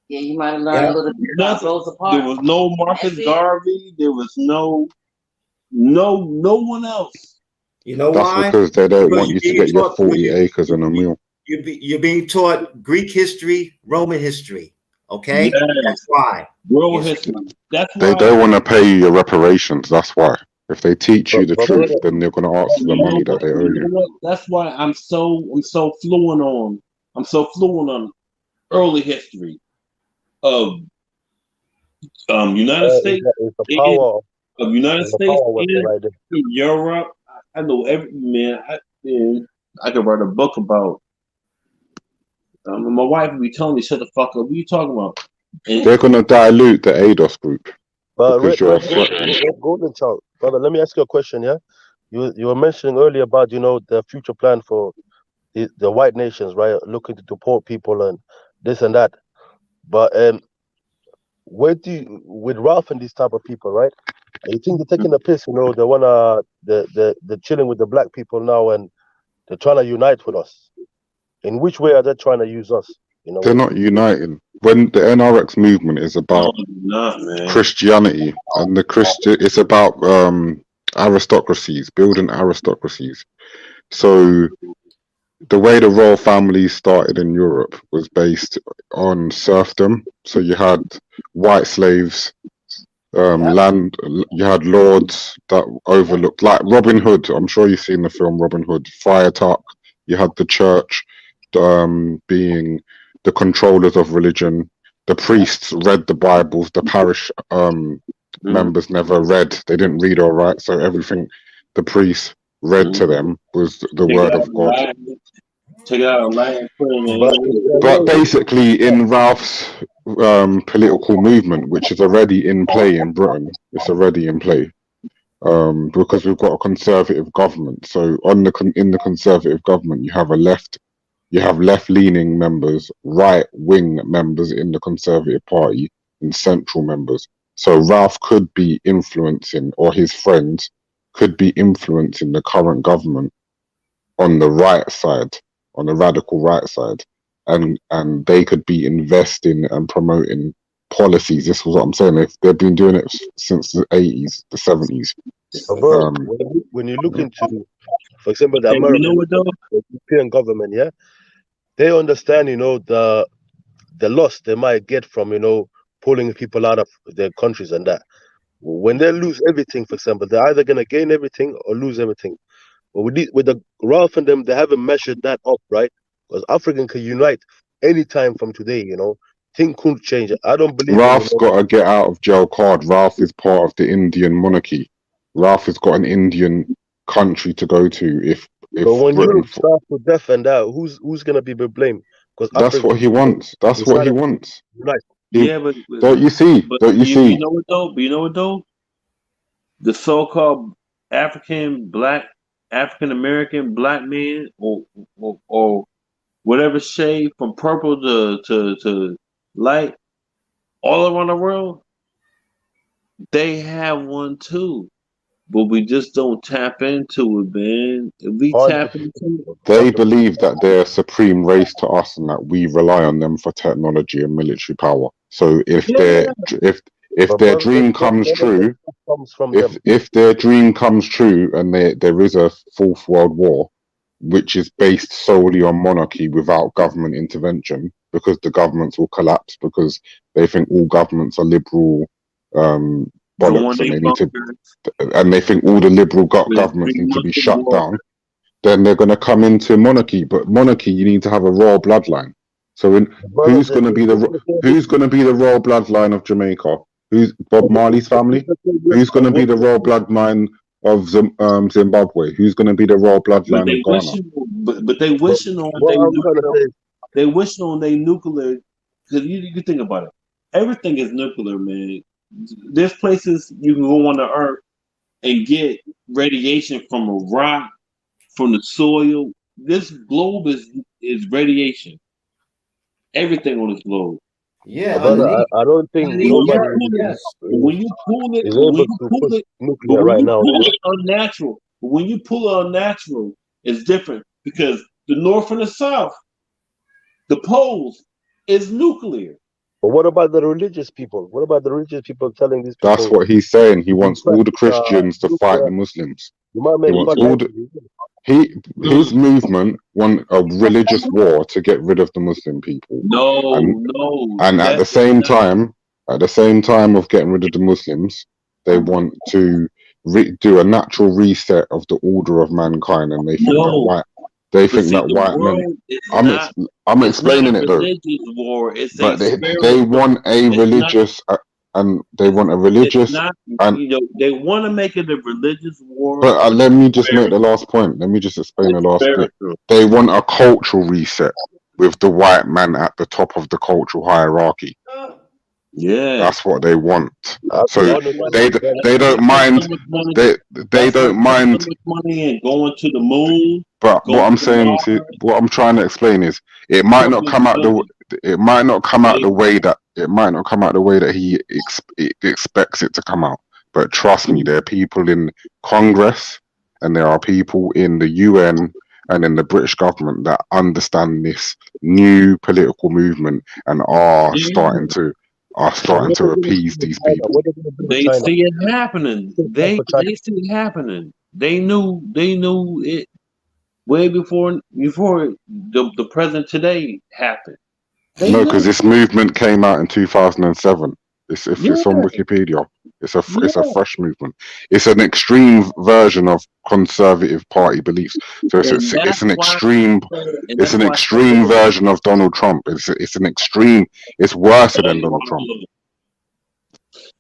Yeah, you might have learned a little bit about Rosa Parks. There was no Marcus Garvey. There was no one else. You know That's why? because they don't want you to get your 40 acres and a mule. You're being taught Greek history, Roman history. Okay, yes. That's why. World history. That's why they don't want to pay you your reparations. That's why. If they teach you the truth, then they're going to ask for the money that they owe you. That's why I'm so fluent on early history of United States, of United States and Europe. I know every man. I could write a book about. My wife would be telling me, "Shut the fuck up! What are you talking about?" And they're going to dilute the ADOS group because you're a Golden Child, brother. Let me ask you a question. Yeah, you were mentioning earlier about the future plan for the white nations, right? Looking to deport people and this and that. But where do you, with Ralph and these type of people, right? You think they're taking the piss? They wanna they're chilling with the black people now, and they're trying to unite with us. In which way are they trying to use us? They're not uniting. When the NRX movement is about Christianity and it's about aristocracies, building aristocracies. So the way the royal families started in Europe was based on serfdom. So you had white slaves land. You had lords that overlooked, like Robin Hood. I'm sure you've seen the film Robin Hood. Friar Tuck. You had the church being the controllers of religion. The priests read the Bibles. The parish members never read. They didn't read or write, so everything the priests read to them was the word of God. Take it out of line. But basically, in Ralph's political movement, which is already in play in Britain, it's already in play because we've got a conservative government. So in the conservative government, you have left-leaning members, right-wing members in the Conservative Party, and central members. So Ralph could be influencing, or his friends could be influencing the current government on the right side, on the radical right side, and they could be investing and promoting policies. This was what I'm saying. If they've been doing it since the 80s, the 70s. Bro, when you look into, for example, the American the European government, yeah, they understand, the loss they might get from, pulling people out of their countries and that. When they lose everything, for example, they're either gonna gain everything or lose everything. But with the Ralph and them, they haven't measured that up, right? Because African can unite anytime from today, Things could change. I don't believe Ralph's got to get out of jail card. Ralph is part of the Indian monarchy. Ralph has got an Indian country to go to if but when you start to defend that, who's gonna be blamed? Because that's what he wants. That's what he wants. Right. But don't you see? Don't you see? You know what though? But you know what though? The so-called African American black man, or whatever shade from purple to light, all around the world, they have one too. But we just don't tap into it, man. If we tap into it, they believe that they're a supreme race to us and that we rely on them for technology and military power. So if their dream comes true, if their dream comes true and there is a fourth world war, which is based solely on monarchy without government intervention, because the governments will collapse because they think all governments are liberal bollocks and they think all the liberal governments need to be shut down, then they're going to come into monarchy. But monarchy, you need to have a royal bloodline. So who's going to be the royal bloodline of Jamaica? Who's Bob Marley's family? Who's going to be the royal bloodline of Zimbabwe? Who's going to be the royal bloodline of Ghana? But they wishing on they wishing on their nuclear. Because you think about it, everything is nuclear, man. There's places you can go on the earth and get radiation from a rock, from the soil. This globe is radiation. Everything on this globe. Yeah, I don't think nobody when you pull it, is able to push nuclear right now. It's unnatural. But when you pull it unnatural, it's different because the north and the south, the poles, is nuclear. But what about the religious people? What about the religious people telling these people? That's what he's saying. He wants all the Christians to fight the Muslims. He wants all his movement want a religious war to get rid of the Muslim people. And at the same time of getting rid of the Muslims, they want to do a natural reset of the order of mankind, and they think white men. I'm explaining it though. War. But they want a religious. They want a religious, they want to make it a religious war. But let me just make the last point. Let me just explain the last bit. They want a cultural reset with the white man at the top of the cultural hierarchy. Yeah, that's what they want. So they don't mind. They don't mind money and going to the moon. But what I'm saying to what I'm trying to explain is it might not come out the way that he expects it to come out. But trust me, there are people in Congress and there are people in the UN and in the British government that understand this new political movement and are starting to appease these people. They see it happening. They see it happening. They knew it way before the president today happened. No, because this movement came out in 2007. It's on Wikipedia. It's a fresh movement. It's an extreme version of Conservative Party beliefs. So it's an extreme version of Donald Trump. It's an extreme. It's worse than Donald Trump.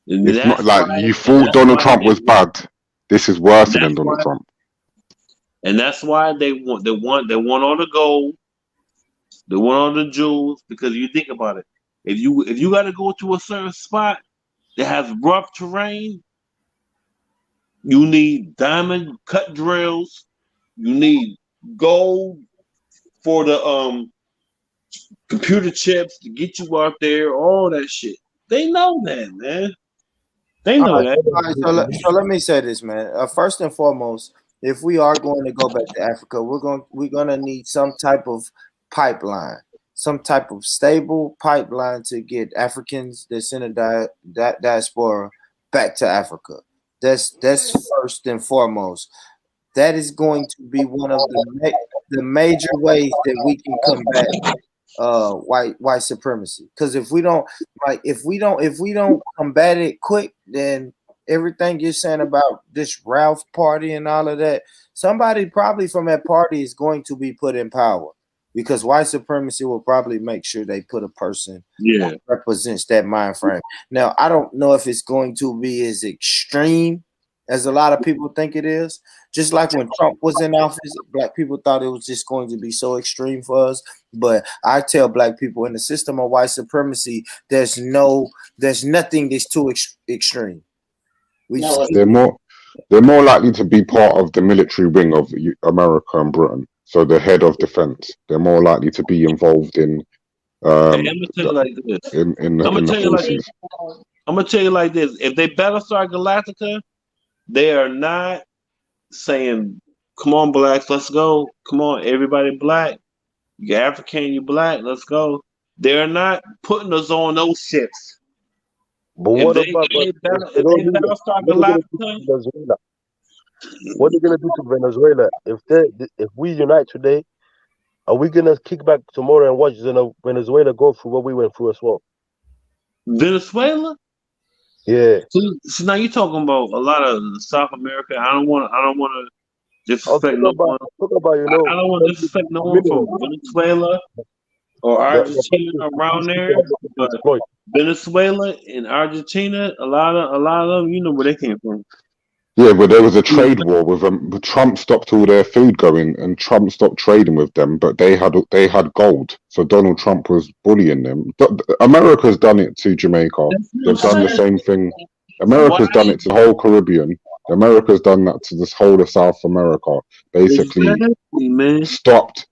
It's not like you thought Donald Trump was bad. This is worse than Donald Trump. And that's why they want all the gold, they want all the jewels, because you think about it. If you got to go to a certain spot that has rough terrain, you need diamond cut drills, you need gold for the computer chips to get you out there, all that shit. They know that, man. They know that. All right, so let me say this, man. First and foremost, if we are going to go back to Africa, we're gonna need some type of pipeline, some type of stable pipeline to get Africans that's in a diaspora back to Africa. That's first and foremost. That is going to be one of the major ways that we can combat white supremacy. Because if we don't combat it quick, then everything you're saying about this Ralph party and all of that, somebody probably from that party is going to be put in power, because white supremacy will probably make sure they put a person that represents that mind frame. Now, I don't know if it's going to be as extreme as a lot of people think it is. Just like when Trump was in office, black people thought it was just going to be so extreme for us. But I tell black people, in the system of white supremacy, there's nothing that's too extreme. They're more likely to be part of the military wing of America and Britain. So the head of defense, they're more likely to be involved in. I'm gonna tell you like this. I'm gonna tell you like this. If they Battlestar Galactica, they are not saying, "Come on, blacks, let's go. Come on, everybody black. You're African, you black, let's go." They're not putting us on those ships. But what about Battlestar Galactica? What are they gonna do to Venezuela if we unite today? Are we gonna kick back tomorrow and watch Venezuela go through what we went through as well? Venezuela? Yeah. So now you're talking about a lot of South America. I don't want to disrespect no one. I don't want to disrespect no one from Venezuela or Argentina around there. But Venezuela and Argentina, a lot of them, you know where they came from. Yeah, but there was a trade war with them. Trump stopped all their food going, and Trump stopped trading with them. But they had gold, so Donald Trump was bullying them. America's done it to Jamaica. They've done the same thing. America's done it to the whole Caribbean. America's done that to this whole of South America. Basically, stopped.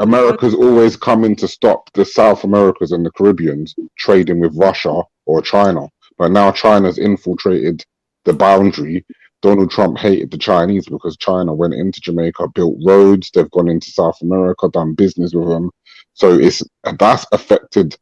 America's always coming to stop the South Americas and the Caribbeans trading with Russia or China. But now China's infiltrated the boundary. Donald Trump hated the Chinese because China went into Jamaica, built roads. They've gone into South America, done business with them. So that's affected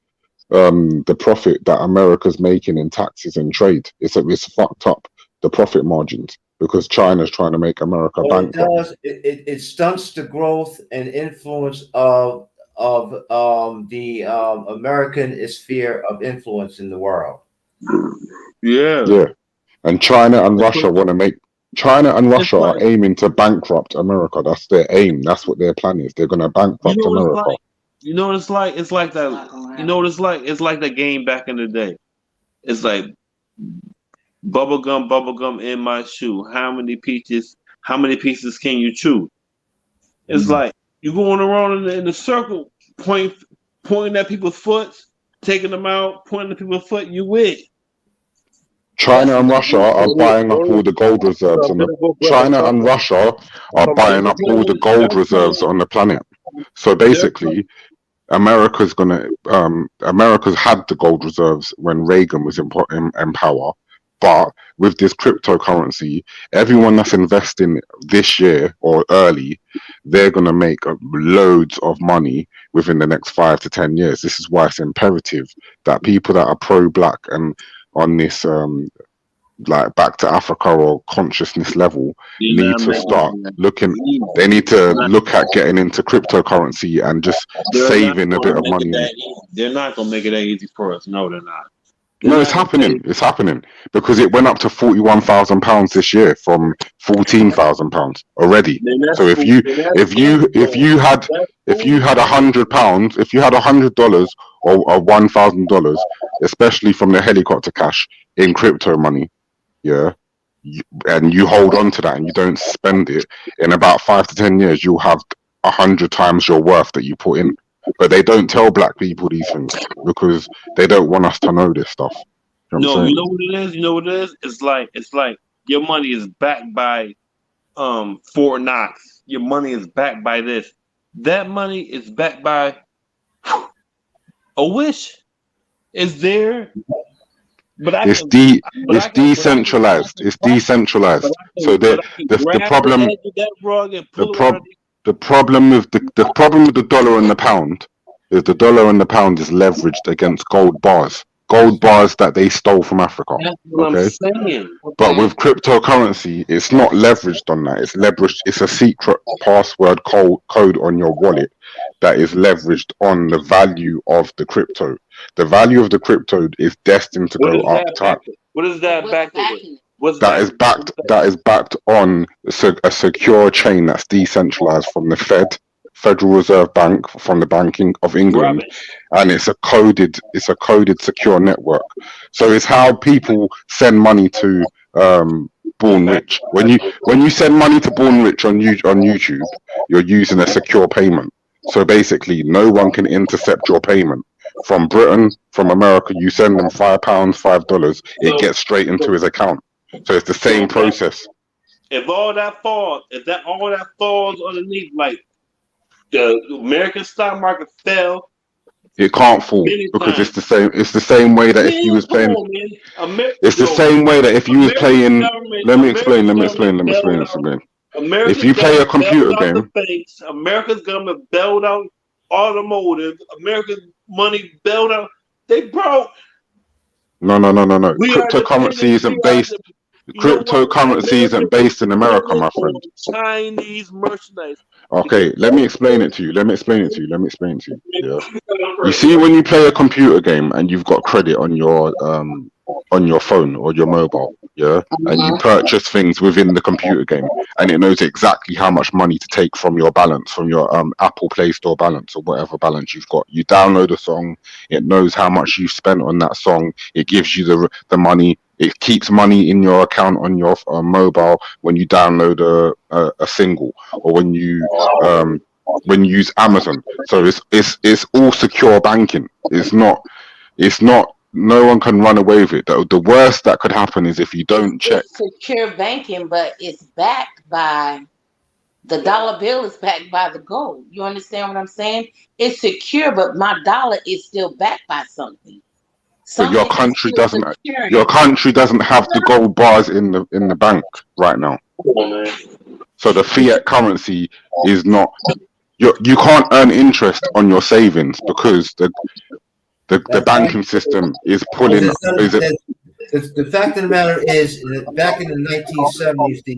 the profit that America's making in taxes and trade. It's fucked up the profit margins because China's trying to make America bankrupt. It stunts the growth and influence of the American sphere of influence in the world. Yeah. And China and Russia are aiming to bankrupt America. That's their aim. That's what their plan is. They're going to bankrupt America. You know what it's like? It's like that. You know what it's like? It's like that game back in the day. It's like bubblegum in my shoe. How many pieces can you chew? It's like you're going around in a circle, pointing at people's foot, taking them out, pointing at people's foot. You win. China and Russia are buying up all the gold reserves on the planet. So basically, America's had the gold reserves when Reagan was in power, but with this cryptocurrency, everyone that's investing this year or early, they're gonna make loads of money within the next 5 to 10 years. This is why it's imperative that people that are pro-black and on this like back to Africa or consciousness level need to start looking. They need to look at getting into cryptocurrency and just saving a bit of money. They're not gonna make it that easy for us. No, they're not. No, it's happening. It's happening because it went up to £41,000 this year from £14,000 already. So if you had £100, if you had $100 or $1,000, especially from the helicopter cash in crypto money, yeah, and you hold on to that and you don't spend it, in about 5 to 10 years, you'll have 100 times your worth that you put in. But they don't tell black people these things because they don't want us to know this stuff. You know what I'm No, you saying? know what it is. You know what it is. It's like your money is backed by Fort Knox. Your money is backed by this. That money is backed by a wish. Is there? But I It's can. it's decentralized. It's decentralized. So the Grab the problem edge of that rug and the pull it prob underneath. the problem with the problem with the dollar and the pound is the dollar and the pound is leveraged against gold bars. Gold bars that they stole from Africa. That's what I'm Okay? saying. But with cryptocurrency, it's not leveraged on that. It's leveraged. It's a secret password code on your wallet that is leveraged on the value of the crypto. The value of the crypto is destined to What go is up that time. back? What is that back with? What's That is backed. That is backed on a secure chain that's decentralized from the Federal Reserve Bank, from the Banking of England, and it's a coded secure network. So it's how people send money to Born Rich. When you send money to Born Rich on YouTube, you're using a secure payment. So basically, no one can intercept your payment. From Britain, from America, you send them £5, $5, it gets straight into his account. So it's the same process. If all that falls underneath, like the American stock market fell, It can't fall many because times. it's the same way that if Man, you was come playing. on, man. It's the same way that if you was playing. Let me explain. American If you play a government computer bailed out game, the banks. America's government bailed out automotive. America's money bailed out. They broke. no. We are Cryptocurrency dependent. isn't based. You know what? Cryptocurrency isn't based in America, my friend. Chinese merchandise. Okay, let me explain it to you. Yeah. You see, when you play a computer game and you've got credit on your phone or your mobile, yeah, and you purchase things within the computer game, and it knows exactly how much money to take from your balance, from your Apple Play Store balance or whatever balance you've got. You download a song, it knows how much you've spent on that song. It gives you the money. It keeps money in your account on your mobile when you download a single or when you use Amazon. So it's all secure banking. It's not. No one can run away with it. The worst that could happen is if you don't check. It's secure banking, but it's backed by the dollar bill is backed by the gold. You understand what I'm saying? It's secure, but my dollar is still backed by something. But your country doesn't. Your country doesn't have the gold bars in the bank right now. So the fiat currency is not. You can't earn interest on your savings because the banking system is pulling. The fact of the matter is, back in the 1970s, the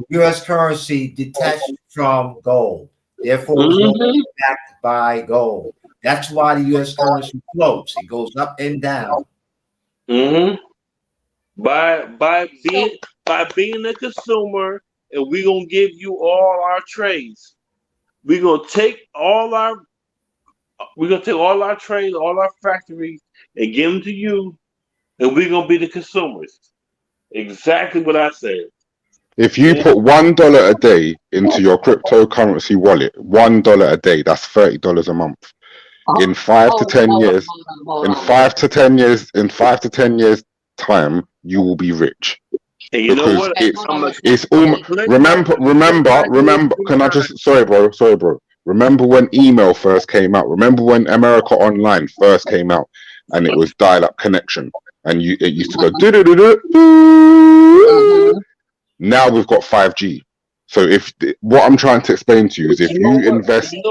U.S. currency detached from gold. Therefore, it was no longer backed by gold. That's why the U.S. currency floats. It goes up and down. By being a consumer, and we're gonna give you all our trades. We're gonna take all our trades, all our factories, and give them to you, and we're gonna be the consumers. Exactly what I said. If you put $1 a day into your cryptocurrency wallet, $1 a day, that's $30 a month. In 5 to 10 years, in 5 to 10 years time, you will be rich. And you know what? It's almost remember. Can I just sorry, bro. Remember when email first came out? Remember when America Online first came out, and it was dial-up connection, and it used to go do do do do. Now we've got 5G. So what I'm trying to explain to you is if you invest, you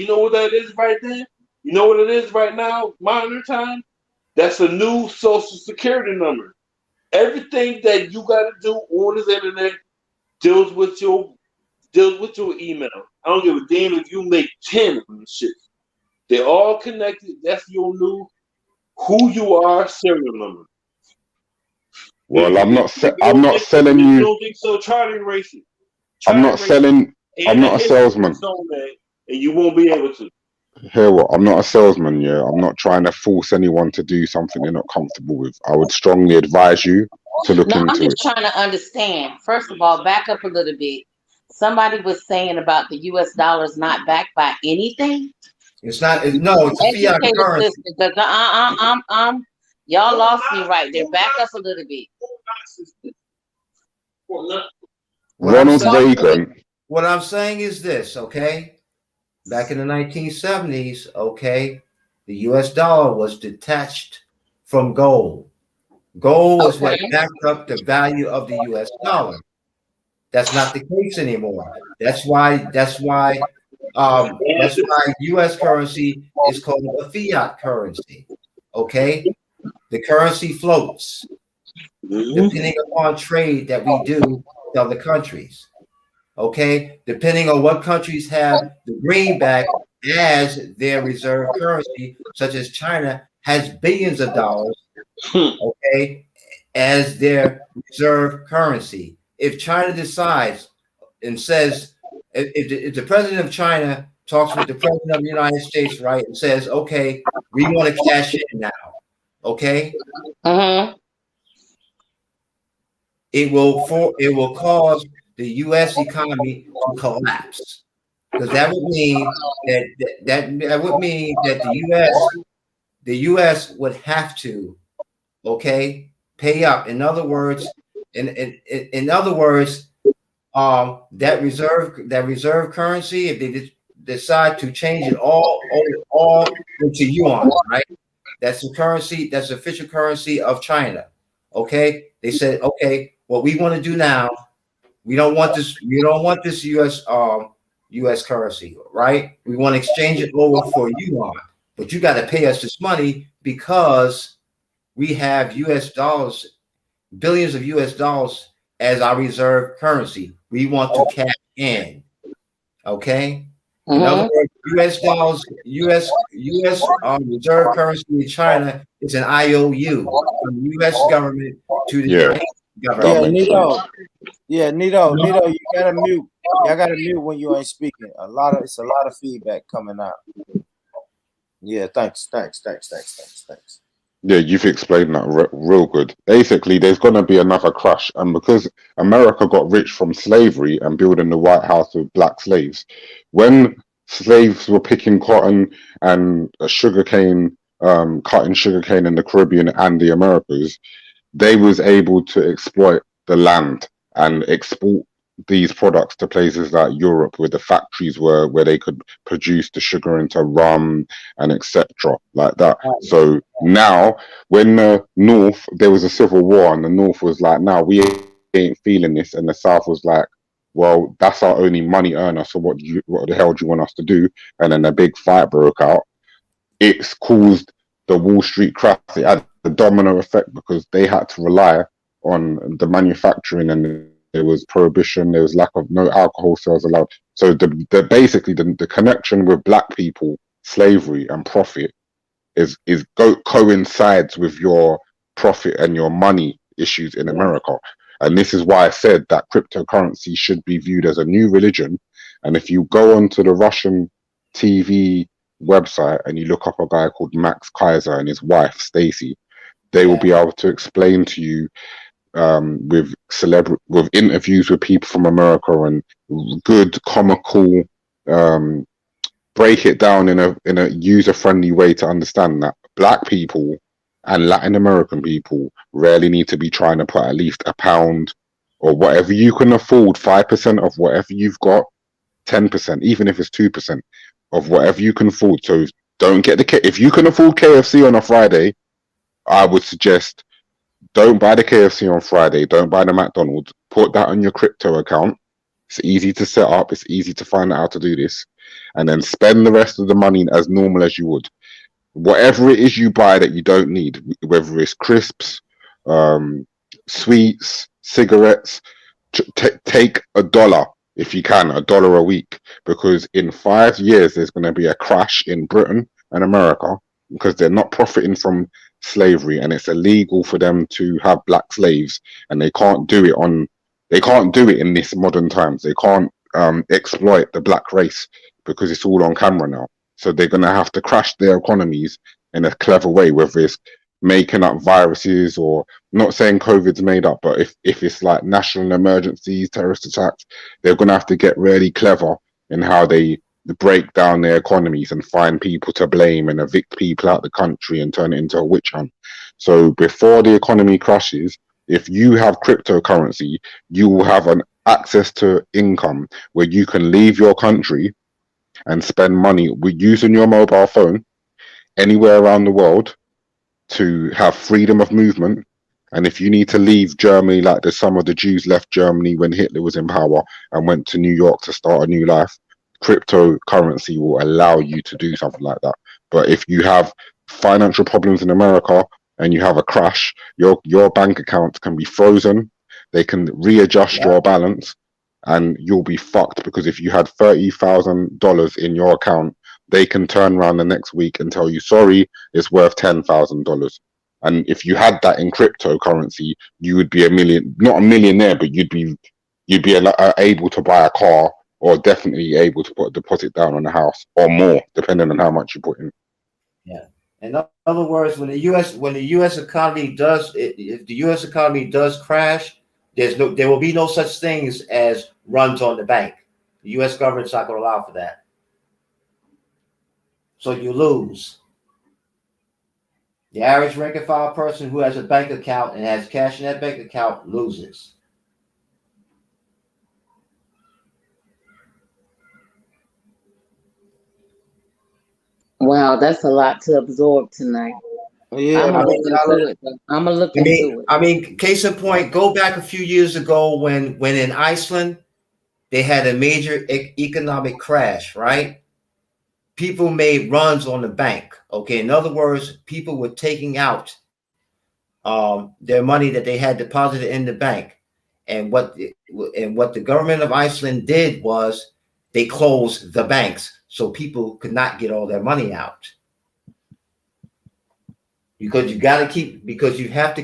know what that is right there. You know what it is right now. Monitor time. That's a new social security number. Everything that you got to do on this internet deals with your email. I don't give a damn if you make 10 of them shit. They're all connected. That's your new who you are, serial number. Well, I'm not If selling you you. don't think so, try to erase it. I'm not selling. I'm not a salesman. And you won't be able to. Hear what? I'm not a salesman. Yeah, I'm not trying to force anyone to do something they're not comfortable with. I would strongly advise you to look No, I'm into just it. trying to understand. First of all, back up a little bit. Somebody was saying about the U.S. dollars not backed by anything. It's not. No, it's a fiat Educate us, currency. sister. Y'all lost me right there. Back up a little bit. Ronald Reagan. What I'm saying is this, okay? Back in the 1970s, okay, the U.S. dollar was detached from gold. Gold was what backed up the value of the U.S. dollar. That's not the case anymore. That's why U.S. currency is called a fiat currency. Okay, the currency floats depending upon trade that we do with other countries. Okay, depending on what countries have the greenback as their reserve currency, such as China has billions of dollars, okay, as their reserve currency. If China decides and says, if the president of China talks with the president of the United States, right, and says, okay, we want to cash in now, okay, it will cause the U.S. economy to collapse, because that would mean that would mean that the U.S. would have to, okay, pay up. In other words, in other words, that reserve currency, if they decide to change it all into yuan, right? That's the currency. That's the official currency of China. Okay, they said, okay, what we want to do now, we don't want this. We don't want this U.S. currency, right? We want to exchange it over for yuan, but you got to pay us this money because we have U.S. dollars, billions of U.S. dollars as our reserve currency. We want to cash in. Okay. In other words, U.S. dollars, U.S. reserve currency in China is an IOU from the U.S. government to the Chinese government. Nito, you gotta mute. Y'all gotta mute when you ain't speaking. It's a lot of feedback coming out. Yeah, thanks. Yeah, you've explained that real good. Basically, there's going to be another crash, and because America got rich from slavery and building the White House with black slaves, when slaves were picking cotton and sugarcane, cutting sugarcane in the Caribbean and the Americas, they was able to exploit the land and export these products to places like Europe, where the factories were, where they could produce the sugar into rum and etc. like that. So now, when the North, there was a civil war, and the North was like, "Now we ain't feeling this," and the South was like, "Well, that's our only money earner. So what the hell do you want us to do?" And then a big fight broke out. It's caused the Wall Street crash. It had the domino effect because they had to rely on the manufacturing, and there was prohibition. There was lack of no alcohol sales allowed. So basically the connection with black people, slavery and profit coincides with your profit and your money issues in America. And this is why I said that cryptocurrency should be viewed as a new religion. And if you go onto the Russian TV website and you look up a guy called Max Kaiser and his wife Stacy, they will be able to explain to you with interviews with people from America and good comical break it down in a user friendly way to understand that black people and Latin American people rarely need to be trying to put at least £1 or whatever you can afford, 5% of whatever you've got, 10%, even if it's 2% of whatever you can afford. So don't get if you can afford KFC on a Friday, I would suggest don't buy the KFC on Friday. Don't buy the McDonald's. Put that on your crypto account. It's easy to set up. It's easy to find out how to do this. And then spend the rest of the money as normal as you would. Whatever it is you buy that you don't need, whether it's crisps, sweets, cigarettes, take $1 if you can, $1 a week. Because in 5 years, there's going to be a crash in Britain and America. because they're not profiting from slavery, and it's illegal for them to have black slaves, and they can't do it in this modern times. They can't exploit the black race because it's all on camera now. So they're going to have to crash their economies in a clever way, whether it's making up viruses, or not saying COVID's made up, but if it's like national emergencies, terrorist attacks, they're going to have to get really clever in how they break down their economies and find people to blame and evict people out of the country and turn it into a witch hunt. So before the economy crashes, if you have cryptocurrency, you will have an access to income where you can leave your country and spend money with using your mobile phone anywhere around the world to have freedom of movement. And if you need to leave Germany, like some of the Jews left Germany when Hitler was in power and went to New York to start a new life, cryptocurrency will allow you to do something like that. But if you have financial problems in America and you have a crash, your bank account can be frozen. They can readjust your balance, and you'll be fucked, because if you had $30,000 in your account, they can turn around the next week and tell you, sorry, it's worth $10,000. And if you had that in cryptocurrency, you would be not a millionaire, but you'd be able to buy a car, or definitely able to put a deposit down on a house, or more, depending on how much you put in. Yeah. In other words, when the U.S. economy does, if the U.S. economy does crash, there will be no such things as runs on the bank. The U.S. government's not going to allow for that. So you lose. The average rank and file person who has a bank account and has cash in that bank account loses. Wow, that's a lot to absorb tonight. Yeah, I'm gonna look into it. I mean, case in point, go back a few years ago when in Iceland they had a major economic crash, right? People made runs on the bank. Okay, in other words, people were taking out their money that they had deposited in the bank, and what the government of Iceland did was they closed the banks so people could not get all their money out. Because you have to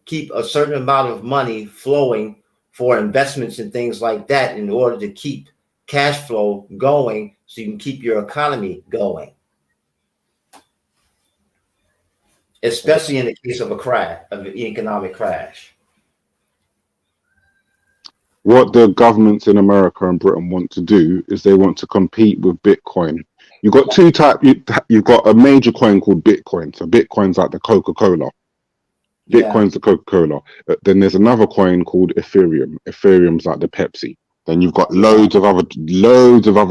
keep a certain amount of money flowing for investments and things like that in order to keep cash flow going, so you can keep your economy going. Especially in the case of an economic crash. What the governments in America and Britain want to do is they want to compete with Bitcoin. You've got two types. You've got a major coin called Bitcoin. So Bitcoin's like the Coca-Cola. Bitcoin's the Coca-Cola. Then there's another coin called Ethereum. Ethereum's like the Pepsi. Then you've got loads of other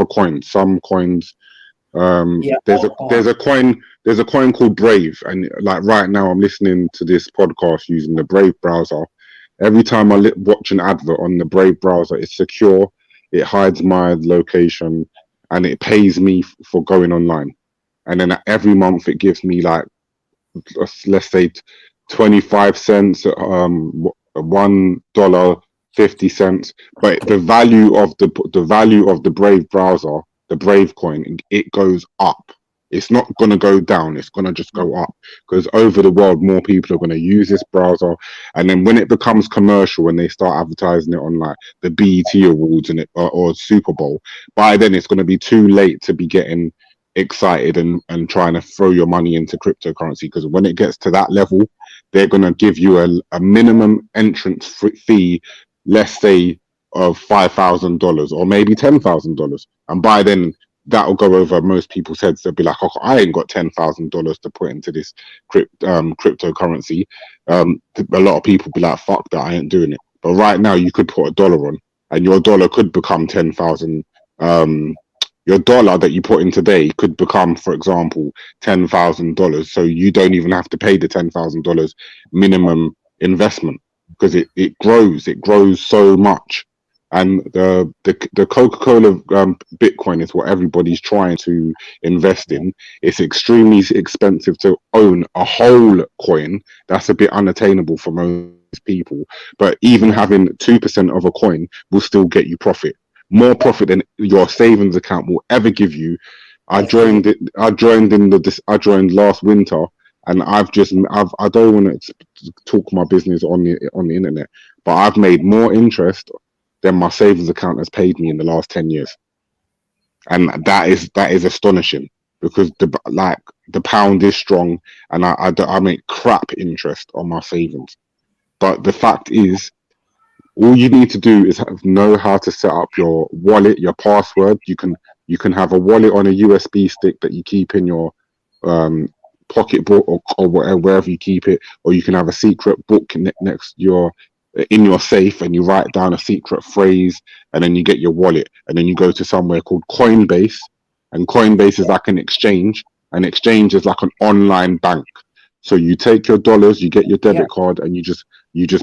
coins. Some coins. There's a coin called Brave, and like right now I'm listening to this podcast using the Brave browser. Every time I watch an advert on the Brave browser, it's secure, it hides my location, and it pays me for going online. And then every month it gives me, like, let's say 25 cents, $1.50. But the value of the Brave browser, the Brave coin, it goes up. It's not going to go down. It's going to just go up, because over the world, more people are going to use this browser. And then when it becomes commercial, when they start advertising it on like the BET Awards or Super Bowl, by then it's going to be too late to be getting excited and trying to throw your money into cryptocurrency. Because when it gets to that level, they're going to give you a minimum entrance fee, let's say, of $5,000 or maybe $10,000. And by then, that'll go over most people's heads. They'll be like, oh, I ain't got $10,000 to put into this cryptocurrency. A lot of people be like, fuck that, I ain't doing it. But right now, you could put $1 on, and your dollar could become 10,000. Your dollar that you put in today could become, for example, $10,000. So you don't even have to pay the $10,000 minimum investment, because it grows so much. And the Coca-Cola Bitcoin is what everybody's trying to invest in. It's extremely expensive to own a whole coin. That's a bit unattainable for most people. But even having 2% of a coin will still get you profit. More profit than your savings account will ever give you. I joined it. I joined last winter, and I don't want to talk my business on the internet, but I've made more interest than my savings account has paid me in the last 10 years, and that is astonishing because the pound is strong, and I make crap interest on my savings. But the fact is, all you need to do is know how to set up your wallet, your password. You can have a wallet on a USB stick that you keep in your pocketbook or wherever you keep it, or you can have a secret book next in your safe, and you write down a secret phrase, and then you get your wallet, and then you go to somewhere called Coinbase, and Coinbase is like an exchange. An exchange is like an online bank. So you take your dollars, you get your debit card, and you just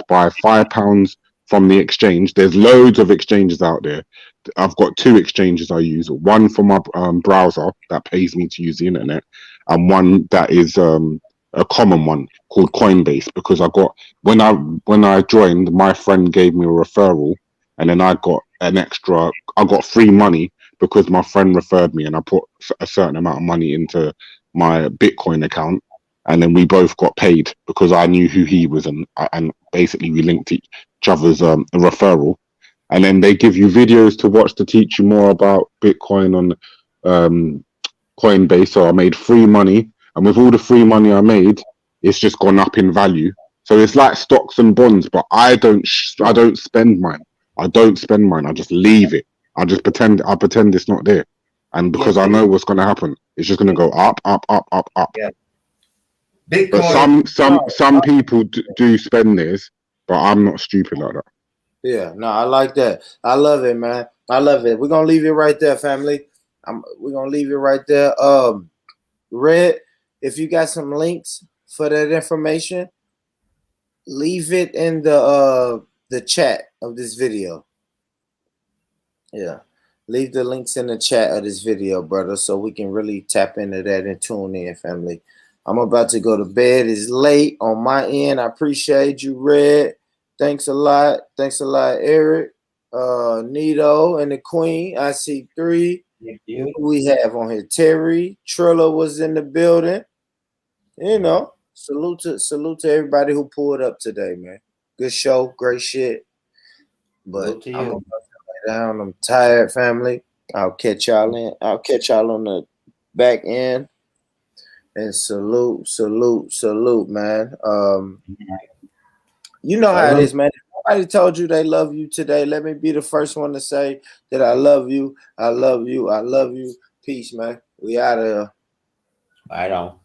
buy £5 from the exchange. There's loads of exchanges out there. I've got 2 exchanges I use. One for my browser that pays me to use the internet, and one that is a common one called Coinbase, because when I joined, my friend gave me a referral, and then I got free money because my friend referred me, and I put a certain amount of money into my Bitcoin account, and then we both got paid because I knew who he was, and basically we linked each other's referral. And then they give you videos to watch to teach you more about Bitcoin on Coinbase. So I made free money, and with all the free money I made, it's just gone up in value. So it's like stocks and bonds, but I don't spend mine. I don't spend mine. I just leave it. I pretend it's not there, and because I know what's going to happen, it's just going to go up, up, up, up, up. Yeah. But some people do spend theirs, but I'm not stupid like that. Yeah, no, I like that. I love it, man. I love it. We're gonna leave it right there, family. We're gonna leave it right there. Red, if you got some links for that information, leave it in the chat of this video. Yeah, leave the links in the chat of this video, brother, so we can really tap into that and tune in, family. I'm about to go to bed. It's late on my end. I appreciate you, Red. Thanks a lot. Thanks a lot, Eric, Nito, and the Queen. I see 3. Who we have on here? Terry Trilla was in the building. You know, salute to everybody who pulled up today, man. Good show, great shit. But I'm about to lay down. I'm tired, family. I'll catch y'all on the back end. And salute, man. You know how it is, man. If nobody told you they love you today, let me be the first one to say that I love you. I love you. I love you. Peace, man. We out of here. Right on.